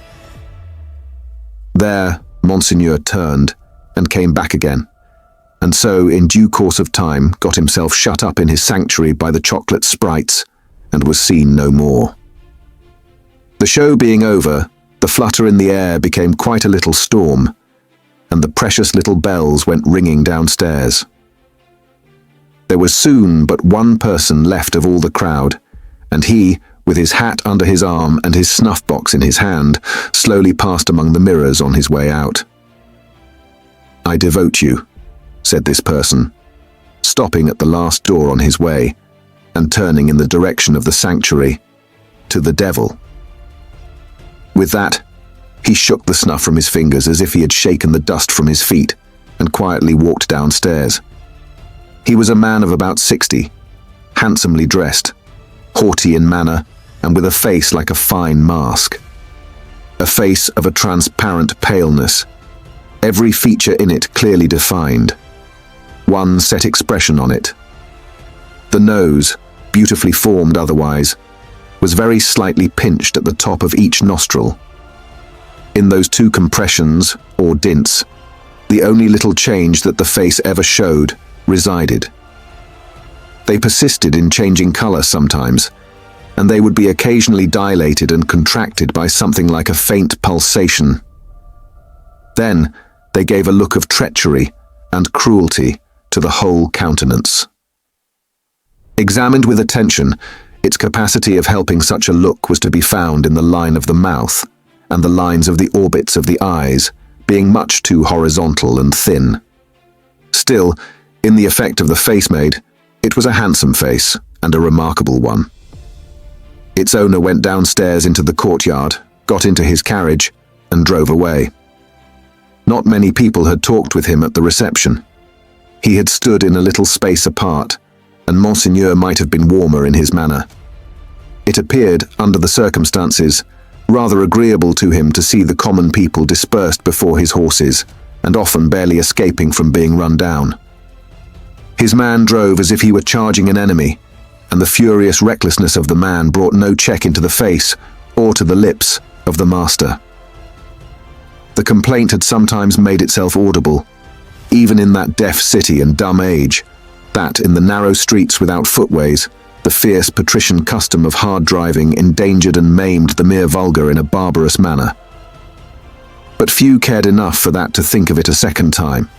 There, Monseigneur turned and came back again, and so, in due course of time, got himself shut up in his sanctuary by the chocolate sprites, and was seen no more. The show being over, the flutter in the air became quite a little storm, and the precious little bells went ringing downstairs. There was soon but one person left of all the crowd, and he, with his hat under his arm and his snuff-box in his hand, slowly passed among the mirrors on his way out. "I devote you," said this person, stopping at the last door on his way and turning in the direction of the sanctuary, "to the devil." With that, he shook the snuff from his fingers as if he had shaken the dust from his feet and quietly walked downstairs. He was a man of about 60, handsomely dressed, haughty in manner, and with a face like a fine mask. A face of a transparent paleness, every feature in it clearly defined, one set expression on it. The nose, beautifully formed otherwise, was very slightly pinched at the top of each nostril. In those two compressions, or dints, the only little change that the face ever showed resided. They persisted in changing color sometimes, and they would be occasionally dilated and contracted by something like a faint pulsation. Then they gave a look of treachery and cruelty to the whole countenance. Examined with attention, its capacity of helping such a look was to be found in the line of the mouth and the lines of the orbits of the eyes being much too horizontal and thin. Still, in the effect of the face made, it was a handsome face and a remarkable one. Its owner went downstairs into the courtyard, got into his carriage, and drove away. Not many people had talked with him at the reception. He had stood in a little space apart, and Monseigneur might have been warmer in his manner. It appeared, under the circumstances, rather agreeable to him to see the common people dispersed before his horses, and often barely escaping from being run down. His man drove as if he were charging an enemy, and the furious recklessness of the man brought no check into the face or to the lips of the master. The complaint had sometimes made itself audible, even in that deaf city and dumb age, that in the narrow streets without footways, the fierce patrician custom of hard driving endangered and maimed the mere vulgar in a barbarous manner. But few cared enough for that to think of it a second time,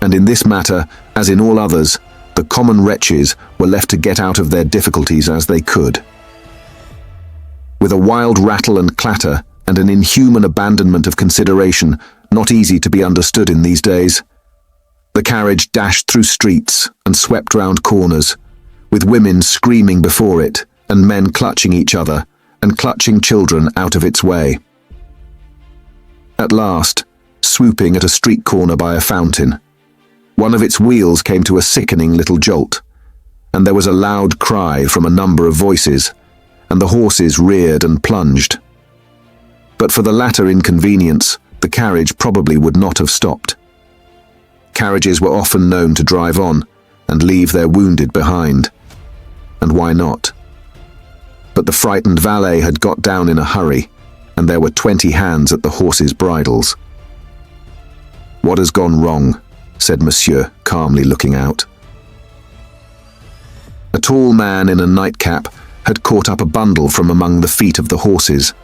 and in this matter, as in all others, the common wretches were left to get out of their difficulties as they could. With a wild rattle and clatter and an inhuman abandonment of consideration not easy to be understood in these days, the carriage dashed through streets and swept round corners, with women screaming before it and men clutching each other and clutching children out of its way. At last, swooping at a street corner by a fountain, one of its wheels came to a sickening little jolt, and there was a loud cry from a number of voices, and the horses reared and plunged. But for the latter inconvenience, the carriage probably would not have stopped. Carriages were often known to drive on and leave their wounded behind. And why not? But the frightened valet had got down in a hurry, and there were 20 hands at the horses' bridles. "What has gone wrong?" said Monsieur, calmly looking out. A tall man in a nightcap had caught up a bundle from among the feet of the horses,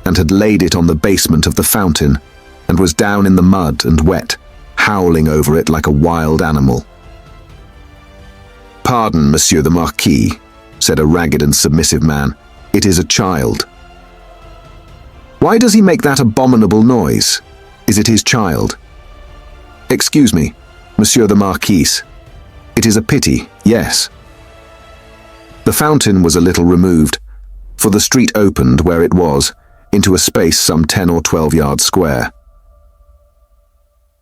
and had laid it on the basement of the fountain, and was down in the mud and wet, howling over it like a wild animal. "Pardon, Monsieur the Marquis," said a ragged and submissive man. "It is a child." "Why does he make that abominable noise? Is it his child?" "Excuse me, Monsieur the Marquis. It is a pity, yes." The fountain was a little removed, for the street opened where it was, into a space some 10 or 12 yards square.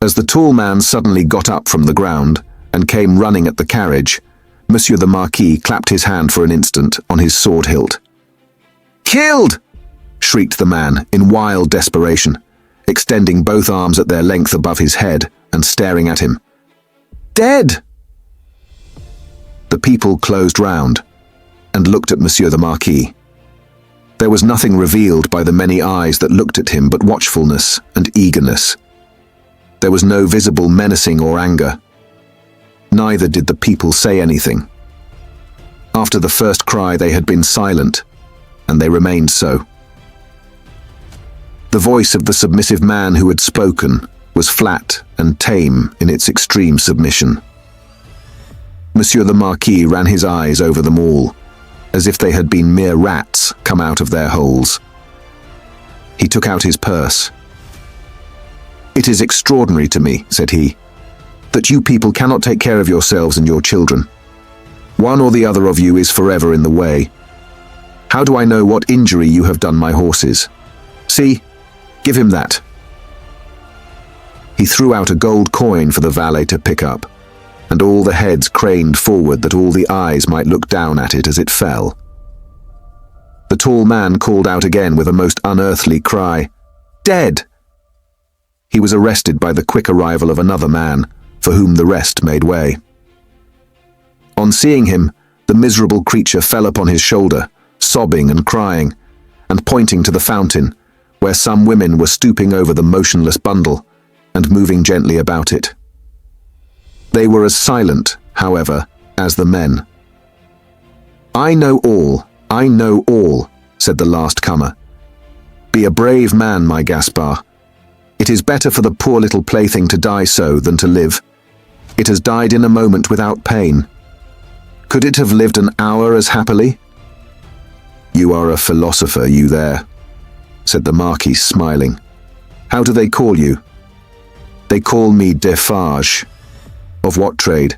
As the tall man suddenly got up from the ground and came running at the carriage, Monsieur the Marquis clapped his hand for an instant on his sword hilt. "Killed!" shrieked the man in wild desperation, extending both arms at their length above his head and staring at him. "Dead!" The people closed round and looked at Monsieur the Marquis. There was nothing revealed by the many eyes that looked at him but watchfulness and eagerness. There was no visible menacing or anger. Neither did the people say anything. After the first cry they had been silent, and they remained so. The voice of the submissive man who had spoken was flat and tame in its extreme submission. Monsieur the Marquis ran his eyes over them all, as if they had been mere rats come out of their holes. He took out his purse. "It is extraordinary to me," said he, "that you people cannot take care of yourselves and your children. One or the other of you is forever in the way. How do I know what injury you have done my horses? See, give him that." He threw out a gold coin for the valet to pick up, and all the heads craned forward that all the eyes might look down at it as it fell. The tall man called out again with a most unearthly cry, "Dead!" He was arrested by the quick arrival of another man, for whom the rest made way. On seeing him, the miserable creature fell upon his shoulder, sobbing and crying, and pointing to the fountain, where some women were stooping over the motionless bundle and moving gently about it. They were as silent, however, as the men. I know all," said the last comer. "Be a brave man, my Gaspard. It is better for the poor little plaything to die so than to live. It has died in a moment without pain. Could it have lived an hour as happily?" "You are a philosopher, you there," said the Marquis, smiling. "How do they call you?" "They call me Defarge." "Of what trade?"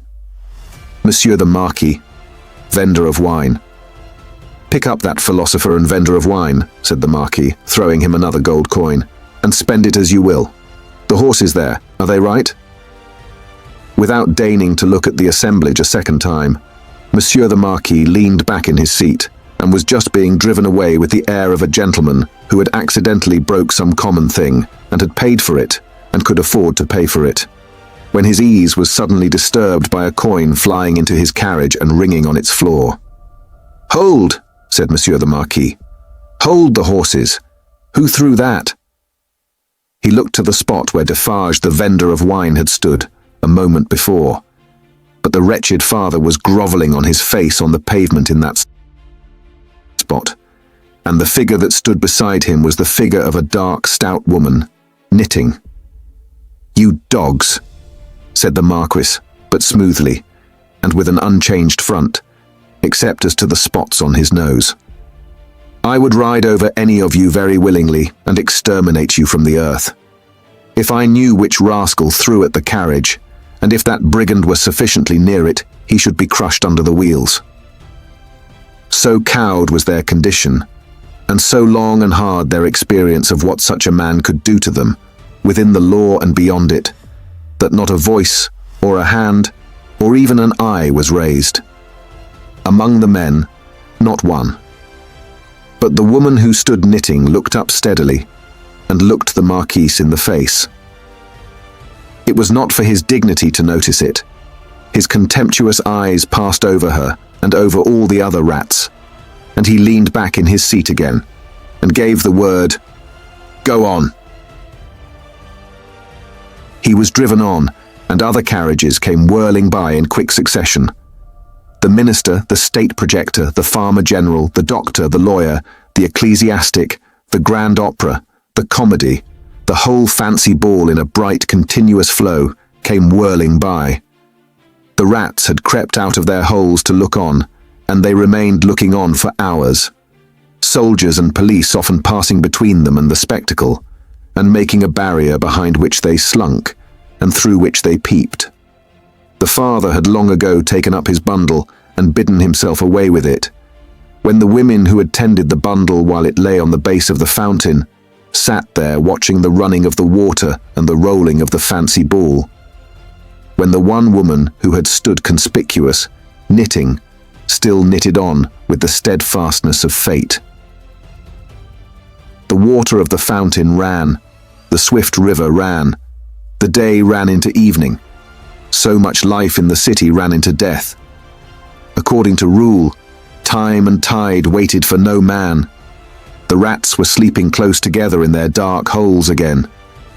"Monsieur the Marquis, vendor of wine." "Pick up that philosopher and vendor of wine," said the Marquis, throwing him another gold coin, "and spend it as you will. The horses there, are they right?" Without deigning to look at the assemblage a second time, Monsieur the Marquis leaned back in his seat and was just being driven away with the air of a gentleman who had accidentally broke some common thing and had paid for it and could afford to pay for it, when his ease was suddenly disturbed by a coin flying into his carriage and ringing on its floor. "Hold!" said Monsieur the Marquis. "Hold the horses! Who threw that?" He looked to the spot where Defarge, the vendor of wine, had stood a moment before, but the wretched father was grovelling on his face on the pavement in that spot, and the figure that stood beside him was the figure of a dark, stout woman, knitting. "You dogs!" said the Marquis, but smoothly, and with an unchanged front, except as to the spots on his nose. "I would ride over any of you very willingly and exterminate you from the earth. If I knew which rascal threw at the carriage, and if that brigand were sufficiently near it, he should be crushed under the wheels." So cowed was their condition, and so long and hard their experience of what such a man could do to them, within the law and beyond it, that not a voice, or a hand, or even an eye was raised. Among the men, not one. But the woman who stood knitting looked up steadily, and looked the Marquis in the face. It was not for his dignity to notice it. His contemptuous eyes passed over her and over all the other rats, and he leaned back in his seat again, and gave the word, "Go on." He was driven on, and other carriages came whirling by in quick succession. The minister, the state projector, the farmer general, the doctor, the lawyer, the ecclesiastic, the grand opera, the comedy, the whole fancy ball in a bright, continuous flow, came whirling by. The rats had crept out of their holes to look on, and they remained looking on for hours, soldiers and police often passing between them and the spectacle, and making a barrier behind which they slunk, and through which they peeped. The father had long ago taken up his bundle and bidden himself away with it, when the women who had tended the bundle while it lay on the base of the fountain sat there watching the running of the water and the rolling of the fancy ball. When the one woman who had stood conspicuous, knitting, still knitted on with the steadfastness of fate. The water of the fountain ran, the swift river ran, the day ran into evening. So much life in the city ran into death. According to rule, time and tide waited for no man. The rats were sleeping close together in their dark holes again.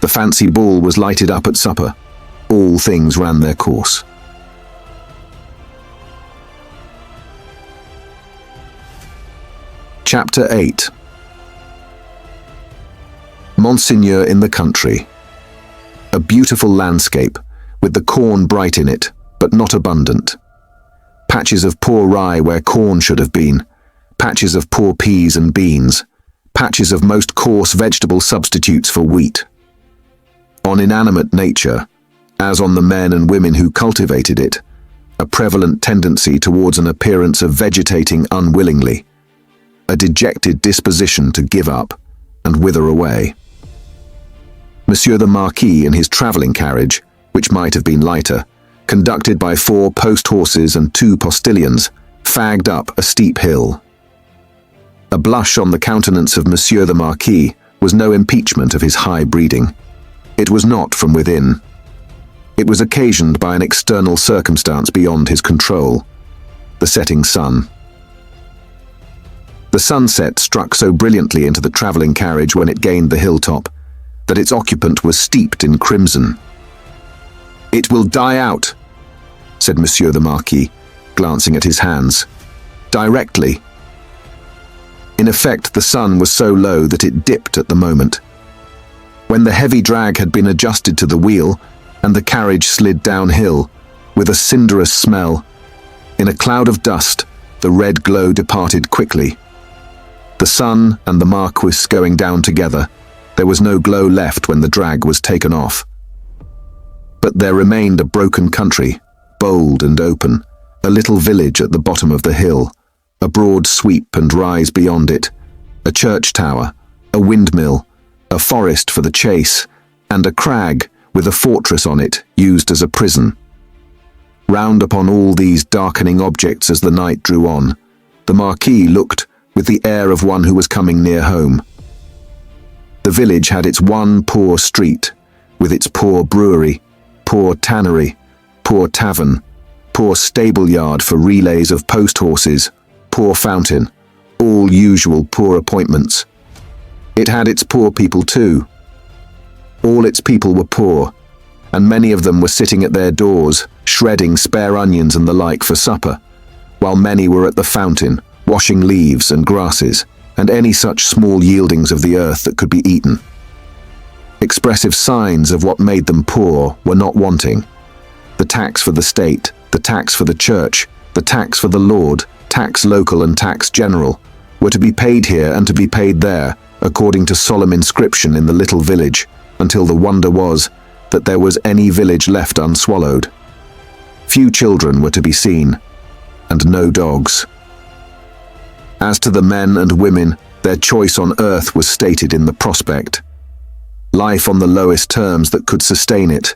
The fancy ball was lighted up at supper. All things ran their course. Chapter 8. Monseigneur in the country. A beautiful landscape, with the corn bright in it, but not abundant. patches of poor rye where corn should have been, patches of poor peas and beans, patches of most coarse vegetable substitutes for wheat. On inanimate nature, as on the men and women who cultivated it, a prevalent tendency towards an appearance of vegetating unwillingly, a dejected disposition to give up and wither away. Monsieur the Marquis in his travelling carriage, which might have been lighter, conducted by 4 post-horses and 2 postilions, fagged up a steep hill. A blush on the countenance of Monsieur the Marquis was no impeachment of his high breeding. It was not from within. It was occasioned by an external circumstance beyond his control, the setting sun. The sunset struck so brilliantly into the travelling carriage when it gained the hilltop that its occupant was steeped in crimson. "It will die out," said Monsieur the Marquis, glancing at his hands. "Directly." In effect, the sun was so low that it dipped at the moment. When the heavy drag had been adjusted to the wheel, and the carriage slid downhill, with a cinderous smell, in a cloud of dust, the red glow departed quickly. The sun and the Marquis going down together, there was no glow left when the drag was taken off. But there remained a broken country, bold and open, a little village at the bottom of the hill, a broad sweep and rise beyond it, a church tower, a windmill, a forest for the chase, and a crag with a fortress on it used as a prison. Round upon all these darkening objects as the night drew on, the Marquis looked with the air of one who was coming near home. The village had its one poor street, with its poor brewery, poor tannery, poor tavern, poor stable yard for relays of post horses, poor fountain, all usual poor appointments. It had its poor people too. All its people were poor, and many of them were sitting at their doors, shredding spare onions and the like for supper, while many were at the fountain, washing leaves and grasses, and any such small yieldings of the earth that could be eaten. Expressive signs of what made them poor were not wanting. The tax for the state, the tax for the church, the tax for the lord, tax local and tax general, were to be paid here and to be paid there, according to solemn inscription in the little village, until the wonder was that there was any village left unswallowed. Few children were to be seen, and no dogs. As to the men and women, their choice on earth was stated in the prospect. Life on the lowest terms that could sustain it,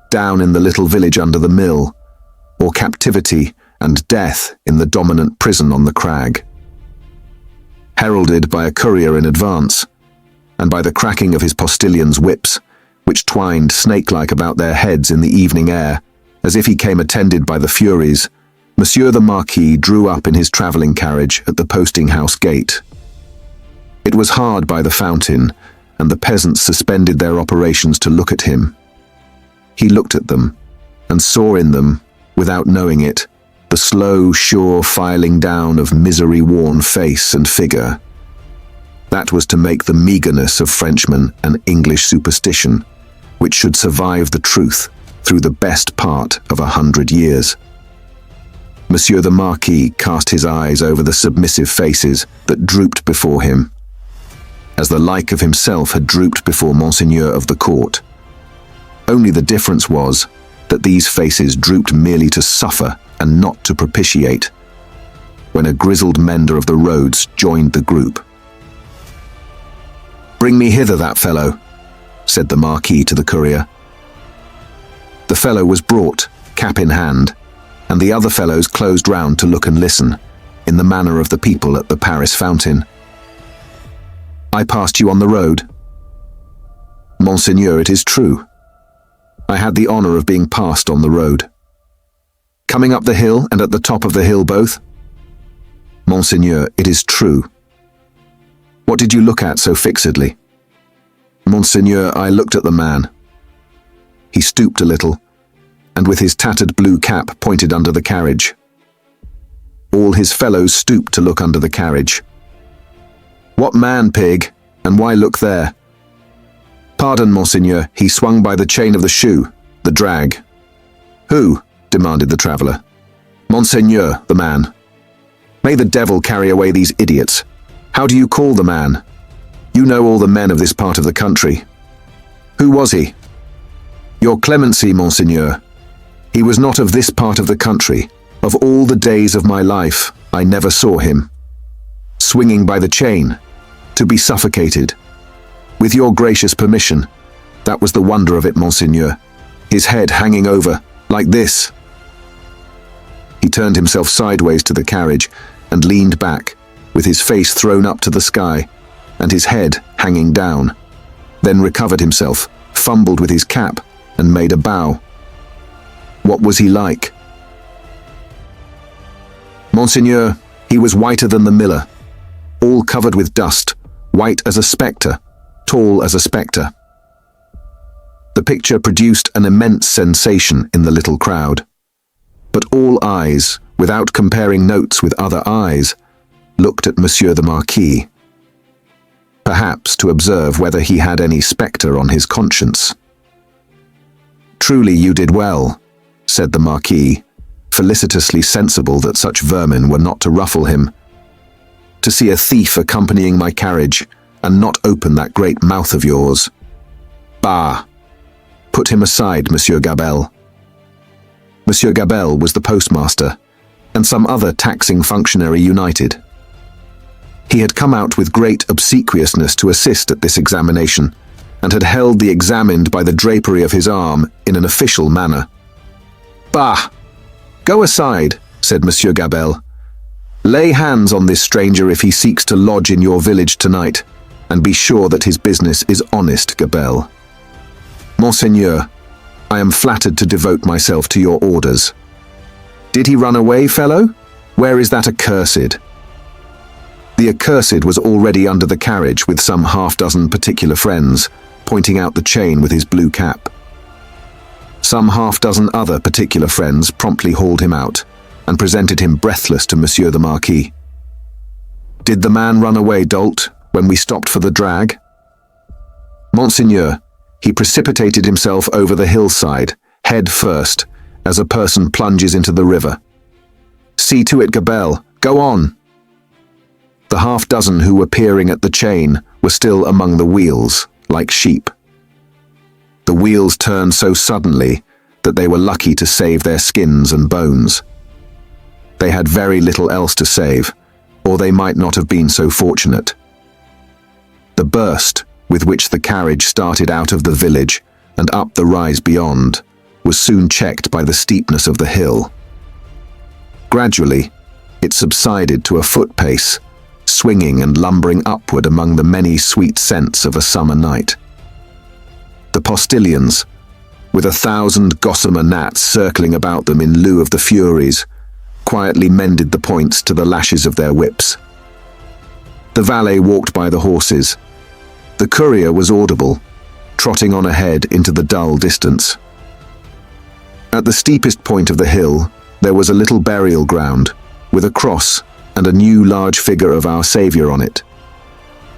down in the little village under the mill, or captivity and death in the dominant prison on the crag. Heralded by a courier in advance, and by the cracking of his postilions' whips, which twined snake-like about their heads in the evening air, as if he came attended by the Furies, Monsieur the Marquis drew up in his travelling carriage at the posting-house gate. It was hard by the fountain, and the peasants suspended their operations to look at him. He looked at them, and saw in them, without knowing it, the slow, sure filing down of misery-worn face and figure. That was to make the meagreness of Frenchmen an English superstition, which should survive the truth through the best part of 100 years. Monsieur the Marquis cast his eyes over the submissive faces that drooped before him, as the like of himself had drooped before Monseigneur of the court. Only the difference was that these faces drooped merely to suffer and not to propitiate, when a grizzled mender of the roads joined the group. "Bring me hither that fellow," said the Marquis to the courier. The fellow was brought, cap in hand, and the other fellows closed round to look and listen, in the manner of the people at the Paris fountain. "I passed you on the road." "Monseigneur, it is true. I had the honour of being passed on the road." "Coming up the hill and at the top of the hill both?" "Monseigneur, it is true." "What did you look at so fixedly?" "Monseigneur, I looked at the man." He stooped a little, and with his tattered blue cap pointed under the carriage. All his fellows stooped to look under the carriage. "What man, pig, and why look there?" "Pardon, Monseigneur, he swung by the chain of the shoe, the drag." "Who?" demanded the traveller. Monseigneur, the man. May the devil carry away these idiots. How do you call the man? You know all the men of this part of the country. Who was he? Your clemency, Monseigneur. He was not of this part of the country. Of all the days of my life, I never saw him. Swinging by the chain, to be suffocated. With your gracious permission, that was the wonder of it, Monseigneur. His head hanging over, like this. He turned himself sideways to the carriage and leaned back, with his face thrown up to the sky, and his head hanging down. Then recovered himself, fumbled with his cap, and made a bow. What was he like? Monseigneur, he was whiter than the miller, all covered with dust, white as a spectre, tall as a spectre. The picture produced an immense sensation in the little crowd. But all eyes, without comparing notes with other eyes, looked at Monsieur the Marquis, perhaps to observe whether he had any spectre on his conscience. Truly you did well, said the Marquis, felicitously sensible that such vermin were not to ruffle him. To see a thief accompanying my carriage, and not open that great mouth of yours. Bah! Put him aside, Monsieur Gabelle. Monsieur Gabelle was the postmaster, and some other taxing functionary united. He had come out with great obsequiousness to assist at this examination, and had held the examined by the drapery of his arm in an official manner. Bah! Go aside, said Monsieur Gabelle. Lay hands on this stranger if he seeks to lodge in your village tonight, and be sure that his business is honest, Gabelle. Monseigneur, I am flattered to devote myself to your orders. Did he run away, fellow? Where is that accursed? The accursed was already under the carriage with some half-dozen particular friends, pointing out the chain with his blue cap. Some half-dozen other particular friends promptly hauled him out, and presented him breathless to Monsieur the Marquis. Did the man run away, dolt, when we stopped for the drag? Monseigneur, he precipitated himself over the hillside, head first, as a person plunges into the river. See to it, Gabelle, go on! The half-dozen who were peering at the chain were still among the wheels, like sheep. The wheels turned so suddenly that they were lucky to save their skins and bones. They had very little else to save, or they might not have been so fortunate. The burst with which the carriage started out of the village and up the rise beyond was soon checked by the steepness of the hill. Gradually, it subsided to a foot pace, swinging and lumbering upward among the many sweet scents of a summer night. The postilions, with 1,000 gossamer gnats circling about them in lieu of the furies, quietly mended the points to the lashes of their whips. The valet walked by the horses. The courier was audible, trotting on ahead into the dull distance. At the steepest point of the hill, there was a little burial ground, with a cross and a new large figure of our Saviour on it.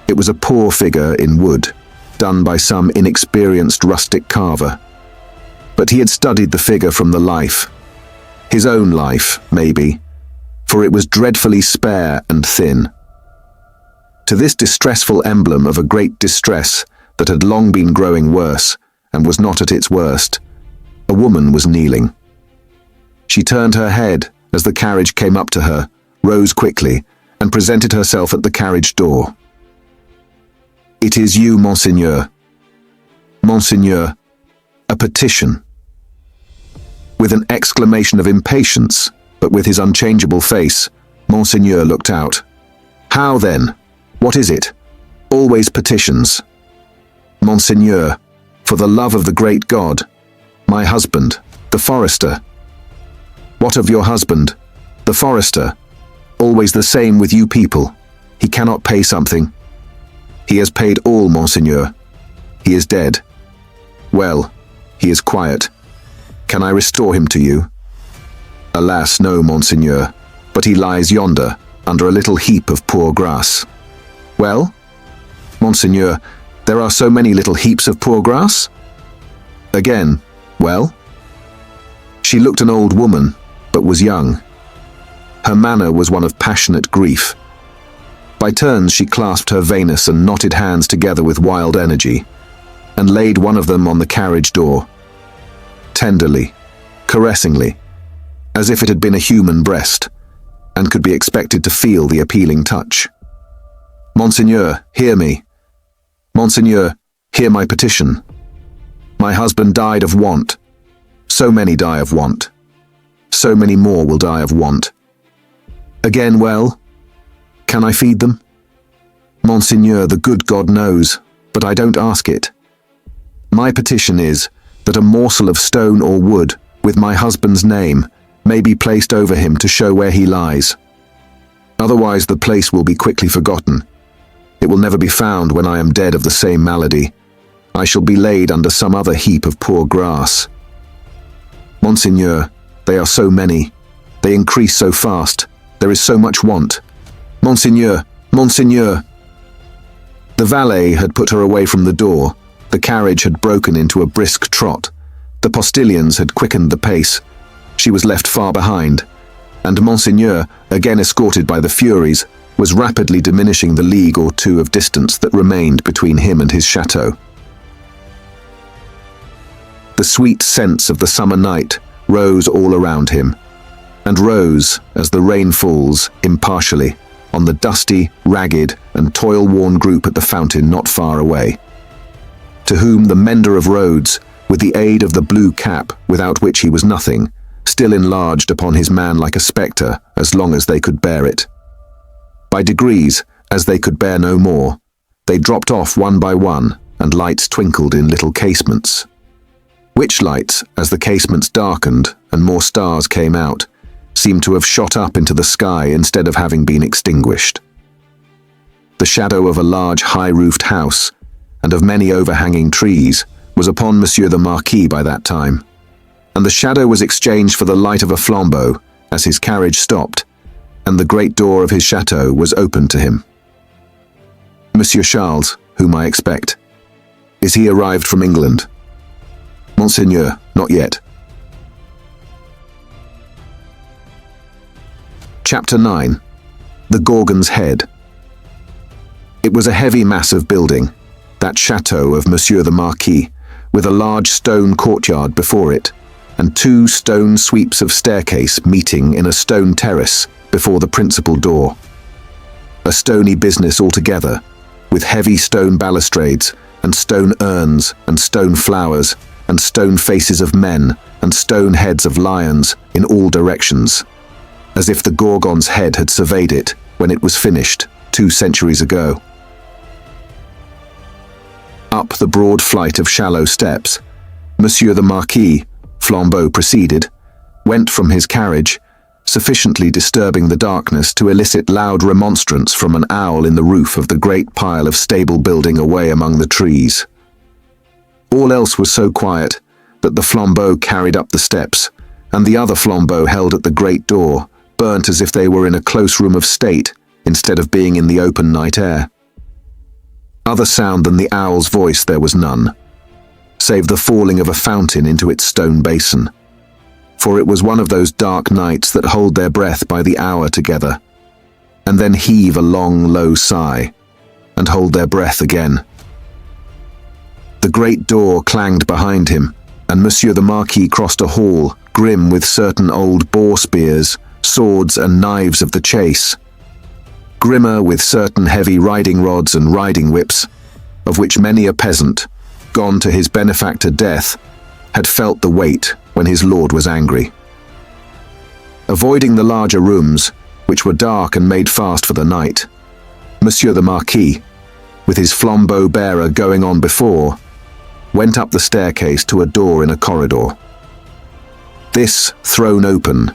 It was a poor figure in wood, done by some inexperienced rustic carver. But he had studied the figure from the life. His own life, maybe, for it was dreadfully spare and thin. To this distressful emblem of a great distress that had long been growing worse and was not at its worst, a woman was kneeling. She turned her head as the carriage came up to her, rose quickly, and presented herself at the carriage door. It is you, Monseigneur. Monseigneur, a petition. With an exclamation of impatience, but with his unchangeable face, Monseigneur looked out. How then? What is it? Always petitions. Monseigneur, for the love of the great God, my husband, the forester. What of your husband, the forester? Always the same with you people. He cannot pay something. He has paid all, Monseigneur. He is dead. Well, he is quiet. Can I restore him to you? Alas, no, Monseigneur, but he lies yonder, under a little heap of poor grass. Well? Monseigneur, there are so many little heaps of poor grass? Again, well? She looked an old woman, but was young, Her manner was one of passionate grief. By turns she clasped her veinous and knotted hands together with wild energy, and laid one of them on the carriage door, tenderly, caressingly, as if it had been a human breast, and could be expected to feel the appealing touch. "Monseigneur, hear me. Monseigneur, hear my petition. My husband died of want. So many die of want. So many more will die of want. Again, well, can I feed them? Monseigneur, the good God knows, but I don't ask it. My petition is that a morsel of stone or wood with my husband's name may be placed over him to show where he lies. Otherwise the place will be quickly forgotten. It will never be found when I am dead of the same malady. I shall be laid under some other heap of poor grass. Monseigneur, they are so many. They increase so fast. There is so much want. Monseigneur, Monseigneur." The valet had put her away from the door. The carriage had broken into a brisk trot. The postilions had quickened the pace. She was left far behind, and Monseigneur, again escorted by the Furies, was rapidly diminishing the league or two of distance that remained between him and his chateau. The sweet scents of the summer night rose all around him, and rose as the rain falls, impartially, on the dusty, ragged, and toil-worn group at the fountain not far away, to whom the mender of roads, with the aid of the blue cap without which he was nothing, still enlarged upon his man like a spectre as long as they could bear it. By degrees, as they could bear no more, they dropped off one by one, and lights twinkled in little casements. Which lights, as the casements darkened and more stars came out, seemed to have shot up into the sky instead of having been extinguished. The shadow of a large high-roofed house, and of many overhanging trees, was upon Monsieur the Marquis by that time, and the shadow was exchanged for the light of a flambeau as his carriage stopped, and the great door of his chateau was opened to him. "Monsieur Charles, whom I expect. Is he arrived from England?" "Monseigneur, not yet." Chapter 9. The Gorgon's Head. It was a heavy massive building, that chateau of Monsieur the Marquis, with a large stone courtyard before it, and two stone sweeps of staircase meeting in a stone terrace before the principal door. A stony business altogether, with heavy stone balustrades, and stone urns, and stone flowers, and stone faces of men, and stone heads of lions in all directions, as if the Gorgon's head had surveyed it when it was finished 2 centuries ago. Up the broad flight of shallow steps, Monsieur the Marquis, flambeau preceded, went from his carriage, sufficiently disturbing the darkness to elicit loud remonstrance from an owl in the roof of the great pile of stable building away among the trees. All else was so quiet that the flambeau carried up the steps, and the other flambeau held at the great door, burnt as if they were in a close room of state instead of being in the open night air. Other sound than the owl's voice there was none, save the falling of a fountain into its stone basin, for it was one of those dark nights that hold their breath by the hour together, and then heave a long, low sigh, and hold their breath again. The great door clanged behind him, and Monsieur the Marquis crossed a hall grim with certain old boar spears, swords and knives of the chase, grimmer with certain heavy riding rods and riding whips, of which many a peasant, gone to his benefactor death, had felt the weight when his lord was angry. Avoiding the larger rooms, which were dark and made fast for the night, Monsieur the Marquis, with his flambeau bearer going on before, went up the staircase to a door in a corridor. This, thrown open,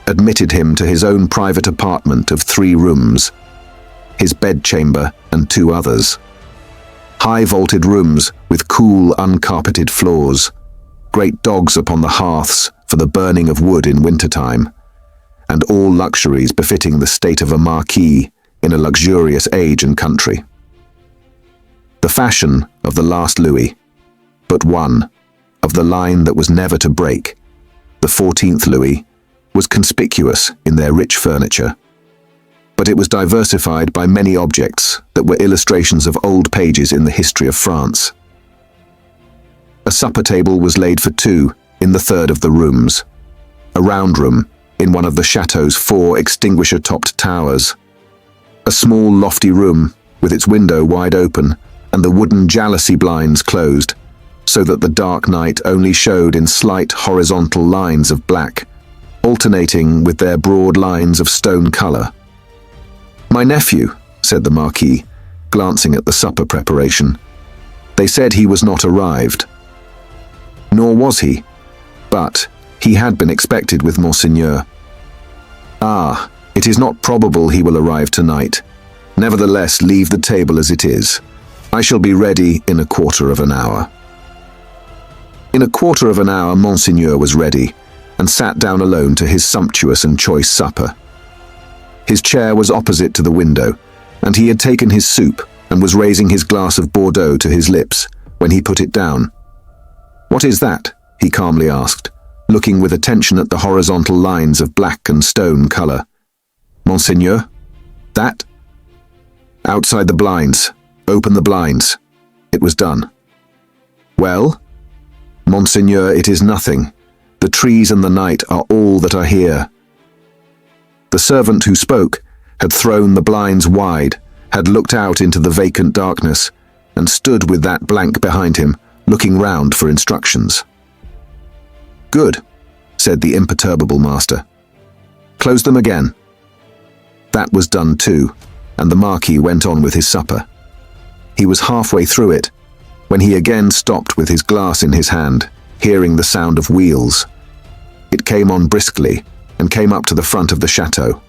admitted him to his own private apartment of 3 rooms, his bedchamber and 2 others. High-vaulted rooms with cool, uncarpeted floors, great dogs upon the hearths for the burning of wood in winter-time, and all luxuries befitting the state of a marquis in a luxurious age and country. The fashion of the last Louis, but one, of the line that was never to break, the 14th Louis, was conspicuous in their rich furniture, but it was diversified by many objects that were illustrations of old pages in the history of France. A supper table was laid for two in the third of the rooms, a round room in one of the chateau's 4 extinguisher-topped towers, a small lofty room with its window wide open and the wooden jalousie blinds closed, so that the dark night only showed in slight horizontal lines of black, alternating with their broad lines of stone colour. "My nephew," said the Marquis, glancing at the supper preparation. "They said he was not arrived." Nor was he, but he had been expected with Monseigneur. "Ah, it is not probable he will arrive tonight. Nevertheless, leave the table as it is. I shall be ready in a quarter of an hour." In a quarter of an hour, Monseigneur was ready, and sat down alone to his sumptuous and choice supper. His chair was opposite to the window, and he had taken his soup and was raising his glass of Bordeaux to his lips when he put it down. "What is that?" he calmly asked, looking with attention at the horizontal lines of black and stone colour. "Monseigneur? That?" "Outside the blinds. Open the blinds." It was done. "Well?" "Monseigneur, it is nothing. The trees and the night are all that are here." The servant who spoke had thrown the blinds wide, had looked out into the vacant darkness, and stood with that blank behind him, looking round for instructions. "Good," said the imperturbable master. "Close them again." That was done too, and the Marquis went on with his supper. He was halfway through it, when he again stopped with his glass in his hand, hearing the sound of wheels. It came on briskly, and came up to the front of the chateau.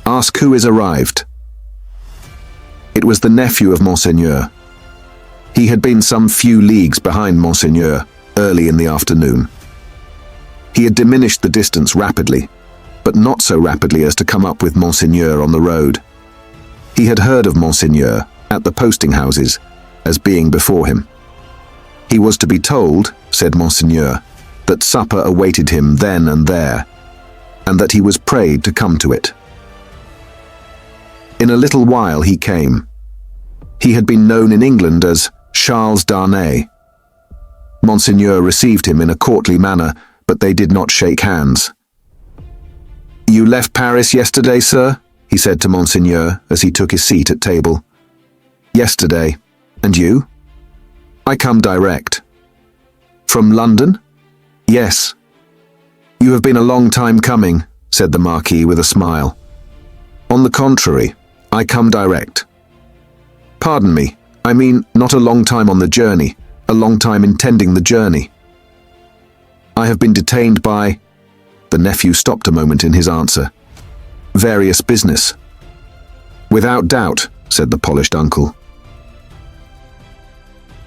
"Ask who is arrived." It was the nephew of Monseigneur. He had been some few leagues behind Monseigneur early in the afternoon. He had diminished the distance rapidly, but not so rapidly as to come up with Monseigneur on the road. He had heard of Monseigneur at the posting houses as being before him. He was to be told, said Monseigneur, that supper awaited him then and there, and that he was prayed to come to it. In a little while he came. He had been known in England as Charles Darnay. Monseigneur received him in a courtly manner, but they did not shake hands. "You left Paris yesterday, sir?" he said to Monseigneur as he took his seat at table. "Yesterday. And you?" "I come direct." "From London?" "Yes." "You have been a long time coming," said the Marquis with a smile. "On the contrary, I come direct." "Pardon me, I mean not a long time on the journey, a long time intending the journey." "I have been detained by—" The nephew stopped a moment in his answer. "Various business." "Without doubt," said the polished uncle.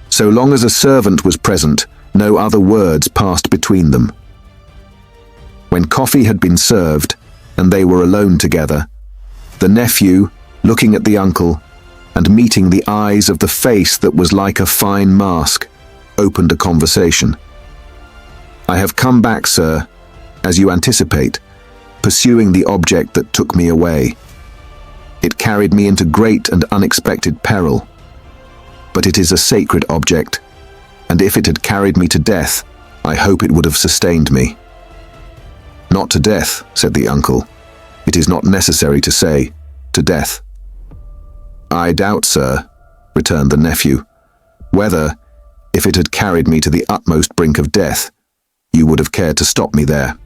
So long as a servant was present, no other words passed between them. When coffee had been served, and they were alone together, the nephew, looking at the uncle, and meeting the eyes of the face that was like a fine mask, opened a conversation. "I have come back, sir, as you anticipate, pursuing the object that took me away. It carried me into great and unexpected peril. But it is a sacred object, and if it had carried me to death, I hope it would have sustained me." "Not to death," said the uncle. "It is not necessary to say, to death." "I doubt, sir," returned the nephew, "whether, if it had carried me to the utmost brink of death, you would have cared to stop me there."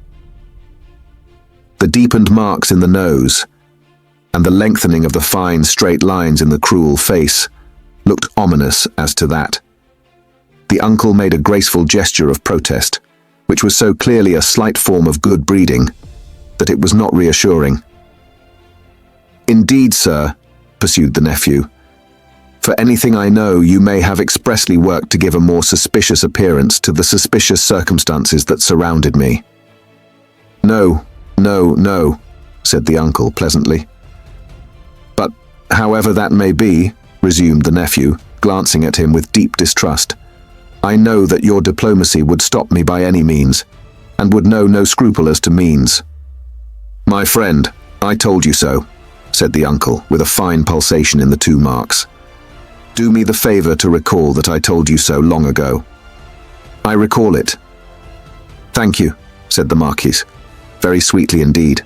The deepened marks in the nose, and the lengthening of the fine straight lines in the cruel face, looked ominous as to that. The uncle made a graceful gesture of protest, which was so clearly a slight form of good breeding, that it was not reassuring. "Indeed, sir," pursued the nephew, "for anything I know, you may have expressly worked to give a more suspicious appearance to the suspicious circumstances that surrounded me." "No, no, no," said the uncle pleasantly. "But, however that may be," resumed the nephew, glancing at him with deep distrust, "I know that your diplomacy would stop me by any means, and would know no scruple as to means. "My friend, I told you so," said the uncle, with a fine pulsation in the two marks. "Do me the favor to recall that I told you so long ago." "I recall it." "Thank you," said the Marquis, very sweetly indeed.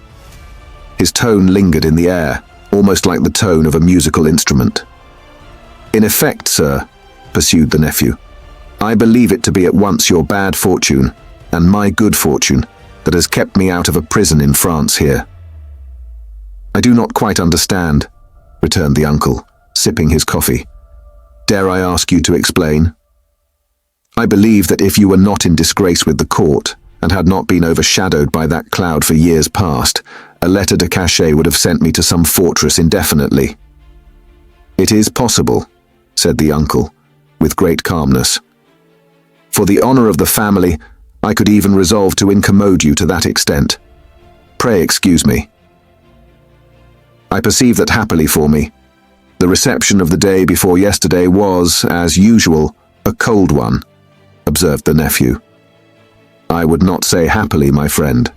His tone lingered in the air, almost like the tone of a musical instrument. "In effect, sir," pursued the nephew, "I believe it to be at once your bad fortune and my good fortune that has kept me out of a prison in France here." "I do not quite understand," returned the uncle, sipping his coffee. "Dare I ask you to explain?" "I believe that if you were not in disgrace with the court, and had not been overshadowed by that cloud for years past, a letter de cachet would have sent me to some fortress indefinitely." "It is possible," said the uncle, with great calmness. "For the honor of the family, I could even resolve to incommode you to that extent. Pray excuse me." "I perceive that happily for me, the reception of the day before yesterday was, as usual, a cold one," observed the nephew. "I would not say happily, my friend,"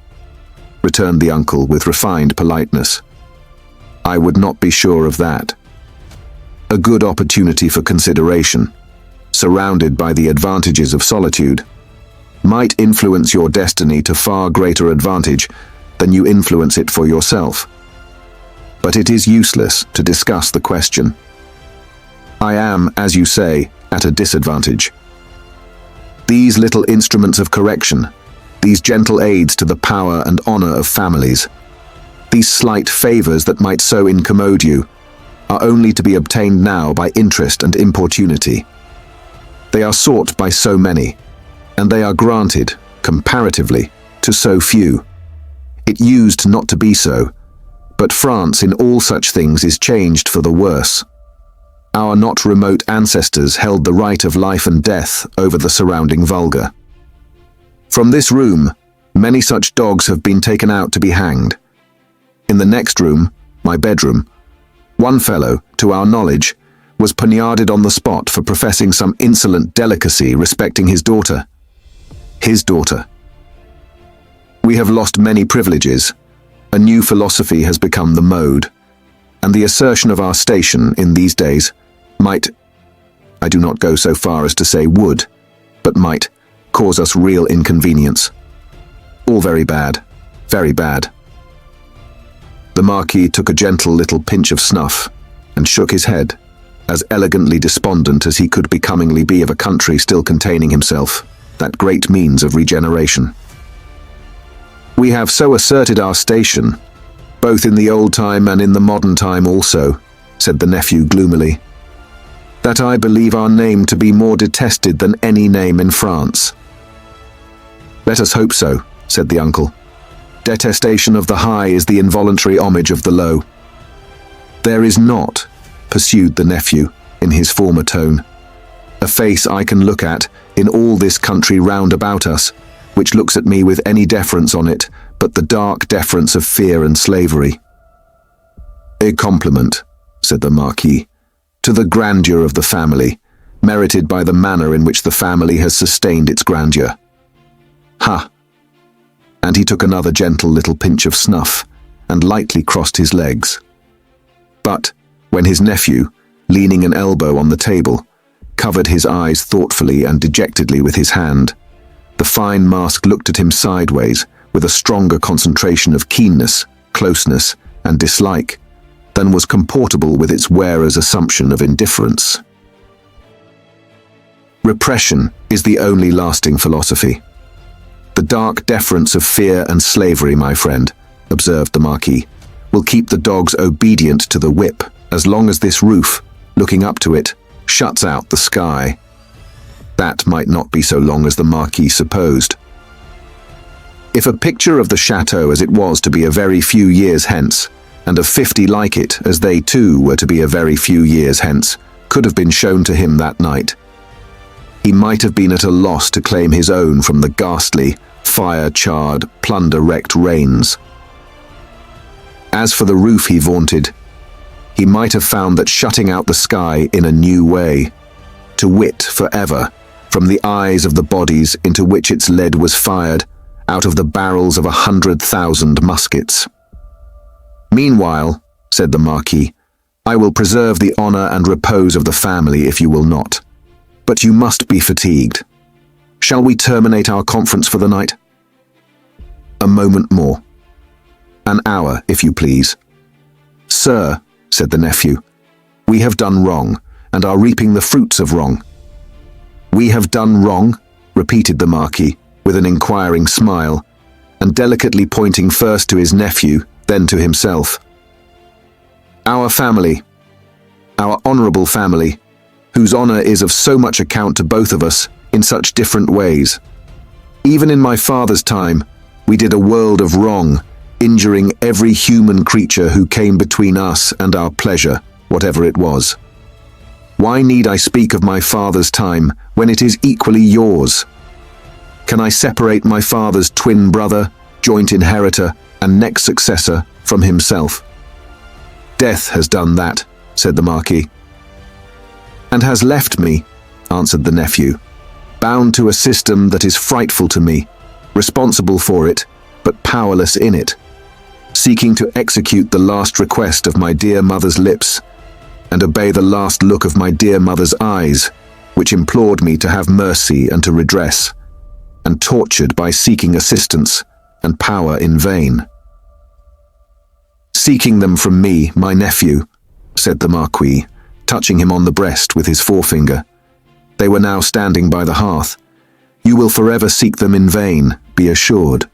returned the uncle with refined politeness. "I would not be sure of that. A good opportunity for consideration, surrounded by the advantages of solitude, might influence your destiny to far greater advantage than you influence it for yourself. But it is useless to discuss the question. I am, as you say, at a disadvantage. These little instruments of correction, these gentle aids to the power and honor of families, these slight favors that might so incommode you, are only to be obtained now by interest and importunity. They are sought by so many, and they are granted, comparatively, to so few. It used not to be so, but France in all such things is changed for the worse. Our not remote ancestors held the right of life and death over the surrounding vulgar. From this room, many such dogs have been taken out to be hanged. In the next room, my bedroom, one fellow, to our knowledge, was poignarded on the spot for professing some insolent delicacy respecting his daughter. His daughter. We have lost many privileges. A new philosophy has become the mode, and the assertion of our station in these days might, I do not go so far as to say would, but might, cause us real inconvenience. All very bad, very bad." The Marquis took a gentle little pinch of snuff and shook his head, as elegantly despondent as he could becomingly be of a country still containing himself, that great means of regeneration. "We have so asserted our station, both in the old time and in the modern time also," said the nephew gloomily, "that I believe our name to be more detested than any name in France." "Let us hope so," said the uncle. "Detestation of the high is the involuntary homage of the low." "There is not," pursued the nephew, in his former tone, "a face I can look at, in all this country round about us, which looks at me with any deference on it, but the dark deference of fear and slavery." "A compliment," said the Marquis, "to the grandeur of the family, merited by the manner in which the family has sustained its grandeur. Ha!" And he took another gentle little pinch of snuff, and lightly crossed his legs. But, when his nephew, leaning an elbow on the table, covered his eyes thoughtfully and dejectedly with his hand, the fine mask looked at him sideways with a stronger concentration of keenness, closeness, and dislike than was comportable with its wearer's assumption of indifference. Repression is the only lasting philosophy. The dark deference of fear and slavery, my friend, observed the Marquis, will keep the dogs obedient to the whip as long as this roof, looking up to it, shuts out the sky. That might not be so long as the Marquis supposed. If a picture of the chateau as it was to be a very few years hence, and of 50 like it as they too were to be a very few years hence, could have been shown to him that night, he might have been at a loss to claim his own from the ghastly, fire-charred, plunder-wrecked rains. As for the roof he vaunted, he might have found that shutting out the sky in a new way, to wit forever, from the eyes of the bodies into which its lead was fired, out of the barrels of 100,000 muskets. Meanwhile, said the Marquis, I will preserve the honor and repose of the family if you will not. But you must be fatigued. Shall we terminate our conference for the night? A moment more. An hour, if you please. Sir, said the nephew, we have done wrong, and are reaping the fruits of wrong. We have done wrong, repeated the Marquis, with an inquiring smile, and delicately pointing first to his nephew, then to himself. Our family, our honorable family, whose honor is of so much account to both of us in such different ways. Even in my father's time, we did a world of wrong, injuring every human creature who came between us and our pleasure, whatever it was. Why need I speak of my father's time when it is equally yours? Can I separate my father's twin brother, joint inheritor, and next successor from himself? Death has done that, said the Marquis. And has left me, answered the nephew, bound to a system that is frightful to me, responsible for it, but powerless in it, seeking to execute the last request of my dear mother's lips, and obey the last look of my dear mother's eyes, which implored me to have mercy and to redress, and tortured by seeking assistance and power in vain. Seeking them from me, my nephew, said the Marquis, touching him on the breast with his forefinger. They were now standing by the hearth. You will forever seek them in vain, be assured.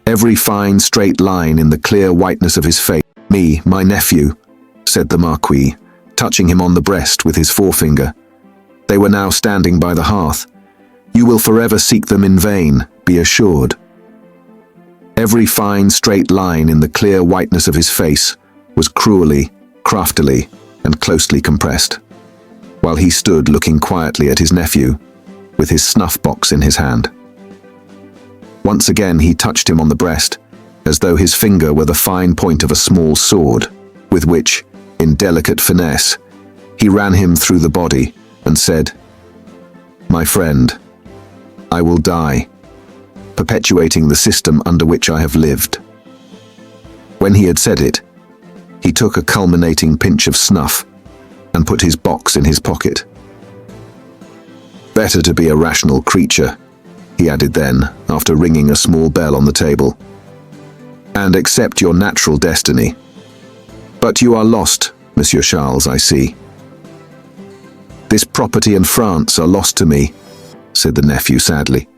Every fine straight line in the clear whiteness of his face, me, my nephew, said the Marquis, touching him on the breast with his forefinger. They were now standing by the hearth. You will forever seek them in vain, be assured. Every fine straight line in the clear whiteness of his face was cruelly, craftily, and closely compressed, while he stood looking quietly at his nephew, with his snuff-box in his hand. Once again he touched him on the breast, as though his finger were the fine point of a small sword, with which, in delicate finesse, he ran him through the body and said, My friend, I will die, perpetuating the system under which I have lived. When he had said it, he took a culminating pinch of snuff and put his box in his pocket. Better to be a rational creature, he added then, after ringing a small bell on the table, and accept your natural destiny. But you are lost, Monsieur Charles, I see. This property and France are lost to me, said the nephew sadly.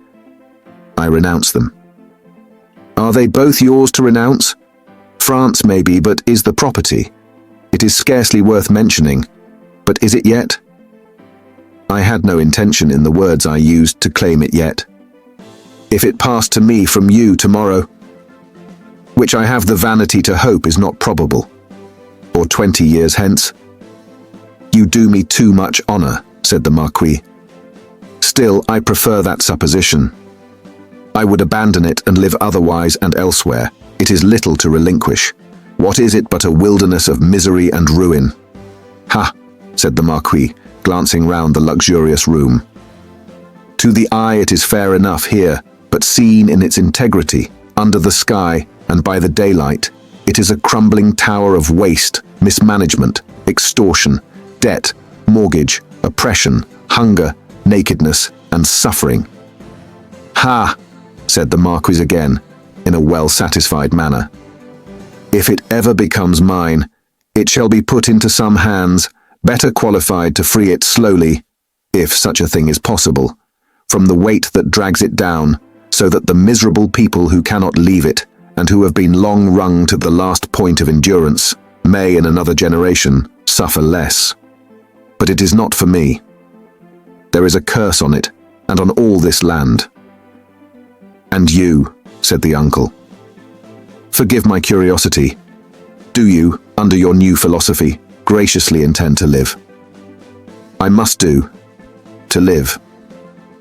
I renounce them. Are they both yours to renounce? France may be, but is the property? It is scarcely worth mentioning, but is it yet? I had no intention in the words I used to claim it yet. If it passed to me from you tomorrow, which I have the vanity to hope is not probable, or 20 years hence, you do me too much honor, said the Marquis. Still, I prefer that supposition. I would abandon it and live otherwise and elsewhere. It is little to relinquish. What is it but a wilderness of misery and ruin? Ha, said the Marquis, glancing round the luxurious room. To the eye it is fair enough here, but seen in its integrity, under the sky and by the daylight, it is a crumbling tower of waste, mismanagement, extortion, debt, mortgage, oppression, hunger, nakedness, and suffering. Ha, said the Marquis again, in a well-satisfied manner. If it ever becomes mine, it shall be put into some hands better qualified to free it slowly, if such a thing is possible, from the weight that drags it down, so that the miserable people who cannot leave it, and who have been long wrung to the last point of endurance, may in another generation suffer less. But it is not for me. There is a curse on it, and on all this land. And you, said the uncle. Forgive my curiosity. Do you, under your new philosophy, graciously intend to live? I must do, to live,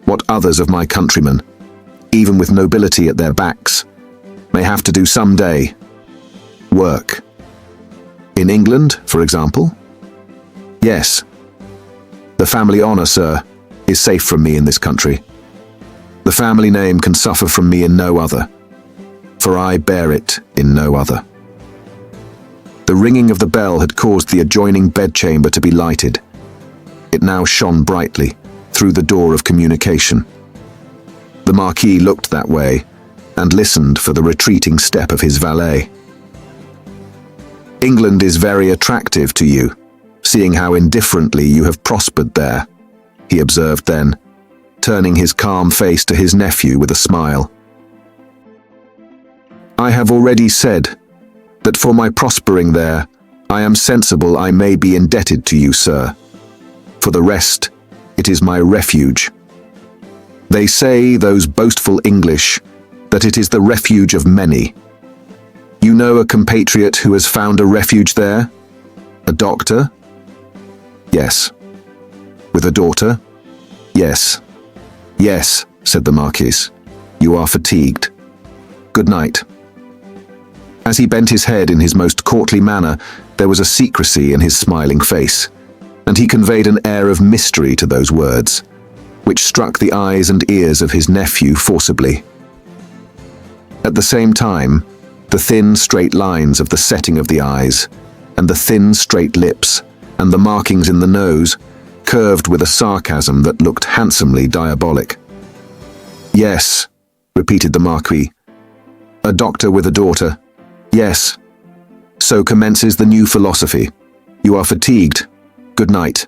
what others of my countrymen, even with nobility at their backs, may have to do some day. Work. In England, for example? Yes. The family honor, sir, is safe from me in this country. The family name can suffer from me in no other, for I bear it in no other. The ringing of the bell had caused the adjoining bedchamber to be lighted. It now shone brightly through the door of communication. The Marquis looked that way and listened for the retreating step of his valet. England is very attractive to you, seeing how indifferently you have prospered there, he observed then, turning his calm face to his nephew with a smile. I have already said that for my prospering there, I am sensible I may be indebted to you, sir. For the rest, it is my refuge. They say, those boastful English, that it is the refuge of many. You know a compatriot who has found a refuge there? A doctor? Yes. With a daughter? Yes. Yes, said the Marquis. You are fatigued. Good night. As he bent his head in his most courtly manner, there was a secrecy in his smiling face, and he conveyed an air of mystery to those words, which struck the eyes and ears of his nephew forcibly. At the same time, the thin, straight lines of the setting of the eyes, and the thin, straight lips, and the markings in the nose, curved with a sarcasm that looked handsomely diabolic. Yes, repeated the Marquis. A doctor with a daughter. Yes. So commences the new philosophy. You are fatigued. Good night.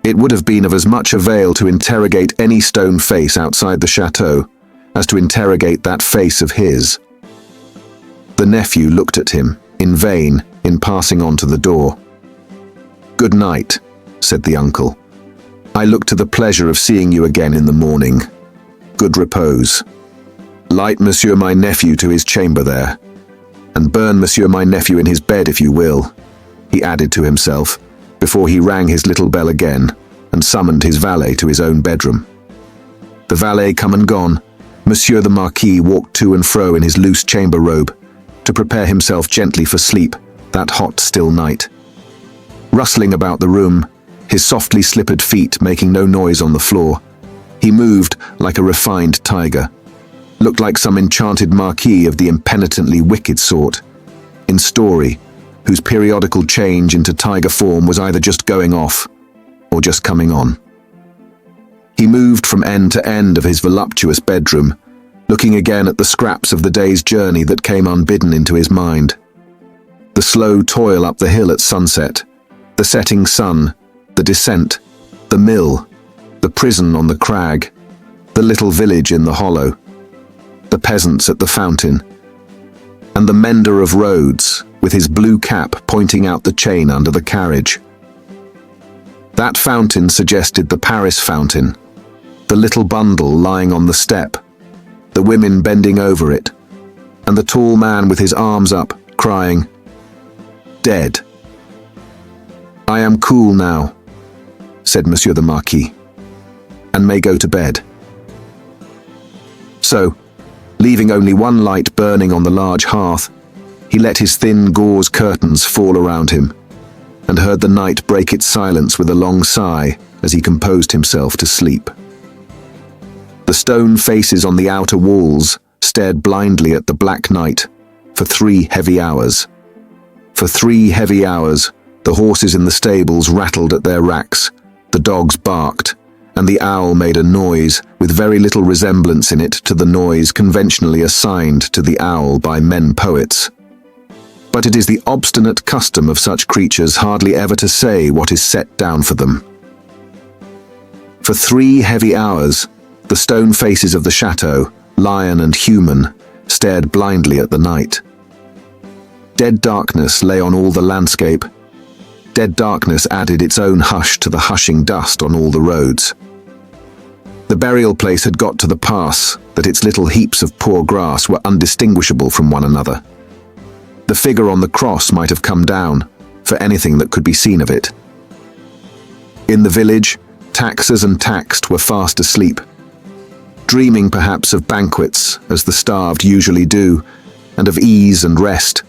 It would have been of as much avail to interrogate any stone face outside the chateau as to interrogate that face of his. The nephew looked at him, in vain, in passing on to the door. Good night, said the uncle. I look to the pleasure of seeing you again in the morning. Good repose. Light monsieur my nephew to his chamber there, and burn monsieur my nephew in his bed if you will, he added to himself, before he rang his little bell again and summoned his valet to his own bedroom. The valet come and gone, Monsieur the Marquis walked to and fro in his loose chamber robe to prepare himself gently for sleep that hot, still night. Rustling about the room, his softly slippered feet making no noise on the floor, he moved like a refined tiger, looked like some enchanted marquis of the impenitently wicked sort, in story, whose periodical change into tiger form was either just going off or just coming on. He moved from end to end of his voluptuous bedroom, looking again at the scraps of the day's journey that came unbidden into his mind. The slow toil up the hill at sunset, the setting sun, the descent, the mill, the prison on the crag, the little village in the hollow, the peasants at the fountain, and the mender of roads with his blue cap pointing out the chain under the carriage. That fountain suggested the Paris fountain, the little bundle lying on the step, the women bending over it, and the tall man with his arms up, crying, "Dead." "I am cool now," said Monsieur the Marquis, "and may go to bed." So, leaving only one light burning on the large hearth, he let his thin gauze curtains fall around him, and heard the night break its silence with a long sigh as he composed himself to sleep. The stone faces on the outer walls stared blindly at the black night for 3 heavy hours. For 3 heavy hours, the horses in the stables rattled at their racks, the dogs barked, and the owl made a noise with very little resemblance in it to the noise conventionally assigned to the owl by men poets. But it is the obstinate custom of such creatures hardly ever to say what is set down for them. For 3 heavy hours, the stone faces of the chateau, lion and human, stared blindly at the night. Dead darkness lay on all the landscape. Dead darkness added its own hush to the hushing dust on all the roads. The burial place had got to the pass that its little heaps of poor grass were undistinguishable from one another. The figure on the cross might have come down, for anything that could be seen of it. In the village, taxers and taxed were fast asleep, dreaming perhaps of banquets, as the starved usually do, and of ease and rest,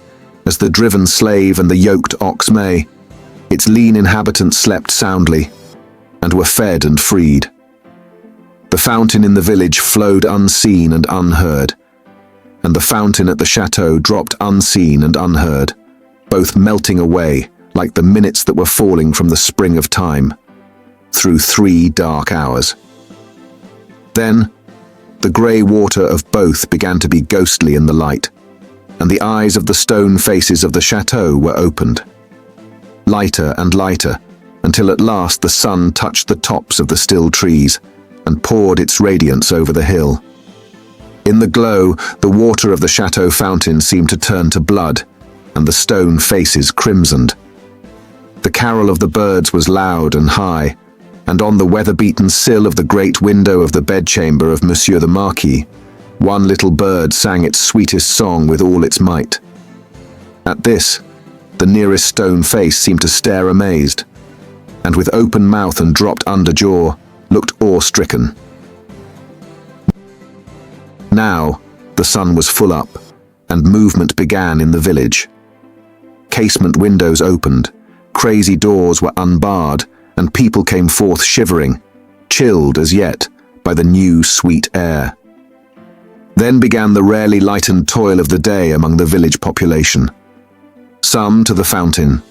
as the driven slave and the yoked ox may. Its lean inhabitants slept soundly, and were fed and freed. The fountain in the village flowed unseen and unheard, and the fountain at the chateau dropped unseen and unheard, both melting away like the minutes that were falling from the spring of time, through 3 dark hours. Then, the grey water of both began to be ghostly in the light, and the eyes of the stone faces of the chateau were opened. Lighter and lighter, until at last the sun touched the tops of the still trees and poured its radiance over the hill. In the glow, the water of the chateau fountain seemed to turn to blood, and the stone faces crimsoned. The carol of the birds was loud and high, and on the weather-beaten sill of the great window of the bedchamber of Monsieur the Marquis, one little bird sang its sweetest song with all its might. At this, the nearest stone face seemed to stare amazed, and with open mouth and dropped under jaw, looked awe-stricken. Now, the sun was full up, and movement began in the village. Casement windows opened, crazy doors were unbarred, and people came forth shivering, chilled as yet by the new sweet air. Then began the rarely lightened toil of the day among the village population. Some to the fountain,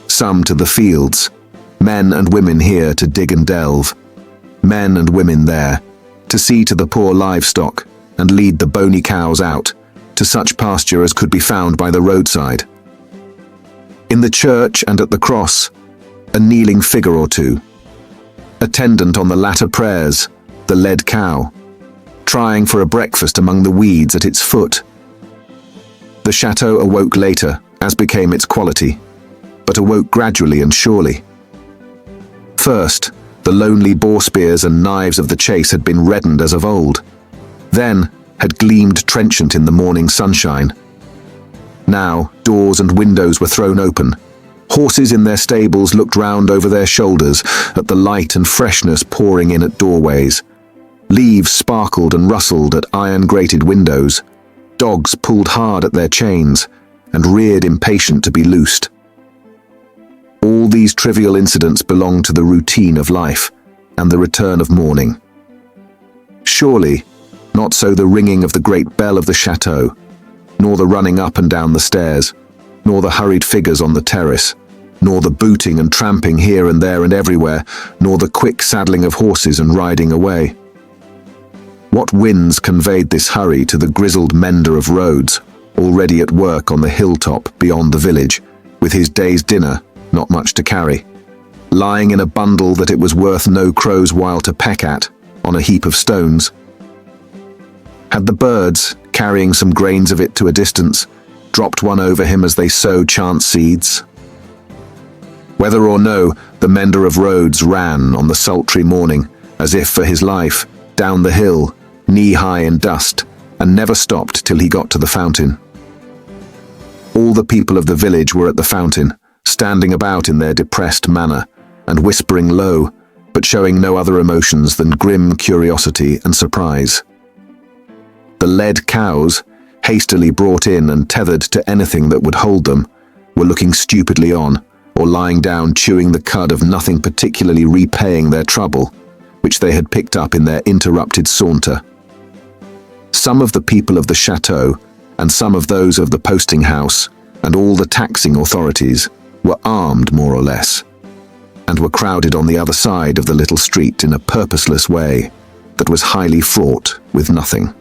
some to the fields, men and women here to dig and delve, men and women there to see to the poor livestock and lead the bony cows out to such pasture as could be found by the roadside. In the church and at the cross, a kneeling figure or two, attendant on the latter prayers, the led cow, trying for a breakfast among the weeds at its foot. The chateau awoke later, as became its quality, but awoke gradually and surely. First, the lonely boar spears and knives of the chase had been reddened as of old, then had gleamed trenchant in the morning sunshine. Now, doors and windows were thrown open. Horses in their stables looked round over their shoulders at the light and freshness pouring in at doorways. Leaves sparkled and rustled at iron-grated windows. Dogs pulled hard at their chains and reared impatient to be loosed. All these trivial incidents belonged to the routine of life and the return of morning. Surely, not so the ringing of the great bell of the chateau, nor the running up and down the stairs, nor the hurried figures on the terrace, nor the booting and tramping here and there and everywhere, nor the quick saddling of horses and riding away. What winds conveyed this hurry to the grizzled mender of roads, already at work on the hilltop beyond the village, with his day's dinner, not much to carry, lying in a bundle that it was worth no crow's while to peck at, on a heap of stones? Had the birds, carrying some grains of it to a distance, dropped one over him as they sow chance seeds? Whether or no, the mender of roads ran on the sultry morning, as if for his life, down the hill, knee-high in dust, and never stopped till he got to the fountain. All the people of the village were at the fountain, standing about in their depressed manner, and whispering low, but showing no other emotions than grim curiosity and surprise. The led cows, hastily brought in and tethered to anything that would hold them, were looking stupidly on, or lying down chewing the cud of nothing particularly repaying their trouble, which they had picked up in their interrupted saunter. Some of the people of the chateau, and some of those of the posting house, and all the taxing authorities, were armed more or less, and were crowded on the other side of the little street in a purposeless way that was highly fraught with nothing.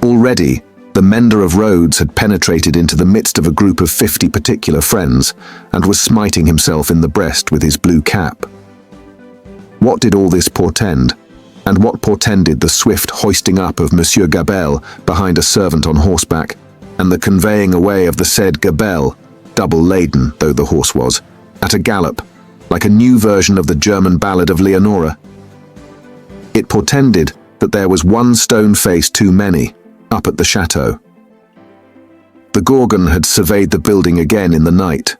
Already, the mender of roads had penetrated into the midst of a group of 50 particular friends, and was smiting himself in the breast with his blue cap. What did all this portend? And what portended the swift hoisting up of Monsieur Gabelle behind a servant on horseback, and the conveying away of the said Gabelle, double laden though the horse was, at a gallop, like a new version of the German ballad of Leonora? It portended that there was one stone face too many, up at the chateau. The Gorgon had surveyed the building again in the night,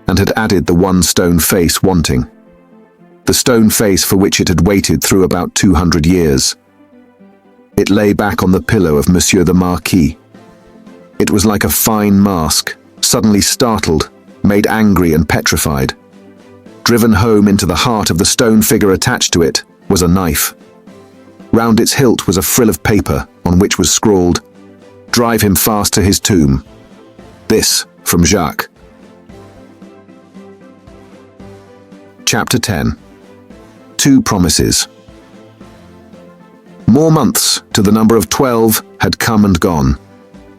and had added the one stone face wanting. The stone face for which it had waited through about 200 years. It lay back on the pillow of Monsieur the Marquis. It was like a fine mask, suddenly startled, made angry and petrified. Driven home into the heart of the stone figure attached to it was a knife. Round its hilt was a frill of paper on which was scrawled, "Drive him fast to his tomb. This from Jacques." Chapter 10. Two Promises. More months, to the number of 12, had come and gone,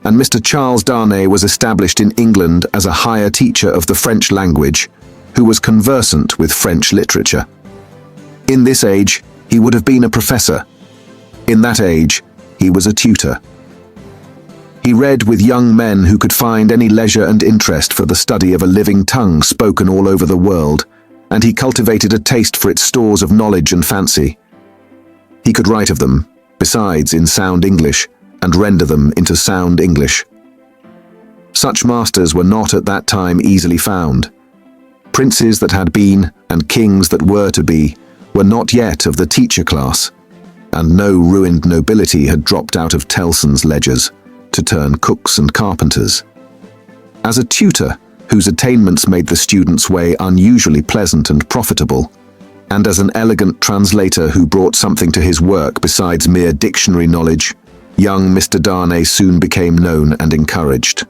and Mr. Charles Darnay was established in England as a higher teacher of the French language, who was conversant with French literature. In this age, he would have been a professor. In that age, he was a tutor. He read with young men who could find any leisure and interest for the study of a living tongue spoken all over the world, and he cultivated a taste for its stores of knowledge and fancy. He could write of them, besides, in sound English, and render them into sound English. Such masters were not at that time easily found. Princes that had been, and kings that were to be, were not yet of the teacher class, and no ruined nobility had dropped out of Tellson's ledgers to turn cooks and carpenters. As a tutor, whose attainments made the student's way unusually pleasant and profitable, and as an elegant translator who brought something to his work besides mere dictionary knowledge, young Mr. Darnay soon became known and encouraged.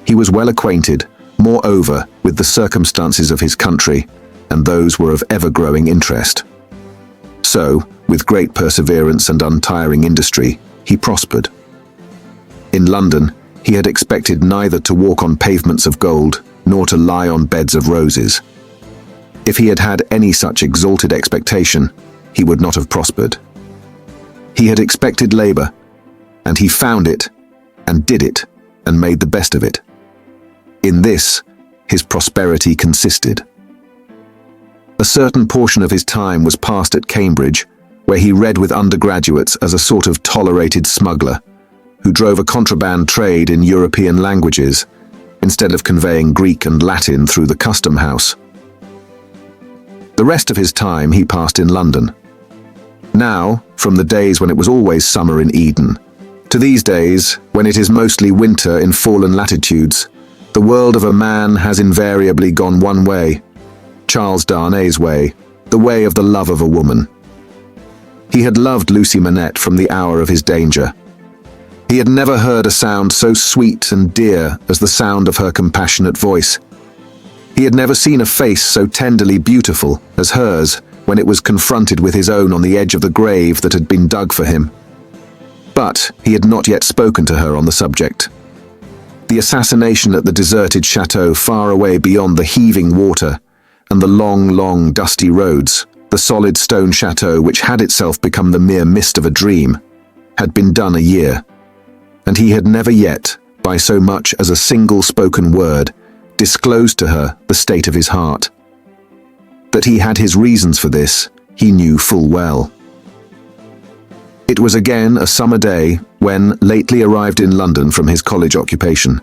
He was well acquainted, moreover, with the circumstances of his country, and those were of ever-growing interest. So, with great perseverance and untiring industry, he prospered. In London, he had expected neither to walk on pavements of gold, nor to lie on beds of roses. If he had had any such exalted expectation, he would not have prospered. He had expected labor, and he found it, and did it, and made the best of it. In this, his prosperity consisted. A certain portion of his time was passed at Cambridge, where he read with undergraduates as a sort of tolerated smuggler, who drove a contraband trade in European languages, instead of conveying Greek and Latin through the custom house. The rest of his time he passed in London. Now, from the days when it was always summer in Eden, to these days when it is mostly winter in fallen latitudes, the world of a man has invariably gone one way, Charles Darnay's way, the way of the love of a woman. He had loved Lucie Manette from the hour of his danger. He had never heard a sound so sweet and dear as the sound of her compassionate voice. He had never seen a face so tenderly beautiful as hers when it was confronted with his own on the edge of the grave that had been dug for him. But he had not yet spoken to her on the subject. The assassination at the deserted chateau far away beyond the heaving water and the long, dusty roads, the solid stone chateau which had itself become the mere mist of a dream, had been done a year, and he had never yet, by so much as a single spoken word, disclosed to her the state of his heart. That he had his reasons for this, he knew full well. It was again a summer day when, lately arrived in London from his college occupation,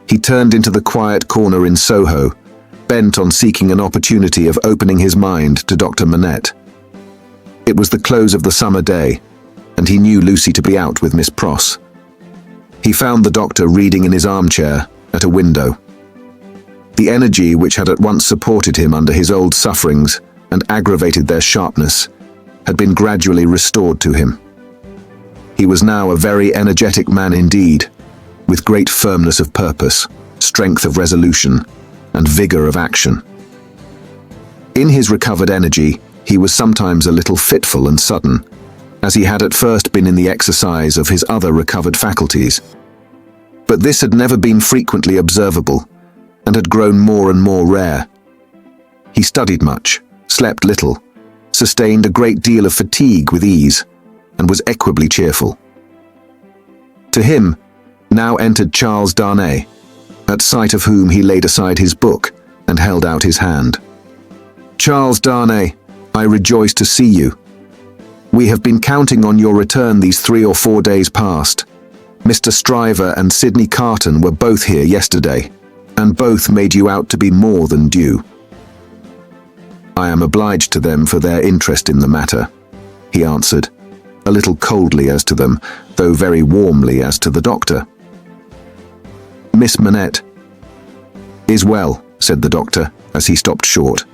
he turned into the quiet corner in Soho, bent on seeking an opportunity of opening his mind to Dr. Manette. It was the close of the summer day, and he knew Lucie to be out with Miss Pross. He found the doctor reading in his armchair at a window. The energy which had at once supported him under his old sufferings and aggravated their sharpness had been gradually restored to him. He was now a very energetic man indeed, with great firmness of purpose, strength of resolution, and vigor of action. In his recovered energy, he was sometimes a little fitful and sudden, as he had at first been in the exercise of his other recovered faculties. But this had never been frequently observable, and had grown more and more rare. He studied much, slept little, sustained a great deal of fatigue with ease, and was equably cheerful. To him, now entered Charles Darnay, at sight of whom he laid aside his book and held out his hand. "Charles Darnay, I rejoice to see you. We have been counting on your return these 3 or 4 days past. Mr. Stryver and Sidney Carton were both here yesterday, and both made you out to be more than due." "I am obliged to them for their interest in the matter," he answered, a little coldly as to them, though very warmly as to the doctor. "Miss Manette is well," said the doctor, as he stopped short,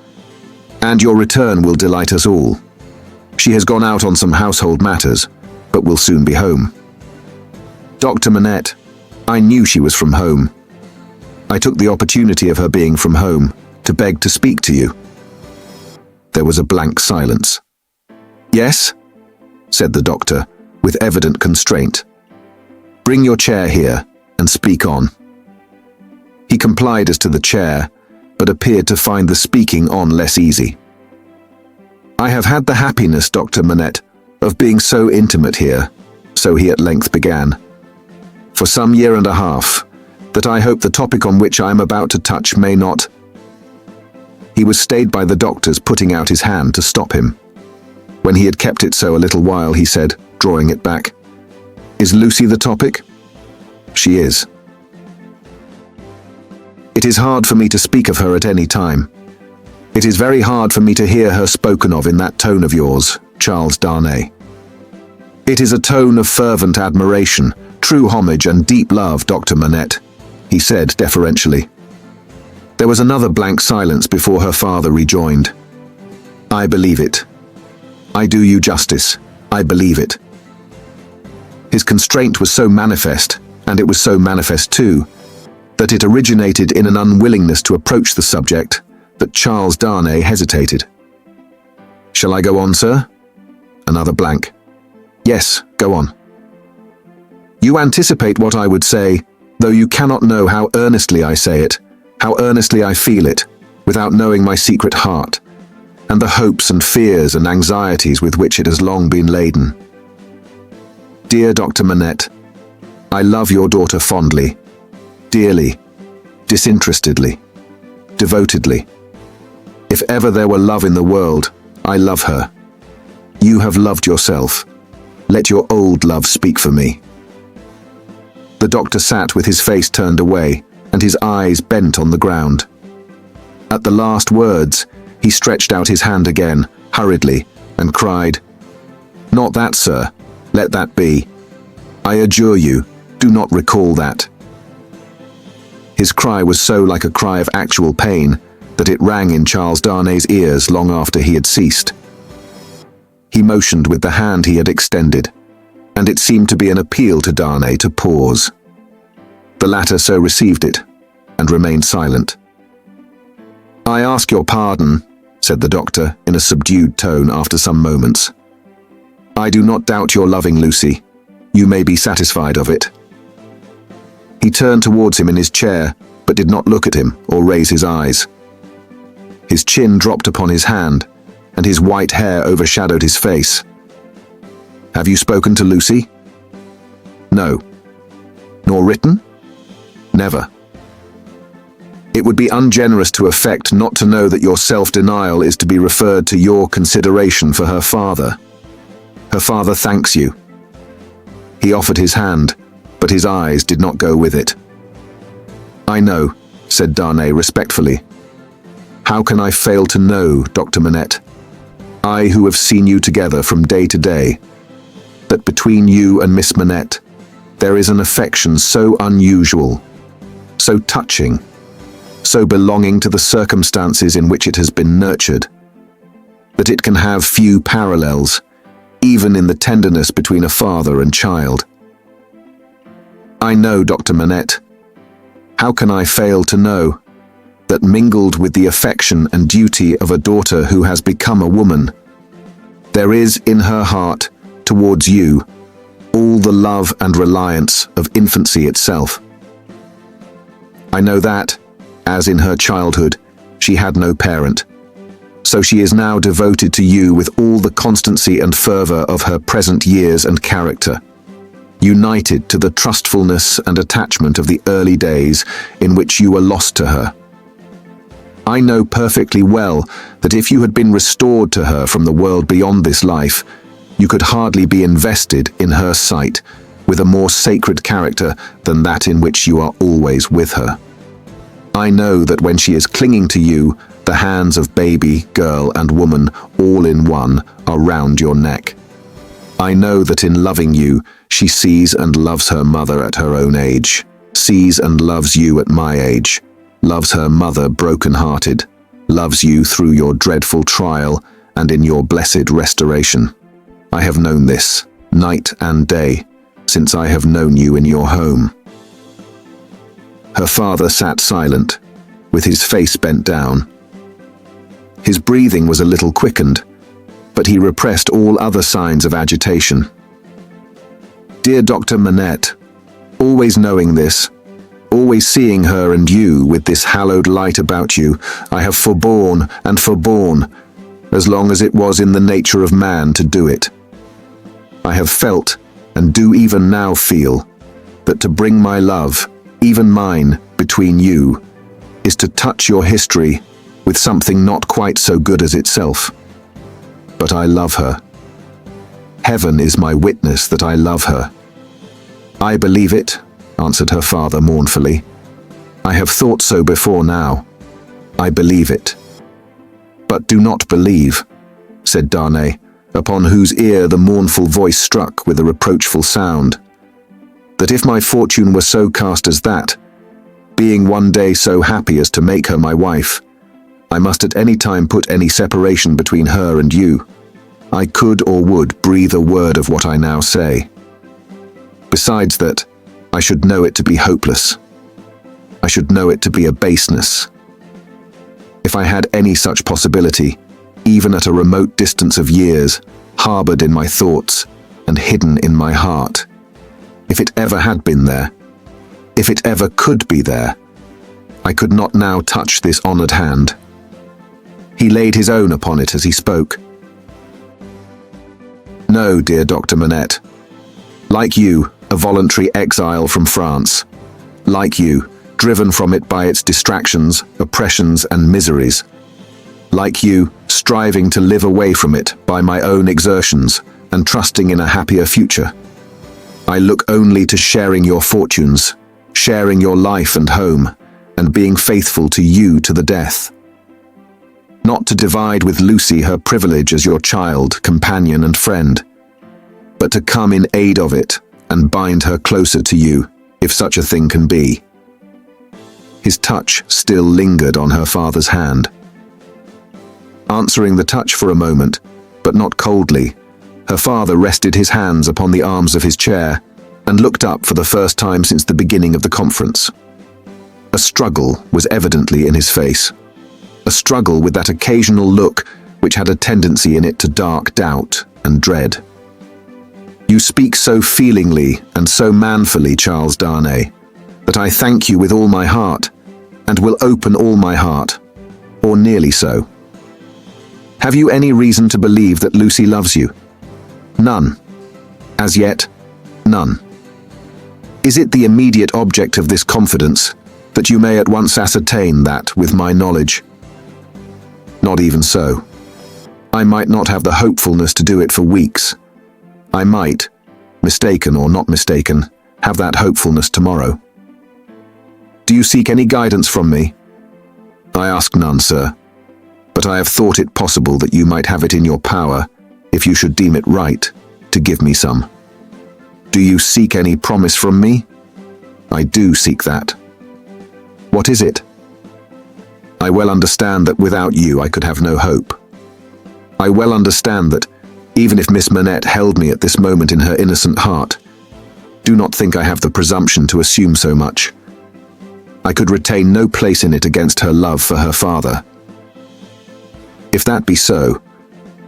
"and your return will delight us all. She has gone out on some household matters, but will soon be home. Dr. Manette, I knew she was from home. I took the opportunity of her being from home to beg to speak to you. There was a blank silence. Yes, said the doctor, with evident constraint. Bring your chair here and speak on. He complied as to the chair, but appeared to find the speaking on less easy. I have had the happiness, Dr. Manette, of being so intimate here, so he at length began, for some year and a half, that I hope the topic on which I am about to touch may not. He was stayed by the doctor's putting out his hand to stop him. When he had kept it so a little while, he said, drawing it back, Is Lucy the topic? She is. It is hard for me to speak of her at any time. It is very hard for me to hear her spoken of in that tone of yours, Charles Darnay. It is a tone of fervent admiration, true homage and deep love, Dr. Manette, he said deferentially. There was another blank silence before her father rejoined. I believe it. I do you justice. I believe it. His constraint was so manifest, and it was so manifest too, that it originated in an unwillingness to approach the subject that Charles Darnay hesitated. Shall I go on, sir? Another blank. Yes, go on. You anticipate what I would say, though you cannot know how earnestly I say it, how earnestly I feel it, without knowing my secret heart, and the hopes and fears and anxieties with which it has long been laden. Dear Dr. Manette, I love your daughter fondly, dearly, disinterestedly, devotedly. If ever there were love in the world, I love her. You have loved yourself. Let your old love speak for me. The doctor sat with his face turned away and his eyes bent on the ground. At the last words, he stretched out his hand again, hurriedly, and cried, Not that, sir. Let that be. I adjure you, do not recall that. His cry was so like a cry of actual pain that it rang in Charles Darnay's ears long after he had ceased. He motioned with the hand he had extended, and it seemed to be an appeal to Darnay to pause. The latter so received it, and remained silent. I ask your pardon, said the doctor in a subdued tone after some moments. I do not doubt your loving Lucy. You may be satisfied of it. He turned towards him in his chair, but did not look at him or raise his eyes. His chin dropped upon his hand, and his white hair overshadowed his face. Have you spoken to Lucy? No. Nor written? Never. It would be ungenerous to affect not to know that your self-denial is to be referred to your consideration for her father. Her father thanks you. He offered his hand, but his eyes did not go with it. I know, said Darnay respectfully. How can I fail to know, Dr. Manette, I who have seen you together from day to day, that between you and Miss Manette there is an affection so unusual, so touching, so belonging to the circumstances in which it has been nurtured, that it can have few parallels, even in the tenderness between a father and child. I know, Dr. Manette. How can I fail to know that mingled with the affection and duty of a daughter who has become a woman, there is in her heart towards you all the love and reliance of infancy itself. I know that, as in her childhood, she had no parent, so she is now devoted to you with all the constancy and fervor of her present years and character, united to the trustfulness and attachment of the early days in which you were lost to her. I know perfectly well that if you had been restored to her from the world beyond this life, you could hardly be invested in her sight with a more sacred character than that in which you are always with her. I know that when she is clinging to you, the hands of baby, girl, and woman, all in one, are round your neck. I know that in loving you, she sees and loves her mother at her own age, sees and loves you at my age, loves her mother broken-hearted, loves you through your dreadful trial, and in your blessed restoration. I have known this, night and day, since I have known you in your home." Her father sat silent, with his face bent down. His breathing was a little quickened, but he repressed all other signs of agitation. "Dear Dr. Manette, always knowing this, always seeing her and you with this hallowed light about you, I have forborne and forborne, as long as it was in the nature of man to do it. I have felt, and do even now feel, that to bring my love, even mine, between you, is to touch your history with something not quite so good as itself. But I love her. Heaven is my witness that I love her." "I believe it," answered her father mournfully. "I have thought so before now. I believe it." "But do not believe," said Darnay, upon whose ear the mournful voice struck with a reproachful sound, "that if my fortune were so cast as that, being one day so happy as to make her my wife, I must at any time put any separation between her and you, I could or would breathe a word of what I now say. Besides that, I should know it to be hopeless. I should know it to be a baseness. If I had any such possibility, even at a remote distance of years, harbored in my thoughts and hidden in my heart, if it ever had been there, if it ever could be there, I could not now touch this honored hand." He laid his own upon it as he spoke. "No, dear Dr. Manette. Like you, a voluntary exile from France. Like you, driven from it by its distractions, oppressions, and miseries. Like you, striving to live away from it by my own exertions and trusting in a happier future. I look only to sharing your fortunes, sharing your life and home, and being faithful to you to the death. Not to divide with Lucie her privilege as your child, companion, and friend, but to come in aid of it and bind her closer to you, if such a thing can be." His touch still lingered on her father's hand. Answering the touch for a moment, but not coldly, her father rested his hands upon the arms of his chair and looked up for the first time since the beginning of the conference. A struggle was evidently in his face. A struggle with that occasional look which had a tendency in it to dark doubt and dread. "You speak so feelingly and so manfully, Charles Darnay, that I thank you with all my heart, and will open all my heart, or nearly so. Have you any reason to believe that Lucie loves you? None. As yet, none. Is it the immediate object of this confidence that you may at once ascertain that, with my knowledge? Not even so. I might not have the hopefulness to do it for weeks. I might, mistaken or not mistaken, have that hopefulness tomorrow. Do you seek any guidance from me? I ask none, sir, but I have thought it possible that you might have it in your power, if you should deem it right, to give me some. Do you seek any promise from me? I do seek that. What is it? I well understand that without you I could have no hope. I well understand that, even if Miss Manette held me at this moment in her innocent heart, do not think I have the presumption to assume so much. I could retain no place in it against her love for her father. If that be so,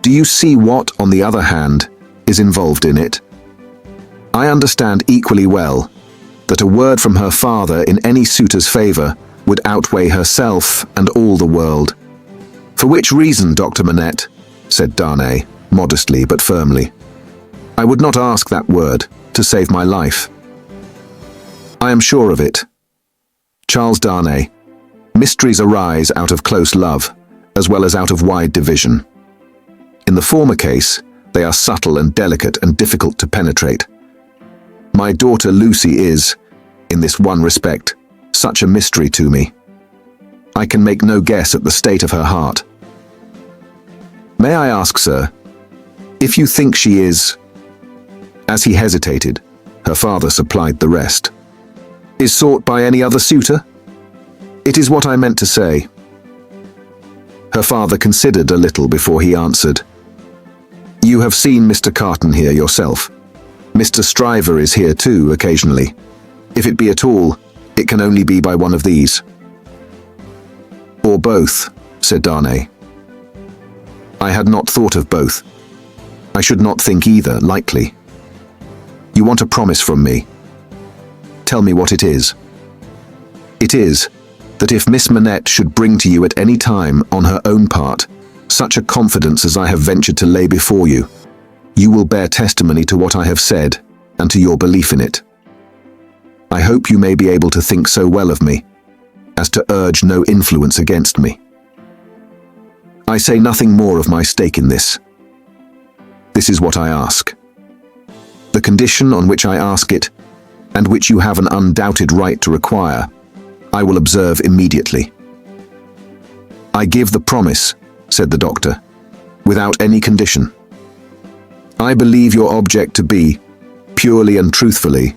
do you see what, on the other hand, is involved in it? I understand equally well that a word from her father in any suitor's favor would outweigh herself and all the world. For which reason, Dr. Manette, said Darnay, modestly but firmly, I would not ask that word to save my life. I am sure of it. Charles Darnay, mysteries arise out of close love, as well as out of wide division. In the former case, they are subtle and delicate and difficult to penetrate. My daughter Lucie is, in this one respect, such a mystery to me. I can make no guess at the state of her heart. May I ask, sir, if you think she is... As he hesitated, her father supplied the rest. Is sought by any other suitor? It is what I meant to say. Her father considered a little before he answered. You have seen Mr. Carton here yourself. Mr. Stryver is here too, occasionally. If it be at all, it can only be by one of these. Or both, said Darnay. I had not thought of both. I should not think either likely. You want a promise from me. Tell me what it is. It is that if Miss Manette should bring to you at any time, on her own part, such a confidence as I have ventured to lay before you, you will bear testimony to what I have said and to your belief in it. I hope you may be able to think so well of me as to urge no influence against me. I say nothing more of my stake in this. This is what I ask. The condition on which I ask it, and which you have an undoubted right to require, I will observe immediately. I give the promise, said the doctor, without any condition. I believe your object to be, purely and truthfully,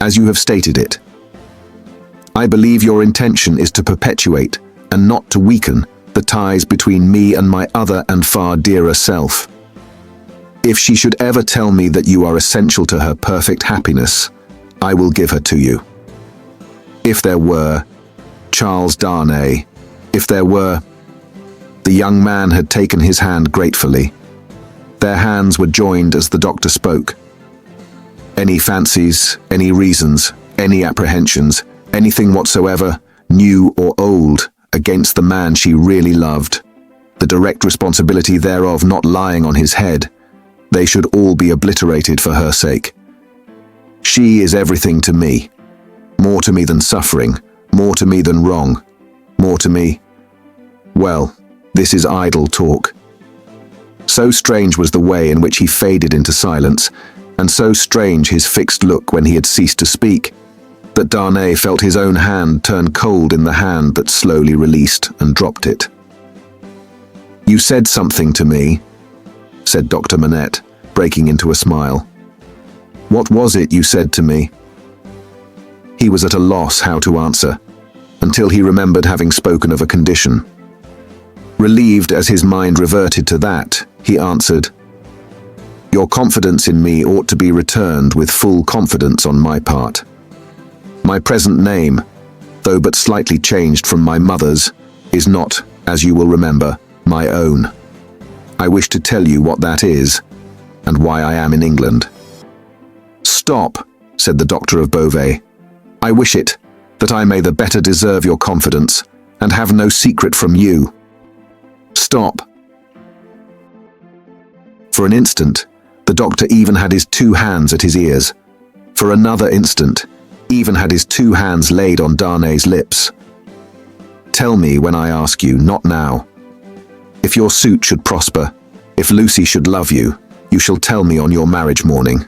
as you have stated it. I believe your intention is to perpetuate, and not to weaken, the ties between me and my other and far dearer self. If she should ever tell me that you are essential to her perfect happiness, I will give her to you. If there were, Charles Darnay, if there were... The young man had taken his hand gratefully. Their hands were joined as the doctor spoke. Any fancies, any reasons, any apprehensions, anything whatsoever, new or old, against the man she really loved, the direct responsibility thereof not lying on his head, they should all be obliterated for her sake. She is everything to me, more to me than suffering, more to me than wrong, more to me... Well, this is idle talk. So strange was the way in which he faded into silence, and so strange his fixed look when he had ceased to speak, that Darnay felt his own hand turn cold in the hand that slowly released and dropped it. You said something to me, said Dr. Manette, breaking into a smile. What was it you said to me? He was at a loss how to answer, until he remembered having spoken of a condition. Relieved as his mind reverted to that, he answered, Your confidence in me ought to be returned with full confidence on my part. My present name, though but slightly changed from my mother's, is not, as you will remember, my own. I wish to tell you what that is, and why I am in England. Stop, said the doctor of Beauvais. I wish it, that I may the better deserve your confidence, and have no secret from you. Stop. For an instant, the doctor even had his two hands at his ears. For another instant, even had his two hands laid on Darnay's lips. Tell me when I ask you, not now. If your suit should prosper, if Lucie should love you, you shall tell me on your marriage morning.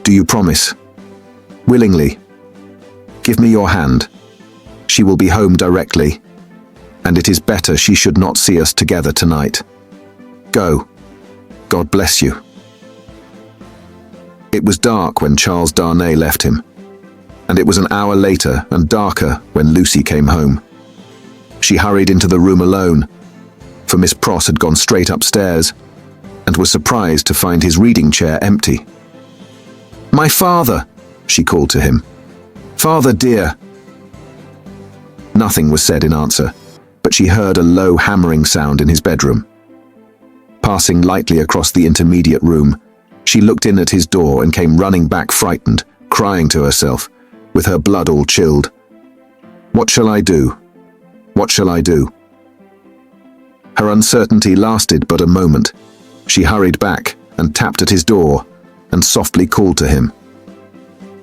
Do you promise? Willingly. Give me your hand. She will be home directly, and it is better she should not see us together tonight. Go. God bless you. It was dark when Charles Darnay left him, and it was an hour later and darker when Lucie came home. She hurried into the room alone, for Miss Pross had gone straight upstairs, and was surprised to find his reading chair empty. My father, she called to him. Father dear. Nothing was said in answer, but she heard a low hammering sound in his bedroom. Passing lightly across the intermediate room, she looked in at his door and came running back frightened, crying to herself, with her blood all chilled. What shall I do? What shall I do? Her uncertainty lasted but a moment. She hurried back and tapped at his door and softly called to him.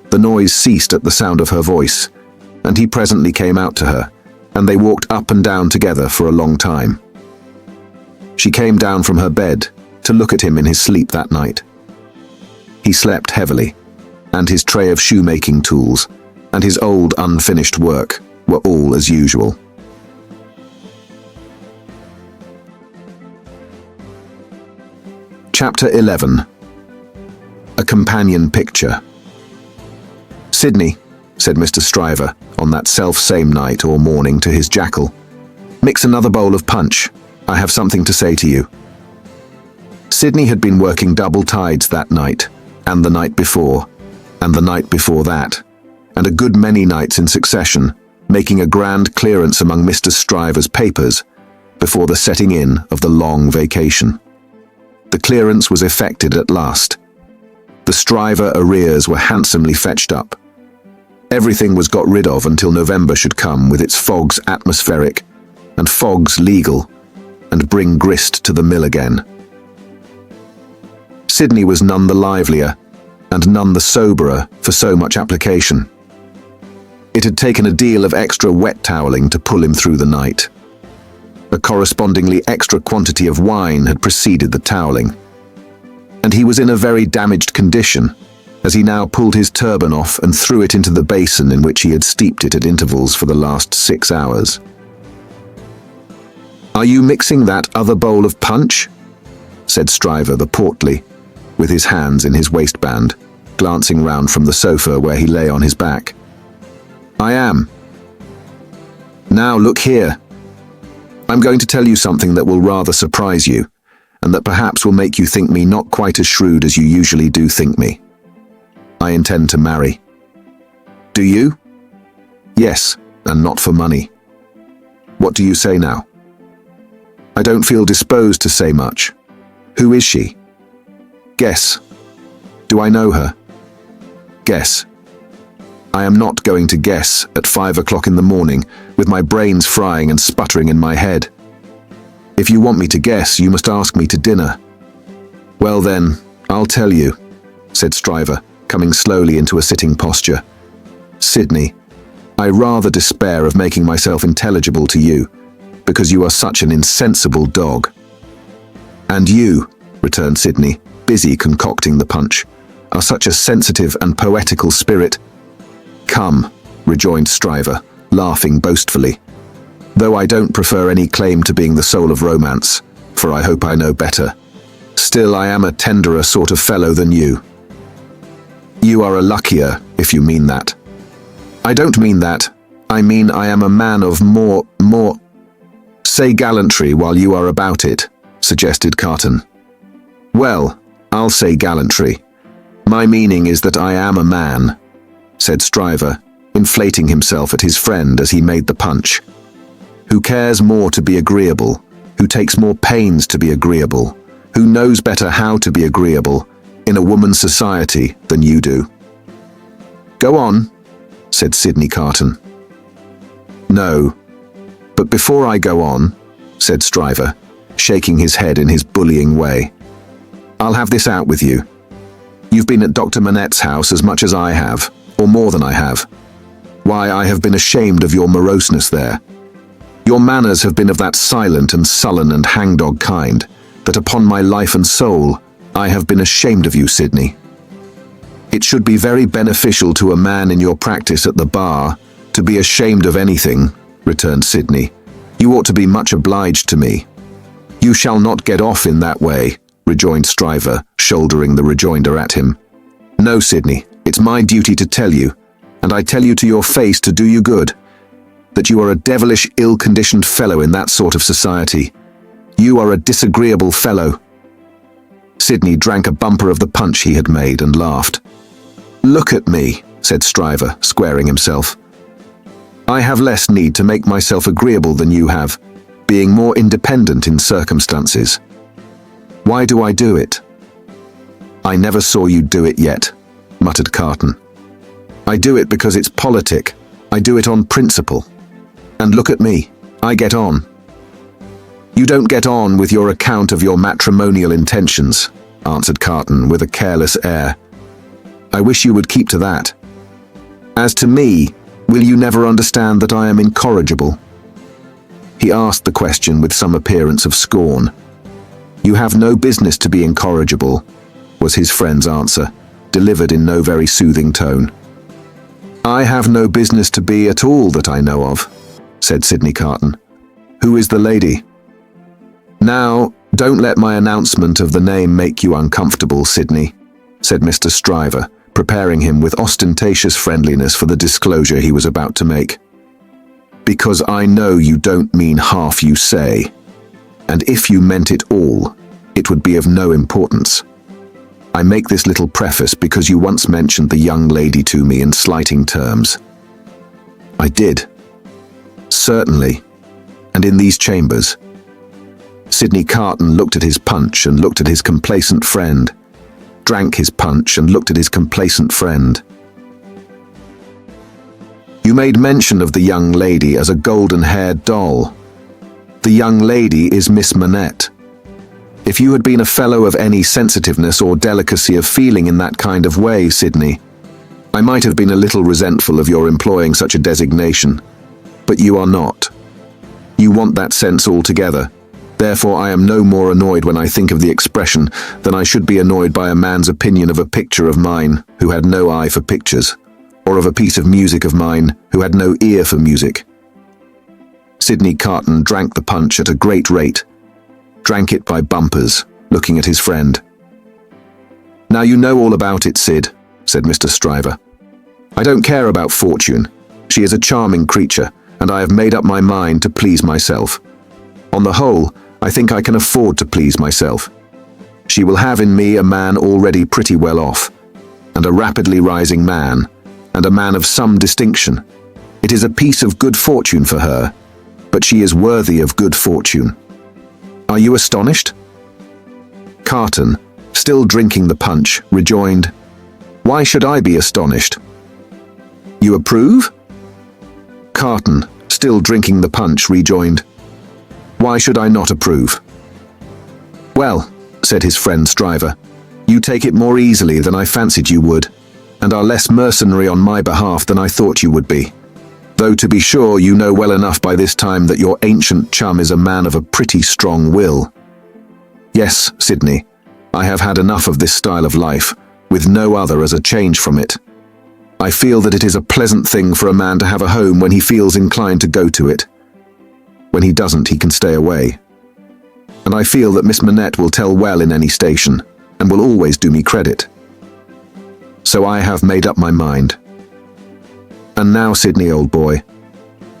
The noise ceased at the sound of her voice, and he presently came out to her, and they walked up and down together for a long time. She came down from her bed to look at him in his sleep that night. He slept heavily, and his tray of shoemaking tools and his old unfinished work were all as usual. Chapter 11. A Companion Picture. Sidney, said Mr. Stryver on that self-same night or morning to his jackal, mix another bowl of punch, I have something to say to you." Sidney had been working double tides that night, and the night before, and the night before that, and a good many nights in succession, making a grand clearance among Mr. Stryver's papers before the setting in of the long vacation. The clearance was effected at last. The Stryver arrears were handsomely fetched up. Everything was got rid of until November should come with its fogs atmospheric and fogs legal, and bring grist to the mill again. Sidney was none the livelier, and none the soberer for so much application. It had taken a deal of extra wet toweling to pull him through the night. A correspondingly extra quantity of wine had preceded the toweling, and he was in a very damaged condition as he now pulled his turban off and threw it into the basin in which he had steeped it at intervals for the last 6 hours. "Are you mixing that other bowl of punch?" said Stryver the portly, with his hands in his waistband, glancing round from the sofa where he lay on his back. "I am." "Now look here. I'm going to tell you something that will rather surprise you, and that perhaps will make you think me not quite as shrewd as you usually do think me. I intend to marry." "Do you?" "Yes, and not for money." "What do you say now?" "I don't feel disposed to say much. Who is she?" "Guess." "Do I know her?" "Guess." "I am not going to guess at 5 o'clock in the morning, with my brains frying and sputtering in my head. If you want me to guess, you must ask me to dinner." "Well then, I'll tell you," said Stryver, coming slowly into a sitting posture. "Sidney, I rather despair of making myself intelligible to you, because you are such an insensible dog." "And you," returned Sidney, busy concocting the punch, "are such a sensitive and poetical spirit." "Come," rejoined Stryver, laughing boastfully, "though I don't prefer any claim to being the soul of romance, for I hope I know better, still I am a tenderer sort of fellow than you." "You are a luckier, if you mean that." "I don't mean that. I mean I am a man of more... "Say gallantry while you are about it," suggested Carton. "Well, I'll say gallantry. My meaning is that I am a man," said Stryver, inflating himself at his friend as he made the punch, "who cares more to be agreeable, who takes more pains to be agreeable, who knows better how to be agreeable in a woman's society than you do." "Go on," said Sidney Carton. "No, but before I go on," said Stryver, shaking his head in his bullying way, "I'll have this out with you. You've been at Dr. Manette's house as much as I have, or more than I have. Why, I have been ashamed of your moroseness there. Your manners have been of that silent and sullen and hangdog kind, that upon my life and soul, I have been ashamed of you, Sidney." "It should be very beneficial to a man in your practice at the bar to be ashamed of anything," returned Sidney. "You ought to be much obliged to me." "You shall not get off in that way," rejoined Stryver, shouldering the rejoinder at him. "No, Sidney, it's my duty to tell you, and I tell you to your face to do you good, that you are a devilish ill-conditioned fellow in that sort of society. You are a disagreeable fellow." Sidney drank a bumper of the punch he had made and laughed. "Look at me," said Stryver, squaring himself. "I have less need to make myself agreeable than you have, being more independent in circumstances. Why do I do it?" "I never saw you do it yet," muttered Carton. "I do it because it's politic. I do it on principle. And look at me, I get on." "You don't get on with your account of your matrimonial intentions," answered Carton with a careless air. "I wish you would keep to that. As to me, will you never understand that I am incorrigible?" He asked the question with some appearance of scorn. "You have no business to be incorrigible," was his friend's answer, delivered in no very soothing tone. "I have no business to be at all that I know of," said Sidney Carton. "Who is the lady?" "Now, don't let my announcement of the name make you uncomfortable, Sidney," said Mr. Stryver, preparing him with ostentatious friendliness for the disclosure he was about to make. "Because I know you don't mean half you say. and if you meant it all, it would be of no importance. I make this little preface because you once mentioned the young lady to me in slighting terms. I did. Certainly. And in these chambers. Sidney Carton looked at his punch and looked at his complacent friend, drank his punch and looked at his complacent friend. You made mention of the young lady as a golden-haired doll. The young lady is Miss Manette. If you had been a fellow of any sensitiveness or delicacy of feeling in that kind of way, Sidney, I might have been a little resentful of your employing such a designation. But you are not. You want that sense altogether. Therefore, I am no more annoyed when I think of the expression than I should be annoyed by a man's opinion of a picture of mine who had no eye for pictures, or of a piece of music of mine who had no ear for music. Sidney Carton drank the punch at a great rate, drank it by bumpers, looking at his friend. Now you know all about it, Sid, said Mr. Stryver. I don't care about Fortune. She is a charming creature, and I have made up my mind to please myself. On the whole, I think I can afford to please myself. She will have in me a man already pretty well off, and a rapidly rising man, and a man of some distinction. It is a piece of good fortune for her, but she is worthy of good fortune. Are you astonished? Carton, still drinking the punch, rejoined, Why should I be astonished? You approve? Carton, still drinking the punch, rejoined, Why should I not approve? Well, said his friend Stryver, you take it more easily than I fancied you would, and are less mercenary on my behalf than I thought you would be. Though to be sure you know well enough by this time that your ancient chum is a man of a pretty strong will. Yes, Sidney, I have had enough of this style of life, with no other as a change from it. I feel that it is a pleasant thing for a man to have a home when he feels inclined to go to it. When he doesn't, he can stay away. And I feel that Miss Manette will tell well in any station, and will always do me credit. So I have made up my mind. And now, Sidney, old boy,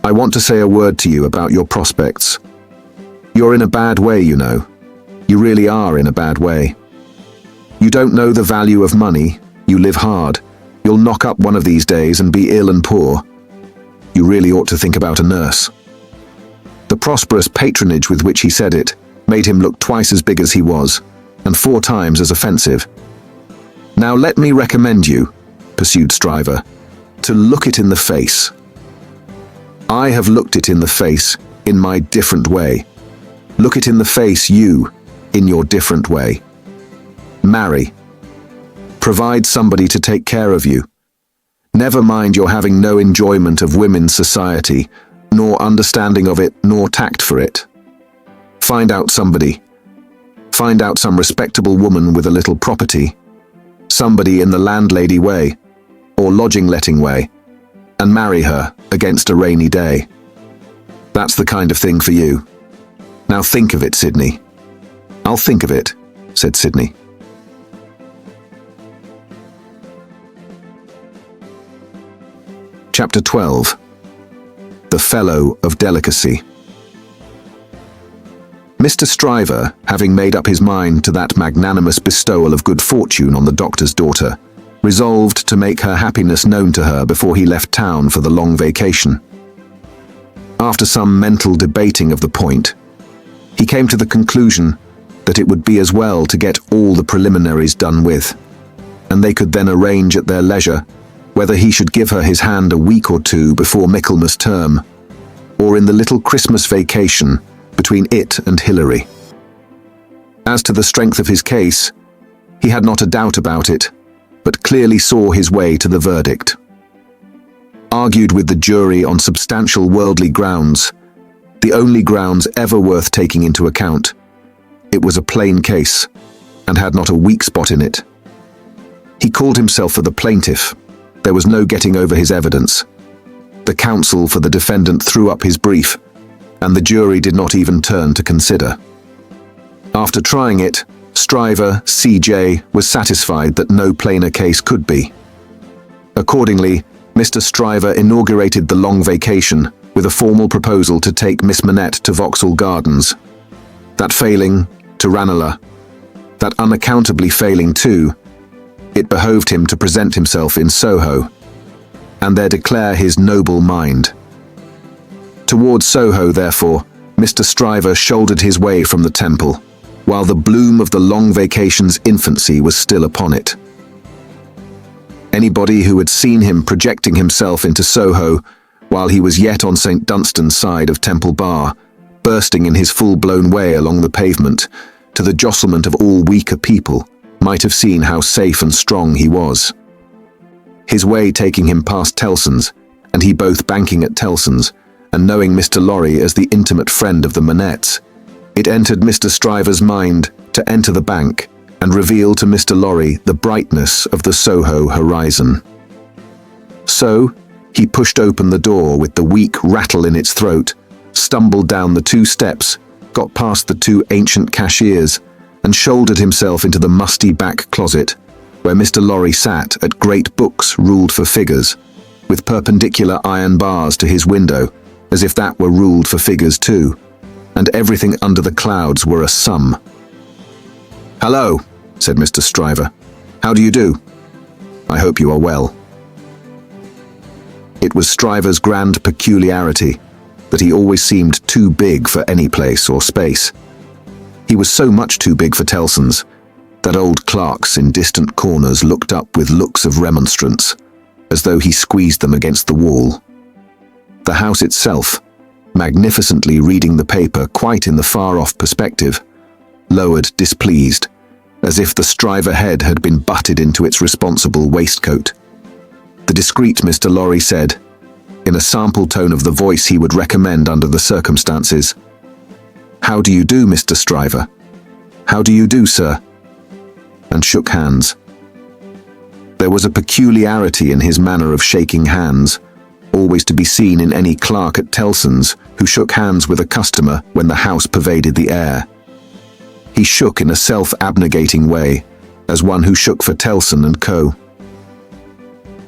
I want to say a word to you about your prospects. You're in a bad way, you know. You really are in a bad way. You don't know the value of money, you live hard. You'll knock up one of these days and be ill and poor. You really ought to think about a nurse. The prosperous patronage with which he said it made him look twice as big as he was, and 4 times as offensive. Now let me recommend you, pursued Stryver, to look it in the face. I have looked it in the face in my different way. Look it in the face, you, in your different way. Marry. Provide somebody to take care of you. Never mind your having no enjoyment of women's society, nor understanding of it, nor tact for it. Find out somebody. Find out some respectable woman with a little property. Somebody in the landlady way, or lodging-letting way, and marry her against a rainy day. That's the kind of thing for you. Now think of it, Sidney. I'll think of it, said Sidney. Chapter 12. The Fellow of Delicacy. Mr. Stryver, having made up his mind to that magnanimous bestowal of good fortune on the doctor's daughter, resolved to make her happiness known to her before he left town for the long vacation. After some mental debating of the point, he came to the conclusion that it would be as well to get all the preliminaries done with, and they could then arrange at their leisure whether he should give her his hand a week or 2 before Michaelmas term, or in the little Christmas vacation between it and Hilary. As to the strength of his case, he had not a doubt about it, but clearly saw his way to the verdict. Argued with the jury on substantial worldly grounds, the only grounds ever worth taking into account, it was a plain case, and had not a weak spot in it. He called himself for the plaintiff. There was no getting over his evidence. The counsel for the defendant threw up his brief, and the jury did not even turn to consider. After trying it, Stryver, C.J., was satisfied that no plainer case could be. Accordingly, Mr. Stryver inaugurated the long vacation with a formal proposal to take Miss Manette to Vauxhall Gardens. That failing, Tyrannola, that unaccountably failing too, it behoved him to present himself in Soho, and there declare his noble mind. Towards Soho, therefore, Mr. Stryver shouldered his way from the Temple, while the bloom of the long vacation's infancy was still upon it. Anybody who had seen him projecting himself into Soho while he was yet on St. Dunstan's side of Temple Bar, bursting in his full-blown way along the pavement, to the jostlement of all weaker people, might have seen how safe and strong he was. His way taking him past Tellson's, and he both banking at Tellson's, and knowing Mr. Lorry as the intimate friend of the Manettes, it entered Mr. Stryver's mind to enter the bank and reveal to Mr. Lorry the brightness of the Soho horizon. So, he pushed open the door with the weak rattle in its throat, stumbled down the 2 steps, got past the 2 ancient cashiers, and shouldered himself into the musty back closet, where Mr. Lorry sat at great books ruled for figures, with perpendicular iron bars to his window, as if that were ruled for figures too, and everything under the clouds were a sum. "Hello," said Mr. Stryver. "How do you do? I hope you are well." It was Stryver's grand peculiarity that he always seemed too big for any place or space. He was so much too big for Tellson's that old clerks in distant corners looked up with looks of remonstrance, as though he squeezed them against the wall. The house itself, magnificently reading the paper quite in the far-off perspective, lowered displeased, as if the Stryver head had been butted into its responsible waistcoat. The discreet Mr. Lorry said, in a sample tone of the voice he would recommend under the circumstances, "How do you do, Mr. Stryver? How do you do, sir?" and shook hands. There was a peculiarity in his manner of shaking hands, always to be seen in any clerk at Tellson's who shook hands with a customer when the house pervaded the air. He shook in a self-abnegating way, as one who shook for Tellson and Co.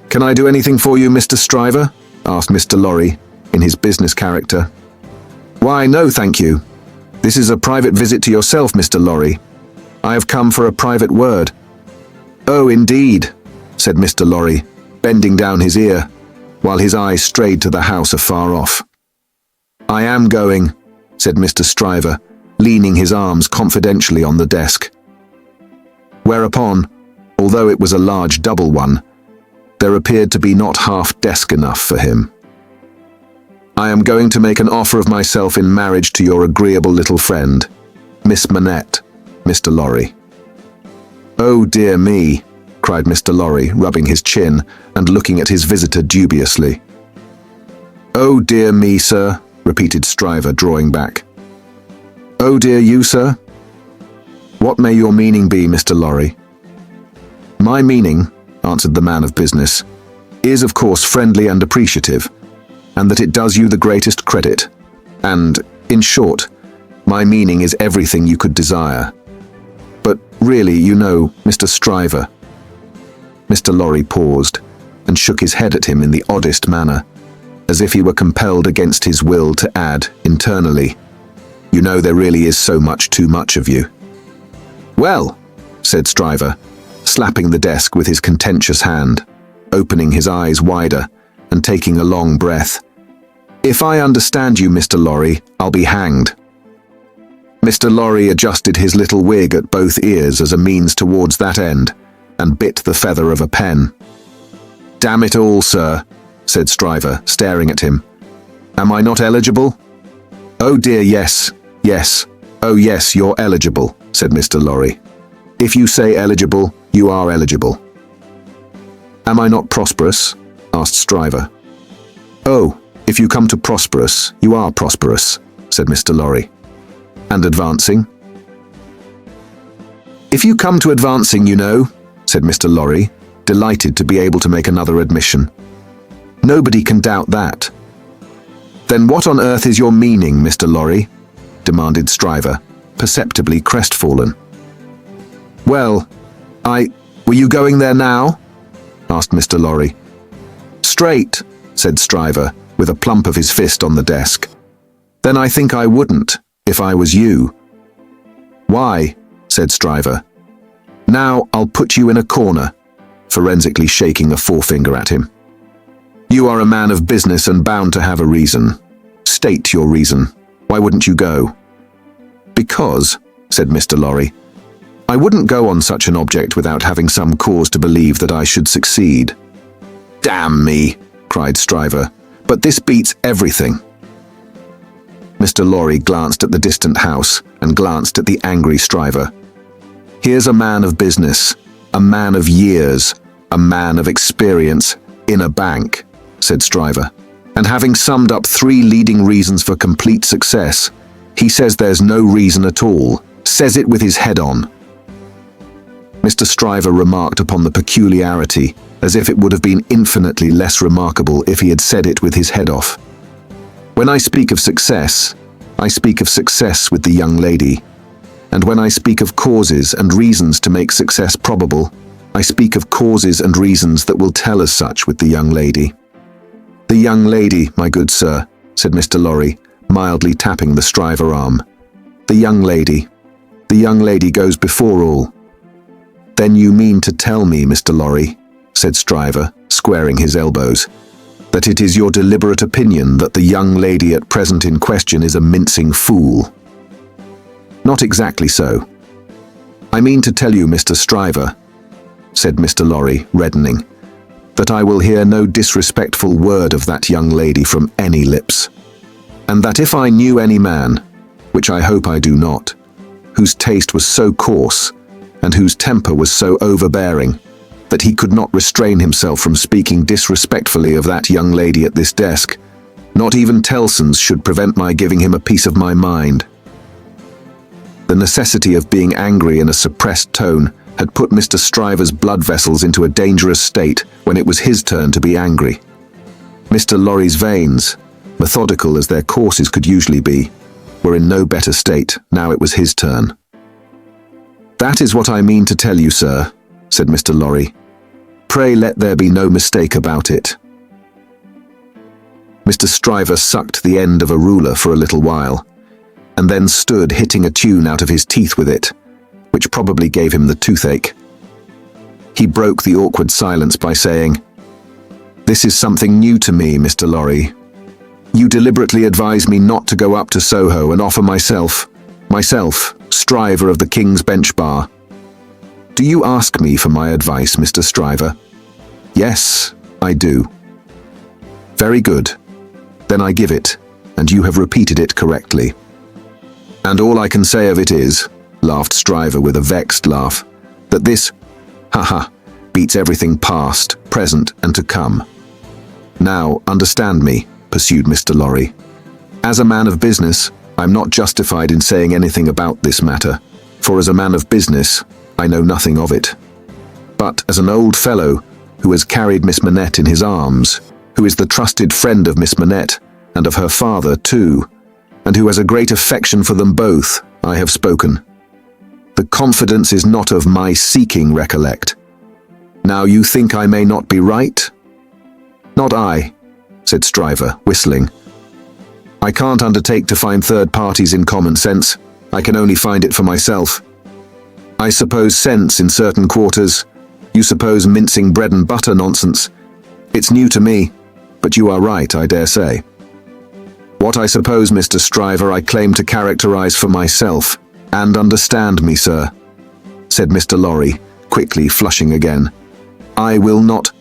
"Can I do anything for you, Mr. Stryver?" asked Mr. Lorry, in his business character. "Why, no, thank you. This is a private visit to yourself, Mr. Lorry. I have come for a private word." "Oh, indeed," said Mr. Lorry, bending down his ear, while his eyes strayed to the house afar off. "I am going," said Mr. Stryver, leaning his arms confidentially on the desk. Whereupon, although it was a large double one, there appeared to be not half desk enough for him. "I am going to make an offer of myself in marriage to your agreeable little friend, Miss Manette, Mr. Lorry." "Oh dear me," cried Mr. Lorry, rubbing his chin and looking at his visitor dubiously. "Oh dear me, sir," repeated Stryver, drawing back. "Oh dear you, sir? What may your meaning be, Mr. Lorry?" "My meaning," answered the man of business, "is of course friendly and appreciative, and that it does you the greatest credit, and, in short, my meaning is everything you could desire. But really, you know, Mr. Stryver—" Mr. Lorry paused and shook his head at him in the oddest manner, as if he were compelled against his will to add, internally, "You know there really is so much too much of you." "Well," said Stryver, slapping the desk with his contentious hand, opening his eyes wider and taking a long breath, "if I understand you, Mr. Lorry, I'll be hanged." Mr. Lorry adjusted his little wig at both ears as a means towards that end, and bit the feather of a pen. "Damn it all, sir," said Stryver, staring at him. "Am I not eligible?" "Oh dear, yes, yes. Oh yes, you're eligible," said Mr. Lorry. "If you say eligible, you are eligible." "Am I not prosperous?" asked Stryver. "Oh, if you come to prosperous, you are prosperous," said Mr. Lorry. "And advancing?" "If you come to advancing, you know," said Mr. Lorry, delighted to be able to make another admission. "Nobody can doubt that." "Then what on earth is your meaning, Mr. Lorry?" demanded Stryver, perceptibly crestfallen. "Well, were you going there now?" asked Mr. Lorry. "Straight," said Stryver, with a plump of his fist on the desk. "Then I think I wouldn't, if I was you." Why? Said Stryver. Now I'll put you in a corner, forensically shaking a forefinger at him. You are a man of business and bound to have a reason. State your reason. Why wouldn't you go? Because, said Mr. Lorry, I wouldn't go on such an object without having some cause to believe that I should succeed. Damn me, cried Stryver, but this beats everything. Mr. Lorry glanced at the distant house and glanced at the angry Stryver. Here's a man of business, a man of years, a man of experience in a bank, said Stryver, and having summed up 3 leading reasons for complete success, he says there's no reason at all, says it with his head on. Mr. Stryver remarked upon the peculiarity as if it would have been infinitely less remarkable if he had said it with his head off. When I speak of success, I speak of success with the young lady. And when I speak of causes and reasons to make success probable, I speak of causes and reasons that will tell as such with the young lady. The young lady, my good sir, said Mr. Lorry, mildly tapping the Stryver arm. The young lady goes before all. Then you mean to tell me, Mr. Lorry, said Stryver, squaring his elbows, that it is your deliberate opinion that the young lady at present in question is a mincing fool. Not exactly so. I mean to tell you, Mr. Stryver, said Mr. Lorry, reddening, that I will hear no disrespectful word of that young lady from any lips, and that if I knew any man, which I hope I do not, whose taste was so coarse, and whose temper was so overbearing, that he could not restrain himself from speaking disrespectfully of that young lady at this desk, not even Tellson's should prevent my giving him a piece of my mind. The necessity of being angry in a suppressed tone had put Mr. Stryver's blood vessels into a dangerous state when it was his turn to be angry. Mr. Lorry's veins, methodical as their courses could usually be, were in no better state now it was his turn. That is what I mean to tell you, sir, said Mr. Lorry. Pray let there be no mistake about it. Mr. Stryver sucked the end of a ruler for a little while, and then stood hitting a tune out of his teeth with it, which probably gave him the toothache. He broke the awkward silence by saying, This is something new to me, Mr. Lorry. You deliberately advise me not to go up to Soho and offer myself, Stryver of the King's Bench Bar. Do you ask me for my advice, Mr. Stryver? Yes, I do. Very good. Then I give it, and you have repeated it correctly. And all I can say of it is, laughed Stryver with a vexed laugh, that this, beats everything past, present, and to come. Now, understand me, pursued Mr. Lorry. As a man of business, I'm not justified in saying anything about this matter, for as a man of business, I know nothing of it. But as an old fellow who has carried Miss Manette in his arms, who is the trusted friend of Miss Manette, and of her father too, and who has a great affection for them both, I have spoken. The confidence is not of my seeking, recollect. Now you think I may not be right? Not I, said Stryver, whistling. I can't undertake to find third parties in common sense. I can only find it for myself. I suppose sense in certain quarters. You suppose mincing bread and butter nonsense. It's new to me, but you are right, I dare say. What I suppose, Mr. Stryver, I claim to characterize for myself. And understand me, sir, said Mr. Lorry, quickly flushing again. I will not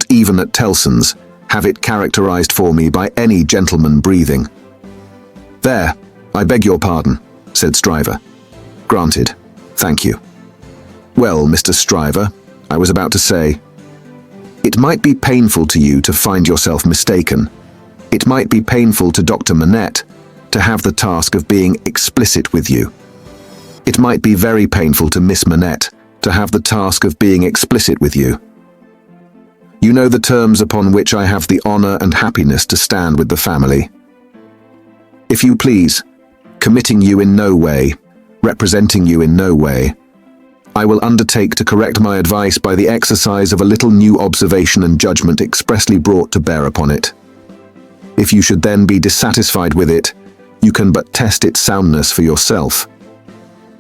even at Tellson's, have it characterized for me by any gentleman breathing. There, I beg your pardon, said Stryver. Granted, thank you. Well, Mr. Stryver, I was about to say, it might be painful to you to find yourself mistaken. It might be painful to Dr. Manette to have the task of being explicit with you. It might be very painful to Miss Manette to have the task of being explicit with you. You know the terms upon which I have the honor and happiness to stand with the family. If you please, committing you in no way, representing you in no way, I will undertake to correct my advice by the exercise of a little new observation and judgment expressly brought to bear upon it. If you should then be dissatisfied with it, you can but test its soundness for yourself.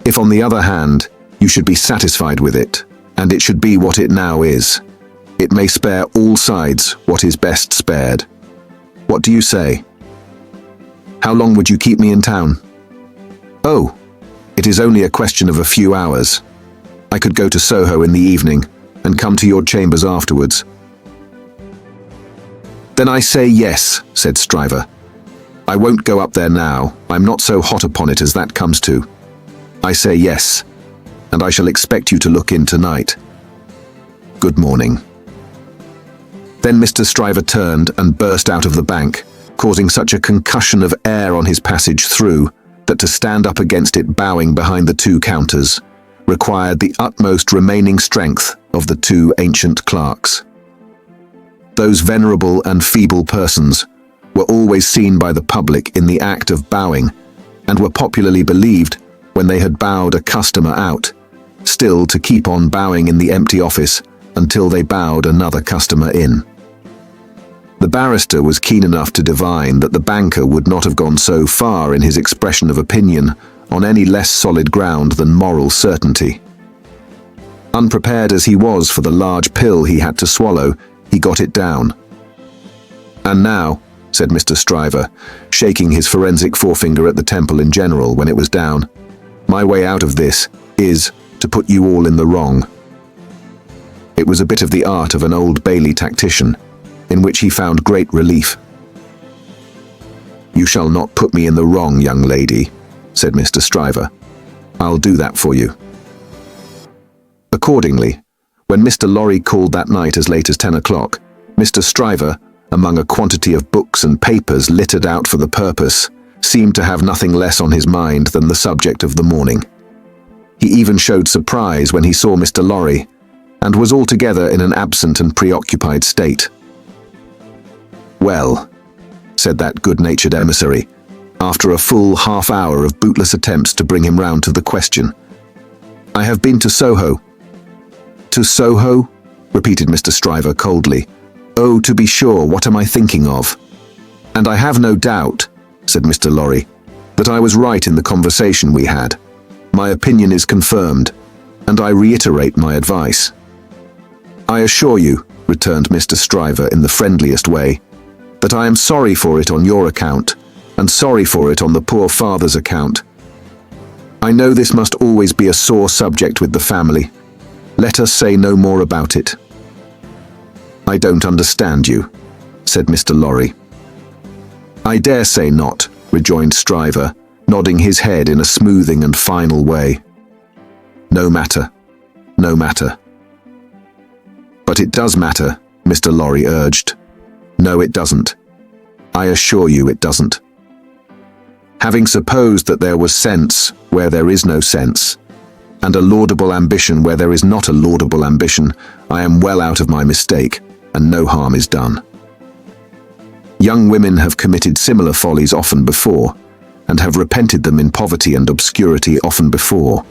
If, on the other hand, you should be satisfied with it, and it should be what it now is, it may spare all sides what is best spared. What do you say? How long would you keep me in town? Oh, it is only a question of a few hours. I could go to Soho in the evening and come to your chambers afterwards. Then I say yes, said Stryver. I won't go up there now. I'm not so hot upon it as that comes to. I say yes, and I shall expect you to look in tonight. Good morning. Then Mr. Stryver turned and burst out of the bank, causing such a concussion of air on his passage through that to stand up against it bowing behind the two counters required the utmost remaining strength of the two ancient clerks. Those venerable and feeble persons were always seen by the public in the act of bowing, and were popularly believed, when they had bowed a customer out, still to keep on bowing in the empty office until they bowed another customer in. The barrister was keen enough to divine that the banker would not have gone so far in his expression of opinion on any less solid ground than moral certainty. Unprepared as he was for the large pill he had to swallow, he got it down. And now, said Mr. Stryver, shaking his forensic forefinger at the temple in general when it was down, my way out of this is to put you all in the wrong. It was a bit of the art of an Old Bailey tactician, in which he found great relief. You shall not put me in the wrong, young lady, said Mr. Stryver. I'll do that for you. Accordingly, when Mr. Lorry called that night as late as 10 o'clock, Mr. Stryver, among a quantity of books and papers littered out for the purpose, seemed to have nothing less on his mind than the subject of the morning. He even showed surprise when he saw Mr. Lorry, and was altogether in an absent and preoccupied state. Well, said that good-natured emissary, after a full half-hour of bootless attempts to bring him round to the question. I have been to Soho. To Soho? Repeated Mr. Stryver coldly. Oh, to be sure, what am I thinking of? And I have no doubt, said Mr. Lorry, that I was right in the conversation we had. My opinion is confirmed, and I reiterate my advice. I assure you, returned Mr. Stryver in the friendliest way, that I am sorry for it on your account, and sorry for it on the poor father's account. I know this must always be a sore subject with the family. Let us say no more about it. I don't understand you, said Mr. Lorry. I dare say not, rejoined Stryver, nodding his head in a smoothing and final way. No matter, no matter. But it does matter, Mr. Lorry urged. No, it doesn't. I assure you it doesn't. Having supposed that there was sense where there is no sense, and a laudable ambition where there is not a laudable ambition, I am well out of my mistake, and no harm is done. Young women have committed similar follies often before, and have repented them in poverty and obscurity often before.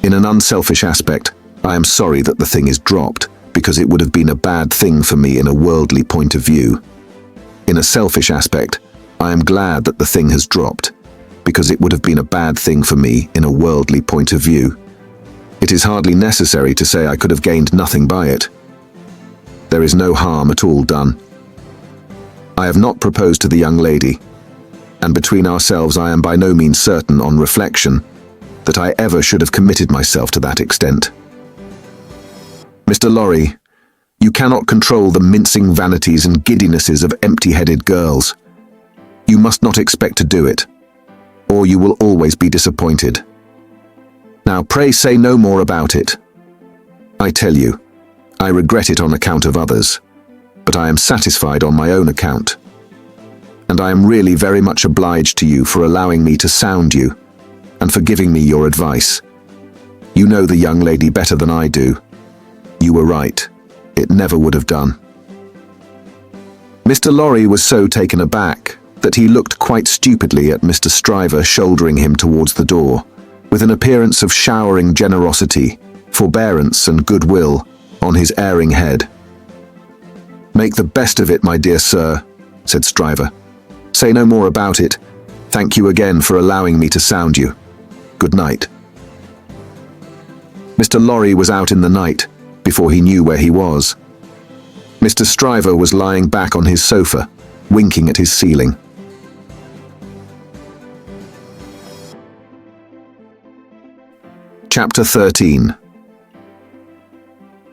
In an unselfish aspect, I am sorry that the thing is dropped, because it would have been a bad thing for me in a worldly point of view. In a selfish aspect, I am glad that the thing has dropped, because it would have been a bad thing for me in a worldly point of view. It is hardly necessary to say I could have gained nothing by it. There is no harm at all done. I have not proposed to the young lady, and between ourselves I am by no means certain, on reflection, that I ever should have committed myself to that extent. Mr. Lorry, you cannot control the mincing vanities and giddinesses of empty-headed girls. You must not expect to do it, or you will always be disappointed. Now pray say no more about it. I tell you, I regret it on account of others, but I am satisfied on my own account. And I am really very much obliged to you for allowing me to sound you, and for giving me your advice. You know the young lady better than I do. You were right. It never would have done. Mr. Lorry was so taken aback that he looked quite stupidly at Mr. Stryver shouldering him towards the door, with an appearance of showering generosity, forbearance and goodwill on his erring head. Make the best of it, my dear sir, said Stryver. Say no more about it. Thank you again for allowing me to sound you. Good night. Mr. Lorry was out in the night, before he knew where he was. Mr. Stryver was lying back on his sofa, winking at his ceiling. Chapter 13.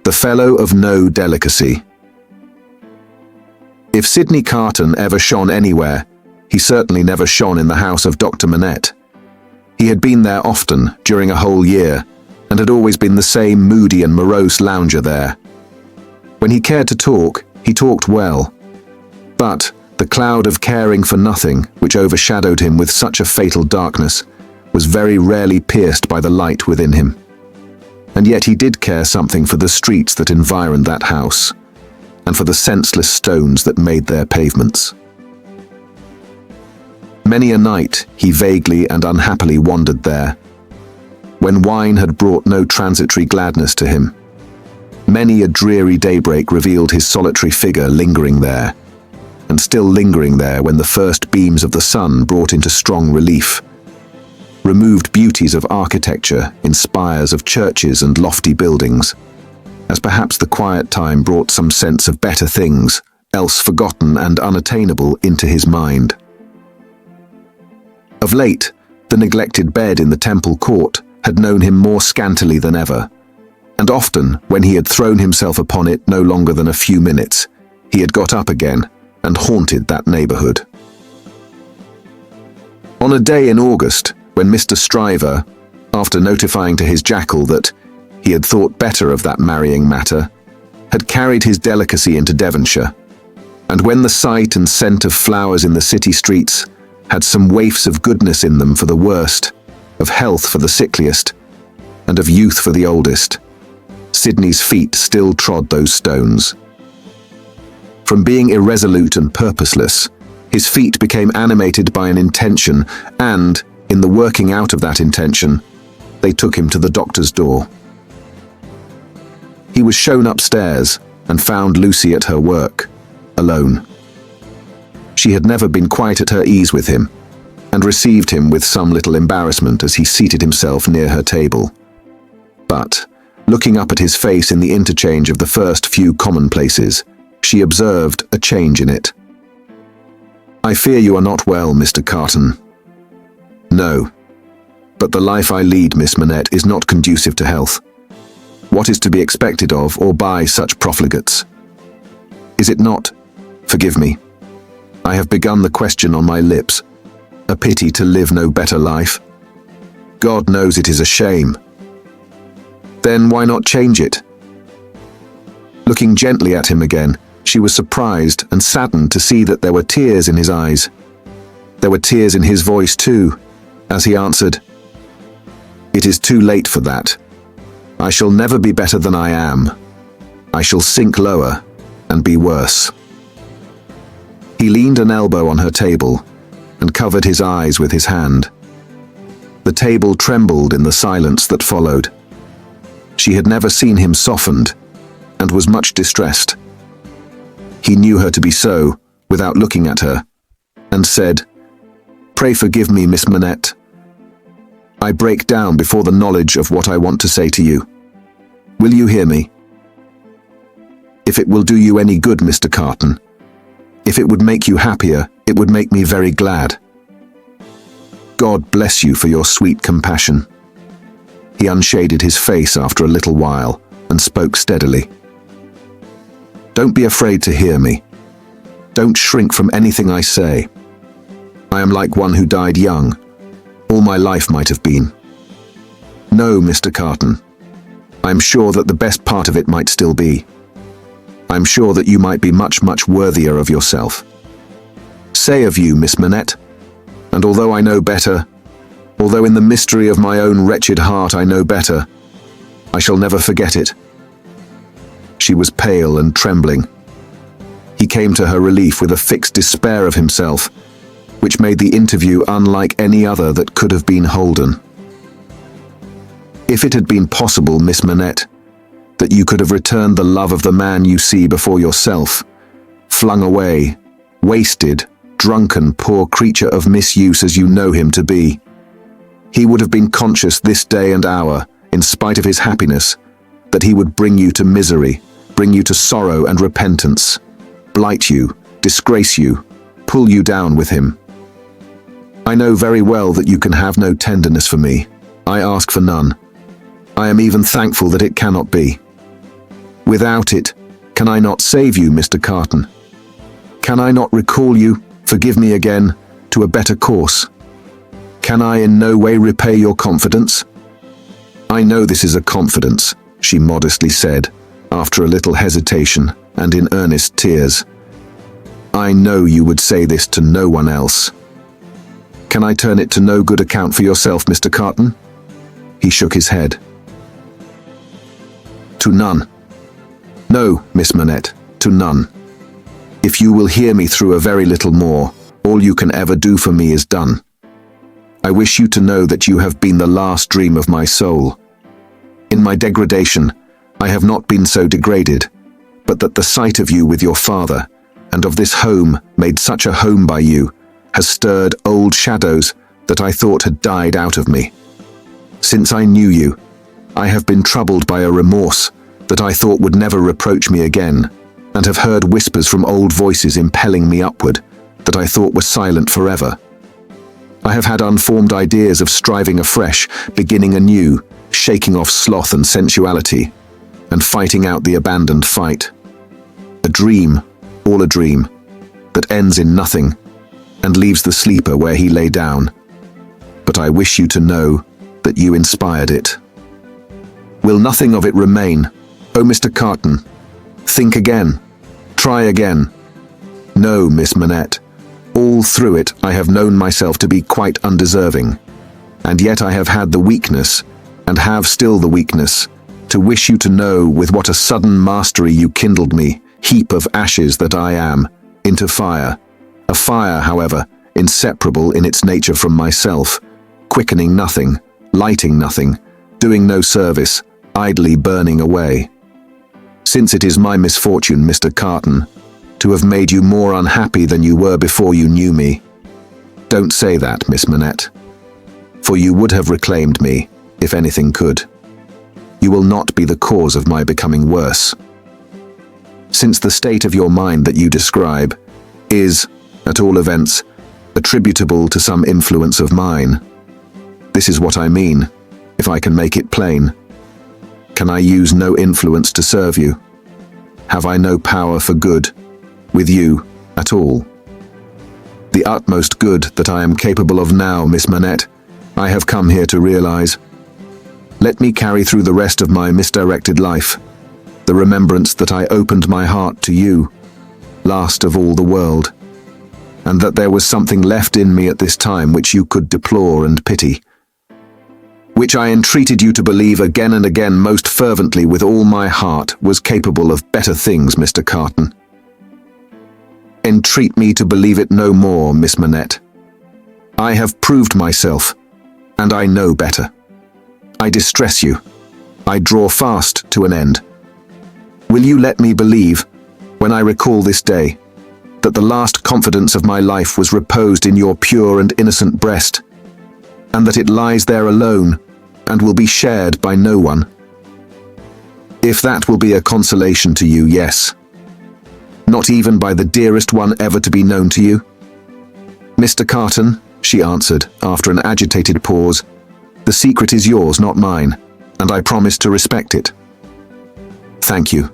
The Fellow of No Delicacy. If Sidney Carton ever shone anywhere, he certainly never shone in the house of Dr. Manette. He had been there often, during a whole year, and had always been the same moody and morose lounger there. When he cared to talk, he talked well. But the cloud of caring for nothing, which overshadowed him with such a fatal darkness, was very rarely pierced by the light within him. And yet he did care something for the streets that environed that house, and for the senseless stones that made their pavements. Many a night he vaguely and unhappily wandered there, when wine had brought no transitory gladness to him. Many a dreary daybreak revealed his solitary figure lingering there, and still lingering there when the first beams of the sun brought into strong relief removed beauties of architecture in spires of churches and lofty buildings, as perhaps the quiet time brought some sense of better things, else forgotten and unattainable, into his mind. Of late, the neglected bed in the Temple Court had known him more scantily than ever, and often, when he had thrown himself upon it no longer than a few minutes, he had got up again and haunted that neighborhood. On a day in August, when Mr. Stryver, after notifying to his jackal that he had thought better of that marrying matter, had carried his delicacy into Devonshire, and when the sight and scent of flowers in the city streets had some waifs of goodness in them for the worst, of health for the sickliest, and of youth for the oldest, Sidney's feet still trod those stones. From being irresolute and purposeless, his feet became animated by an intention, and, in the working out of that intention, they took him to the doctor's door. He was shown upstairs and found Lucie at her work, alone. She had never been quite at her ease with him, and received him with some little embarrassment as he seated himself near her table. But, looking up at his face in the interchange of the first few commonplaces, she observed a change in it. "I fear you are not well, Mr. Carton." "No, but the life I lead, Miss Manette, is not conducive to health. What is to be expected of or by such profligates? Is it not? Forgive me. I have begun the question on my lips. A pity to live no better life. God knows it is a shame. Then why not change it?" Looking gently at him again, she was surprised and saddened to see that there were tears in his eyes. There were tears in his voice too, as he answered, "It is too late for that. I shall never be better than I am. I shall sink lower and be worse." He leaned an elbow on her table and covered his eyes with his hand. The table trembled in the silence that followed. She had never seen him softened, and was much distressed. He knew her to be so, without looking at her, and said, "Pray forgive me, Miss Manette. I break down before the knowledge of what I want to say to you. Will you hear me? If it will do you any good, Mr. Carton, if it would make you happier, it would make me very glad. God bless you for your sweet compassion." He unshaded his face after a little while and spoke steadily. "Don't be afraid to hear me. Don't shrink from anything I say. I am like one who died young. All my life might have been. No, Mr. Carton. I am sure that the best part of it might still be. I am sure that you might be much, much worthier of yourself. Say of you, Miss Manette, and although I know better, although in the mystery of my own wretched heart I know better, I shall never forget it." She was pale and trembling. He came to her relief with a fixed despair of himself, which made the interview unlike any other that could have been holden. "If it had been possible, Miss Manette, that you could have returned the love of the man you see before yourself, flung away, wasted, drunken, poor creature of misuse as you know him to be, he would have been conscious this day and hour, in spite of his happiness, that he would bring you to misery, bring you to sorrow and repentance, blight you, disgrace you, pull you down with him. I know very well that you can have no tenderness for me. I ask for none. I am even thankful that it cannot be. Without it, can I not save you, Mr. Carton? Can I not recall you, forgive me again, to a better course? Can I in no way repay your confidence? I know this is a confidence, she modestly said, after a little hesitation and in earnest tears. I know you would say this to no one else. Can I turn it to no good account for yourself, Mr. Carton? He shook his head. To none. No, Miss Manette, to none. If you will hear me through a very little more, all you can ever do for me is done. I wish you to know that you have been the last dream of my soul. In my degradation, I have not been so degraded, but that the sight of you with your father, and of this home made such a home by you, has stirred old shadows that I thought had died out of me. Since I knew you, I have been troubled by a remorse that I thought would never reproach me again, and have heard whispers from old voices impelling me upward that I thought were silent forever. I have had unformed ideas of striving afresh, beginning anew, shaking off sloth and sensuality, and fighting out the abandoned fight. A dream, all a dream, that ends in nothing, and leaves the sleeper where he lay down. But I wish you to know that you inspired it. Will nothing of it remain? Oh, Mr. Carton, think again. Try again. No, Miss Manette. All through it I have known myself to be quite undeserving, and yet I have had the weakness, and have still the weakness, to wish you to know with what a sudden mastery you kindled me, heap of ashes that I am, into fire. A fire, however, inseparable in its nature from myself, quickening nothing, lighting nothing, doing no service, idly burning away. Since it is my misfortune, Mr. Carton, to have made you more unhappy than you were before you knew me. Don't say that, Miss Manette, for you would have reclaimed me, if anything could. You will not be the cause of my becoming worse. Since the state of your mind that you describe is, at all events, attributable to some influence of mine. This is what I mean, if I can make it plain. Can I use no influence to serve you? Have I no power for good, with you, at all? The utmost good that I am capable of now, Miss Manette, I have come here to realize. Let me carry through the rest of my misdirected life the remembrance that I opened my heart to you, last of all the world, and that there was something left in me at this time which you could deplore and pity, which I entreated you to believe again and again most fervently with all my heart was capable of better things, Mr. Carton. Entreat me to believe it no more, Miss Manette. I have proved myself, and I know better. I distress you. I draw fast to an end. Will you let me believe, when I recall this day, that the last confidence of my life was reposed in your pure and innocent breast, and that it lies there alone, and will be shared by no one? If that will be a consolation to you, yes. Not even by the dearest one ever to be known to you? Mr. Carton, she answered, after an agitated pause, the secret is yours, not mine, and I promise to respect it. Thank you.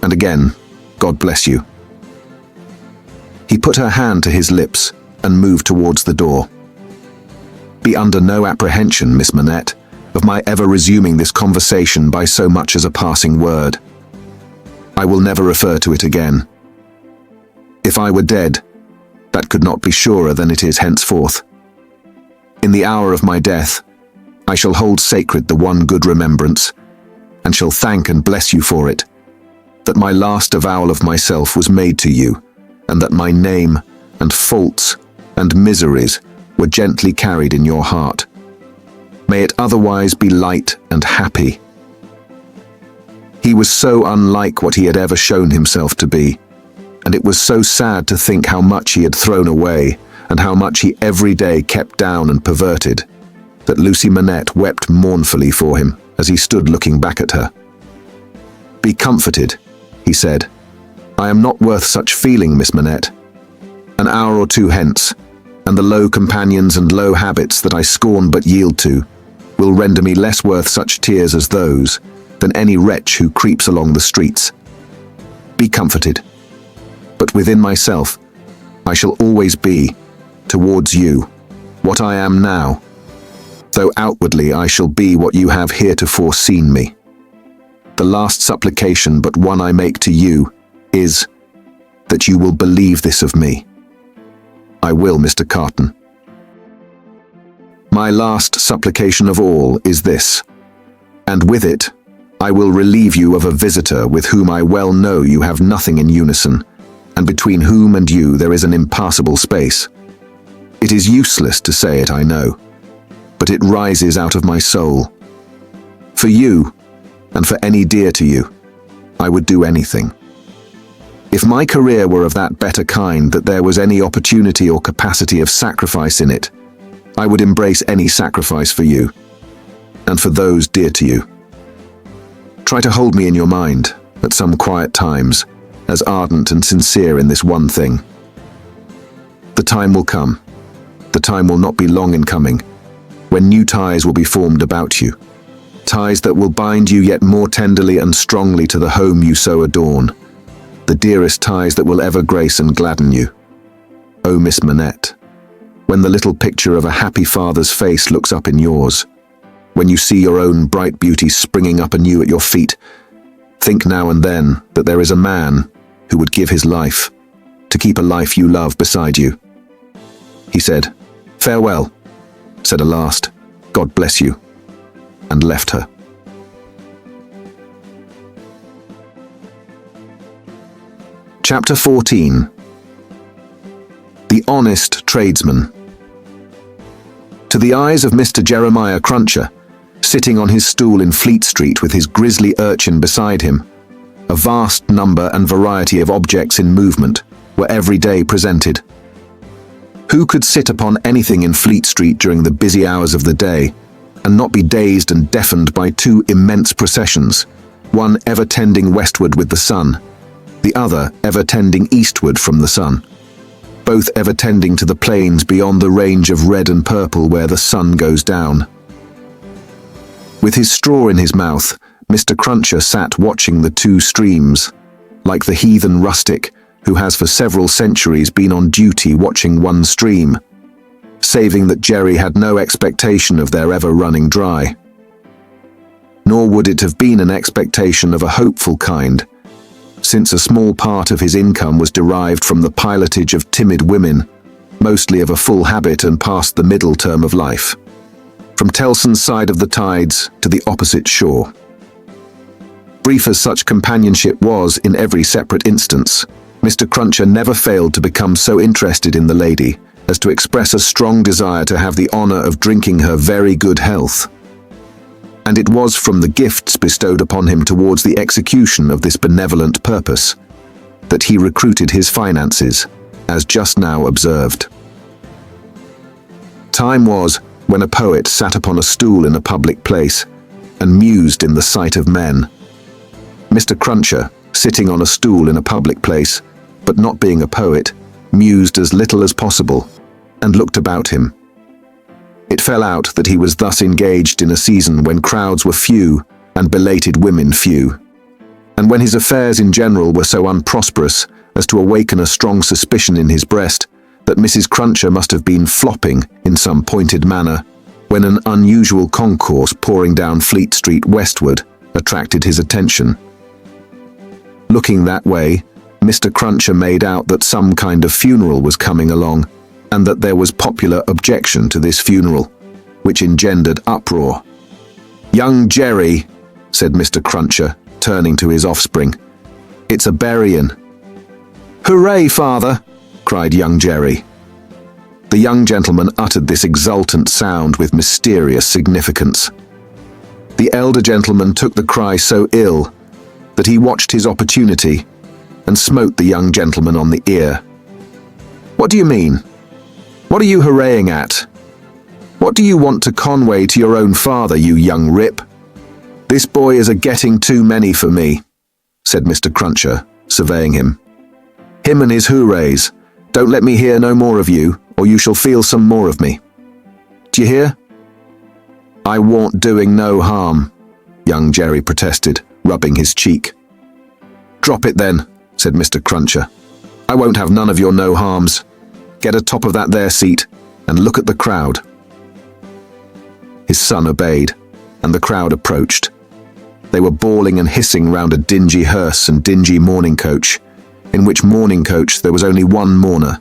And again, God bless you. He put her hand to his lips and moved towards the door. Be under no apprehension, Miss Manette, of my ever resuming this conversation by so much as a passing word. I will never refer to it again. If I were dead, that could not be surer than it is henceforth. In the hour of my death, I shall hold sacred the one good remembrance, and shall thank and bless you for it, that my last avowal of myself was made to you, and that my name and faults and miseries were gently carried in your heart. May it otherwise be light and happy. He was so unlike what he had ever shown himself to be, and it was so sad to think how much he had thrown away, and how much he every day kept down and perverted, that Lucie Manette wept mournfully for him as he stood looking back at her. "Be comforted," he said. "I am not worth such feeling, Miss Manette. An hour or two hence, and the low companions and low habits that I scorn but yield to will render me less worth such tears as those than any wretch who creeps along the streets. Be comforted. But within myself, I shall always be, towards you, what I am now, though outwardly I shall be what you have heretofore seen me. The last supplication but one I make to you is that you will believe this of me. I will, Mr. Carton. My last supplication of all is this, and with it I will relieve you of a visitor with whom I well know you have nothing in unison, and between whom and you there is an impassable space. It is useless to say it, I know, but it rises out of my soul. For you, and for any dear to you, I would do anything. If my career were of that better kind that there was any opportunity or capacity of sacrifice in it, I would embrace any sacrifice for you, and for those dear to you. Try to hold me in your mind, at some quiet times, as ardent and sincere in this one thing. The time will come, the time will not be long in coming, when new ties will be formed about you, ties that will bind you yet more tenderly and strongly to the home you so adorn, the dearest ties that will ever grace and gladden you. Oh, Miss Manette, when the little picture of a happy father's face looks up in yours, when you see your own bright beauty springing up anew at your feet, think now and then that there is a man who would give his life to keep a life you love beside you. He said, "Farewell," said a last, "God bless you," and left her. Chapter 14. The Honest Tradesman. To the eyes of Mr. Jeremiah Cruncher, sitting on his stool in Fleet Street with his grisly urchin beside him, a vast number and variety of objects in movement were every day presented. Who could sit upon anything in Fleet Street during the busy hours of the day, and not be dazed and deafened by two immense processions, one ever tending westward with the sun, the other ever tending eastward from the sun, both ever tending to the plains beyond the range of red and purple where the sun goes down? With his straw in his mouth, Mr. Cruncher sat watching the two streams, like the heathen rustic who has for several centuries been on duty watching one stream, saving that Jerry had no expectation of their ever running dry. Nor would it have been an expectation of a hopeful kind, since a small part of his income was derived from the pilotage of timid women, mostly of a full habit and past the middle term of life, from Tellson's side of the tides to the opposite shore. Brief as such companionship was in every separate instance, Mr. Cruncher never failed to become so interested in the lady as to express a strong desire to have the honor of drinking her very good health. And it was from the gifts bestowed upon him towards the execution of this benevolent purpose that he recruited his finances, as just now observed. Time was when a poet sat upon a stool in a public place and mused in the sight of men. Mr. Cruncher, sitting on a stool in a public place, but not being a poet, mused as little as possible, and looked about him. It fell out that he was thus engaged in a season when crowds were few and belated women few, and when his affairs in general were so unprosperous as to awaken a strong suspicion in his breast that Mrs. Cruncher must have been flopping in some pointed manner when an unusual concourse pouring down Fleet Street westward attracted his attention. Looking that way, Mr. Cruncher made out that some kind of funeral was coming along, and that there was popular objection to this funeral, which engendered uproar. "Young Jerry," said Mr. Cruncher, turning to his offspring, "it's a burying." "Hooray, father!" cried young Jerry. The young gentleman uttered this exultant sound with mysterious significance. The elder gentleman took the cry so ill that he watched his opportunity and smote the young gentleman on the ear. "What do you mean? What are you hurraying at? What do you want to convey to your own father, you young rip? "This boy is a-getting too many for me," said Mr. Cruncher, surveying him. "Him and his hoorays. Don't let me hear no more of you, or you shall feel some more of me. D'ye hear?" "I warn't doing no harm," young Jerry protested, rubbing his cheek. "Drop it then," said Mr. Cruncher. "I won't have none of your no harms. Get atop of that there seat and look at the crowd." His son obeyed, and the crowd approached. They were bawling and hissing round a dingy hearse and dingy mourning coach, in which mourning coach there was only one mourner,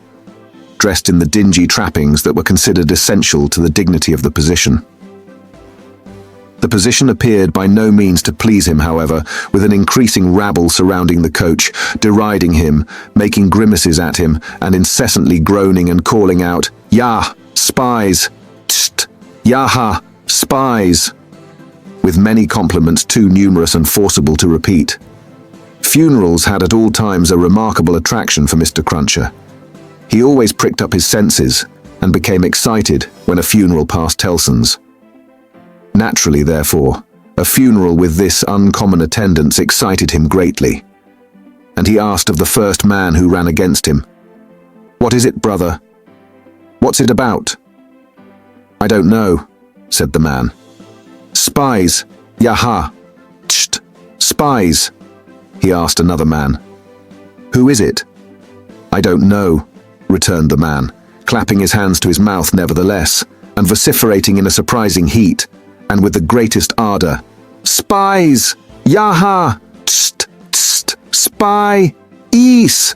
dressed in the dingy trappings that were considered essential to the dignity of the position. The position appeared by no means to please him, however, with an increasing rabble surrounding the coach, deriding him, making grimaces at him, and incessantly groaning and calling out, "Yah, spies! Tst! Yaha, spies!" with many compliments too numerous and forcible to repeat. Funerals had at all times a remarkable attraction for Mr. Cruncher. He always pricked up his senses and became excited when a funeral passed Tellson's. Naturally, therefore, a funeral with this uncommon attendance excited him greatly, and he asked of the first man who ran against him, "What is it, brother? What's it about?" "I don't know," said the man. "Spies, yaha, tst, spies," he asked another man. "Who is it?" "I don't know," returned the man, clapping his hands to his mouth nevertheless, and vociferating in a surprising heat, and with the greatest ardor, "Spies! Yaha! Tst! Tst! Spy! Ees!"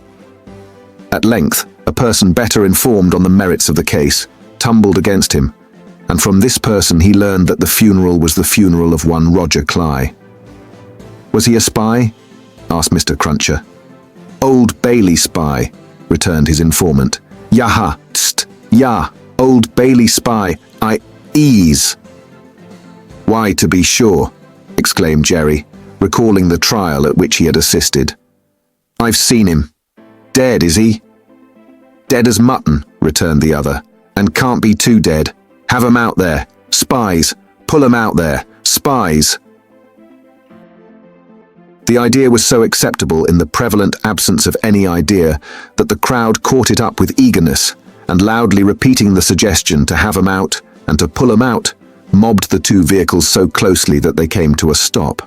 At length, a person better informed on the merits of the case tumbled against him, and from this person he learned that the funeral was the funeral of one Roger Cly. "Was he a spy?" asked Mr. Cruncher. "Old Bailey spy," returned his informant. "Yaha! Tst! Yah! Old Bailey spy! I ease!" "Why, to be sure," exclaimed Jerry, recalling the trial at which he had assisted. "I've seen him. Dead, is he?" "Dead as mutton," returned the other, "and can't be too dead. Have 'em out there. Spies. Pull 'em out there. Spies." The idea was so acceptable in the prevalent absence of any idea that the crowd caught it up with eagerness, and loudly repeating the suggestion to have 'em out and to pull 'em out, mobbed the two vehicles so closely that they came to a stop.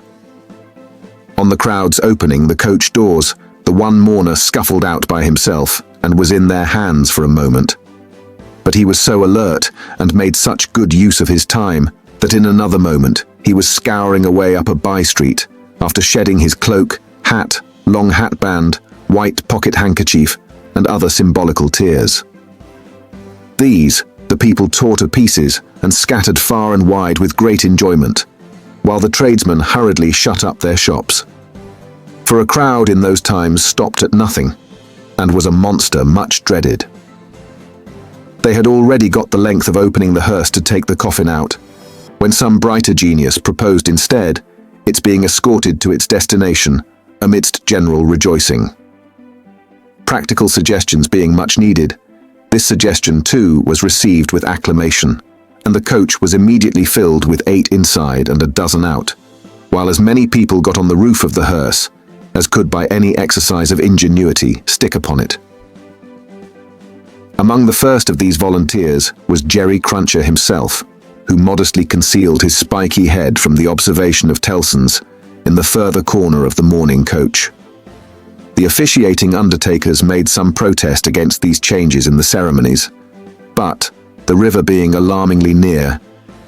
On the crowd's opening the coach doors, the one mourner scuffled out by himself and was in their hands for a moment. But he was so alert and made such good use of his time that in another moment he was scouring away up a by-street after shedding his cloak, hat, long hatband, white pocket handkerchief, and other symbolical tears. These the people tore to pieces and scattered far and wide with great enjoyment, while the tradesmen hurriedly shut up their shops. For a crowd in those times stopped at nothing, and was a monster much dreaded. They had already got the length of opening the hearse to take the coffin out, when some brighter genius proposed instead its being escorted to its destination amidst general rejoicing. Practical suggestions being much needed, this suggestion too was received with acclamation, and the coach was immediately filled with 8 inside and a dozen out, while as many people got on the roof of the hearse as could by any exercise of ingenuity stick upon it. Among the first of these volunteers was Jerry Cruncher himself, who modestly concealed his spiky head from the observation of Tellson's in the further corner of the mourning coach. The officiating undertakers made some protest against these changes in the ceremonies, but, the river being alarmingly near,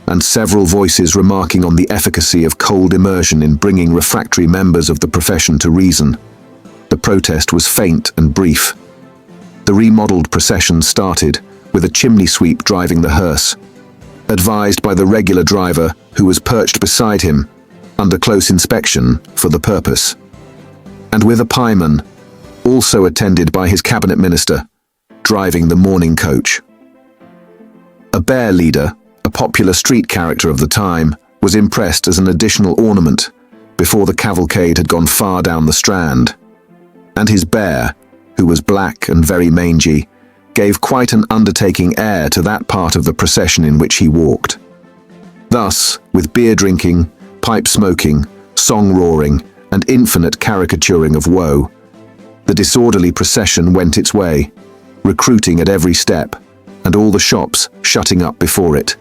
and several voices remarking on the efficacy of cold immersion in bringing refractory members of the profession to reason, the protest was faint and brief. The remodelled procession started, with a chimney sweep driving the hearse, advised by the regular driver who was perched beside him, under close inspection for the purpose, and with a pieman, also attended by his cabinet minister, driving the mourning coach. A bear leader, a popular street character of the time, was impressed as an additional ornament before the cavalcade had gone far down the Strand, and his bear, who was black and very mangy, gave quite an undertaking air to that part of the procession in which he walked. Thus, with beer drinking, pipe smoking, song roaring, and infinite caricaturing of woe, the disorderly procession went its way, recruiting at every step, and all the shops shutting up before it.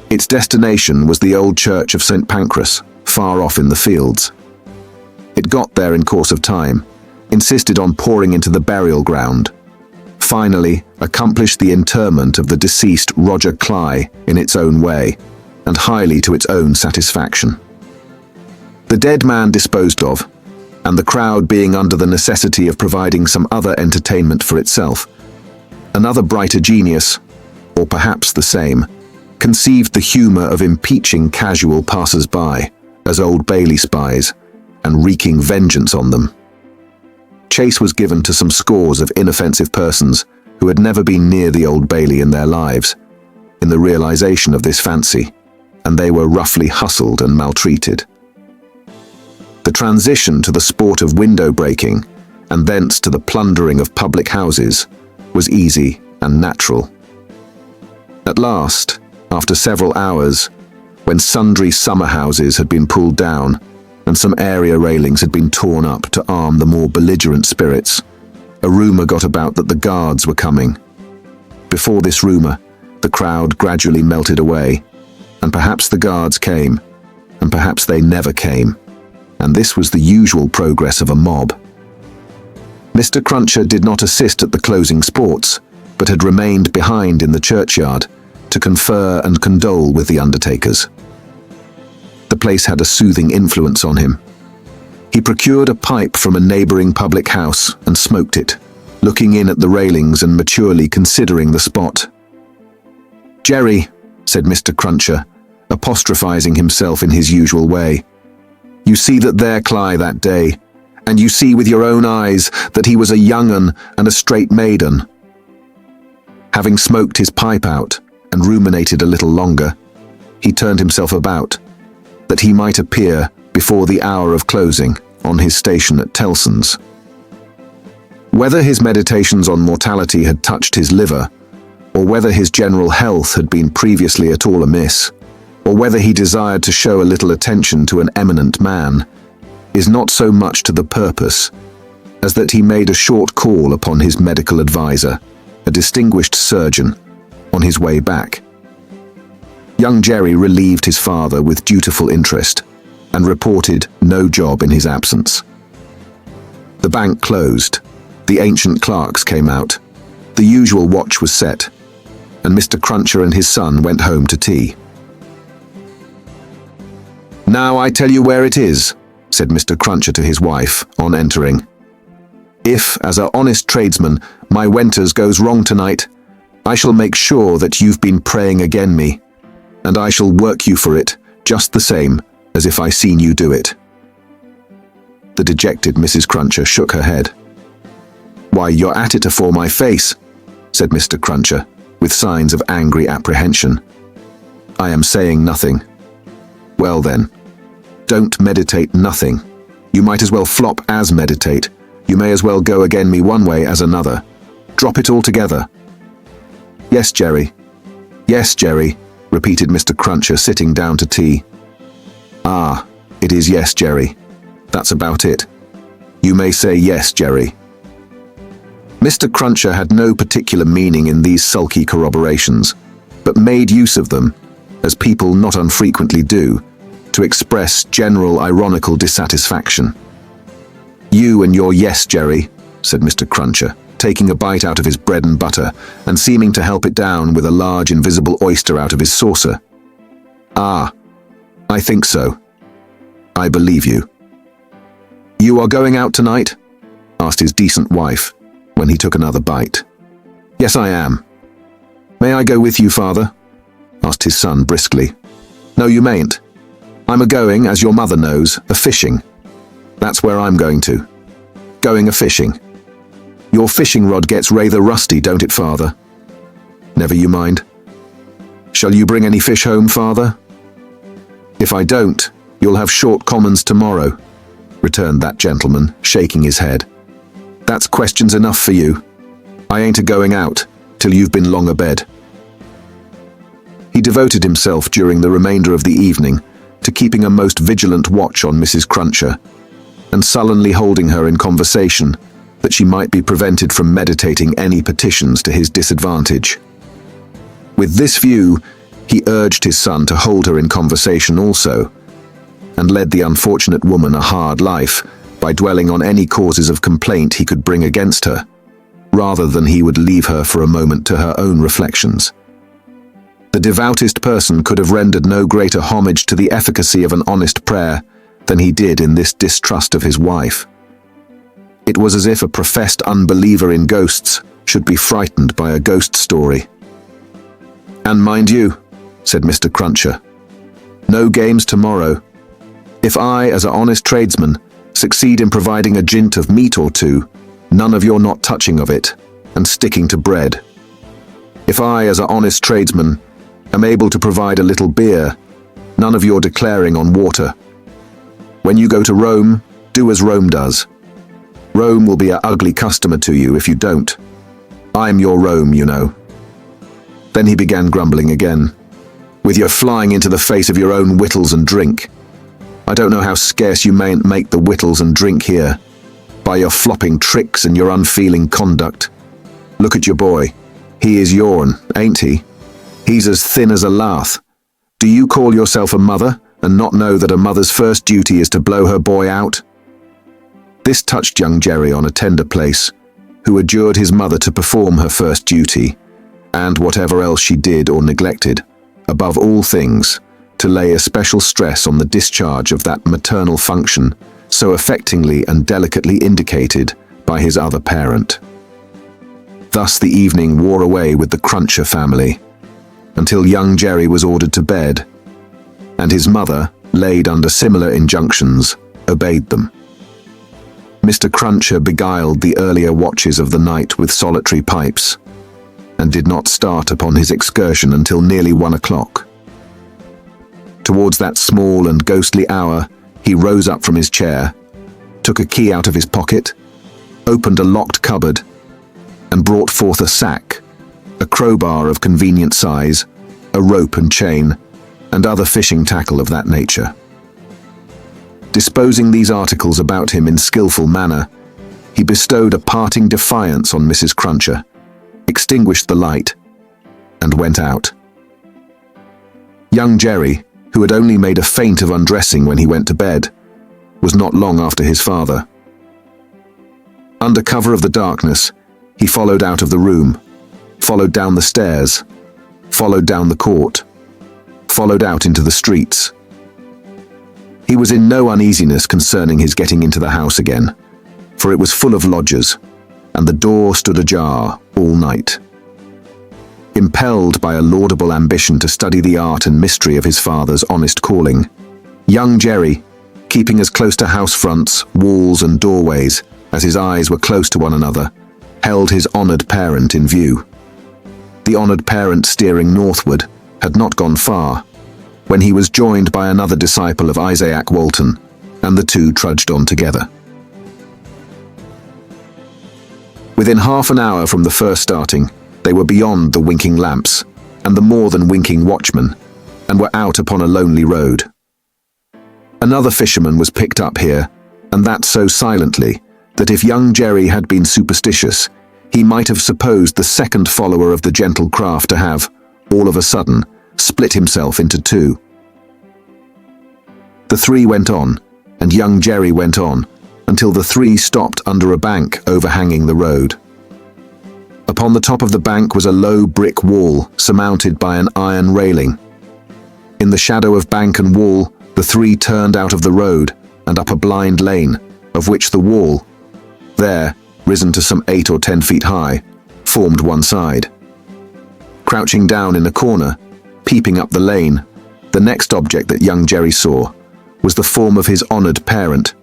Its destination was the old church of St. Pancras, far off in the fields. It got there in course of time, insisted on pouring into the burial ground, finally accomplished the interment of the deceased Roger Cly in its own way, and highly to its own satisfaction. The dead man disposed of, and the crowd being under the necessity of providing some other entertainment for itself, another brighter genius, or perhaps the same, conceived the humour of impeaching casual passers-by as Old Bailey spies and wreaking vengeance on them. Chase was given to some scores of inoffensive persons who had never been near the Old Bailey in their lives, in the realization of this fancy, and they were roughly hustled and maltreated. The transition to the sport of window breaking, and thence to the plundering of public houses, was easy and natural. At last, after several hours, when sundry summer houses had been pulled down, and some area railings had been torn up to arm the more belligerent spirits, a rumour got about that the guards were coming. Before this rumour, the crowd gradually melted away, and perhaps the guards came, and perhaps they never came, and this was the usual progress of a mob. Mr. Cruncher did not assist at the closing sports, but had remained behind in the churchyard to confer and condole with the undertakers. The place had a soothing influence on him. He procured a pipe from a neighbouring public house and smoked it, looking in at the railings and maturely considering the spot. "Jerry," said Mr. Cruncher, apostrophizing himself in his usual way, "you see that there Cly that day, and you see with your own eyes that he was a young un and a straight maiden." Having smoked his pipe out and ruminated a little longer, he turned himself about, that he might appear before the hour of closing on his station at Tellson's. Whether his meditations on mortality had touched his liver, or whether his general health had been previously at all amiss, or whether he desired to show a little attention to an eminent man, is not so much to the purpose as that he made a short call upon his medical adviser, a distinguished surgeon, on his way back. Young Jerry relieved his father with dutiful interest and reported no job in his absence. The bank closed, the ancient clerks came out, the usual watch was set, and Mr. Cruncher and his son went home to tea. "Now I tell you where it is," said Mr. Cruncher to his wife on entering. "If, as a honest tradesman, my wenters goes wrong tonight, I shall make sure that you've been praying again me, and I shall work you for it just the same as if I seen you do it." The dejected Mrs. Cruncher shook her head. "Why, you're at it afore my face," said Mr. Cruncher, with signs of angry apprehension. "I am saying nothing." "Well then, don't meditate nothing. You might as well flop as meditate. You may as well go again me one way as another. Drop it altogether." "Yes, Jerry. Yes, Jerry," repeated Mr. Cruncher, sitting down to tea. "Ah, it is yes, Jerry. That's about it. You may say yes, Jerry." Mr. Cruncher had no particular meaning in these sulky corroborations, but made use of them, as people not unfrequently do, to express general ironical dissatisfaction. "You and your yes, Jerry," said Mr. Cruncher, taking a bite out of his bread and butter and seeming to help it down with a large invisible oyster out of his saucer. "Ah, I think so. I believe you." "You are going out tonight?" asked his decent wife, when he took another bite. "Yes, I am." "May I go with you, father?" asked his son briskly. "No, you mayn't. I'm a-going, as your mother knows, a-fishing. That's where I'm going to. Going a-fishing. Your fishing rod gets rather rusty, don't it, father?" "Never you mind." "Shall you bring any fish home, father?" "If I don't, you'll have short commons tomorrow," returned that gentleman, shaking his head. "That's questions enough for you. I ain't a-going out till you've been long abed." He devoted himself during the remainder of the evening to keeping a most vigilant watch on Mrs. Cruncher, and sullenly holding her in conversation that she might be prevented from meditating any petitions to his disadvantage. With this view, he urged his son to hold her in conversation also, and led the unfortunate woman a hard life by dwelling on any causes of complaint he could bring against her, rather than he would leave her for a moment to her own reflections. The devoutest person could have rendered no greater homage to the efficacy of an honest prayer than he did in this distrust of his wife. It was as if a professed unbeliever in ghosts should be frightened by a ghost story. "And mind you," said Mr. Cruncher, "no games tomorrow. If I, as an honest tradesman, succeed in providing a jint of meat or two, none of your not touching of it, and sticking to bread. If I, as an honest tradesman, am able to provide a little beer, none of your declaring on water. When you go to Rome, do as Rome does. Rome will be an ugly customer to you if you don't. I'm your Rome, you know." Then he began grumbling again. "With your flying into the face of your own wittles and drink. I don't know how scarce you mayn't make the wittles and drink here, by your flopping tricks and your unfeeling conduct. Look at your boy. He is yourn, ain't he? He's as thin as a lath. Do you call yourself a mother, and not know that a mother's first duty is to blow her boy out?" This touched young Jerry on a tender place, who adjured his mother to perform her first duty, and whatever else she did or neglected, above all things, to lay a special stress on the discharge of that maternal function so affectingly and delicately indicated by his other parent. Thus the evening wore away with the Cruncher family, until young Jerry was ordered to bed, and his mother, laid under similar injunctions, obeyed them. Mr. Cruncher beguiled the earlier watches of the night with solitary pipes, and did not start upon his excursion until nearly 1 o'clock. Towards that small and ghostly hour, he rose up from his chair, took a key out of his pocket, opened a locked cupboard, and brought forth a sack, a crowbar of convenient size, a rope and chain, and other fishing tackle of that nature. Disposing these articles about him in skilful manner, he bestowed a parting defiance on Mrs. Cruncher, extinguished the light, and went out. Young Jerry, who had only made a feint of undressing when he went to bed, was not long after his father. Under cover of the darkness, he followed out of the room, followed down the stairs, followed down the court, followed out into the streets. He was in no uneasiness concerning his getting into the house again, for it was full of lodgers, and the door stood ajar all night. Impelled by a laudable ambition to study the art and mystery of his father's honest calling, young Jerry, keeping as close to house fronts, walls and doorways as his eyes were close to one another, held his honoured parent in view. The honoured parent, steering northward, had not gone far, when he was joined by another disciple of Isaac Walton, and the two trudged on together. Within half an hour from the first starting, they were beyond the winking lamps and the more than winking watchman, and were out upon a lonely road. Another fisherman was picked up here, and that so silently that if young Jerry had been superstitious, he might have supposed the second follower of the gentle craft to have, all of a sudden, split himself into two. The three went on, and young Jerry went on, until the three stopped under a bank overhanging the road. Upon the top of the bank was a low brick wall surmounted by an iron railing. In the shadow of bank and wall, the three turned out of the road and up a blind lane, of which the wall, there, risen to some 8 or 10 feet high, formed one side. Crouching down in a corner, peeping up the lane, the next object that young Jerry saw was the form of his honoured parent,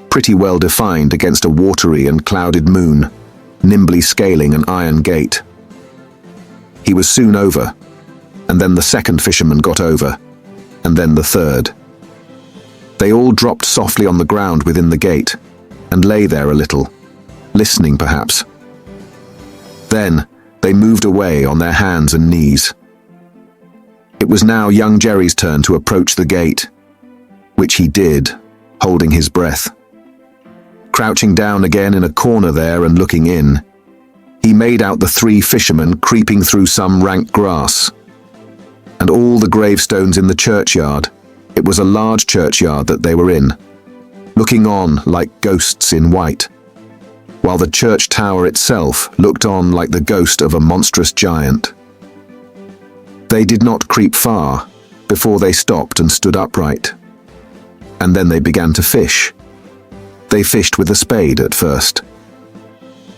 pretty well defined against a watery and clouded moon, nimbly scaling an iron gate. He was soon over, and then the second fisherman got over, and then the third. They all dropped softly on the ground within the gate, and lay there a little, listening perhaps. Then they moved away on their hands and knees. It was now young Jerry's turn to approach the gate, which he did, holding his breath. Crouching down again in a corner there and looking in, he made out the three fishermen creeping through some rank grass. And all the gravestones in the churchyard, it was a large churchyard that they were in, looking on like ghosts in white, while the church tower itself looked on like the ghost of a monstrous giant. They did not creep far before they stopped and stood upright. And then they began to fish. They fished with a spade at first.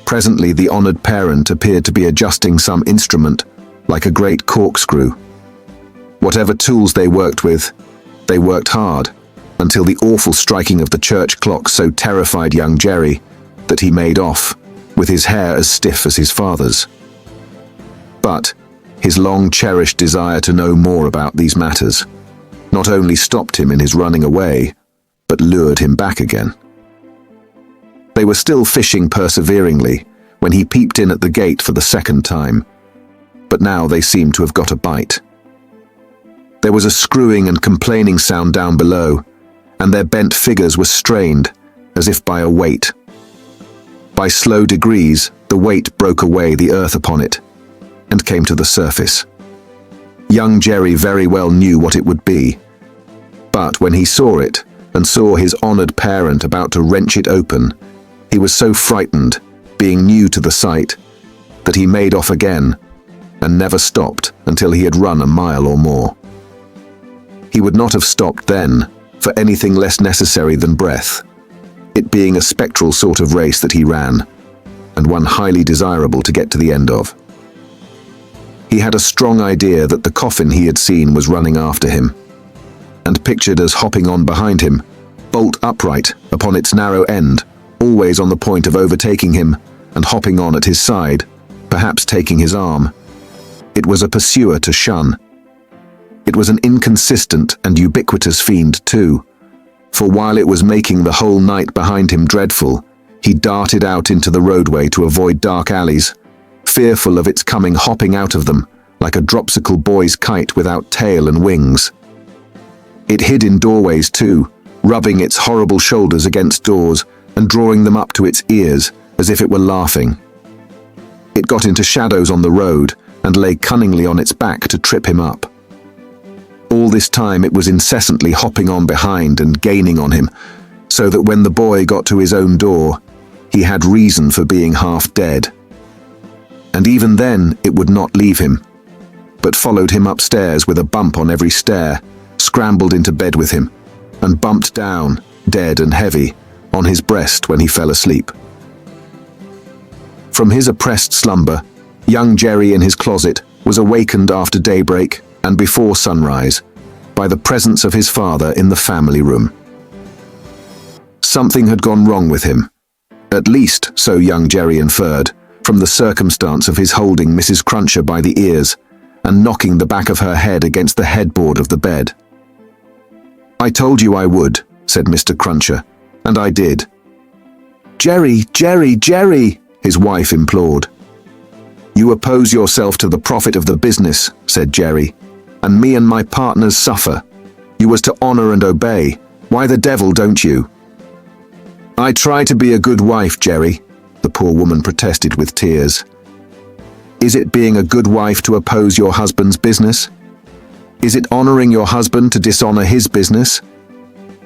Presently the honoured parent appeared to be adjusting some instrument, like a great corkscrew. Whatever tools they worked with, they worked hard, until the awful striking of the church clock so terrified young Jerry that he made off, with his hair as stiff as his father's. But his long-cherished desire to know more about these matters not only stopped him in his running away, but lured him back again. They were still fishing perseveringly when he peeped in at the gate for the second time, but now they seemed to have got a bite. There was a screwing and complaining sound down below, and their bent figures were strained, as if by a weight. By slow degrees, the weight broke away the earth upon it, and came to the surface. Young Jerry very well knew what it would be, but when he saw it, and saw his honoured parent about to wrench it open, he was so frightened, being new to the sight, that he made off again, and never stopped until he had run a mile or more. He would not have stopped then for anything less necessary than breath, it being a spectral sort of race that he ran, and one highly desirable to get to the end of. He had a strong idea that the coffin he had seen was running after him, and pictured as hopping on behind him, bolt upright upon its narrow end, always on the point of overtaking him, and hopping on at his side, perhaps taking his arm. It was a pursuer to shun. It was an inconsistent and ubiquitous fiend too, for while it was making the whole night behind him dreadful, he darted out into the roadway to avoid dark alleys, fearful of its coming hopping out of them, like a dropsical boy's kite without tail and wings. It hid in doorways too, rubbing its horrible shoulders against doors and drawing them up to its ears as if it were laughing. It got into shadows on the road and lay cunningly on its back to trip him up. All this time it was incessantly hopping on behind and gaining on him, so that when the boy got to his own door, he had reason for being half dead. And even then it would not leave him, but followed him upstairs with a bump on every stair, scrambled into bed with him, and bumped down, dead and heavy, on his breast when he fell asleep. From his oppressed slumber, young Jerry in his closet was awakened after daybreak and before sunrise by the presence of his father in the family room. Something had gone wrong with him, at least so young Jerry inferred, from the circumstance of his holding Mrs. Cruncher by the ears and knocking the back of her head against the headboard of the bed. "I told you I would," said Mr. Cruncher, "and I did." "Jerry, Jerry, Jerry," his wife implored. "You oppose yourself to the profit of the business," said Jerry, "and me and my partners suffer. You was to honour and obey. Why the devil don't you?" "I try to be a good wife, Jerry," the poor woman protested with tears. "Is it being a good wife to oppose your husband's business? Is it honouring your husband to dishonour his business?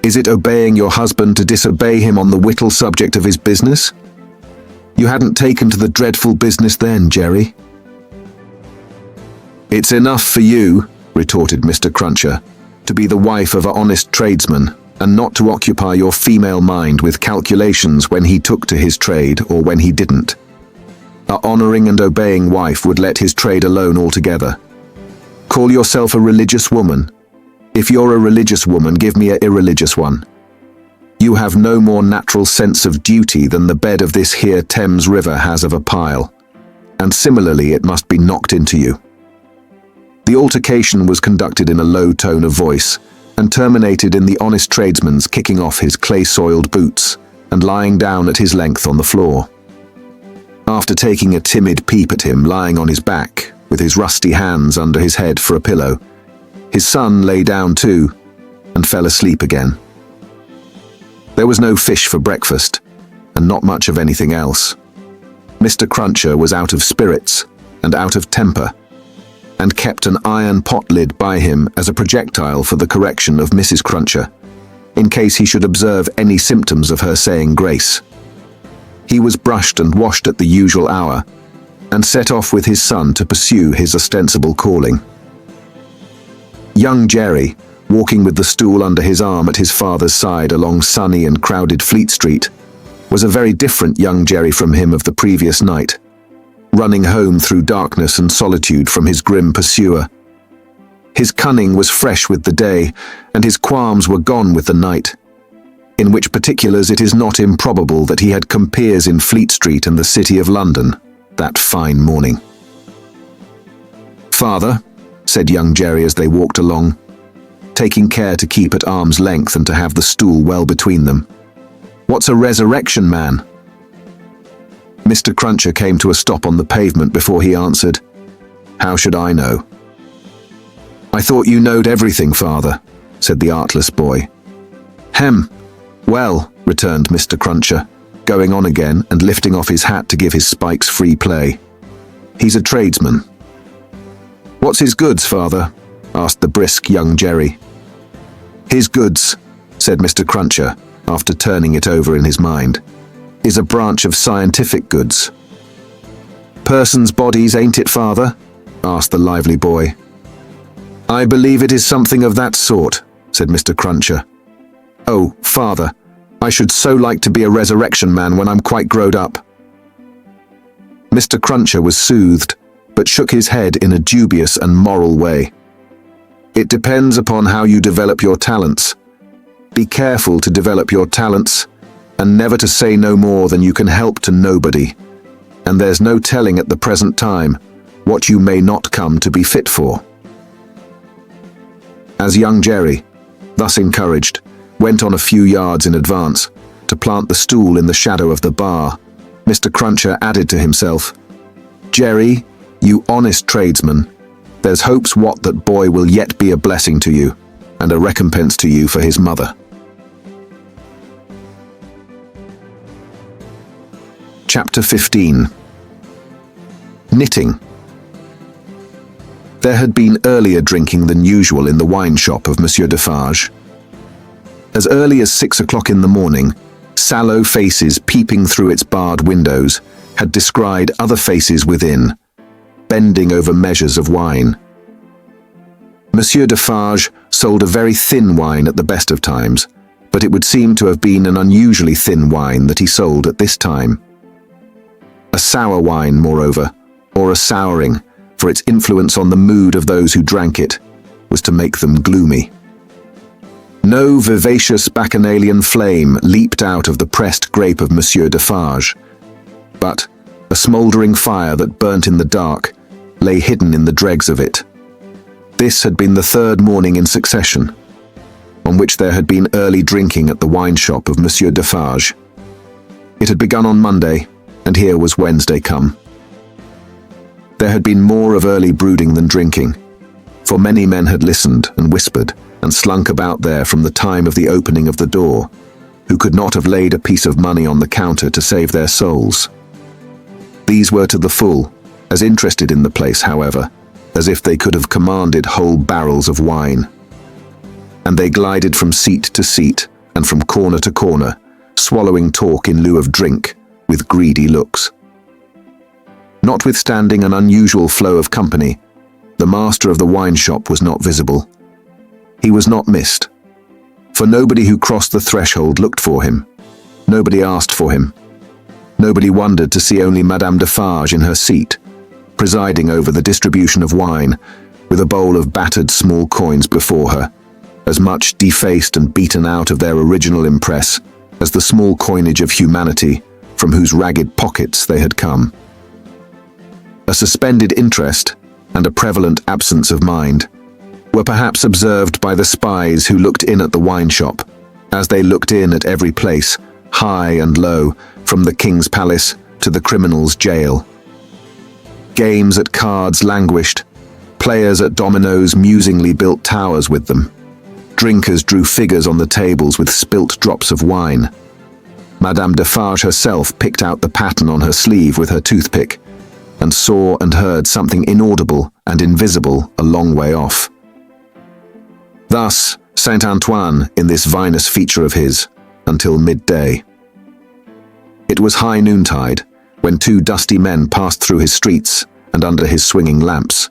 Is it obeying your husband to disobey him on the whittle subject of his business? You hadn't taken to the dreadful business then, Jerry." "It's enough for you," retorted Mr. Cruncher, "to be the wife of an honest tradesman, and not to occupy your female mind with calculations when he took to his trade or when he didn't. A honouring and obeying wife would let his trade alone altogether. Call yourself a religious woman. If you're a religious woman, give me an irreligious one. You have no more natural sense of duty than the bed of this here Thames River has of a pile, and similarly it must be knocked into you." The altercation was conducted in a low tone of voice, and terminated in the honest tradesman's kicking off his clay-soiled boots and lying down at his length on the floor. After taking a timid peep at him lying on his back, with his rusty hands under his head for a pillow, his son lay down too, and fell asleep again. There was no fish for breakfast, and not much of anything else. Mr. Cruncher was out of spirits and out of temper, and kept an iron pot lid by him as a projectile for the correction of Mrs. Cruncher, in case he should observe any symptoms of her saying grace. He was brushed and washed at the usual hour, and set off with his son to pursue his ostensible calling. Young Jerry, walking with the stool under his arm at his father's side along sunny and crowded Fleet Street, was a very different young Jerry from him of the previous night, running home through darkness and solitude from his grim pursuer. His cunning was fresh with the day, and his qualms were gone with the night, in which particulars it is not improbable that he had compeers in Fleet Street and the City of London that fine morning. "Father," said young Jerry as they walked along, taking care to keep at arm's length and to have the stool well between them, "what's a resurrection man?" Mr. Cruncher came to a stop on the pavement before he answered, "How should I know?" "I thought you knowed everything, father," said the artless boy. "Hem! Well," returned Mr. Cruncher, going on again and lifting off his hat to give his spikes free play. "He's a tradesman." "What's his goods, father?" asked the brisk young Jerry. "His goods," said Mr. Cruncher, after turning it over in his mind, "is a branch of scientific goods." "Persons' bodies, ain't it, father?" asked the lively boy. "I believe it is something of that sort," said Mr. Cruncher. "Oh, father, I should so like to be a resurrection man when I'm quite growed up." Mr. Cruncher was soothed, but shook his head in a dubious and moral way. "It depends upon how you develop your talents. Be careful to develop your talents, and never to say no more than you can help to nobody, and there's no telling at the present time what you may not come to be fit for." As young Jerry, thus encouraged, went on a few yards in advance to plant the stool in the shadow of the bar, Mr. Cruncher added to himself, "Jerry, you honest tradesman, there's hopes what that boy will yet be a blessing to you, and a recompense to you for his mother." Chapter 15. Knitting. There had been earlier drinking than usual in the wine shop of Monsieur Defarge. As early as 6 o'clock in the morning, sallow faces peeping through its barred windows had descried other faces within, bending over measures of wine. Monsieur Defarge sold a very thin wine at the best of times, but it would seem to have been an unusually thin wine that he sold at this time. A sour wine, moreover, or a souring, for its influence on the mood of those who drank it, was to make them gloomy. No vivacious bacchanalian flame leaped out of the pressed grape of Monsieur Defarge, but a smouldering fire that burnt in the dark lay hidden in the dregs of it. This had been the third morning in succession, on which there had been early drinking at the wine shop of Monsieur Defarge. It had begun on Monday, and here was Wednesday come. There had been more of early brooding than drinking, for many men had listened and whispered and slunk about there from the time of the opening of the door, who could not have laid a piece of money on the counter to save their souls. These were to the full, as interested in the place, however, as if they could have commanded whole barrels of wine. And they glided from seat to seat and from corner to corner, swallowing talk in lieu of drink, with greedy looks. Notwithstanding an unusual flow of company, the master of the wine shop was not visible. He was not missed, for nobody who crossed the threshold looked for him. Nobody asked for him. Nobody wondered to see only Madame Defarge in her seat, presiding over the distribution of wine, with a bowl of battered small coins before her, as much defaced and beaten out of their original impress as the small coinage of humanity from whose ragged pockets they had come. A suspended interest and a prevalent absence of mind were perhaps observed by the spies who looked in at the wine shop, as they looked in at every place, high and low, from the King's Palace to the criminal's jail. Games at cards languished, players at dominoes musingly built towers with them. Drinkers drew figures on the tables with spilt drops of wine. Madame Defarge herself picked out the pattern on her sleeve with her toothpick, and saw and heard something inaudible and invisible a long way off. Thus, Saint Antoine in this vinous feature of his, until midday. It was high noontide, when two dusty men passed through his streets and under his swinging lamps,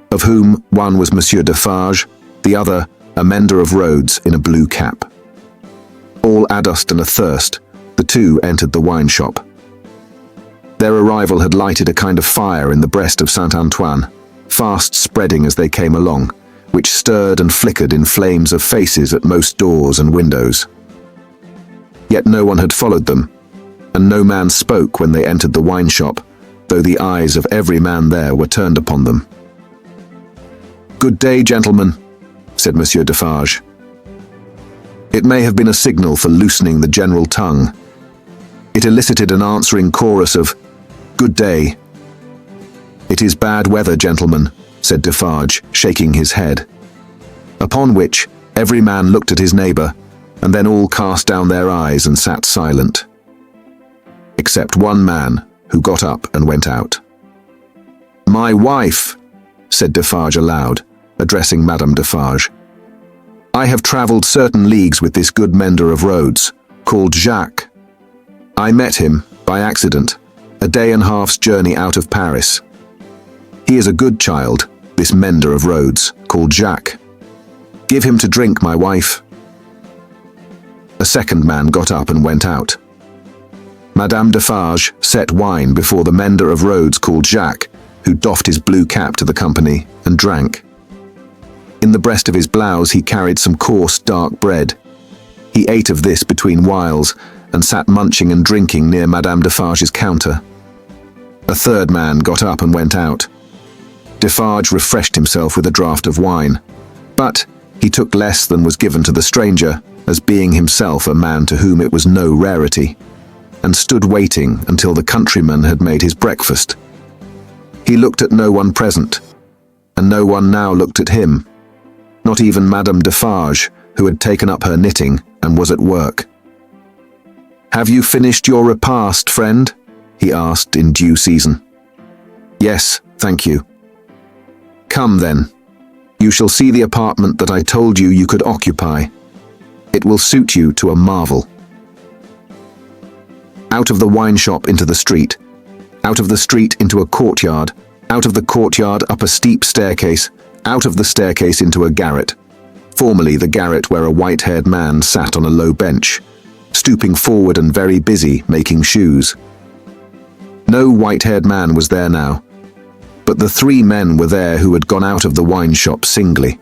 of whom one was Monsieur Defarge, the other a mender of roads in a blue cap. All adust and athirst, the two entered the wine shop. Their arrival had lighted a kind of fire in the breast of Saint Antoine, fast spreading as they came along, which stirred and flickered in flames of faces at most doors and windows. Yet no one had followed them, and no man spoke when they entered the wine shop, though the eyes of every man there were turned upon them. "Good day, gentlemen," said Monsieur Defarge. It may have been a signal for loosening the general tongue. It elicited an answering chorus of "Good day." "It is bad weather, gentlemen," said Defarge, shaking his head. Upon which every man looked at his neighbour, and then all cast down their eyes and sat silent. Except one man, who got up and went out. "My wife," said Defarge aloud, addressing Madame Defarge. "I have travelled certain leagues with this good mender of roads, called Jacques. I met him, by accident, a day and a half's journey out of Paris. He is a good child, this mender of roads, called Jacques. Give him to drink, my wife." A second man got up and went out. Madame Defarge set wine before the mender of roads called Jacques, who doffed his blue cap to the company and drank. In the breast of his blouse he carried some coarse, dark bread. He ate of this between whiles, and sat munching and drinking near Madame Defarge's counter. A third man got up and went out. Defarge refreshed himself with a draught of wine, but he took less than was given to the stranger, as being himself a man to whom it was no rarity, and stood waiting until the countryman had made his breakfast. He looked at no one present, and no one now looked at him, not even Madame Defarge, who had taken up her knitting and was at work. "Have you finished your repast, friend?" he asked in due season. "Yes, thank you." "Come then. You shall see the apartment that I told you you could occupy. It will suit you to a marvel." Out of the wine shop into the street, out of the street into a courtyard, out of the courtyard up a steep staircase, out of the staircase into a garret, formerly the garret where a white-haired man sat on a low bench, stooping forward and very busy making shoes. No white-haired man was there now, but the three men were there who had gone out of the wine shop singly.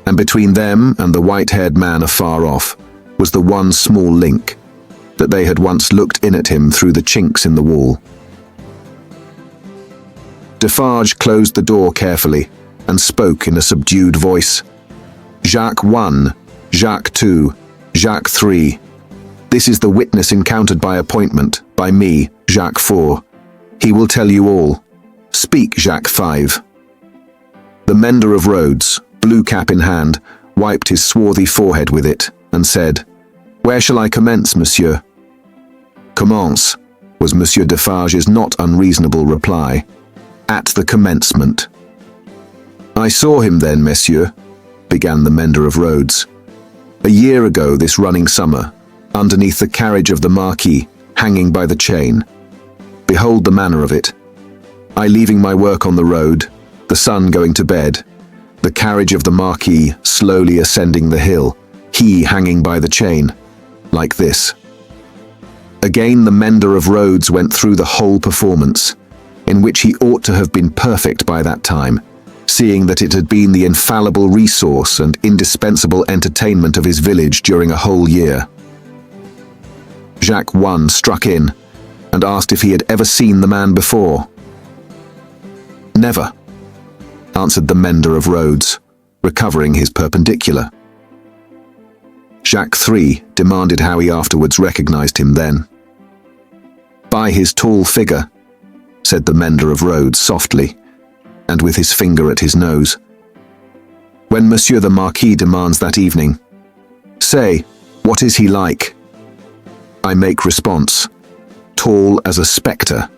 And between them and the white-haired man afar off was the one small link, that they had once looked in at him through the chinks in the wall. Defarge closed the door carefully and spoke in a subdued voice. "Jacques 1, Jacques 2, Jacques 3. This is the witness encountered by appointment, by me, Jacques 4. He will tell you all. Speak, Jacques 5. The mender of roads, blue cap in hand, wiped his swarthy forehead with it, and said, "Where shall I commence, monsieur?" "Commence," was Monsieur Defarge's not unreasonable reply. "At the commencement." "I saw him then, messieurs," began the mender of roads. "A year ago this running summer, underneath the carriage of the Marquis, hanging by the chain. Behold the manner of it. I leaving my work on the road, the sun going to bed, the carriage of the Marquis slowly ascending the hill, he hanging by the chain, like this." Again the mender of roads went through the whole performance, in which he ought to have been perfect by that time, seeing that it had been the infallible resource and indispensable entertainment of his village during a whole year. Jacques 1 struck in, and asked if he had ever seen the man before. "Never," answered the mender of roads, recovering his perpendicular. Jacques 3 demanded how he afterwards recognized him then. "By his tall figure," said the mender of roads softly, and with his finger at his nose. When Monsieur the Marquis demands that evening, "Say, what is he like?" I make response, "Tall as a spectre."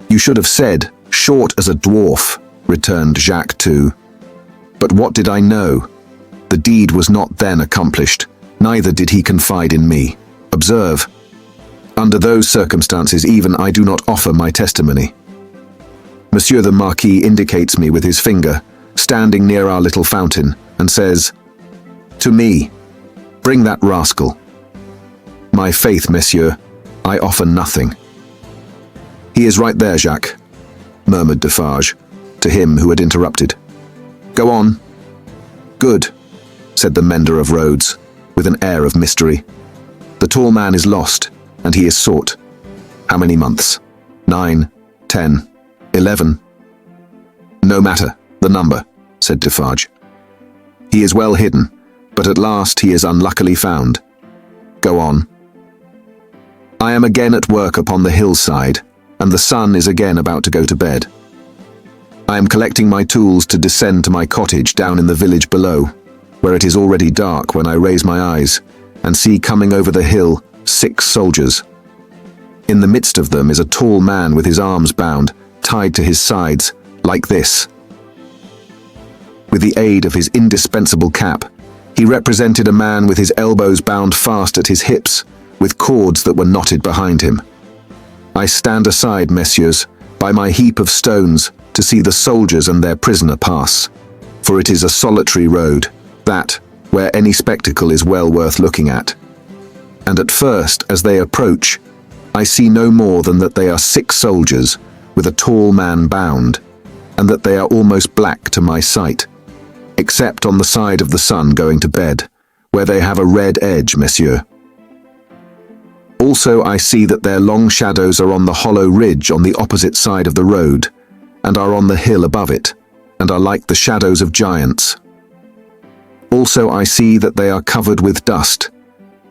"You should have said, short as a dwarf," returned Jacques too. But what did I know? The deed was not then accomplished, neither did he confide in me. Observe. Under those circumstances even I do not offer my testimony. Monsieur the Marquis indicates me with his finger, standing near our little fountain, and says, "To me, bring that rascal." My faith, monsieur, I offer nothing. "He is right there, Jacques," murmured Defarge, to him who had interrupted. "Go on." "Good," said the mender of roads, with an air of mystery. "The tall man is lost, and he is sought. How many months? 9, 10, 11. "No matter, the number," said Defarge. "He is well hidden, but at last he is unluckily found. Go on." I am again at work upon the hillside, and the sun is again about to go to bed. I am collecting my tools to descend to my cottage down in the village below, where it is already dark when I raise my eyes and see coming over the hill 6 soldiers. In the midst of them is a tall man with his arms bound, tied to his sides, like this. With the aid of his indispensable cap, he represented a man with his elbows bound fast at his hips, with cords that were knotted behind him. I stand aside, messieurs, by my heap of stones, to see the soldiers and their prisoner pass, for it is a solitary road, that, where any spectacle is well worth looking at. And at first, as they approach, I see no more than that they are 6 soldiers, with a tall man bound, and that they are almost black to my sight, except on the side of the sun going to bed, where they have a red edge, messieurs. Also I see that their long shadows are on the hollow ridge on the opposite side of the road, and are on the hill above it, and are like the shadows of giants. Also I see that they are covered with dust,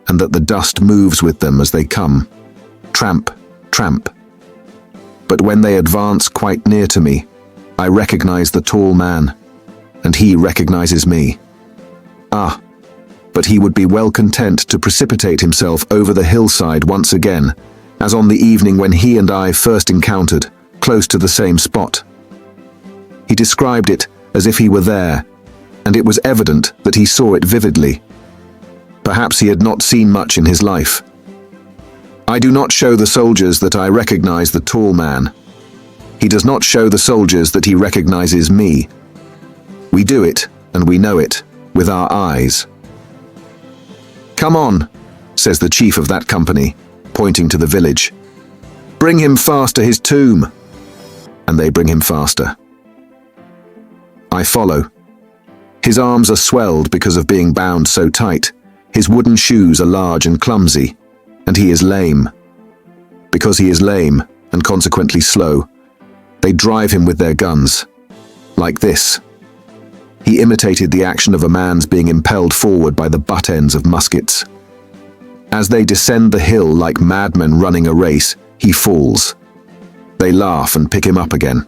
and that the dust moves with them as they come, tramp, tramp. But when they advance quite near to me, I recognize the tall man, and he recognizes me. Ah, but he would be well content to precipitate himself over the hillside once again, as on the evening when he and I first encountered, close to the same spot. He described it as if he were there, and it was evident that he saw it vividly. Perhaps he had not seen much in his life. I do not show the soldiers that I recognize the tall man. He does not show the soldiers that he recognizes me. We do it, and we know it, with our eyes. "Come on," says the chief of that company, pointing to the village. "Bring him fast to his tomb." And they bring him faster. I follow. His arms are swelled because of being bound so tight. His wooden shoes are large and clumsy, and he is lame. Because he is lame, and consequently slow, they drive him with their guns, like this. He imitated the action of a man's being impelled forward by the butt ends of muskets. As they descend the hill like madmen running a race, he falls. They laugh and pick him up again.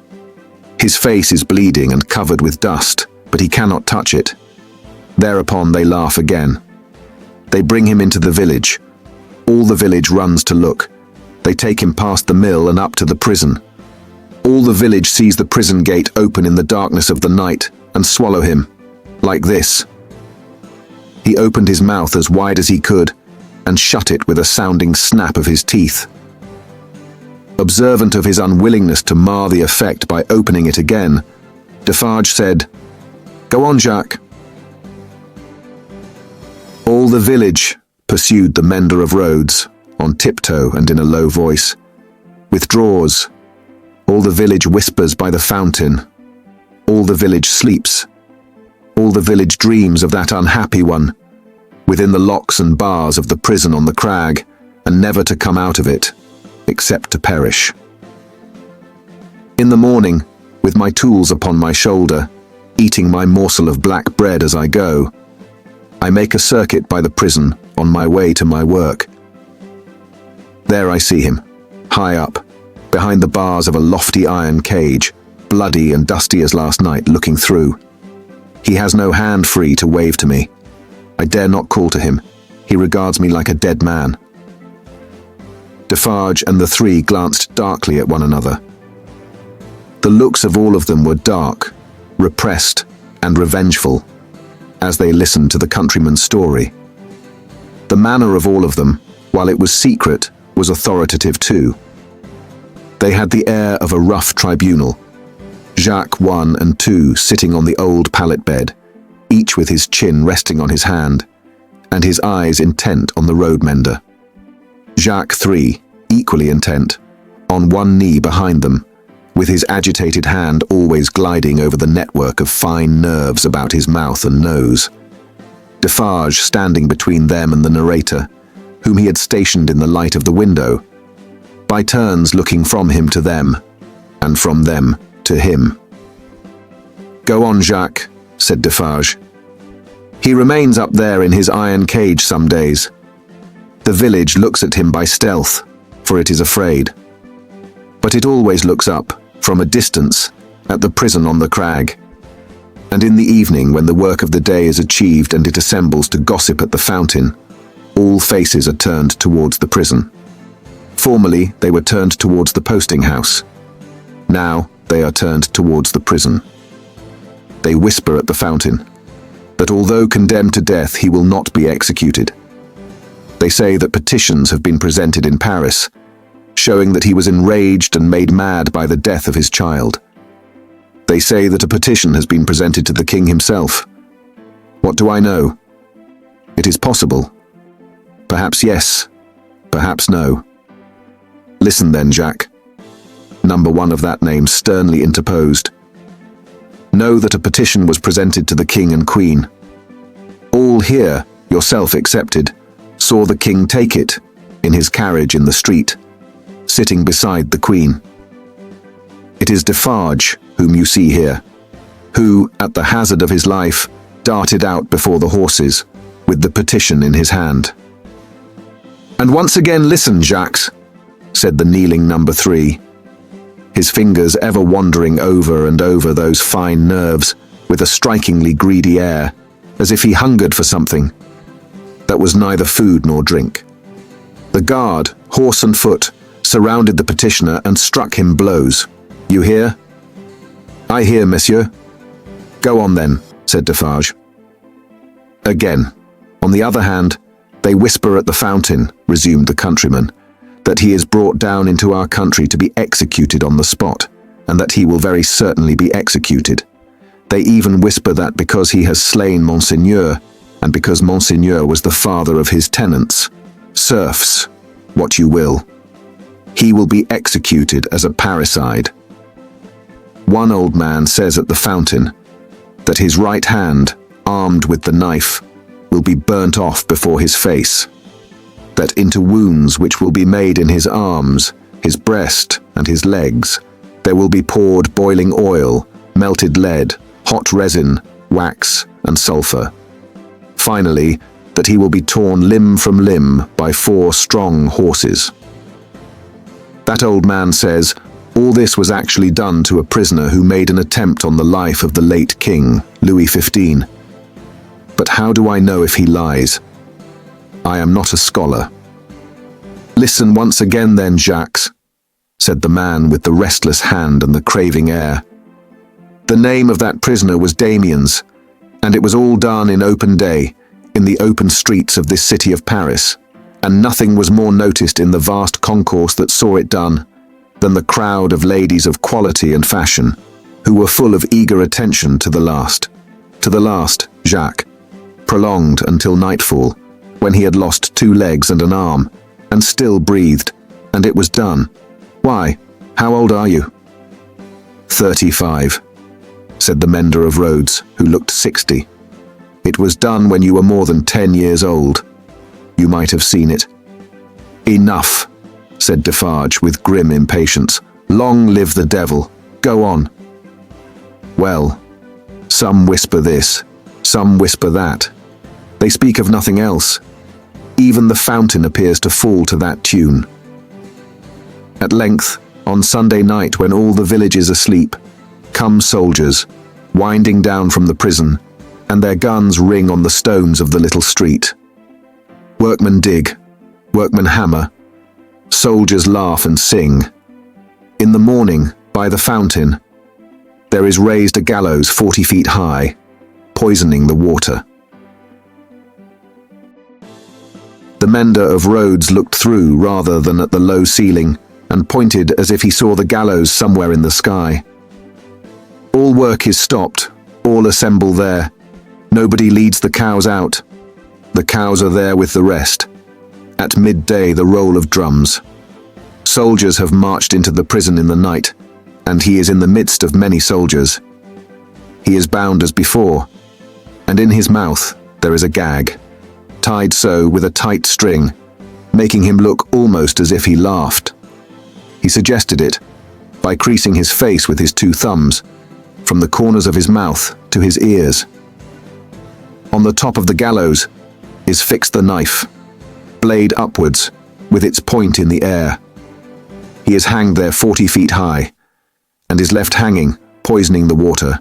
His face is bleeding and covered with dust, but he cannot touch it. Thereupon they laugh again. They bring him into the village. All the village runs to look. They take him past the mill and up to the prison. All the village sees the prison gate open in the darkness of the night and swallow him, like this. He opened his mouth as wide as he could and shut it with a sounding snap of his teeth. Observant of his unwillingness to mar the effect by opening it again, Defarge said, "Go on, Jacques." "All the village," pursued the mender of roads, on tiptoe and in a low voice, "withdraws. All the village whispers by the fountain. All the village sleeps. All the village dreams of that unhappy one, within the locks and bars of the prison on the crag, and never to come out of it, except to perish. In the morning, with my tools upon my shoulder, eating my morsel of black bread as I go, I make a circuit by the prison on my way to my work. There I see him, high up, behind the bars of a lofty iron cage, bloody and dusty as last night, looking through. He has no hand free to wave to me. I dare not call to him. He regards me like a dead man." Defarge and the three glanced darkly at one another. The looks of all of them were dark, repressed, and revengeful, as they listened to the countryman's story. The manner of all of them, while it was secret, was authoritative too. They had the air of a rough tribunal. Jacques 1 and 2 sitting on the old pallet bed, each with his chin resting on his hand, and his eyes intent on the road mender. Jacques 3, equally intent, on one knee behind them, with his agitated hand always gliding over the network of fine nerves about his mouth and nose. Defarge standing between them and the narrator, whom he had stationed in the light of the window, by turns looking from him to them, and from them to him. "Go on, Jacques," said Defarge. "He remains up there in his iron cage some days. The village looks at him by stealth, for it is afraid. But it always looks up, from a distance, at the prison on the crag. And in the evening, when the work of the day is achieved and it assembles to gossip at the fountain, all faces are turned towards the prison. Formerly, they were turned towards the posting house. Now, they are turned towards the prison. They whisper at the fountain that although condemned to death, he will not be executed. They say that petitions have been presented in Paris, showing that he was enraged and made mad by the death of his child. They say that a petition has been presented to the king himself. What do I know? It is possible. Perhaps yes, perhaps no. Listen then, Jacques. Number 1 of that name sternly interposed. Know that a petition was presented to the king and queen. All here, yourself excepted, saw the king take it, in his carriage in the street, sitting beside the queen. It is Defarge, whom you see here, who, at the hazard of his life, darted out before the horses, with the petition in his hand. And once again listen, Jacques, said the kneeling number 3, his fingers ever wandering over and over those fine nerves with a strikingly greedy air, as if he hungered for something that was neither food nor drink. The guard, horse and foot, surrounded the petitioner and struck him blows. You hear? I hear, monsieur. Go on then, said Defarge. Again, on the other hand, they whisper at the fountain, resumed the countryman, that he is brought down into our country to be executed on the spot, and that he will very certainly be executed. They even whisper that because he has slain Monseigneur, and because Monseigneur was the father of his tenants, serfs, what you will, he will be executed as a parricide. One old man says at the fountain that his right hand, armed with the knife, will be burnt off before his face, that into wounds which will be made in his arms, his breast, and his legs, there will be poured boiling oil, melted lead, hot resin, wax, and sulfur. Finally, that he will be torn limb from limb by 4 strong horses. That old man says all this was actually done to a prisoner who made an attempt on the life of the late king, Louis XV. But how do I know if he lies? I am not a scholar. Listen once again then, Jacques, said the man with the restless hand and the craving air. The name of that prisoner was Damiens, and it was all done in open day, in the open streets of this city of Paris, and nothing was more noticed in the vast concourse that saw it done than the crowd of ladies of quality and fashion, who were full of eager attention to the last. To the last, Jacques, prolonged until nightfall, when he had lost 2 legs and an arm, and still breathed, and it was done. Why, how old are you? 35, said the mender of roads, who looked 60. It was done when you were more than 10 years old. You might have seen it. Enough, said Defarge with grim impatience. Long live the devil. Go on. Well, some whisper this, some whisper that. They speak of nothing else. Even the fountain appears to fall to that tune. At length, on Sunday night when all the village is asleep, come soldiers, winding down from the prison, and their guns ring on the stones of the little street. Workmen dig, workmen hammer, soldiers laugh and sing. In the morning, by the fountain, there is raised a gallows 40 feet high, poisoning the water. The mender of roads looked through rather than at the low ceiling and pointed as if he saw the gallows somewhere in the sky. All work is stopped, all assemble there. Nobody leads the cows out. The cows are there with the rest. At midday the roll of drums. Soldiers have marched into the prison in the night, and he is in the midst of many soldiers. He is bound as before, and in his mouth there is a gag, tied so with a tight string, making him look almost as if he laughed. He suggested it by creasing his face with his two thumbs, from the corners of his mouth to his ears. On the top of the gallows is fixed the knife, blade upwards, with its point in the air. He is hanged there 40 feet high, and is left hanging, poisoning the water.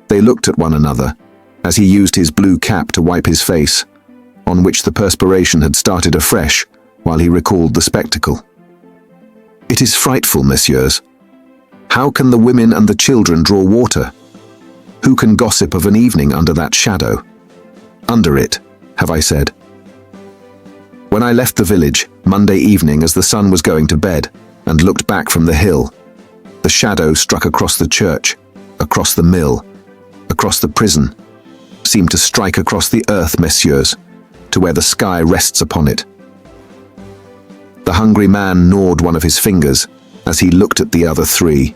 They looked at one another, as he used his blue cap to wipe his face, on which the perspiration had started afresh while he recalled the spectacle. It is frightful, messieurs. How can the women and the children draw water? Who can gossip of an evening under that shadow? Under it, have I said. When I left the village, Monday evening as the sun was going to bed, and looked back from the hill, the shadow struck across the church, across the mill, across the prison, seemed to strike across the earth, messieurs, to where the sky rests upon it. The hungry man gnawed one of his fingers as he looked at the other three,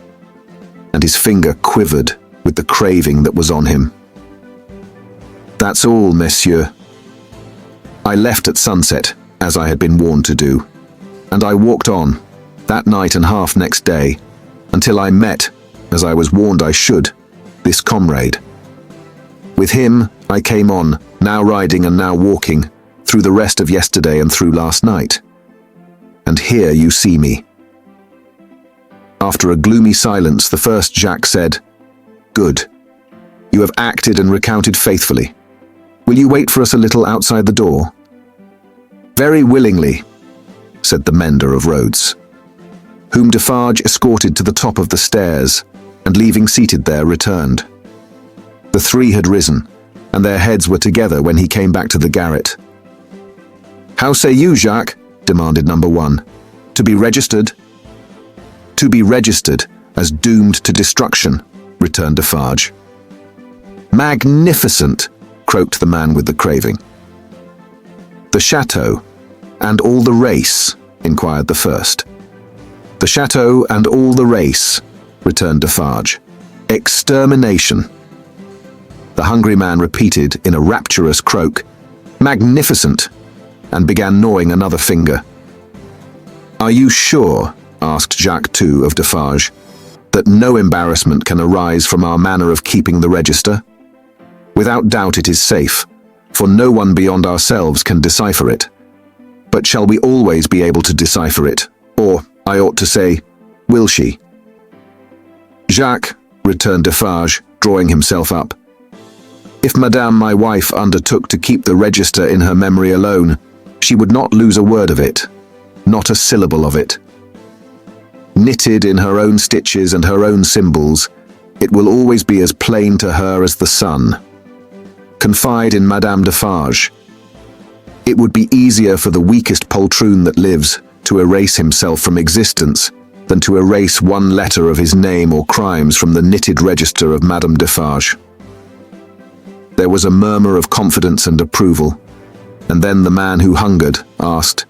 and his finger quivered with the craving that was on him. That's all, messieurs. I left at sunset, as I had been warned to do, and I walked on, that night and half next day, until I met, as I was warned I should, this comrade. With him I came on, now riding and now walking, through the rest of yesterday and through last night. And here you see me. After a gloomy silence, the first Jacques said, "Good. You have acted and recounted faithfully. Will you wait for us a little outside the door?" "Very willingly," said the mender of roads, whom Defarge escorted to the top of the stairs, and leaving seated there, returned. The three had risen, and their heads were together when he came back to the garret. "How say you, Jacques?" demanded number one. "To be registered?" "To be registered as doomed to destruction," returned Defarge. "Magnificent!" croaked the man with the craving. "The chateau and all the race?" inquired the first. "The chateau and all the race," returned Defarge. "Extermination." The hungry man repeated in a rapturous croak, "Magnificent," and began gnawing another finger. "Are you sure," asked Jacques too of Defarge, "that no embarrassment can arise from our manner of keeping the register?" "Without doubt it is safe, for no one beyond ourselves can decipher it. But shall we always be able to decipher it? Or, I ought to say, will she?" "Jacques," returned Defarge, drawing himself up, "if Madame my wife undertook to keep the register in her memory alone, she would not lose a word of it, not a syllable of it. Knitted in her own stitches and her own symbols, it will always be as plain to her as the sun. Confide in Madame Defarge. It would be easier for the weakest poltroon that lives to erase himself from existence than to erase one letter of his name or crimes from the knitted register of Madame Defarge." There was a murmur of confidence and approval, and then the man who hungered asked,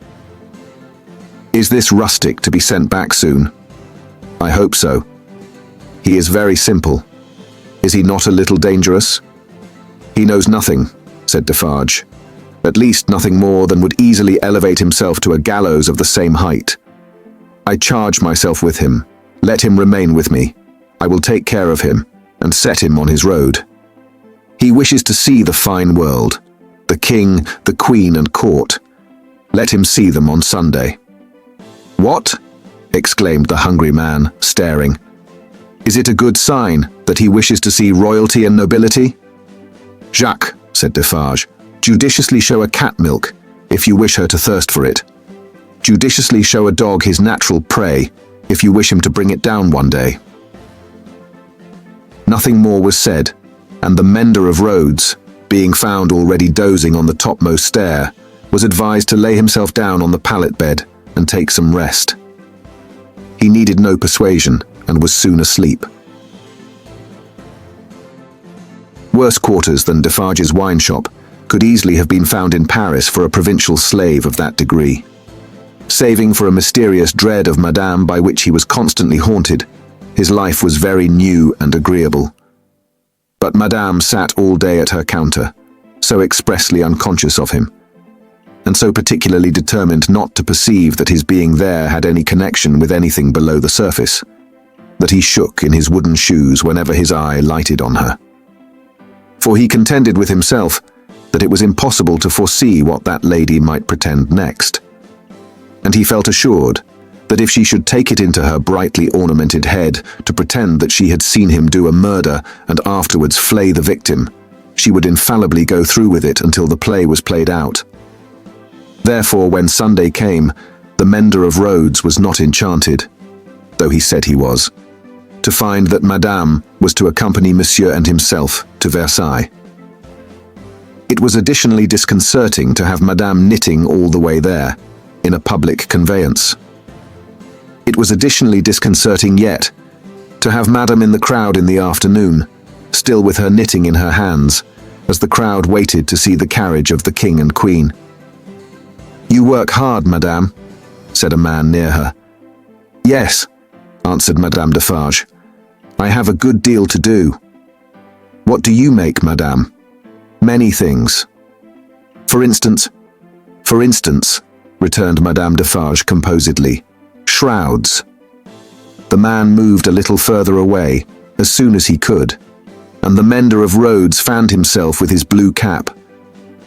"Is this rustic to be sent back soon?" "I hope so. He is very simple. Is he not a little dangerous?" "He knows nothing," said Defarge. "At least nothing more than would easily elevate himself to a gallows of the same height. I charge myself with him. Let him remain with me. I will take care of him, and set him on his road. He wishes to see the fine world, the king, the queen, and court. Let him see them on Sunday." "What?" exclaimed the hungry man, staring. "Is it a good sign that he wishes to see royalty and nobility?" Jacques, said Defarge, judiciously show a cat milk, if you wish her to thirst for it. Judiciously show a dog his natural prey, if you wish him to bring it down one day. Nothing more was said, and the mender of roads, being found already dozing on the topmost stair, was advised to lay himself down on the pallet bed and take some rest. He needed no persuasion, and was soon asleep. Worse quarters than Defarge's wine shop could easily have been found in Paris for a provincial slave of that degree. Saving for a mysterious dread of Madame by which he was constantly haunted, his life was very new and agreeable. But Madame sat all day at her counter, so expressly unconscious of him, and so particularly determined not to perceive that his being there had any connection with anything below the surface, that he shook in his wooden shoes whenever his eye lighted on her. For he contended with himself that it was impossible to foresee what that lady might pretend next, and he felt assured that if she should take it into her brightly ornamented head to pretend that she had seen him do a murder and afterwards flay the victim, she would infallibly go through with it until the play was played out. Therefore, when Sunday came, the mender of roads was not enchanted, though he said he was, to find that Madame was to accompany Monsieur and himself to Versailles. It was additionally disconcerting to have Madame knitting all the way there, in a public conveyance. It was additionally disconcerting yet to have Madame in the crowd in the afternoon, still with her knitting in her hands, as the crowd waited to see the carriage of the King and Queen. "You work hard, Madame," said a man near her. "Yes," answered Madame Defarge. "I have a good deal to do." "What do you make, Madame?" "Many things." For instance, returned Madame Defarge composedly, "shrouds." The man moved a little further away, as soon as he could, and the mender of roads fanned himself with his blue cap,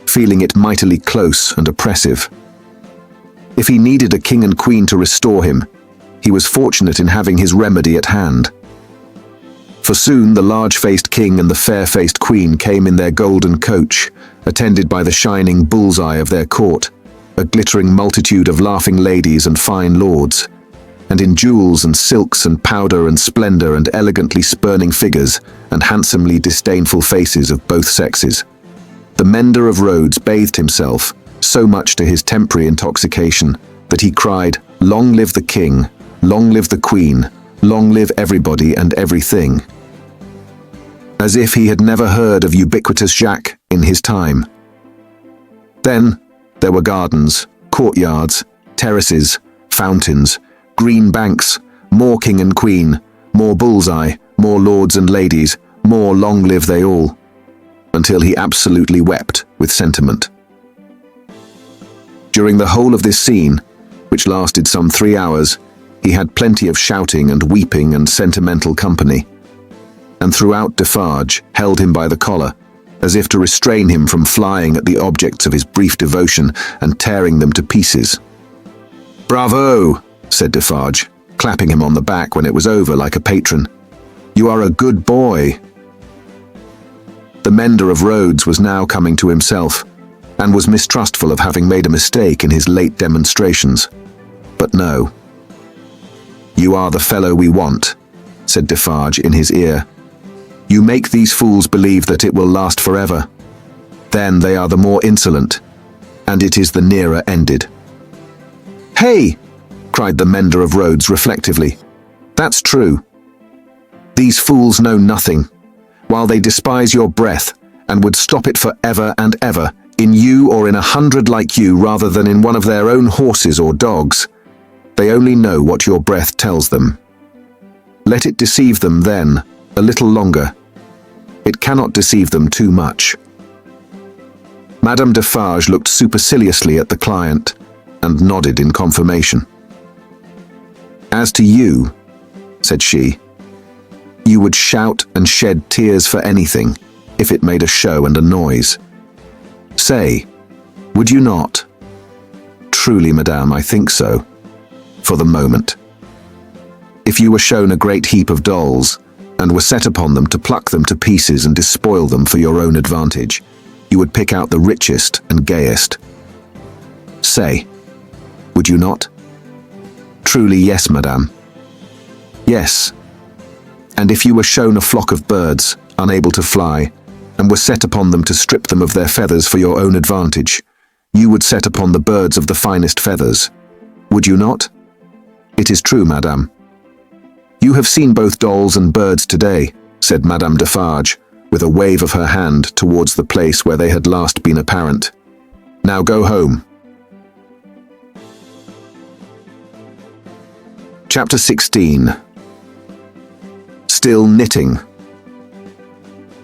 feeling it mightily close and oppressive. If he needed a king and queen to restore him, he was fortunate in having his remedy at hand. For soon the large-faced king and the fair-faced queen came in their golden coach, attended by the shining bullseye of their court, a glittering multitude of laughing ladies and fine lords, and in jewels and silks and powder and splendor and elegantly spurning figures and handsomely disdainful faces of both sexes. The mender of roads bathed himself, so much to his temporary intoxication, that he cried, "Long live the king, long live the queen, long live everybody and everything," as if he had never heard of ubiquitous Jacques in his time. Then there were gardens, courtyards, terraces, fountains, green banks, more king and queen, more bullseye, more lords and ladies, more long live they all, until he absolutely wept with sentiment. During the whole of this scene, which lasted some 3 hours, he had plenty of shouting and weeping and sentimental company, and throughout Defarge held him by the collar, as if to restrain him from flying at the objects of his brief devotion and tearing them to pieces. "Bravo!" said Defarge, clapping him on the back when it was over like a patron. "You are a good boy." The mender of roads was now coming to himself, and was mistrustful of having made a mistake in his late demonstrations. But no. "You are the fellow we want," said Defarge in his ear. "You make these fools believe that it will last forever. Then they are the more insolent, and it is the nearer ended." "Hey!" cried the mender of roads reflectively. "That's true. These fools know nothing, while they despise your breath, and would stop it for ever and ever, in you or in 100 like you rather than in one of their own horses or dogs. They only know what your breath tells them. Let it deceive them then, a little longer. It cannot deceive them too much." Madame Defarge looked superciliously at the client, and nodded in confirmation. "As to you," said she, "you would shout and shed tears for anything, if it made a show and a noise. Say, would you not?" "Truly, madame, I think so. For the moment. If you were shown a great heap of dolls, and were set upon them to pluck them to pieces and despoil them for your own advantage, you would pick out the richest and gayest. Say, would you not? Truly yes, madame. Yes. And if you were shown a flock of birds, unable to fly, and were set upon them to strip them of their feathers for your own advantage, you would set upon the birds of the finest feathers. Would you not? It is true, madame. You have seen both dolls and birds today, said Madame Defarge, with a wave of her hand towards the place where they had last been apparent. Now go home. Chapter 16. Still knitting.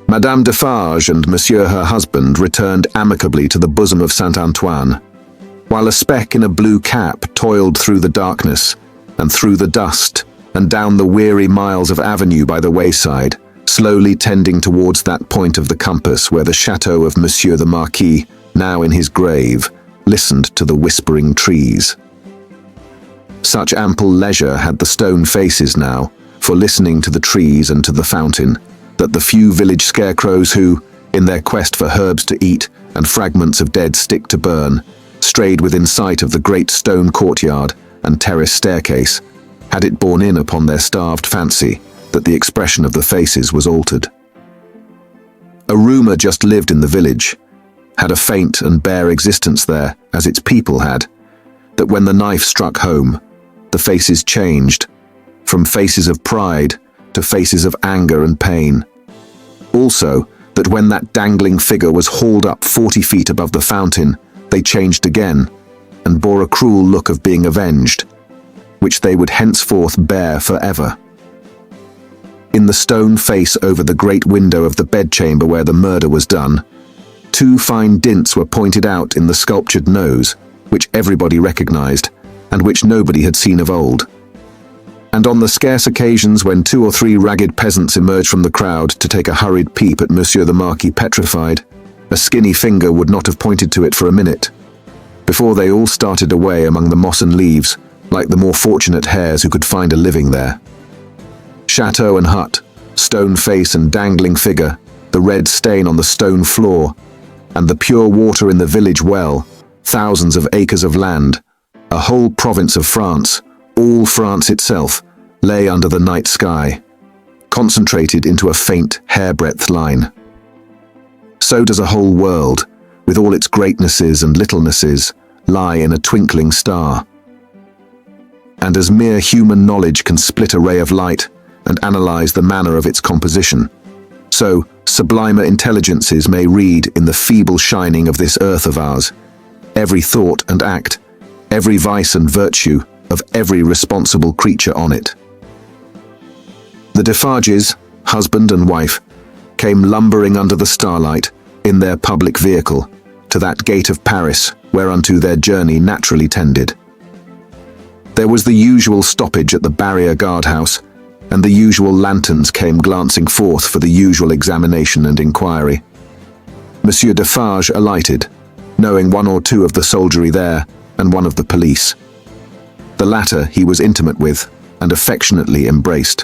Madame Defarge and Monsieur her husband returned amicably to the bosom of Saint-Antoine, while a speck in a blue cap toiled through the darkness, and through the dust, and down the weary miles of avenue by the wayside, slowly tending towards that point of the compass where the chateau of Monsieur the Marquis, now in his grave, listened to the whispering trees. Such ample leisure had the stone faces now, for listening to the trees and to the fountain, that the few village scarecrows who, in their quest for herbs to eat and fragments of dead stick to burn, strayed within sight of the great stone courtyard and terrace staircase, had it borne in upon their starved fancy that the expression of the faces was altered. A rumour just lived in the village, had a faint and bare existence there, as its people had, that when the knife struck home, the faces changed, from faces of pride to faces of anger and pain. Also, that when that dangling figure was hauled up 40 feet above the fountain, they changed again, and bore a cruel look of being avenged, which they would henceforth bear forever. In the stone face over the great window of the bedchamber where the murder was done, 2 fine dints were pointed out in the sculptured nose, which everybody recognized, and which nobody had seen of old. And on the scarce occasions when 2 or 3 ragged peasants emerged from the crowd to take a hurried peep at Monsieur the Marquis petrified, a skinny finger would not have pointed to it for a minute, before they all started away among the moss and leaves, like the more fortunate hares who could find a living there. Chateau and hut, stone face and dangling figure, the red stain on the stone floor, and the pure water in the village well, thousands of acres of land, a whole province of France, all France itself, lay under the night sky, concentrated into a faint hairbreadth line. So does a whole world, with all its greatnesses and littlenesses, lie in a twinkling star. And as mere human knowledge can split a ray of light and analyze the manner of its composition, so sublimer intelligences may read in the feeble shining of this earth of ours every thought and act, every vice and virtue of every responsible creature on it. The Defarges, husband and wife, came lumbering under the starlight in their public vehicle to that gate of Paris whereunto their journey naturally tended. There was the usual stoppage at the barrier guardhouse, and the usual lanterns came glancing forth for the usual examination and inquiry. Monsieur Defarge alighted, knowing 1 or 2 of the soldiery there and 1 of the police. The latter he was intimate with and affectionately embraced.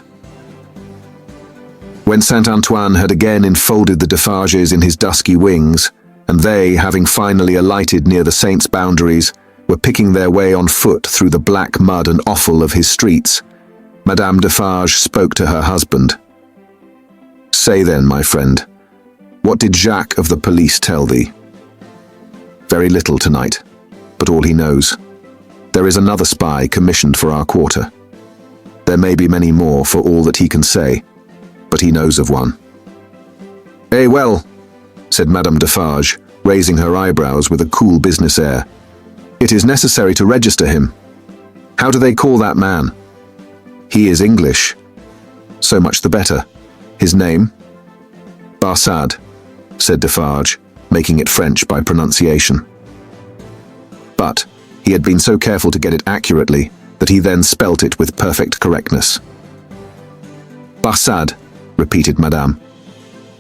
When Saint-Antoine had again enfolded the Defarges in his dusky wings, and they, having finally alighted near the saint's boundaries, were picking their way on foot through the black mud and offal of his streets, Madame Defarge spoke to her husband. Say then, my friend, what did Jacques of the police tell thee? Very little tonight, but all he knows. There is another spy commissioned for our quarter. There may be many more for all that he can say, but he knows of one. Eh well, said Madame Defarge, raising her eyebrows with a cool business air. It is necessary to register him. How do they call that man? He is English. So much the better. His name? Barsad, said Defarge, making it French by pronunciation. But he had been so careful to get it accurately that he then spelt it with perfect correctness. Barsad, repeated Madame.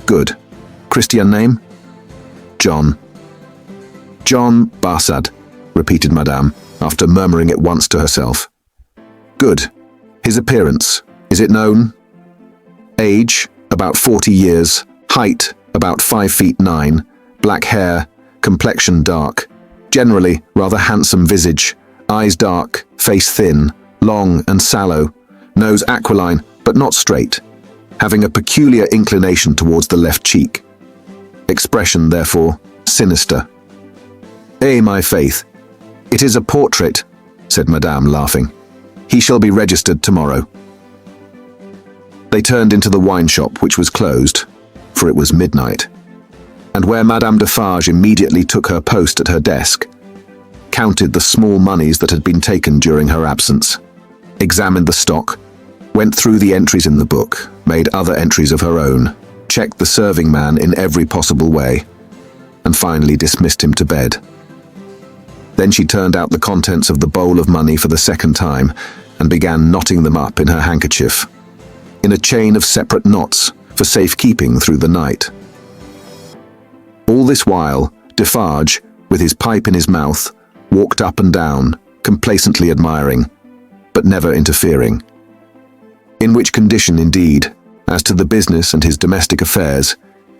Good. Christian name? John. John Barsad, repeated Madame, after murmuring it once to herself. Good. His appearance, is it known? Age, about 40 years. Height, about 5 feet 9. Black hair, complexion dark. Generally, rather handsome visage. Eyes dark, face thin, long and sallow. Nose aquiline, but not straight, having a peculiar inclination towards the left cheek. Expression, therefore, sinister. My faith, it is a portrait, said Madame, laughing. He shall be registered tomorrow. They turned into the wine shop, which was closed, for it was midnight, and where Madame Defarge immediately took her post at her desk, counted the small monies that had been taken during her absence, examined the stock, went through the entries in the book, made other entries of her own, checked the serving man in every possible way, and finally dismissed him to bed. Then she turned out the contents of the bowl of money for the second time and began knotting them up in her handkerchief, in a chain of separate knots for safekeeping through the night. All this while, Defarge, with his pipe in his mouth, walked up and down, complacently admiring, but never interfering. In which condition, indeed, as to the business and his domestic affairs,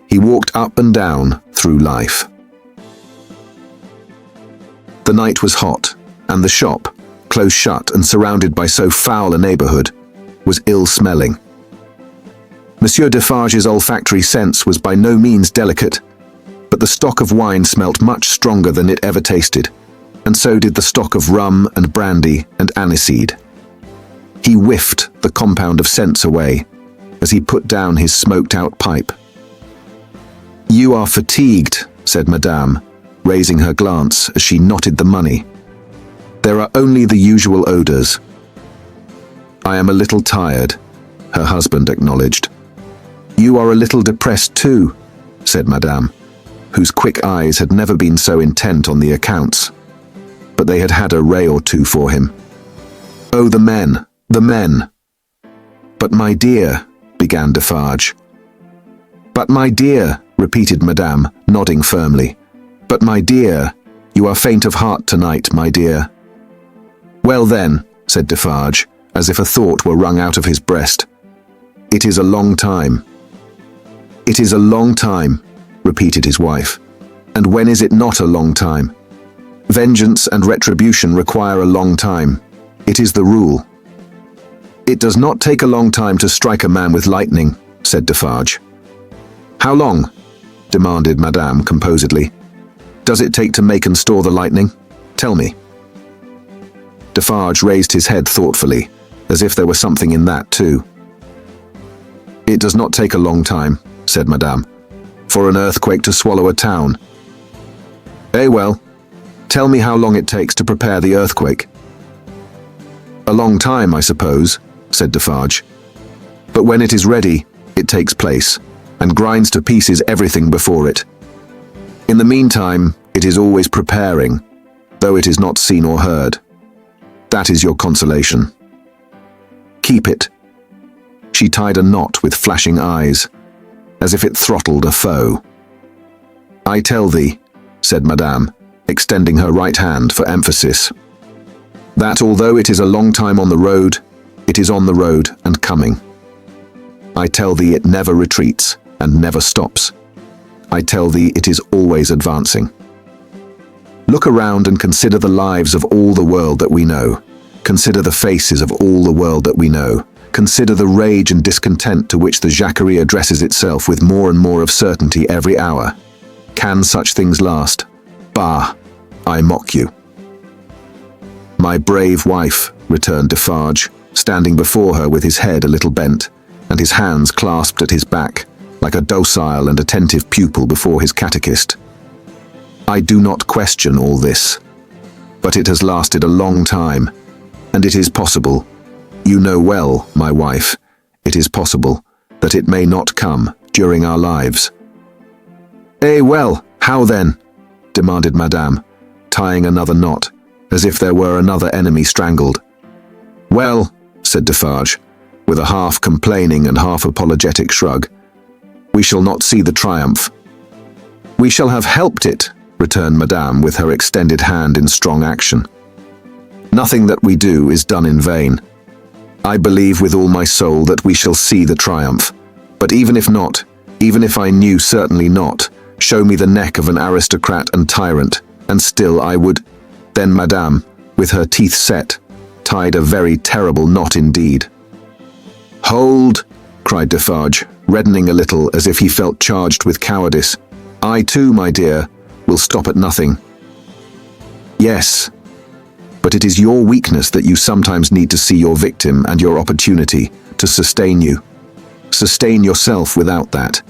he walked up and down through life. The night was hot, and the shop, close shut and surrounded by so foul a neighborhood, was ill-smelling. Monsieur Defarge's olfactory sense was by no means delicate, but the stock of wine smelt much stronger than it ever tasted, and so did the stock of rum and brandy and aniseed. He whiffed the compound of scents away as he put down his smoked-out pipe. "You are fatigued," said Madame, raising her glance as she knotted the money. "There are only the usual odors." "I am a little tired," her husband acknowledged. "You are a little depressed too," said Madame, whose quick eyes had never been so intent on the accounts, but they had had a ray or two for him. "Oh, the men, the men." "But my dear," began Defarge. "But my dear," repeated Madame, nodding firmly. "But my dear, you are faint of heart tonight, my dear." "Well then," said Defarge, as if a thought were wrung out of his breast, "it is a long time." "It is a long time," repeated his wife. "And when is it not a long time? Vengeance and retribution require a long time. It is the rule." "It does not take a long time to strike a man with lightning," said Defarge. "How long?" demanded Madame composedly. "Does it take to make and store the lightning? Tell me." Defarge raised his head thoughtfully, as if there were something in that too. "It does not take a long time," said Madame, "for an earthquake to swallow a town." Well, tell me how long it takes to prepare the earthquake." "A long time, I suppose," said Defarge. "But when it is ready, it takes place, and grinds to pieces everything before it. In the meantime, it is always preparing, though it is not seen or heard. That is your consolation. Keep it." She tied a knot with flashing eyes, as if it throttled a foe. "I tell thee," said Madame, extending her right hand for emphasis, "that although it is a long time on the road, it is on the road and coming. I tell thee it never retreats and never stops. I tell thee it is always advancing. Look around and consider the lives of all the world that we know. Consider the faces of all the world that we know. Consider the rage and discontent to which the Jacquerie addresses itself with more and more of certainty every hour. Can such things last? Bah! I mock you." "My brave wife," returned Defarge, standing before her with his head a little bent, and his hands clasped at his back, like a docile and attentive pupil before his catechist. "I do not question all this, but it has lasted a long time, and it is possible, you know well, my wife, it is possible that it may not come during our lives." Well, how then?" demanded Madame, tying another knot, as if there were another enemy strangled. "Well," said Defarge, with a half-complaining and half-apologetic shrug, "we shall not see the triumph." "We shall have helped it," returned Madame with her extended hand in strong action. "Nothing that we do is done in vain. I believe with all my soul that we shall see the triumph, But even if not, even if I knew certainly not, show me the neck of an aristocrat and tyrant, and still I would. Then Madame, with her teeth set, tied a very terrible knot indeed. "Hold!" cried Defarge, reddening a little as if he felt charged with cowardice. "I too, my dear, will stop at nothing." "Yes, but it is your weakness that you sometimes need to see your victim and your opportunity to sustain you. Sustain yourself without that.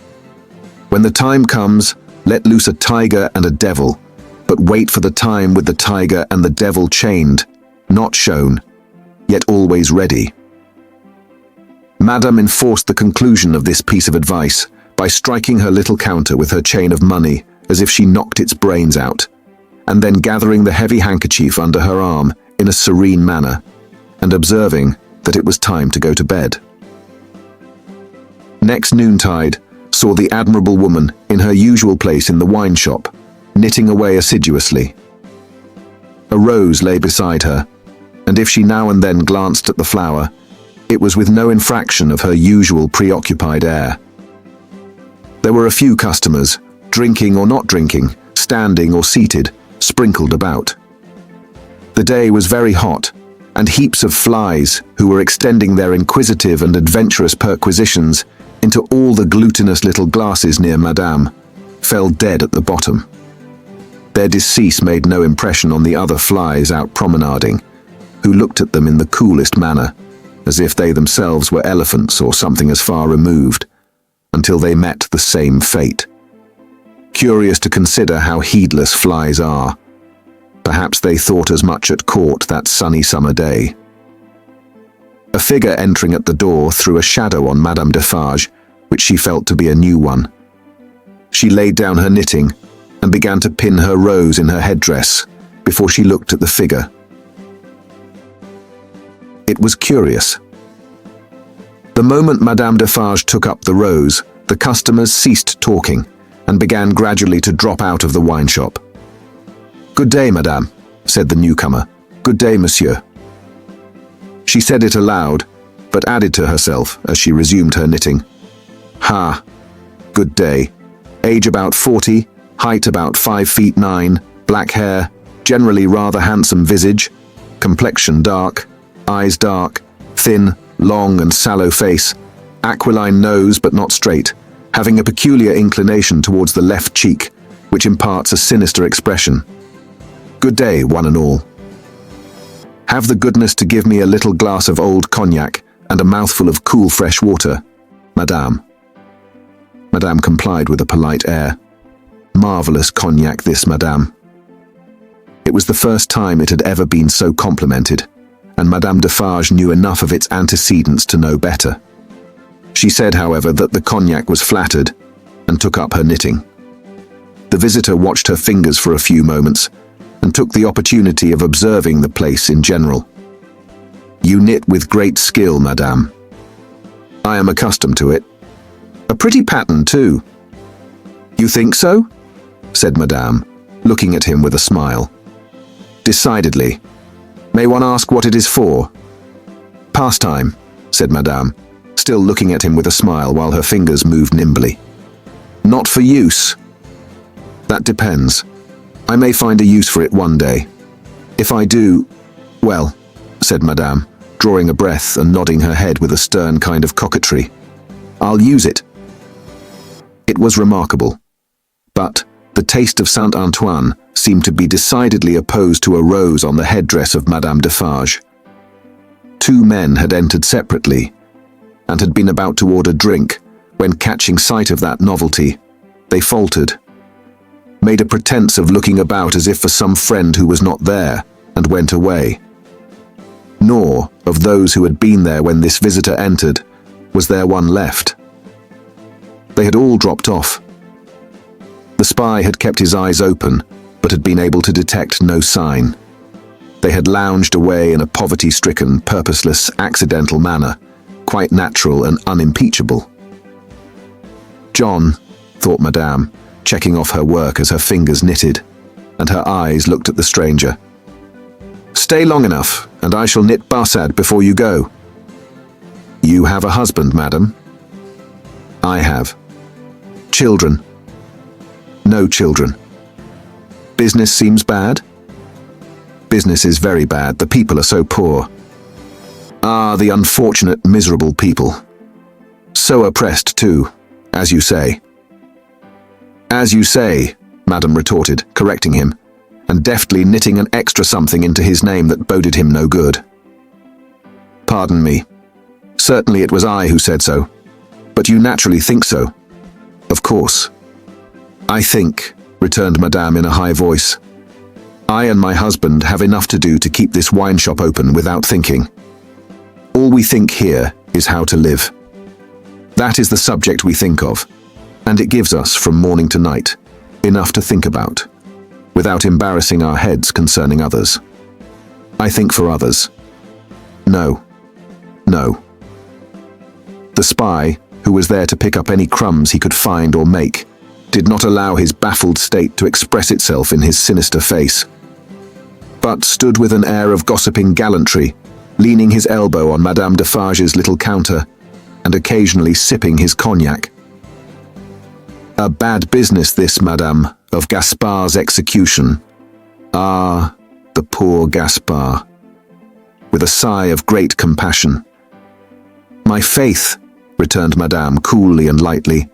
When the time comes, let loose a tiger and a devil, but wait for the time with the tiger and the devil chained, not shown, yet always ready." Madame enforced the conclusion of this piece of advice by striking her little counter with her chain of money as if she knocked its brains out, and then gathering the heavy handkerchief under her arm in a serene manner, and observing that it was time to go to bed. Next noontide saw the admirable woman in her usual place in the wine shop, knitting away assiduously. A rose lay beside her, and if she now and then glanced at the flower, it was with no infraction of her usual preoccupied air. There were a few customers, drinking or not drinking, standing or seated, sprinkled about. The day was very hot, and heaps of flies, who were extending their inquisitive and adventurous perquisitions into all the glutinous little glasses near Madame, fell dead at the bottom. Their decease made no impression on the other flies out promenading, who looked at them in the coolest manner, as if they themselves were elephants or something as far removed, until they met the same fate. Curious to consider how heedless flies are. Perhaps they thought as much at court that sunny summer day. A figure entering at the door threw a shadow on Madame Defarge, which she felt to be a new one. She laid down her knitting and began to pin her rose in her headdress before she looked at the figure. It was curious. The moment Madame Defarge took up the rose, the customers ceased talking and began gradually to drop out of the wine shop. "Good day, Madame," said the newcomer. "Good day, Monsieur." She said it aloud, but added to herself as she resumed her knitting. "Ha, good day. Age about 40, height about 5 feet 9, black hair, generally rather handsome visage, complexion dark, eyes dark, thin, long and sallow face, aquiline nose but not straight, having a peculiar inclination towards the left cheek, which imparts a sinister expression. Good day, one and all. Have the goodness to give me a little glass of old cognac and a mouthful of cool fresh water, Madame." Madame complied with a polite air. Marvellous cognac this, Madame. It was the first time it had ever been so complimented, and Madame Defarge knew enough of its antecedents to know better. She said, however, that the cognac was flattered, and took up her knitting. The visitor watched her fingers for a few moments, and took the opportunity of observing the place in general. "You knit with great skill, Madame." "I am accustomed to it. A pretty pattern, too." "You think so?" said Madame, looking at him with a smile. "Decidedly. May one ask what it is for?" "Pastime," said Madame, still looking at him with a smile while her fingers moved nimbly. "Not for use?" "That depends. I may find a use for it one day. If I do, well," said Madame, drawing a breath and nodding her head with a stern kind of coquetry, "I'll use it." It was remarkable, but the taste of Saint Antoine seemed to be decidedly opposed to a rose on the headdress of Madame Defarge. Two men had entered separately, and had been about to order drink, when catching sight of that novelty, they faltered, made a pretense of looking about as if for some friend who was not there, and went away. Nor, of those who had been there when this visitor entered, was there one left. They had all dropped off. The spy had kept his eyes open, but had been able to detect no sign. They had lounged away in a poverty-stricken, purposeless, accidental manner, quite natural and unimpeachable. "John," thought Madame, checking off her work as her fingers knitted, and her eyes looked at the stranger. "Stay long enough, and I shall knit Barsad before you go." "You have a husband, madam?" I have. Children? No children. Business seems bad? Business is very bad. The people are so poor. Ah, the unfortunate, miserable people. So oppressed too, as you say. As you say, Madame retorted, correcting him, and deftly knitting an extra something into his name that boded him no good. Pardon me. Certainly it was I who said so. But you naturally think so. Of course. I think, returned Madame in a high voice, I and my husband have enough to do to keep this wine shop open without thinking. All we think here is how to live. That is the subject we think of, and it gives us, from morning to night, enough to think about, without embarrassing our heads concerning others. I think for others. No. No. The spy, who was there to pick up any crumbs he could find or make, did not allow his baffled state to express itself in his sinister face, but stood with an air of gossiping gallantry, leaning his elbow on Madame Defarge's little counter, and occasionally sipping his cognac. A bad business this, Madame, of Gaspard's execution. Ah, the poor Gaspard. With a sigh of great compassion. My faith, returned Madame coolly and lightly,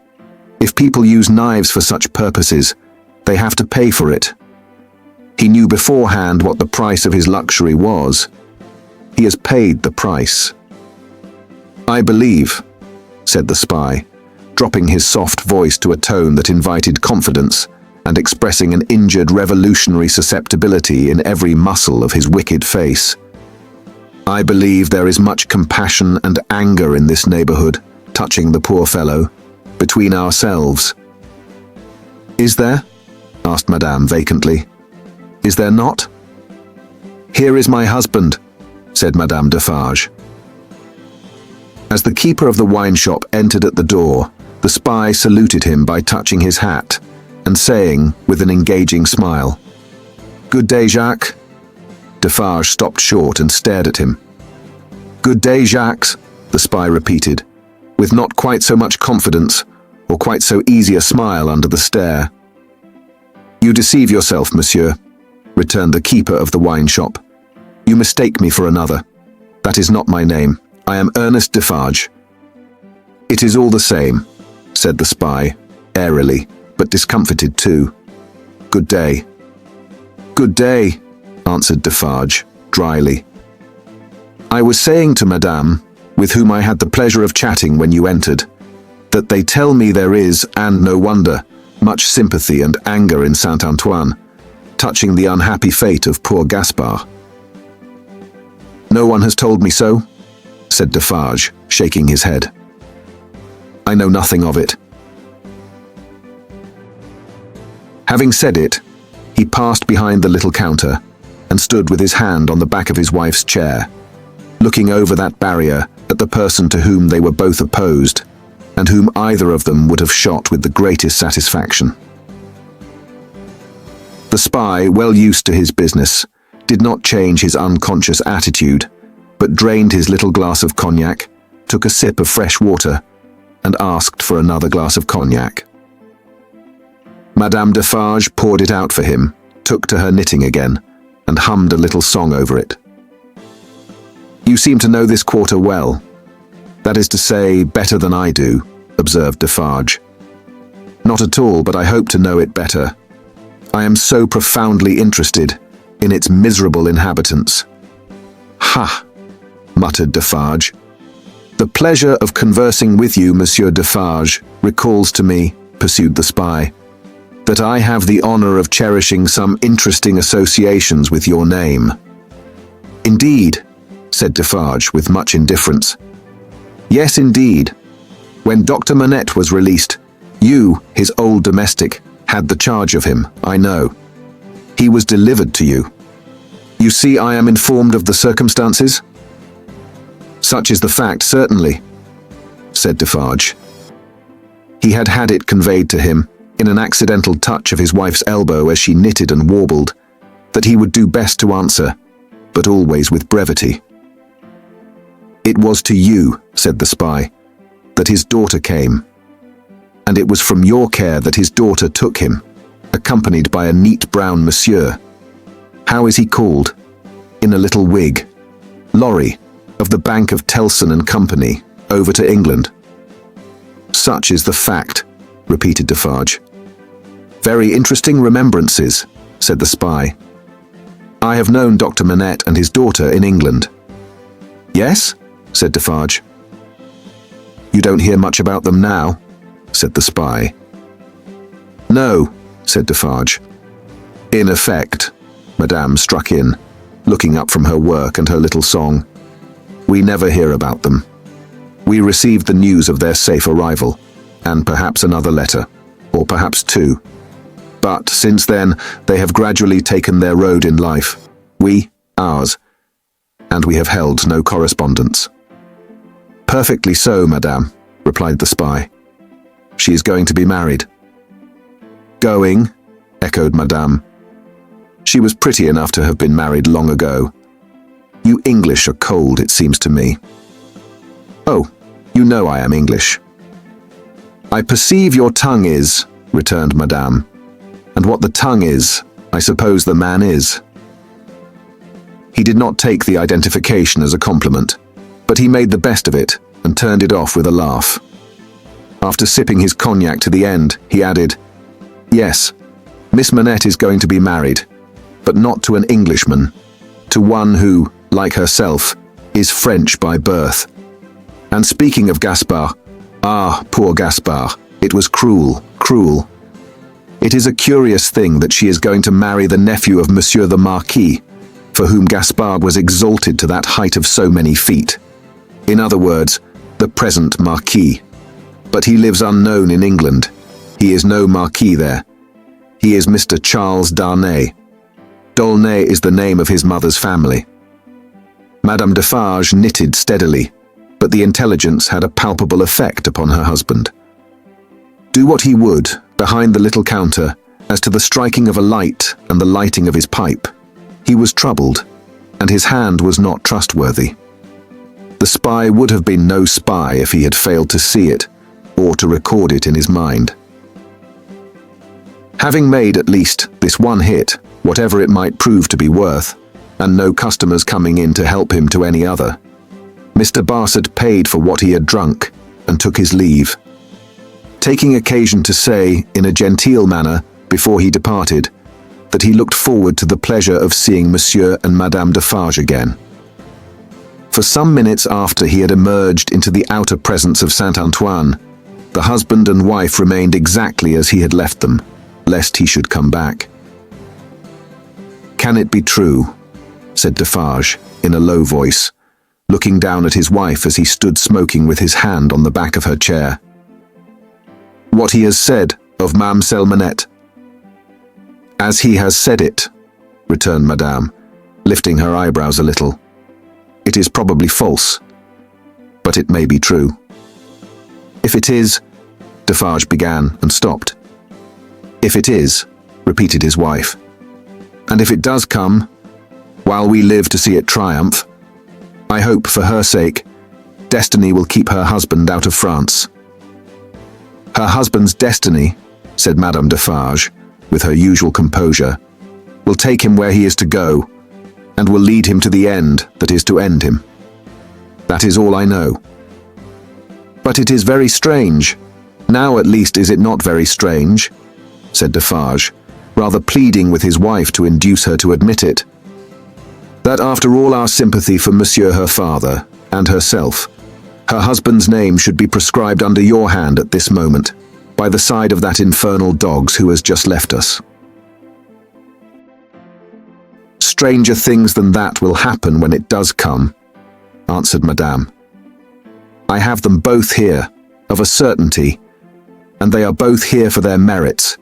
if people use knives for such purposes, they have to pay for it. He knew beforehand what the price of his luxury was. He has paid the price. I believe, said the spy, dropping his soft voice to a tone that invited confidence and expressing an injured revolutionary susceptibility in every muscle of his wicked face. I believe there is much compassion and anger in this neighborhood, touching the poor fellow, between ourselves. Is there? Asked Madame vacantly. Is there not? Here is my husband, said Madame Defarge. As the keeper of the wine shop entered at the door, the spy saluted him by touching his hat and saying, with an engaging smile, Good day, Jacques. Defarge stopped short and stared at him. Good day, Jacques, the spy repeated, with not quite so much confidence or quite so easy a smile under the stare. You deceive yourself, monsieur, returned the keeper of the wine shop. You mistake me for another. That is not my name. I am Ernest Defarge. It is all the same, said the spy, airily, but discomfited too. Good day. Good day, answered Defarge, dryly. I was saying to Madame, with whom I had the pleasure of chatting when you entered, that they tell me there is, and no wonder, much sympathy and anger in Saint-Antoine, touching the unhappy fate of poor Gaspard. No one has told me so, said Defarge, shaking his head. I know nothing of it. Having said it, he passed behind the little counter and stood with his hand on the back of his wife's chair, looking over that barrier at the person to whom they were both opposed, and whom either of them would have shot with the greatest satisfaction. The spy, well used to his business, did not change his unconscious attitude, but drained his little glass of cognac, took a sip of fresh water, and asked for another glass of cognac. Madame Defarge poured it out for him, took to her knitting again, and hummed a little song over it. You seem to know this quarter well. That is to say, better than I do, observed Defarge. Not at all, but I hope to know it better. I am so profoundly interested in its miserable inhabitants. Ha! Muttered Defarge. The pleasure of conversing with you, Monsieur Defarge, recalls to me, pursued the spy, that I have the honor of cherishing some interesting associations with your name. Indeed, said Defarge with much indifference. Yes, indeed. When Dr. Manette was released, you, his old domestic, had the charge of him, I know. He was delivered to you. You see, I am informed of the circumstances? Such is the fact, certainly, said Defarge. He had had it conveyed to him, in an accidental touch of his wife's elbow as she knitted and warbled, that he would do best to answer, but always with brevity. It was to you, said the spy, that his daughter came, and it was from your care that his daughter took him, accompanied by a neat brown monsieur. How is he called? In a little wig. Lorry, of the Bank of Telson and Company, over to England. Such is the fact, repeated Defarge. Very interesting remembrances, said the spy. I have known Dr. Manette and his daughter in England. Yes, said Defarge. You don't hear much about them now, said the spy. No, said Defarge. In effect, Madame struck in, looking up from her work and her little song. We never hear about them. We received the news of their safe arrival, and perhaps another letter, or perhaps two. But since then, they have gradually taken their road in life, we, ours, and we have held no correspondence. Perfectly so, Madame, replied the spy. She is going to be married. Going, echoed Madame. She was pretty enough to have been married long ago. You English are cold, it seems to me. Oh, you know I am English. I perceive your tongue is, returned Madame. And what the tongue is, I suppose the man is. He did not take the identification as a compliment, but he made the best of it and turned it off with a laugh. After sipping his cognac to the end, he added, Yes, Miss Manette is going to be married, but not to an Englishman, to one who, like herself, is French by birth. And speaking of Gaspard, poor Gaspard, it was cruel, cruel. It is a curious thing that she is going to marry the nephew of Monsieur the Marquis, for whom Gaspard was exalted to that height of so many feet. In other words, the present Marquis. But he lives unknown in England. He is no Marquis there. He is Mr. Charles Darnay. D'Aulnay is the name of his mother's family. Madame Defarge knitted steadily, but the intelligence had a palpable effect upon her husband. Do what he would, behind the little counter, as to the striking of a light and the lighting of his pipe, he was troubled, and his hand was not trustworthy. The spy would have been no spy if he had failed to see it, or to record it in his mind. Having made at least this one hit, whatever it might prove to be worth, and no customers coming in to help him to any other, Mr. Barsad paid for what he had drunk and took his leave, taking occasion to say, in a genteel manner, before he departed, that he looked forward to the pleasure of seeing Monsieur and Madame Defarge again. For some minutes after he had emerged into the outer presence of Saint-Antoine, the husband and wife remained exactly as he had left them, lest he should come back. Can it be true, said Defarge, in a low voice, looking down at his wife as he stood smoking with his hand on the back of her chair. What he has said of Mademoiselle Manette. As he has said it, returned Madame, lifting her eyebrows a little. It is probably false, but it may be true. If it is, Defarge began and stopped. If it is, repeated his wife, and if it does come, while we live to see it triumph, I hope for her sake, destiny will keep her husband out of France. Her husband's destiny, said Madame Defarge, with her usual composure, will take him where he is to go, and will lead him to the end that is to end him. That is all I know. But it is very strange. Now at least is it not very strange, said Defarge, rather pleading with his wife to induce her to admit it, that after all our sympathy for Monsieur her father, and herself, her husband's name should be prescribed under your hand at this moment, by the side of that infernal dog's who has just left us. Stranger things than that will happen when it does come, answered Madame. I have them both here, of a certainty, and they are both here for their merits.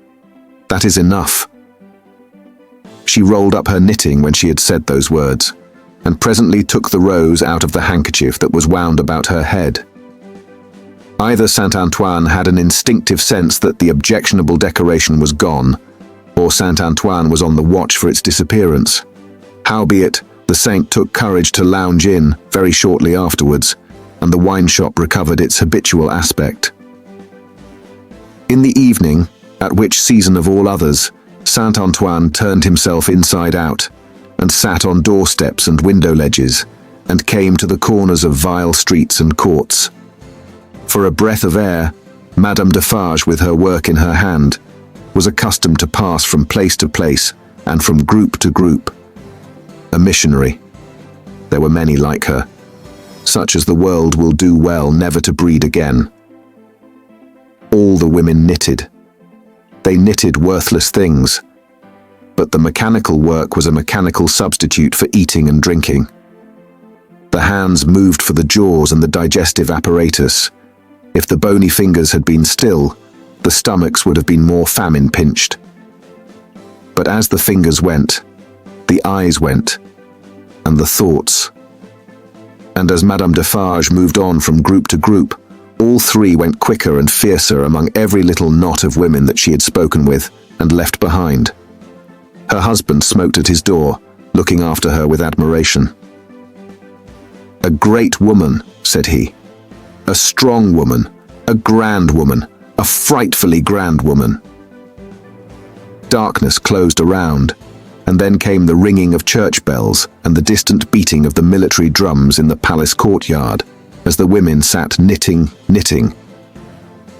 That is enough. She rolled up her knitting when she had said those words, and presently took the rose out of the handkerchief that was wound about her head. Either Saint-Antoine had an instinctive sense that the objectionable decoration was gone, or Saint-Antoine was on the watch for its disappearance. Howbeit, the saint took courage to lounge in very shortly afterwards, and the wine shop recovered its habitual aspect. In the evening, at which season of all others, Saint Antoine turned himself inside out, and sat on doorsteps and window ledges, and came to the corners of vile streets and courts. For a breath of air, Madame Defarge, with her work in her hand, was accustomed to pass from place to place and from group to group. A missionary. There were many like her, such as the world will do well never to breed again. All the women knitted. They knitted worthless things, but the mechanical work was a mechanical substitute for eating and drinking. The hands moved for the jaws and the digestive apparatus. If the bony fingers had been still, the stomachs would have been more famine-pinched. But as the fingers went, the eyes went, and the thoughts. And as Madame Defarge moved on from group to group, all three went quicker and fiercer among every little knot of women that she had spoken with and left behind. Her husband smoked at his door, looking after her with admiration. "A great woman," said he. "A strong woman, a grand woman, a frightfully grand woman." Darkness closed around, and then came the ringing of church bells and the distant beating of the military drums in the palace courtyard, as the women sat knitting.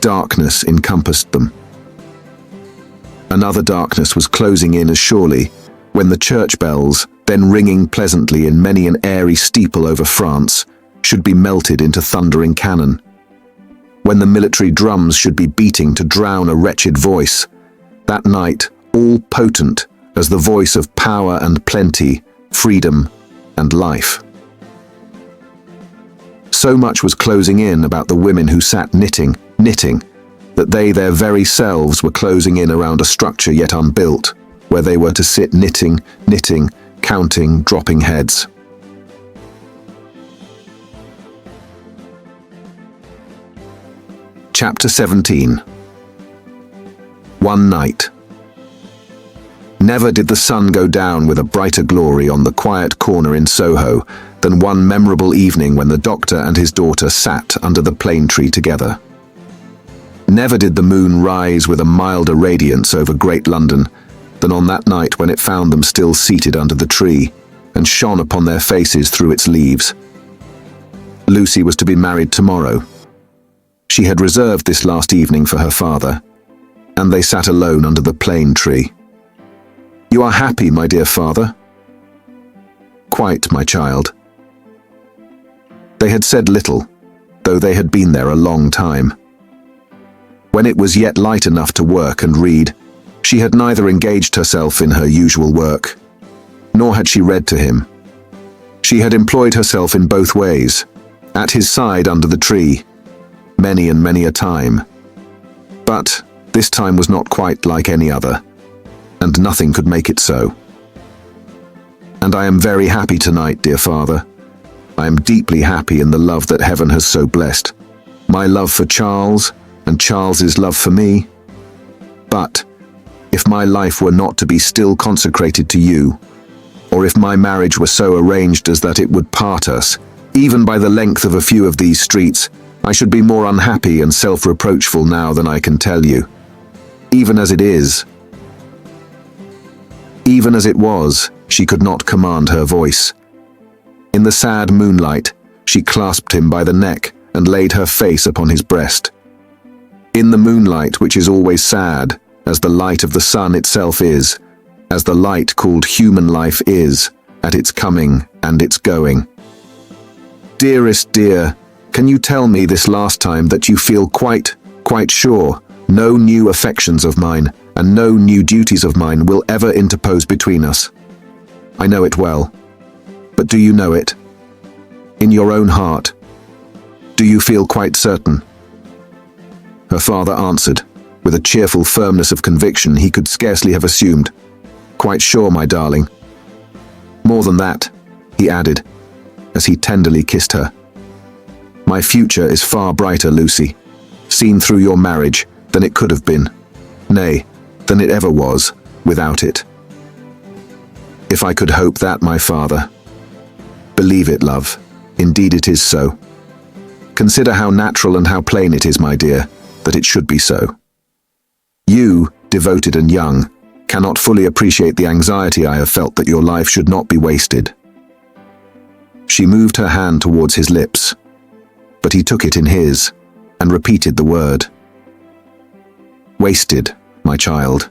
Darkness encompassed them. Another darkness was closing in as surely, when the church bells, then ringing pleasantly in many an airy steeple over France, should be melted into thundering cannon. When the military drums should be beating to drown a wretched voice, that night all potent as the voice of power and plenty, freedom and life. So much was closing in about the women who sat knitting, that they their very selves were closing in around a structure yet unbuilt, where they were to sit knitting, counting, dropping heads. Chapter 17. One night. Never did the sun go down with a brighter glory on the quiet corner in Soho than one memorable evening when the doctor and his daughter sat under the plane tree together. Never did the moon rise with a milder radiance over great London than on that night when it found them still seated under the tree and shone upon their faces through its leaves. Lucy was to be married tomorrow. She had reserved this last evening for her father, and they sat alone under the plane tree. "You are happy, my dear father?" "Quite, my child." They had said little, though they had been there a long time. When it was yet light enough to work and read, she had neither engaged herself in her usual work, nor had she read to him. She had employed herself in both ways, at his side under the tree, many and many a time. But this time was not quite like any other, and nothing could make it so. "And I am very happy tonight, dear father. I am deeply happy in the love that heaven has so blessed, my love for Charles, and Charles's love for me. But if my life were not to be still consecrated to you, or if my marriage were so arranged as that it would part us, even by the length of a few of these streets, I should be more unhappy and self-reproachful now than I can tell you. Even as it is." Even as it was, she could not command her voice. In the sad moonlight, she clasped him by the neck and laid her face upon his breast. In the moonlight, which is always sad, as the light of the sun itself is, as the light called human life is, at its coming and its going. "Dearest dear, can you tell me this last time that you feel quite sure no new affections of mine and no new duties of mine will ever interpose between us? I know it well. But do you know it? In your own heart, do you feel quite certain?" Her father answered, with a cheerful firmness of conviction he could scarcely have assumed. "Quite sure, my darling. More than that," he added, as he tenderly kissed her. "My future is far brighter, Lucy, seen through your marriage, than it could have been. Nay, than it ever was, without it. If I could hope that, my father. Believe it, love. Indeed it is so. Consider how natural and how plain it is, my dear, that it should be so. You, devoted and young, cannot fully appreciate the anxiety I have felt that your life should not be wasted." She moved her hand towards his lips, but he took it in his and repeated the word. "Wasted, my child,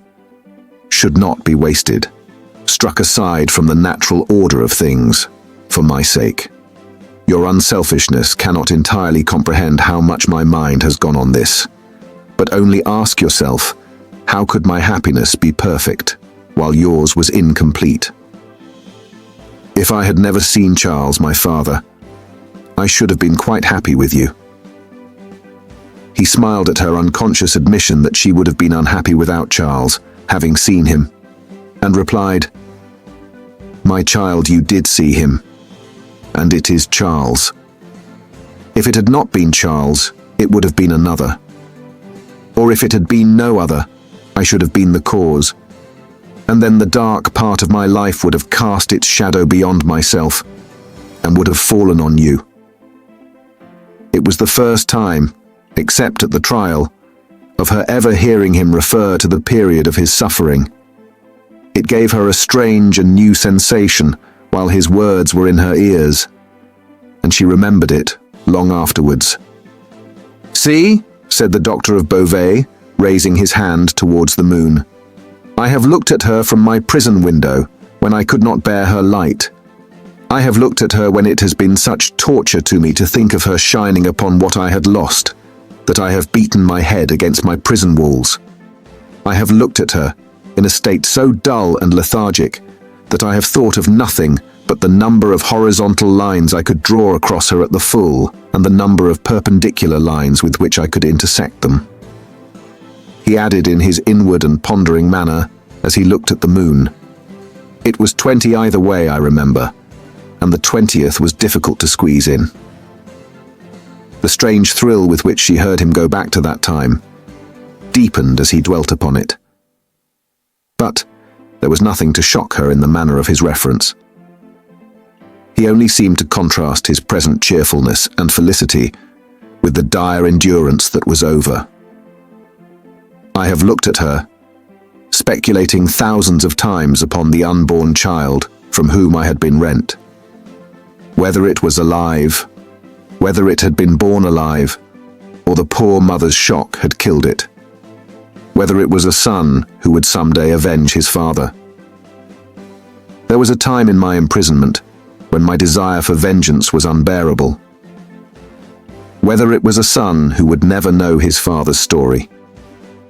should not be wasted, struck aside from the natural order of things, for my sake. Your unselfishness cannot entirely comprehend how much my mind has gone on this, but only ask yourself, how could my happiness be perfect, while yours was incomplete? If I had never seen Charles, my father, I should have been quite happy with you." He smiled at her unconscious admission that she would have been unhappy without Charles, having seen him, and replied, "My child, you did see him, and it is Charles. If it had not been Charles, it would have been another. Or if it had been no other, I should have been the cause, and then the dark part of my life would have cast its shadow beyond myself, and would have fallen on you." It was the first time, except at the trial, of her ever hearing him refer to the period of his suffering. It gave her a strange and new sensation while his words were in her ears, and she remembered it long afterwards. "See," said the doctor of Beauvais, raising his hand towards the moon, "I have looked at her from my prison window when I could not bear her light. I have looked at her when it has been such torture to me to think of her shining upon what I had lost, that I have beaten my head against my prison walls. I have looked at her in a state so dull and lethargic that I have thought of nothing but the number of horizontal lines I could draw across her at the full, and the number of perpendicular lines with which I could intersect them." He added in his inward and pondering manner as he looked at the moon, "It was 20 either way, I remember, and the 20th was difficult to squeeze in." The strange thrill with which she heard him go back to that time deepened as he dwelt upon it. But there was nothing to shock her in the manner of his reference. He only seemed to contrast his present cheerfulness and felicity with the dire endurance that was over. "I have looked at her, speculating thousands of times upon the unborn child from whom I had been rent. Whether it was alive, whether it had been born alive, or the poor mother's shock had killed it. Whether it was a son who would someday avenge his father. There was a time in my imprisonment when my desire for vengeance was unbearable. Whether it was a son who would never know his father's story,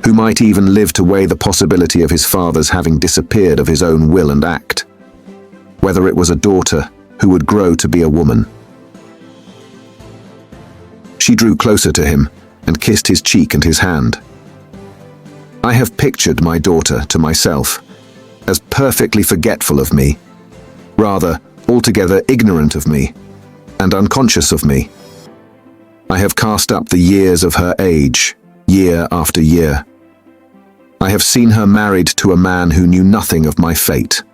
who might even live to weigh the possibility of his father's having disappeared of his own will and act. Whether it was a daughter who would grow to be a woman." She drew closer to him and kissed his cheek and his hand. "I have pictured my daughter to myself as perfectly forgetful of me, rather altogether ignorant of me and unconscious of me. I have cast up the years of her age, year after year. I have seen her married to a man who knew nothing of my fate.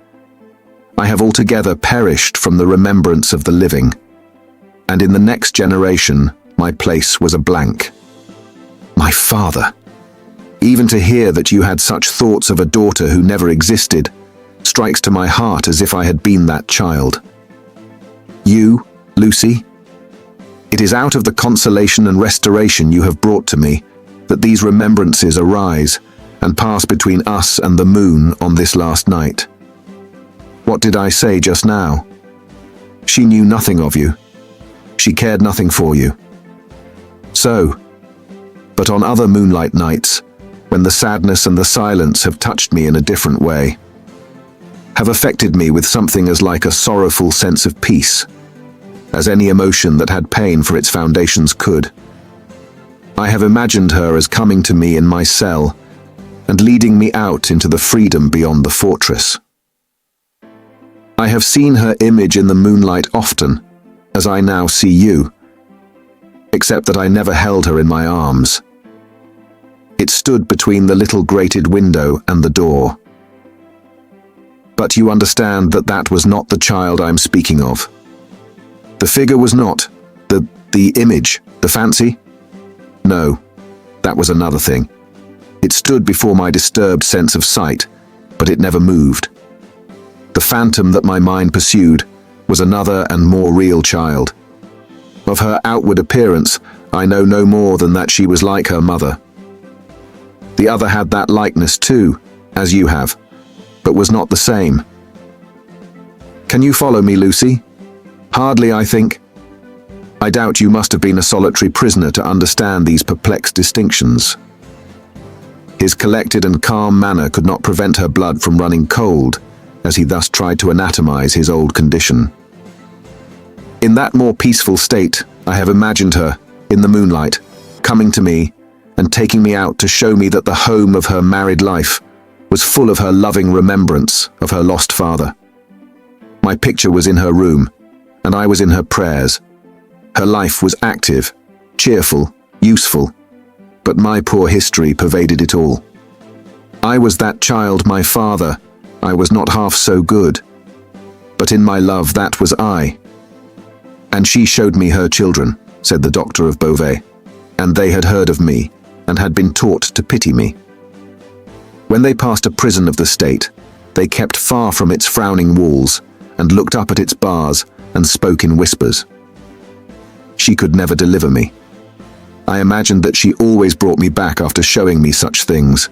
I have altogether perished from the remembrance of the living, and in the next generation my place was a blank. My father! Even to hear that you had such thoughts of a daughter who never existed strikes to my heart as if I had been that child. You, Lucie, it is out of the consolation and restoration you have brought to me that these remembrances arise and pass between us and the moon on this last night. What did I say just now? She knew nothing of you. She cared nothing for you. So, but on other moonlight nights, when the sadness and the silence have touched me in a different way, have affected me with something as like a sorrowful sense of peace, as any emotion that had pain for its foundations could. I have imagined her as coming to me in my cell and leading me out into the freedom beyond the fortress. I have seen her image in the moonlight often, as I now see you, except that I never held her in my arms. It stood between the little grated window and the door. But you understand that that was not the child I'm speaking of. The figure was not, the image, the fancy? No, that was another thing. It stood before my disturbed sense of sight, but it never moved. The phantom that my mind pursued was another and more real child. Of her outward appearance, I know no more than that she was like her mother. The other had that likeness too, as you have, but was not the same. Can you follow me, Lucy? Hardly, I think. I doubt you must have been a solitary prisoner to understand these perplexed distinctions. His collected and calm manner could not prevent her blood from running cold, as he thus tried to anatomize his old condition. In that more peaceful state, I have imagined her, in the moonlight, coming to me and taking me out to show me that the home of her married life was full of her loving remembrance of her lost father. My picture was in her room, and I was in her prayers. Her life was active, cheerful, useful, but my poor history pervaded it all. I was that child, my father. I was not half so good. But in my love, that was I. And she showed me her children, said the doctor of Beauvais, and they had heard of me, and had been taught to pity me. When they passed a prison of the state, they kept far from its frowning walls, and looked up at its bars, and spoke in whispers. She could never deliver me. I imagined that she always brought me back after showing me such things.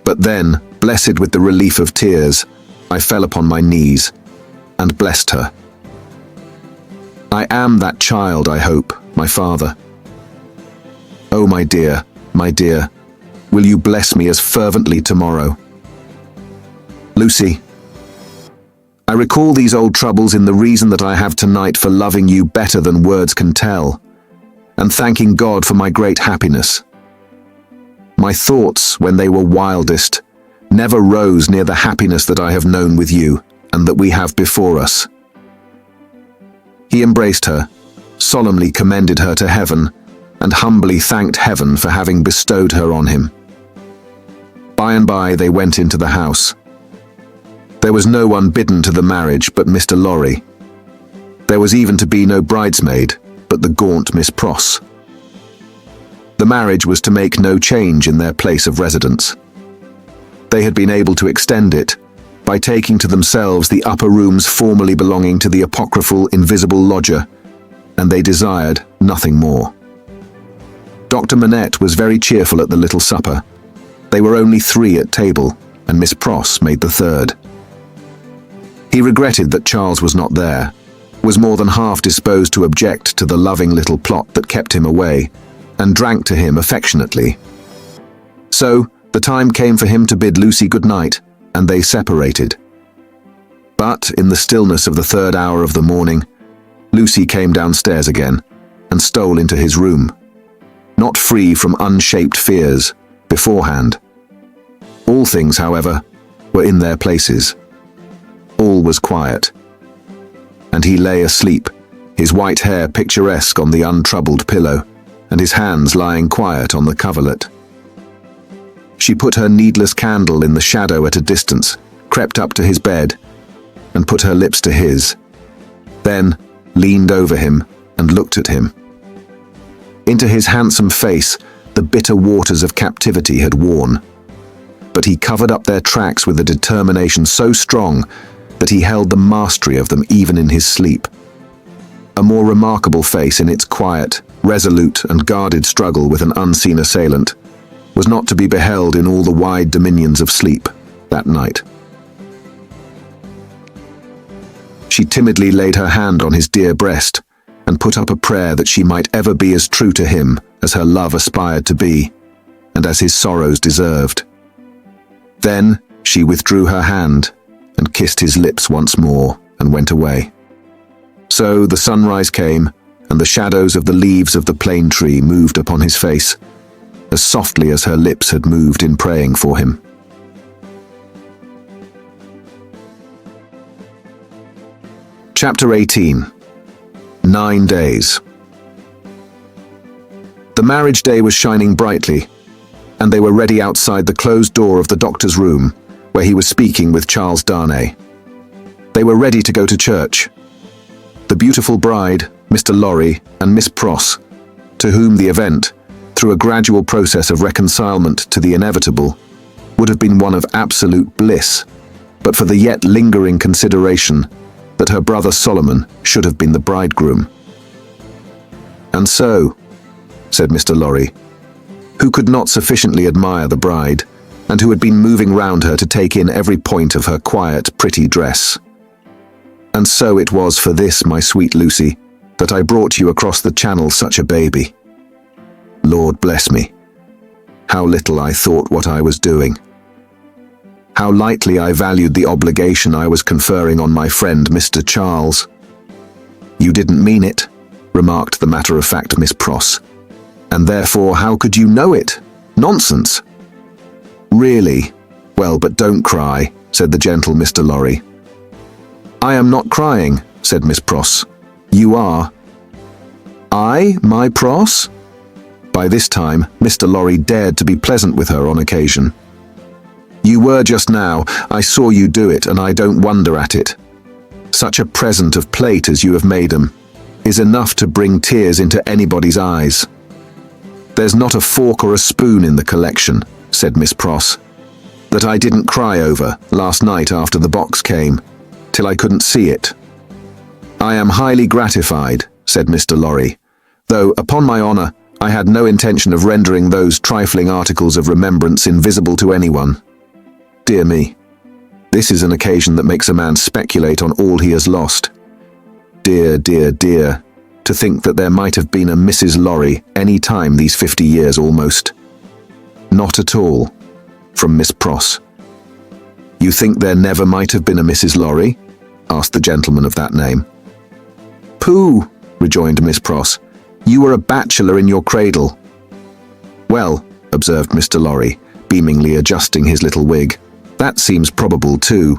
But then, blessed with the relief of tears, I fell upon my knees, and blessed her. I am that child, I hope, my father. Oh, my dear, will you bless me as fervently tomorrow? Lucy, I recall these old troubles in the reason that I have tonight for loving you better than words can tell, and thanking God for my great happiness. My thoughts, when they were wildest, never rose near the happiness that I have known with you, and that we have before us. He embraced her, solemnly commended her to heaven, and humbly thanked heaven for having bestowed her on him. By and by they went into the house. There was no one bidden to the marriage but Mr. Lorry. There was even to be no bridesmaid but the gaunt Miss Pross. The marriage was to make no change in their place of residence. They had been able to extend it by taking to themselves the upper rooms formerly belonging to the apocryphal invisible lodger, and they desired nothing more. Dr. Manette was very cheerful at the little supper. They were only 3 at table, and Miss Pross made the 3rd. He regretted that Charles was not there, was more than half disposed to object to the loving little plot that kept him away, and drank to him affectionately. So, the time came for him to bid Lucy good night, and they separated. But, in the stillness of the 3rd hour of the morning, Lucy came downstairs again, and stole into his room, not free from unshaped fears beforehand. All things, however, were in their places. All was quiet, and he lay asleep, his white hair picturesque on the untroubled pillow, and his hands lying quiet on the coverlet. She put her needless candle in the shadow at a distance, crept up to his bed, and put her lips to his, then leaned over him and looked at him. Into his handsome face the bitter waters of captivity had worn, but he covered up their tracks with a determination so strong that he held the mastery of them even in his sleep. A more remarkable face in its quiet, resolute and guarded struggle with an unseen assailant was not to be beheld in all the wide dominions of sleep that night. She timidly laid her hand on his dear breast and put up a prayer that she might ever be as true to him as her love aspired to be, and as his sorrows deserved. Then she withdrew her hand and kissed his lips once more and went away. So the sunrise came, and the shadows of the leaves of the plane tree moved upon his face, as softly as her lips had moved in praying for him. Chapter 18. 9 days. The marriage day was shining brightly, and they were ready outside the closed door of the doctor's room, where he was speaking with Charles Darnay. They were ready to go to church. The beautiful bride, Mr. Lorry, and Miss Pross, to whom the event, through a gradual process of reconcilement to the inevitable, would have been one of absolute bliss, but for the yet lingering consideration that her brother Solomon should have been the bridegroom. "And so," said Mr. Lorry, who could not sufficiently admire the bride, and who had been moving round her to take in every point of her quiet, pretty dress. "And so it was for this, my sweet Lucy, that I brought you across the channel such a baby. Lord bless me, how little I thought what I was doing. How lightly I valued the obligation I was conferring on my friend Mr. Charles." "You didn't mean it," remarked the matter-of-fact Miss Pross. "And therefore how could you know it? Nonsense." "Really? Well, but don't cry," said the gentle Mr. Lorry. "I am not crying," said Miss Pross. "You are." "I, my Pross?" By this time, Mr. Lorry dared to be pleasant with her on occasion. "You were just now. I saw you do it, and I don't wonder at it. Such a present of plate as you have made 'em is enough to bring tears into anybody's eyes." "There's not a fork or a spoon in the collection," said Miss Pross, "that I didn't cry over last night after the box came, till I couldn't see it." "I am highly gratified," said Mr. Lorry, "though, upon my honour, I had no intention of rendering those trifling articles of remembrance invisible to anyone. Dear me, this is an occasion that makes a man speculate on all he has lost. Dear, dear, dear, to think that there might have been a Mrs. Lorry any time these 50 years almost." "Not at all," from Miss Pross. "You think there never might have been a Mrs. Lorry?" asked the gentleman of that name. "Pooh," rejoined Miss Pross, "you were a bachelor in your cradle." "Well," observed Mr. Lorry, beamingly adjusting his little wig, "that seems probable too."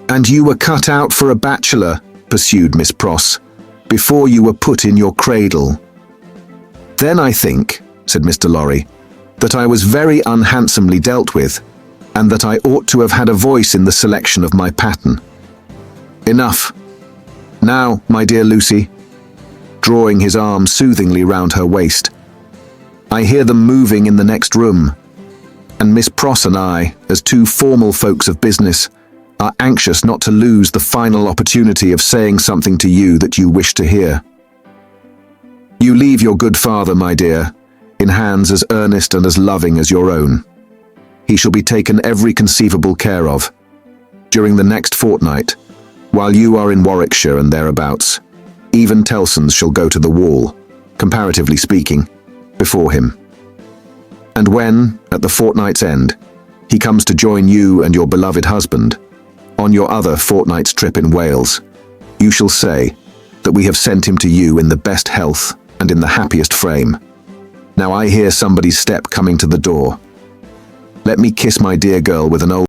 "And you were cut out for a bachelor," pursued Miss Pross, "before you were put in your cradle." "Then I think," said Mr. Lorry, "that I was very unhandsomely dealt with, and that I ought to have had a voice in the selection of my pattern. Enough. Now, my dear Lucy," drawing his arm soothingly round her waist, "I hear them moving in the next room, and Miss Pross and I, as two formal folks of business, are anxious not to lose the final opportunity of saying something to you that you wish to hear. You leave your good father, my dear, in hands as earnest and as loving as your own. He shall be taken every conceivable care of. During the next fortnight, while you are in Warwickshire and thereabouts, even Tellson's shall go to the wall, comparatively speaking, before him. And when, at the fortnight's end, he comes to join you and your beloved husband on your other fortnight's trip in Wales, you shall say that we have sent him to you in the best health and in the happiest frame. Now I hear somebody's step coming to the door. Let me kiss my dear girl with an old